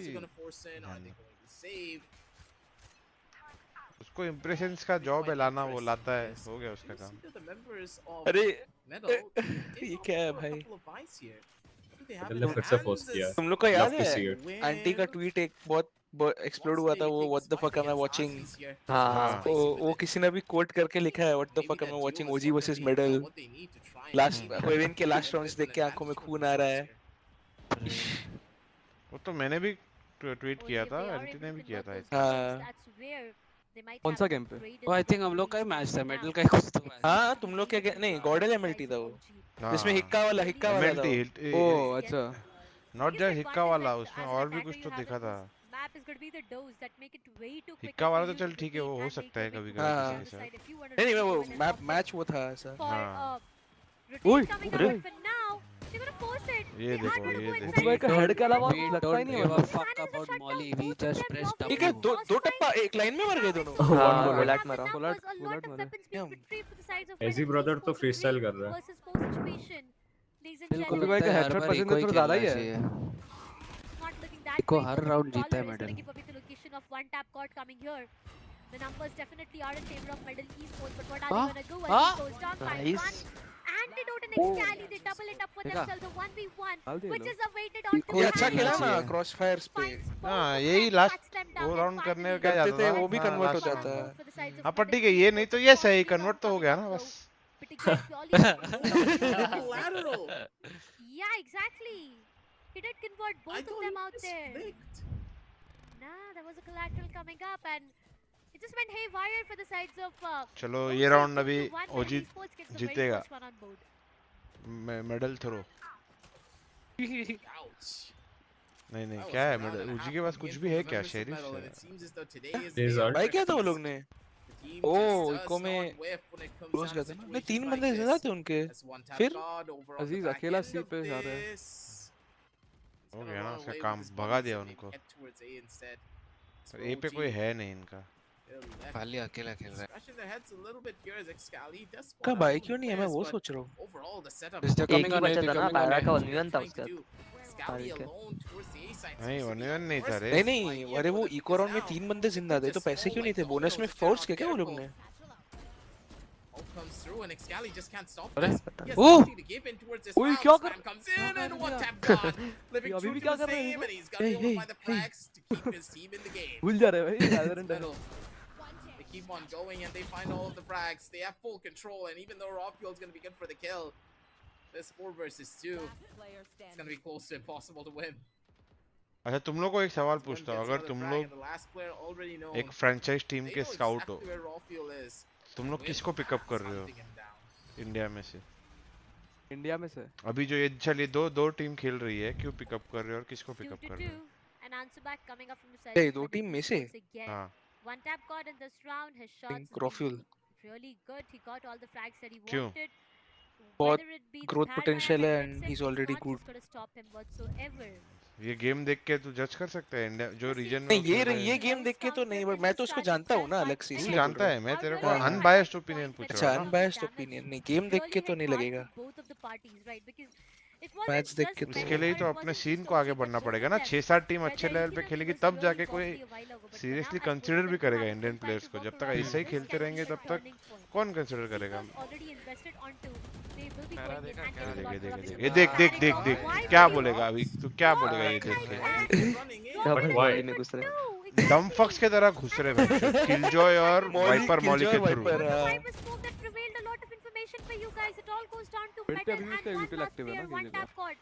उसको इम्प्रेशंस का जॉब है लाना, वो लाता है, हो गया उसका काम। अरे ये क्या है भाई? फिर से फोर्स किया। तुम लोग को याद है आंटी का ट्वीट एक बहुत एक्सप्लोड हुआ था, वो what the fuck am I watching. हाँ वो किसी ने भी कोट करके लिखा है, what the fuck am I watching OG versus medal. Last वेविन के लास्ट राउंड्स देख के आंखों में खून आ रहा है। वो तो मैंने भी ट्वीट किया था, आंटी ने भी किया था। हाँ कौन सा गेम पे? वो आई थिंक हम लोग का ही मैच था, मेडल का ही कुछ तो मैच। हाँ तुम लोग क्या नहीं, गॉर्डन एमएलटी था वो, जिसमें हिक्का वाला था। ओह अच्छा, नॉट जस्ट हिक्का वाला, उसमें और भी कुछ तो दिखा था। हिक्का वाला तो चल ठीक है, वो हो सकता है कभी कभी किसी के साथ। नहीं वो मैच वो था ऐसा। हाँ ओए ये देखो भाई का हेड के अलावा लगता ही नहीं है। Fuck about Molly, we just pressed up. ठीक है, दो टप्पा एक लाइन में मर गए दोनों। बुलेट मारा। बुलेट मारा। एजी ब्रदर तो फ्रीस्टाइल कर रहा है। बिल्कुल भाई का हेडशॉट परसेंटेज थोड़ा ज्यादा ही है। को हर राउंड जीता है medal. The numbers definitely are in favor of Medal Esports, but what are they gonna go? As he goes down by one. Antidote and 𝐋𝐈𝐍𝐊𝐒, they double it up for themselves, a 1v1, which is awaited on ये अच्छा खेला ना क्रॉसफायर्स पे। हाँ यही last वो round करने का क्या जाता था, वो भी कन्वर्ट हो जाता है। हाँ पर ठीक है, ये नहीं तो ये सही कन्वर्ट तो हो गया ना बस। but again, purely Collateral. Yeah, exactly. He did convert both of them out there. Nah, there was a collateral coming up, and it just went haywire for the sides of. चलो OG ये round 2 अभी to 1. OG Melody Sports gets the very जीतेगा first one on board. Medal throw Ouch. नहीं क्या है medal ओजी के पास कुछ भी है क्या शेरिफ भाई क्या था वो लोग ने ओ इको में क्लोज गया था ना नहीं 3 बंदे ज्यादा थे उनके फिर अजीज अकेला सी पे जा रहा है हो गया ना उसका काम भगा दिया उनको ए पे कोई है नहीं इनका खाली अकेला खेल रहा है का भाई क्यों नहीं है मैं वो सोच रहा हूँ एक ही बचा था ना पैरा का वन था उसका नहीं वन नहीं था रे नहीं अरे वो इको राउंड में 3 बंदे जिंदा थे तो पैसे क्यों नहीं थे बोनस में फोर्स किया क्या वो लोग ने ओए क्या कर अभी भी क्या कर रहे हैं भूल जा रहे हैं भाई They keep on going and they find all of the frags. They have full control, and even though Rockfield's going to be good for the kill, this 4 versus 2, it's going to be close to impossible to win. अच्छा तुम लोग को एक सवाल पूछता हूँ अगर तुम लोग एक फ्रेंचाइज टीम के स्काउट हो तुम लोग किसको पिकअप कर रहे हो इंडिया में से अभी जो ये चलिए दो टीम खेल रही है क्यों पिकअप कर रहे हो और किसको पिकअप कर रहे हो दो टीम में से हाँ One tap caught in this round. His shots really good. He got all the frags that he wanted. बहुत growth potential है and he's already good. ये गेम देख के तू जज कर सकता है इंडिया जो रीजन में ये गेम देख के तो नहीं बट मैं तो उसको जानता हूँ ना अलग से तू जानता है मैं तेरे को अनबायस्ड ओपिनियन पूछ रहा हूँ अच्छा अनबायस्ड ओपिनियन नहीं गेम देख के तो नहीं लगेगा मैच देख के इसके लिए तो अपने सीन को आगे बढ़ना पड़ेगा ना 6-7 टीम अच्छे लेवल पे खेलेगी तब जाके कोई सीरियसली कंसीडर भी करेगा इंडियन प्लेयर्स को जब तक ऐसे ही खेलते रहेंगे तब तक कौन कंसीडर करेगा ये देख क्या बोलेगा अभी तू क्या बोलेगा ये देख के डम फक्स के तरह घुस रहे हैं किलजॉय और वाइपर मॉली के through for you guys. It all goes down to Metal and one last player, one tap caught.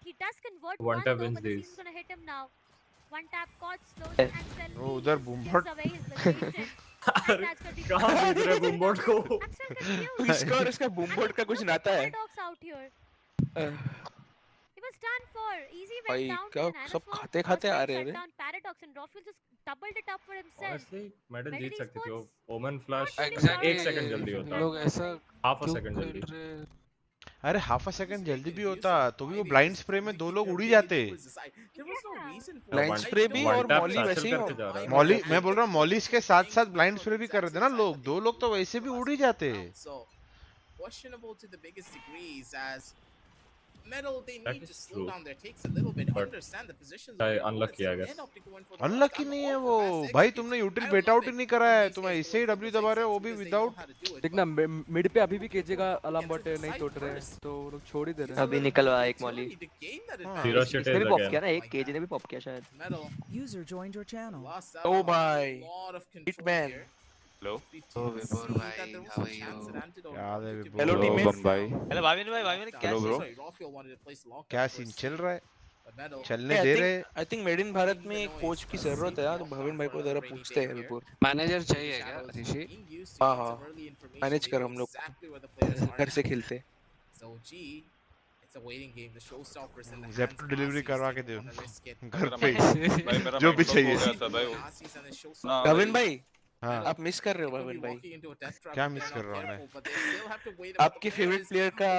He does convert one though, but the seam's gonna hit him now. One tap caught slowly and steadily. वो उधर बूमबॉट कहाँ भेज रहे बूमबॉट को इसका और इसका बूमबॉट का कुछ नाता है He was done for. Easy went भाई down. क्या सब खाते आ रहे हैं Paradox and Rockfield just doubled it up for himself. Honestly, medal जीत सकते थे ओमन फ्लैश Exactly. 1 सेकंड जल्दी होता लोग ऐसा हाफ अ सेकंड जल्दी अरे हाफ अ सेकंड जल्दी भी होता तो भी वो ब्लाइंड स्प्रे में 2 लोग उड़ ही जाते ब्लाइंड स्प्रे भी और मॉली वैसे ही मॉली मैं बोल रहा हूँ मॉली के साथ साथ ब्लाइंड स्प्रे भी कर रहे थे ना लोग 2 लोग तो वैसे भी उड़ ही जाते questionable to the biggest degrees as Metal they need to slow down their takes a little bit, understand the positions. Unlucky I guess. Unlucky नहीं है वो भाई तुमने यूटिल बेट आउट ही नहीं कराया है तुम ऐसे ही डब्ल्यू दबा रहे हो वो भी विदाउट देखना मिड पे अभी भी केजे का अलार्म बट नहीं टूट रहे तो लोग छोड़ ही दे रहे हैं अभी निकलवा एक मॉली जीरो शॉट है पॉप किया ना एक केजे ने भी पॉप किया शायद User joined your channel. Oh my Hitman hello Vipur भाई हाउ आर यू याद है हेलो टीममेट भाई हेलो भाविन भाई क्या हेलो ब्रो क्या सीन चल रहा है चलने दे रहे I think made in Bharat में एक कोच की जरूरत है तो भविन भाई को जरा पूछते हैं विपुर मैनेजर चाहिए क्या ऋषि हां मैनेज कर हम लोग घर से खेलते ज़ेप्टो डिलीवरी करवा के दो घर पे जो भी चाहिए भविन भाई हाँ आप मिस कर रहे हो भविन भाई क्या मिस कर रहा हूँ मैं आपके फेवरेट प्लेयर का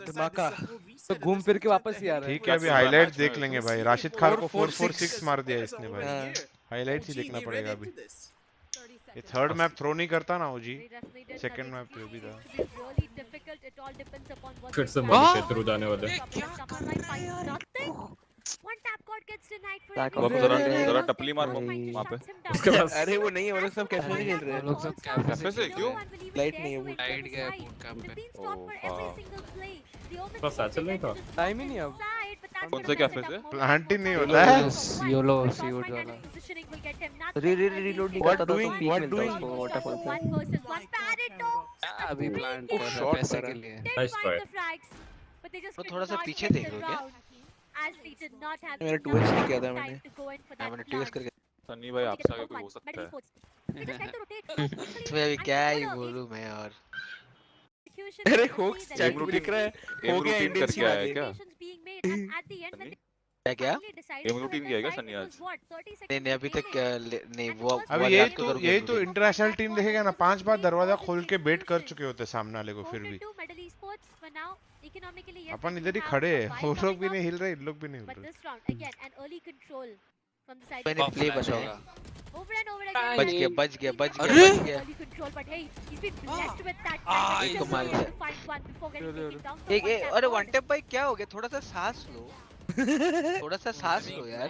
धमाका तो घूम फिर के वापस ही आ रहा है ठीक है अभी हाइलाइट्स देख लेंगे भाई राशिद खान को 446 मार दिया इसने भाई हाइलाइट्स ही देखना पड़ेगा अभी ये थर्ड मैप थ्रो नहीं करता ना ओजी सेकंड मैप पे भी था फिर से मॉली पे थ्रू जाने वाले One tap card gets denied for बाप जरा टपली मार वहां पे उसके पास अरे वो नहीं है वो लोग सब कैफे में खेल रहे हैं लोग सब कैफे से क्यों लाइट नहीं है वो लाइट गया बूट कैंप पे बस सैचल नहीं था टाइम ही नहीं अब कौन से कैफे से प्लांट ही नहीं होता है योलो सीवुड वाला रीलोड नहीं करता था व्हाट डूइंग वाटरफॉल पे अभी प्लांट कर रहा है शॉट पैसे करा। के लिए। Nice try. वो थोड़ा सा पीछे देख लो क्या? मैंने 2x नहीं किया था मैंने। मैंने 2x करके सनी भाई आपसे आगे कोई हो सकता है? इसमें अभी क्या ही बोलूं मैं और अरे होक्स चैट में लिख रहा है हो गया रूटीन इंडियन करके सीन आ आया है गई। क्या? क्या गेम रूटीन किया है क्या सनी आज? नहीं अभी तक नहीं वो अभी यही तो इंटरनेशनल टीम देखेगा ना, 5 बार दरवाजा खोल के बेट कर चुके होते सामने वाले को, फिर भी अपन इधर ही खड़े हैं, वो लोग भी नहीं हिल रहे, इन लोग भी नहीं हिल रहे। मैंने प्ले बताया बच गया एक को मार दिया। एक अरे वन टैप भाई क्या हो गया? थोड़ा सा सांस लो यार।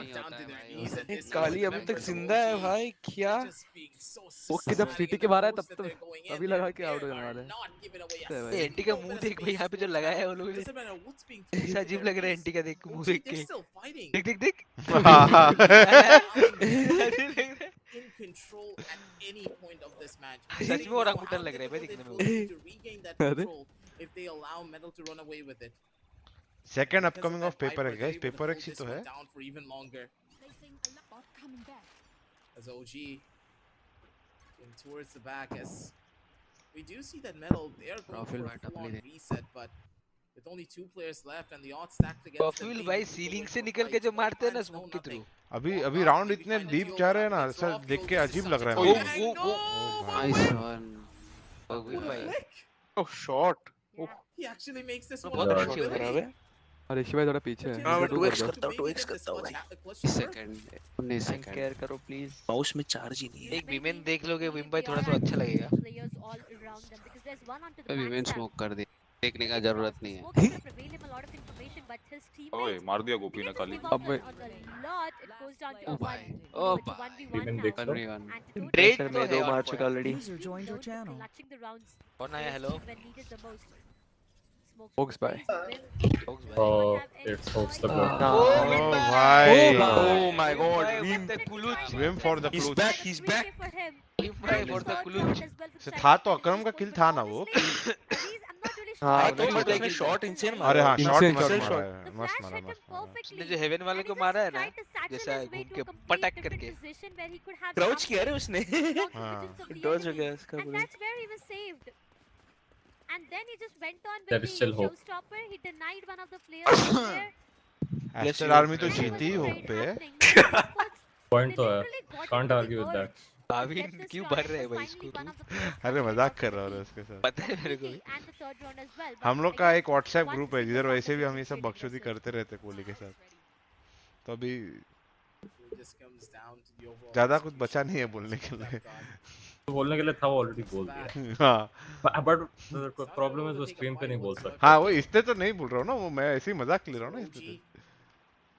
काली अभी तक जिंदा है भाई क्या? ओके जब सीटी के बाहर है तब तो अभी लगा के आउट हो जाने वाला है। एंटी का मुंह देख भाई, यहाँ पे जो लगाया है वो लोग ने, ऐसा अजीब लग रहा है एंटी का देख मुंह देख के। देख सच में ओरंगुटन लग रहा है भाई दिखने में। Second upcoming of paper X guys, paper X ही तो है। As OG in towards the back, as we do see that metal, they are going for a full-on reset, but with only 2 players left and the odds stacked against them. प्रॉफिल भाई ceiling से निकल के जो मारते हैं ना smoke के through, अभी राउंड इतने डीप जा रहे हैं ना सर, देख के अजीब लग रहा है। Nice one. Oh shot. He actually makes this बहुत one. अच्छी हो रहा है। अरे शिवाय थोड़ा पीछे है। मैं 2x करता हूं भाई। सेकंड 19 सेकंड केयर करो प्लीज। माउस में चार्ज ही नहीं है। एक विमेन देख लोगे विम भाई, थोड़ा सा अच्छा लगेगा। विमेन स्मोक कर दे, देखने का जरूरत नहीं है। ओए मार दिया गोपी ने काली। अब ओ भाई विमेन देख लो। ड्रेक सर मैं 2 मार चुका already. User joined your channel. कौन आया? Hello Hawks bye. Oh, it's Hawks the god. ओ भाई, Oh my god, विम for the he's clutch. back, he's back. For the clutch से था तो अकरम का किल था ना वो। हाँ तो बट उसने शॉट इंसेन मारा। अरे हाँ शॉट Insane मस्त shot मारा है, मस्त मारा। उसने जो हेवन वाले को मारा है ना, जैसा घूम के पटक करके क्राउच किया रे उसने। हाँ डॉज हो गया उसका पूरा। And then he just went on There with is the still hope. showstopper. He denied one of the players there. एस्टर आर्मी तो जीती ही होप पे है। Point तो है. Can't argue with that. Bhavin क्यों भर रहे हैं भाई इसको? अरे मजाक कर रहा हूँ उसके साथ। पता है मेरे को भी। हम लोग का एक व्हाट्सएप ग्रुप है जिधर वैसे भी हम ये सब बकचोदी करते रहते हैं कोहली के साथ, तो अभी ज्यादा कुछ बचा नहीं है बोलने के लिए। तो बोलने के लिए था वो ऑलरेडी बोल दिया। हाँ बट प्रॉब्लम है वो स्ट्रीम पे नहीं बोल सकता। हाँ वो इससे तो नहीं बोल रहा हूँ ना, वो मैं ऐसे ही मजाक ले रहा हूँ ना इससे।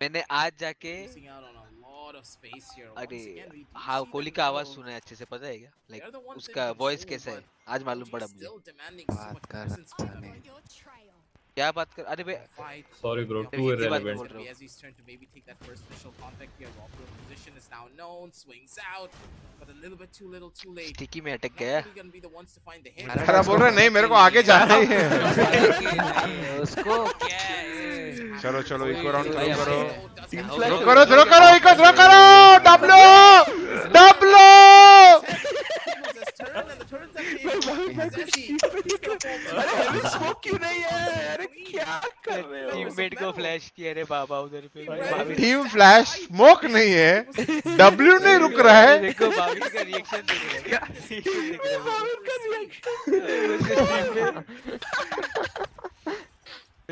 मैंने आज जाके अरे हाँ कोहली का आवाज सुना है अच्छे से, पता है क्या? लाइक उसका वॉइस कैसा है आज मालूम पड़ा मुझे। बात कर क्या बात कर? अरे भाई sorry bro, too irrelevant. Sticky में अटक गया। खराब बोल रहा नहीं, मेरे को आगे जाना ही है। उसको क्या है? चलो चलो इको राउंड करो, थ्रो करो इको थ्रो करो, डब्लो डब्लो। स्मोक क्यों नहीं है? अरे क्या कर रहे हो? टीममेट को फ्लैश किया रे बाबा उधर पे। टीम फ्लैश स्मोक नहीं है, डब्ल्यू नहीं रुक रहा है। देखो भाविन का रिएक्शन देख रहे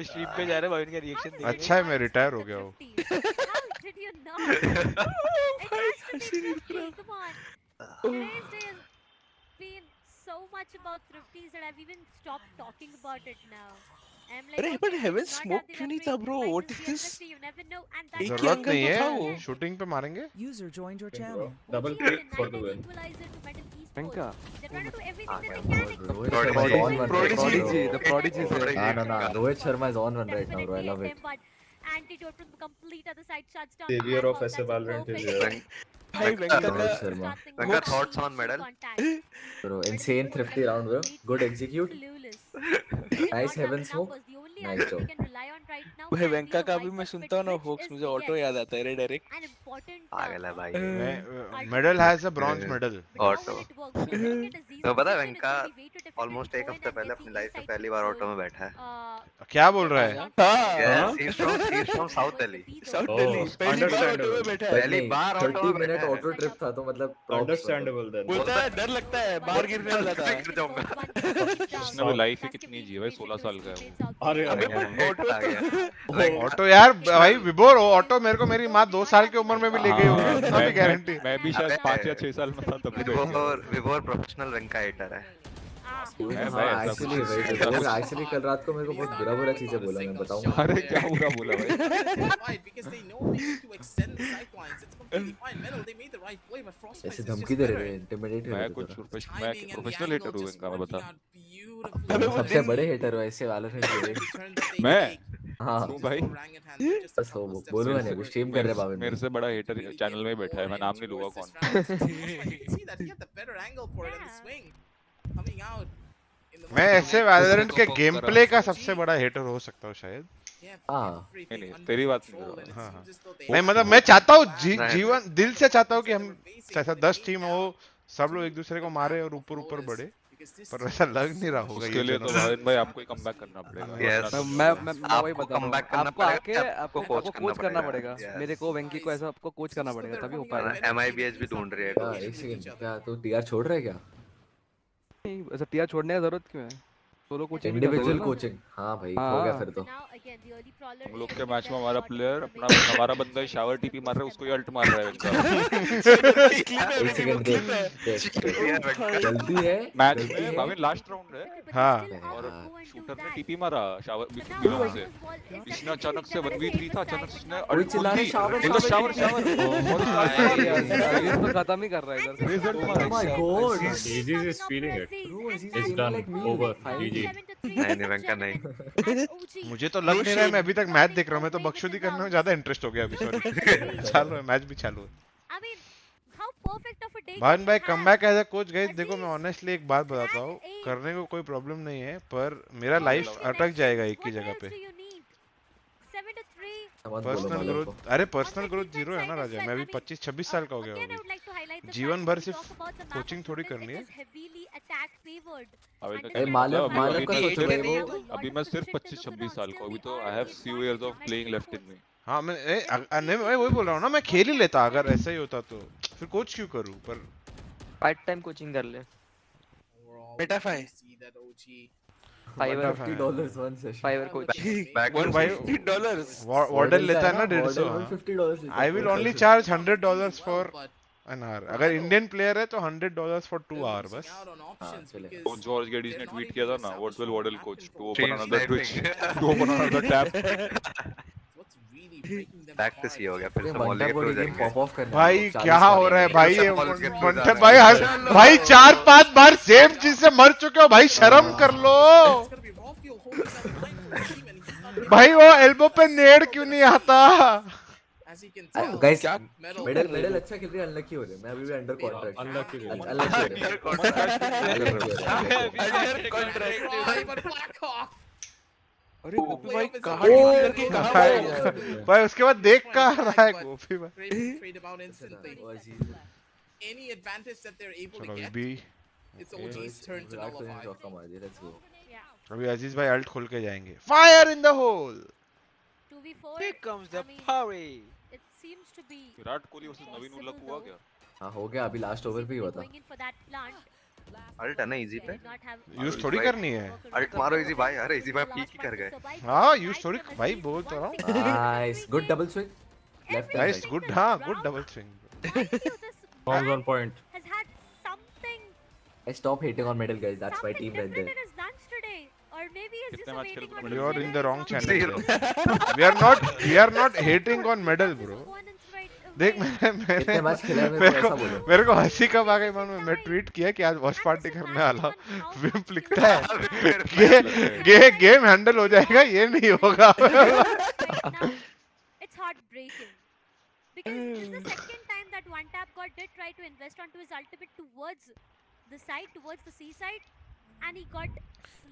स्ट्रीम पे जा रहा है, भाविन का रिएक्शन देख। अच्छा है मैं रिटायर हो गया हूँ। So much about thrifties that I've even stopped talking about it now. I'm like, अरे okay, but heaven it's not smoke that क्यों they're नहीं not था being bro? like What this is this? industry, you never know, and that एक जरूरत ही नहीं uncle तो था वो। है, शूटिंग पे मारेंगे। User joined your channel. Double click for the win. Penka. They're trying to do everything that they can. Prodigy, the prodigy is there. No. Rohit Sharma is on one right now, bro. I love it. Antidote from the complete other side shuts down. Savior of SA Valorant is here. भाई वेंका का Rohit Sharma Venka, thoughts on medal? bro insane thrifty round bro good execute nice heaven smoke nice job भाई वेंका का भी मैं सुनता हूँ ना hoax मुझे ऑटो याद आता है रे डायरेक्ट पागल है भाई medal has a bronze medal auto तो पता है वेंका ऑलमोस्ट एक हफ्ते पहले अपनी लाइफ में पहली बार ऑटो में बैठा है क्या बोल रहा है Yes, he's from South Delhi. पहली बार ऑटो में बैठा है पहली बार ऑटो 30 मिनट ऑटो ट्रिप था तो मतलब अंडरस्टैंडेबल देन बोलता है डर लगता है बाहर गिरने वाला था गिर जाऊंगा उसने भी लाइफ ही कितनी जी भाई 16 साल का है वो। अरे ऑटो यार भाई विभोर ऑटो मेरे को मेरी माँ 2 साल की उम्र में भी ले गई होगी अभी गारंटी मैं भी शायद 5 या 6 साल में था तब भी विभोर प्रोफेशनल वेंका हाइटर है एक्चुअली कल रात को मेरे को बहुत बुरा चीजें बोला मैं बताऊंगा अरे क्या बुरा बोला भाई ऐसे धमकी दे रहे हैं इंटिमिडेट मैं कुछ प्रोफेशनल हेटर हूं इनका मैं बता सबसे बड़े हेटर हो ऐसे वैलोरेंट के मैं हां तू भाई बस हो बोलूंगा नहीं अभी स्ट्रीम कर रहे भाभी मेरे से बड़ा हेटर चैनल में बैठा है मैं नाम नहीं लूंगा कौन मैं ऐसे वैलोरेंट के गेम प्ले का सबसे बड़ा हेटर हो सकता हूँ शायद नहीं तेरी बात नहीं हाँ नहीं मतलब मैं चाहता हूँ जीवन दिल से चाहता हूँ कि हम ऐसा 10 टीम हो सब लोग एक दूसरे को मारे और ऊपर ऊपर बढ़े पर वैसा लग नहीं रहा होगा उसके लिए तो भाविन भाई आपको ही कमबैक करना पड़ेगा मैं वही बता रहा हूँ आपको आके आपको कोच करना पड़ेगा मेरे को वेंकी को ऐसा आपको कोच करना पड़ेगा तभी हो पाएगा MIBH भी ढूंढ रही है एक सेकंड क्या तू टीआर छोड़ रहा है क्या नहीं ऐसा टीआर छोड़ने की जरूरत क्यों है सोलो कोचिंग इंडिविजुअल कोचिंग हां भाई हो गया फिर तो हम लोग के मैच में हमारा प्लेयर अपना हमारा बंदा शावर टीपी मार रहा है उसको ही अल्ट मार रहा है इनका एक सेकंड जल्दी है मैच में भाविन लास्ट राउंड है हां और शूटर ने टीपी मारा शावर बिलो से इसने अचानक से 1v3 था अचानक से इसने कोई चिल्ला रहा है शावर ये तो खत्म ही कर रहा है इधर result oh my God Easy is feeling it it's done over GG नहीं वेंका नहीं मुझे तो लग नहीं रहा है मैं अभी तक मैच देख रहा हूँ मैं तो बकचोदी करने में ज्यादा इंटरेस्ट हो गया अभी सॉरी चालू है मैच भी चालू है भाविन भाई comeback as a coach guys देखो मैं ऑनेस्टली एक बात बताता हूँ करने को कोई प्रॉब्लम नहीं है पर मेरा लाइफ अटक जाएगा एक ही जगह पे पर्सनल ग्रोथ अरे पर्सनल ग्रोथ जीरो है ना राजा मैं अभी 25-26 साल का हो गया हूँ जीवन भर सिर्फ कोचिंग थोड़ी करनी है मालव का सोचो भाई वो अभी मैं सिर्फ 25-26 साल का हूँ अभी तो I have few years of playing left in me हाँ मैं वही बोल रहा हूँ ना मैं खेल ही लेता अगर ऐसा ही होता तो फिर कोच क्यों करूँ पर पार्ट टाइम कोचिंग कर ले बेटा फाई $50 one session Fiverr coach $150 Warden लेता है ना 150 I will only charge $100 for an hour अगर इंडियन प्लेयर है तो $100 फॉर 2 hour बस तो जॉर्ज गेडिस ने ट्वीट किया था ना what will warden coach to open another twitch to open another tab practice ही हो गया फिर से मॉली के जाएंगे पॉप ऑफ करना भाई क्या हो रहा है भाई ये बंटे भाई 4-5 बार सेम चीज से मर चुके हो भाई शर्म कर लो भाई वो एल्बो पे नेड क्यों नहीं आता गाइस मेडल अच्छा खेल रही है अनलकी हो रहे मैं अभी भी अंडर कॉन्ट्रैक्ट अनलकी अरे गोपी भाई कहां करके कहां भाई उसके बाद देख कहां रहा है गोपी भाई any advantage that they're able to get it's OG's turn to nullify अभी अजीज भाई अल्ट खोल के जाएंगे fire in the hole 2v4 Here comes the fury it seems to be Virat Kohli versus Naveen Ullah हुआ क्या हां हो गया अभी लास्ट ओवर पे ही हुआ था अल्ट है ना इजी पे यूज थोड़ी करनी है अल्ट मारो इजी भाई अरे इजी भाई पीक ही कर गए हां यूज थोड़ी भाई बोल तो रहा हूं nice good double swing left nice good हां good double swing Bombs on point has had something I stop hating on medal guys that's my team right there in his lunch today or maybe he's just waiting on you are in the wrong channel we are not hating on medal bro देख मेरे को हंसी कब आ गई मालूम मैं tweet किया कि आज वॉच पार्टी करने वाला विम्प लिखता है गेम हैंडल हो जाएगा ये नहीं होगा it's heartbreaking because this is the second time that one tap god did try to invest onto his ultimate towards the side, towards the C side, and he got.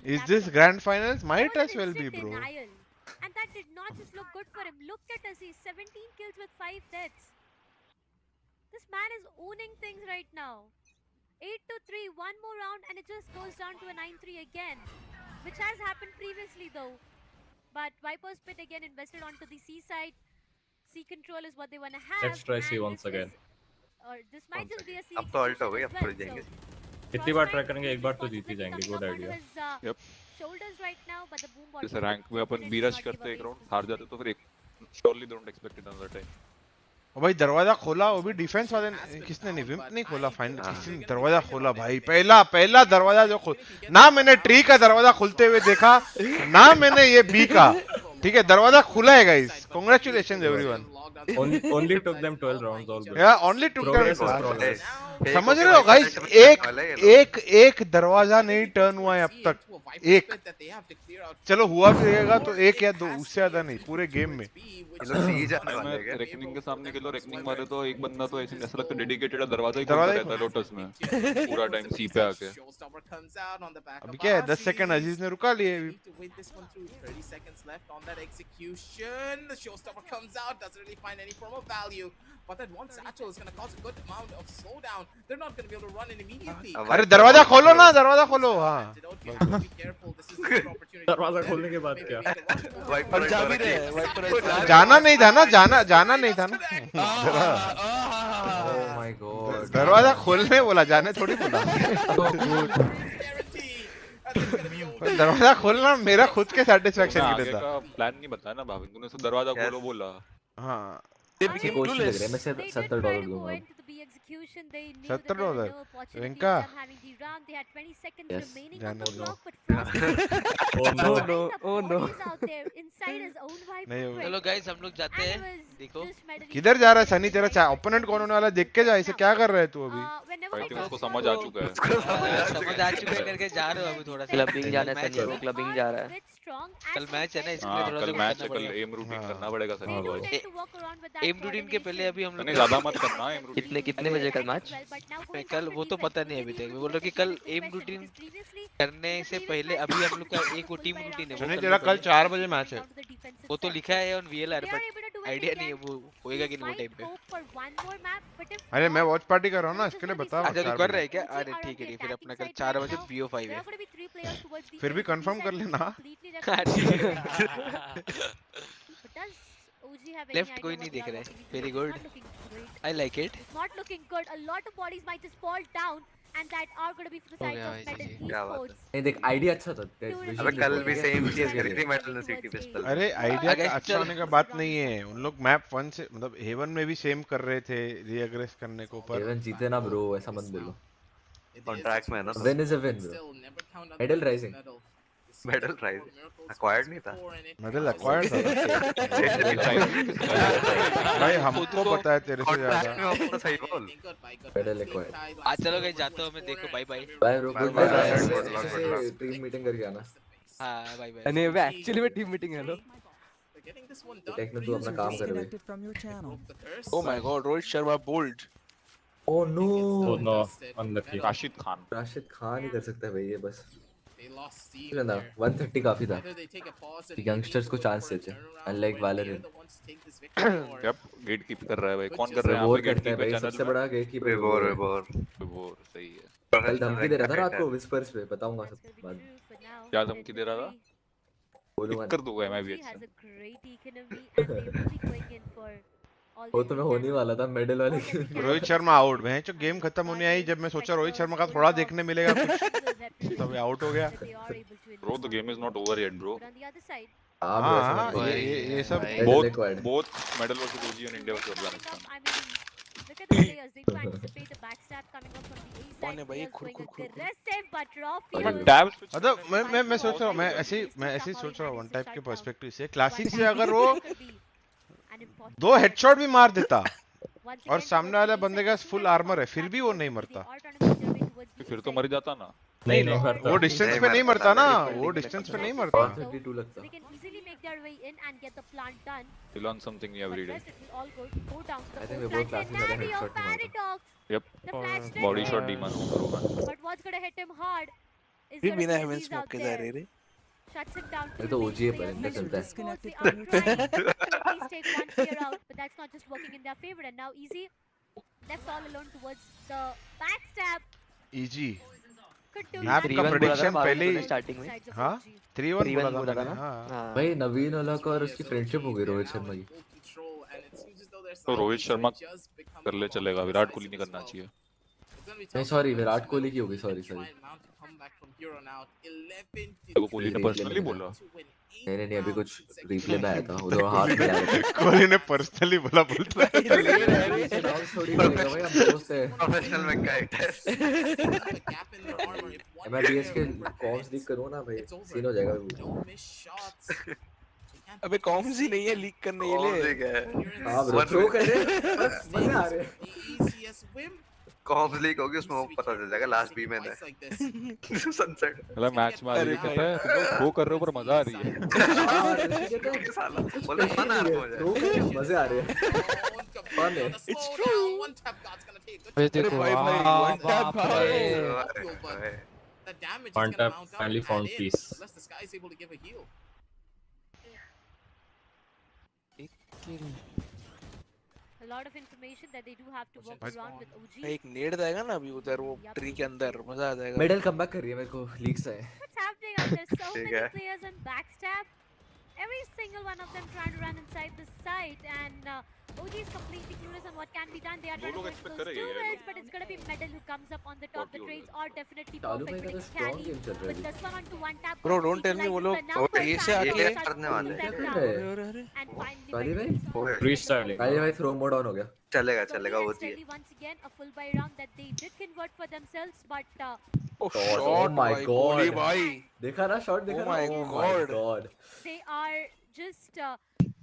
Is this grand finals? Might as well be, instant bro. denial. And that did not just look good for him. Look at us, he's 17 kills with 5 deaths. This man is owning things right now. 8-3, one more round and it just goes down to a 9-3 again. Which has happened previously though. But Viper's Pit again invested onto the C side. C control is what they want to have. Let's try C once again. Or this might just be a C अब तो alt हो गई, अब execution थोड़ी जाएंगे. कितनी बार try करेंगे, एक बार तो जीत ही जाएंगे. Good idea. Yep. shoulders right now, but the boom bot जैसे रैंक में अपन बी रश करते एक राउंड हार जाते तो फिर एक surely don't expect it another time. ओ भाई दरवाजा खोला, वो भी डिफेंस वाले किसने नहीं, विम्प नहीं खोला. फाइनल किसी ने दरवाजा खोला भाई. पहला दरवाजा जो खोल, ना मैंने ट्री का दरवाजा खुलते हुए देखा, ना मैंने ये बी का. ठीक है, दरवाजा खुला है guys. Congratulations everyone. Only took them 12 rounds. All good. Yeah, only took them. Progress. समझ रहे हो गाइस, एक दरवाजा नहीं टर्न हुआ है अब तक. एक चलो हुआ भी रहेगा तो एक या दो, उससे ज्यादा नहीं पूरे गेम में. रेकनिंग के सामने के लो, रेकनिंग मारे तो एक बंदा तो ऐसे ऐसा लगता है डेडिकेटेड है, दरवाजा ही खोलता रहता है लोटस में पूरा टाइम सी पे आके. अभी क्या है, 10 सेकंड अजीज ने रुका लिए. अरे दरवाजा खोलो ना, दरवाजा खोलो. हाँ दरवाजा खोलने के बाद क्या? जाना नहीं था ना, जाना नहीं था ना. Oh my god. दरवाजा खोलने बोला, जाने थोड़ी बोला. दरवाजा खोलना मेरा खुद के सेटिस्फेक्शन के लिए था. प्लान नहीं बताया ना भाविन, तूने तो दरवाजा खोलो बोला. हाँ मैं $70 दूंगा. $70 वेंका. Yes. जाने दो. Oh no. नहीं चलो गाइस हम लोग जाते हैं. देखो किधर जा रहा है सनी, तेरा ओपोनेंट कौन होने वाला देख के जा. इसे क्या कर रहा है तू अभी? फाइटिंग उसको समझ आ चुका है. समझ आ चुका है करके जा रहे हो अभी थोड़ा सा. क्लबिंग जाना है सनी को, क्लबिंग जा रहा है. कल मैच है ना, इसलिए हाँ, थोड़ा कल सा मैच है, कल एम रूटीन करना पड़ेगा सनी को. एम रूटीन के पहले अभी हम लोग ज्यादा मत करना एम रूटीन. कितने बजे कल मैच? कल वो तो पता नहीं अभी तक. मैं बोल रहा हूँ कि कल एम रूटीन करने से पहले अभी हम लोग का एक वो टीम रूटीन है. नहीं तेरा कल 4 बजे मैच है. वो तो लिखा है ऑन वीएलआर, बट आइडिया नहीं है वो होएगा कि नहीं वो टाइम पे. अरे मैं वॉच पार्टी कर रहा हूँ ना, इसके लिए बता. अच्छा तू कर रहा है क्या? अरे ठीक है, फिर अपना कल 4 बजे BO5 है. फिर भी कंफर्म कर लेना. लेफ्ट कोई नहीं देख रहा है. Very good, I like it. Not looking good. A lot of bodies might just fall down, and that are going to be for the side of Metal Esports. नहीं देख आइडिया अच्छा था. अबे कल भी सेम चीज करी थी मेटल ने सिटी पिस्टल. अरे आइडिया अच्छा होने का बात नहीं है. उन लोग मैप 1 से मतलब हेवन में भी सेम कर रहे थे रीअग्रेस करने को, पर हेवन जीते ना ब्रो, ऐसा मत बोलो. कॉन्ट्रैक्ट में है ना. Win is a win bro. Medal rising. Medal rising acquired नहीं था. मेडल एक्वायर्ड था भाई. हमको पता है तेरे से ज्यादा. अपना सही बोल. Medal acquired. आज चलो गाइस जाते हो, मैं देखो. Bye bye. Bye bro. Good bye. Team meeting करके आना. हां बाय बाय. नहीं वे एक्चुअली में टीम मीटिंग है. लो टेक में तू अपना काम कर रहे. Oh my god, Rohit Sharma bowled. Oh no. Oh no. Unlucky. Rashid Khan ही कर सकता है भाई ये बस. ना 130 काफी था. यंगस्टर्स को चांस देते हैं, unlike Valorant. Yup gatekeep कर रहा है भाई. कौन कर रहा है? वो करते हैं भाई. सबसे बड़ा गेट कीपर विबोर सही है. कल धमकी दे रहा था रात को विस्पर्स पे. बताऊंगा सब बाद. क्या धमकी दे रहा था? बोलूंगा कर दूंगा मैं भी. वो तो मैं होने वाला था मेडल वाले. रोहित शर्मा आउट. मैं जो गेम खत्म होने आई, जब मैं सोचा रोहित शर्मा का थोड़ा देखने मिलेगा कुछ, तब आउट हो गया. Bro, the game is not over yet, bro. हाँ ये सब both medal versus OG and India versus Afghanistan. कौन है भाई? खुर मतलब मैं सोच रहा हूँ, मैं ऐसे ही सोच रहा हूँ वन टाइप के पर्सपेक्टिव से. क्लासिक से अगर वो 2 हेडशॉट भी मार देता और सामने वाले बंदे का फुल आर्मर है, फिर भी वो नहीं मरता. फिर तो मर जाता ना. नहीं नहीं मरता वो डिस्टेंस पे नहीं मरता ना, वो डिस्टेंस पे नहीं मरता। 32 लगता। They can easily make their way in and get the plant done. You learn something new every day. Rest it will all go down to I the think we're coastline. both classes are Scenario headshot paradox. Yep. The flash Body did shot hit, demon. but what's gonna hit him hard is फिर gonna बिना be heaven Aziz smoke out के जा there. रहे रे Shuts him down. ये तो OG है पर इनका चलता है। Disconnected They are from your trying channel. to at least take one player out, but that's not just working in their favor. And now Easy left all alone towards the backstab. Easy Could do map that. का prediction पहले ही starting में हाँ 3-1 बोला था मैंने। हाँ भाई नवीन अलग और उसकी फ्रेंडशिप हो गई रोहित शर्मा की। तो रोहित शर्मा कर ले चलेगा, विराट कोहली नहीं करना चाहिए। नहीं सॉरी विराट कोहली की होगी, सॉरी सॉरी। तो कोहली ने पर्सनली बोला। नहीं नहीं नहीं अभी कुछ रिप्ले में आया था, उधर हाथ मिला रहे थे। कोहली ने पर्सनली बोला बोलता है। थोड़ी बोलेगा भाई, हम दोस्त हैं। प्रोफेशनल में कैरेक्टर। MLBS के कॉम्स लीक करूँ ना भाई, सीन हो जाएगा। अबे कौन सी नहीं है लीक करने के लिए। हाँ ब्रो थ्रो कर रहे मजे आ रहे हैं। कॉम्स लीक होगी उसमें वो पता चल जाएगा लास्ट बी में है सनसेट मतलब मैच में आगे कहता है तुम लोग थ्रो कर रहे हो पर मजा आ रही है। बोले फन आ रहा है, थ्रो कर रहे मजे आ रहे हैं, फन है। It's true. भाई देखो बाप रे One tap finally found peace. A lot of information that they do have to work around with OG. एक नेड जाएगा ना अभी उधर वो ट्री के अंदर, मजा आ जाएगा। मेडल कम बैक कर रही है, मेरे को लीक्स है। What's happening out there? So many players on backstab. Every single one of them trying to run inside the site, and OG is completely clueless on what can be done. They are trying to push those two wells, but it's gonna be Medal who comes up on the top. The trades are definitely perfect, but it's Cali with this one onto one tap. Bro, don't tell me वो लोग ये से आके करने वाले हैं। And finally, काली भाई Freestyling. काली भाई थ्रो मोड ऑन हो गया। चलेगा चलेगा वो जी। once again a full buy round that they did convert for themselves, but Oh my god भाई देखा ना शॉट देखा ना। Oh my god they are just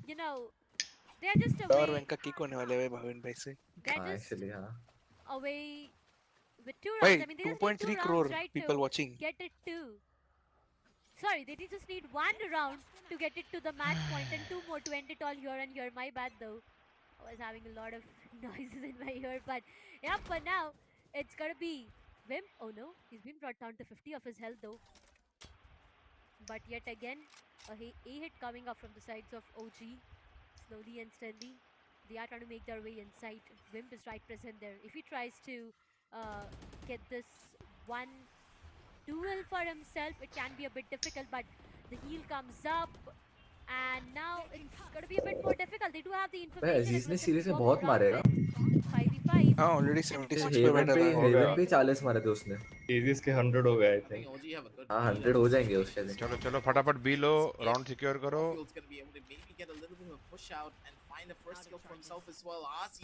you know they're just और away. वेंका किक होने वाले हैं भाविन भाई से। They're just एक्चुअली हां away with two भाई rounds. I mean, they just need 2.3 two crore rounds, right, people to watching. get it to. Sorry, they just need one round to get it to the match point, and two more to end it all here and here. My bad though. I was having a lot of noises in my ear, but yeah, for now it's gonna be Vim. Oh no, he's been brought down to 50 of his health though. But yet again, a hit coming up from the sides of OG. Slowly and steadily, they are trying to make their way inside. Wimp is right present there. If he tries to get this one duel for himself, it can be a bit difficult, but the heal comes up. And now it's going to be a bit more difficult. They do have the information. अजीज ने series में बहुत मारेगा। 5v5. हाँ already 76 पे haven बैठा पे था। Haven पे 40 मारे थे उसने। सीरीज के 100 हो गए आई थिंक। हाँ 100 हो जाएंगे उसके दिन। चलो चलो फटाफट बी लो, राउंड सिक्योर करो।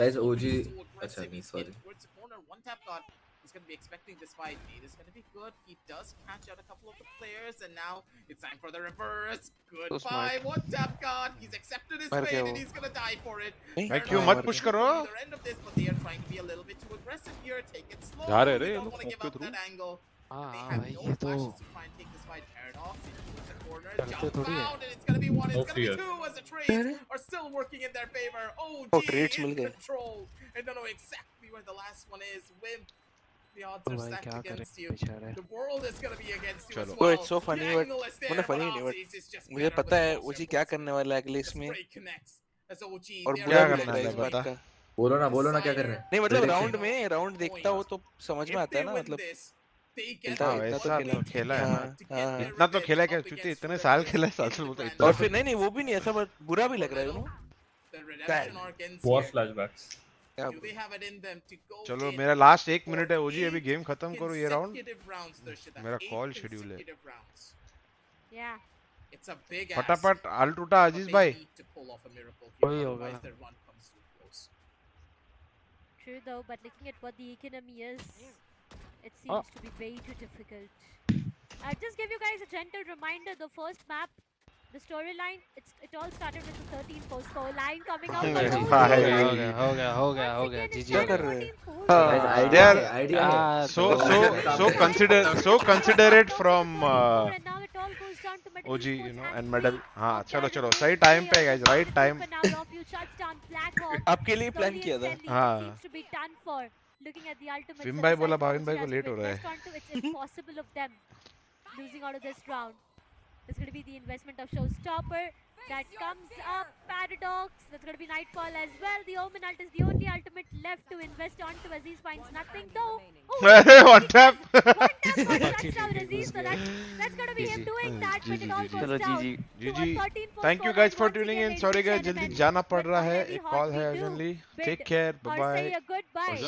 Guys OG अच्छा नहीं sorry. He's going to be expecting this fight. Nate is going to be good. He does catch out a couple of the players, and now it's time for the reverse. Goodbye, one tap god. He's accepted his fate, and he's going to die for it. मैं क्यों मत push करो? The end of this, but they are trying to be a little bit too aggressive here. Take it slow. जा रहे They रे don't लोग want to give up that angle. They have भाई no ये तो flashes to try and take this fight. Paradox into the corner, करते jump थोड़ी है। out, and it's going to be one. It's going to fear. be two as the trades are still working in their favor. Oh, OG trades mill in गए। control, and don't know exactly where the last one is. Wimp. The odds are भाई stacked क्या against करे you. बेचारे। The world is going to be against you as Oh, well. it's so funny, but मतलब funny नहीं, but मुझे पता है OG क्या करने वाला है अगले इसमें। और बुरा भी लग रहा है इस बात का। बोलो ना क्या कर रहे हैं। नहीं मतलब राउंड देखता हो तो समझ में आता है ना, मतलब हाँ वैसा तो खेला है ना। इतना तो खेला है क्या, क्योंकि इतने साल खेला है, साल बोलते और फिर नहीं वो भी नहीं ऐसा, बट बुरा भी लग रहा है ना। War flashbacks. चलो मेरा लास्ट 1 मिनट है ओजी, अभी गेम खत्म करो ये राउंड, मेरा कॉल शेड्यूल है। फटाफट अल्ट उठा अजीज भाई। वही होगा। True though, but looking at what the economy is, it seems to be way too difficult. I'll just give you guys a gentle reminder, the first map The storyline, it all started with the 13-4 scoreline coming out. हो गया GG क्या कर रहे हैं? Guys, They idea are है, idea है. so considerate from And now it all goes down to Medal OG, you Esports know, and and medal. Will हाँ, of चलो Talent सही time पे guys, right time. for now Rafu shuts down Blackhawk. आपके लिए plan किया था। It हाँ। seems to be done for. Looking at the ultimate. Vim भाई बोला भाविन भाई को late हो रहा है। It's impossible of them losing out of this round. It's going to be the investment of Showstopper that comes up. Paradox. That's going to be Nightfall as well. The Omen ult is the only ultimate left to invest onto. Aziz finds nothing though. One tap. Shuts down Aziz. So that's going to be him doing that. But it all goes down. GG. Thank you guys for tuning in. Sorry guys, जल्दी जाना पड़ रहा है. एक call है urgently. Take care. Bye bye. Or say a goodbye.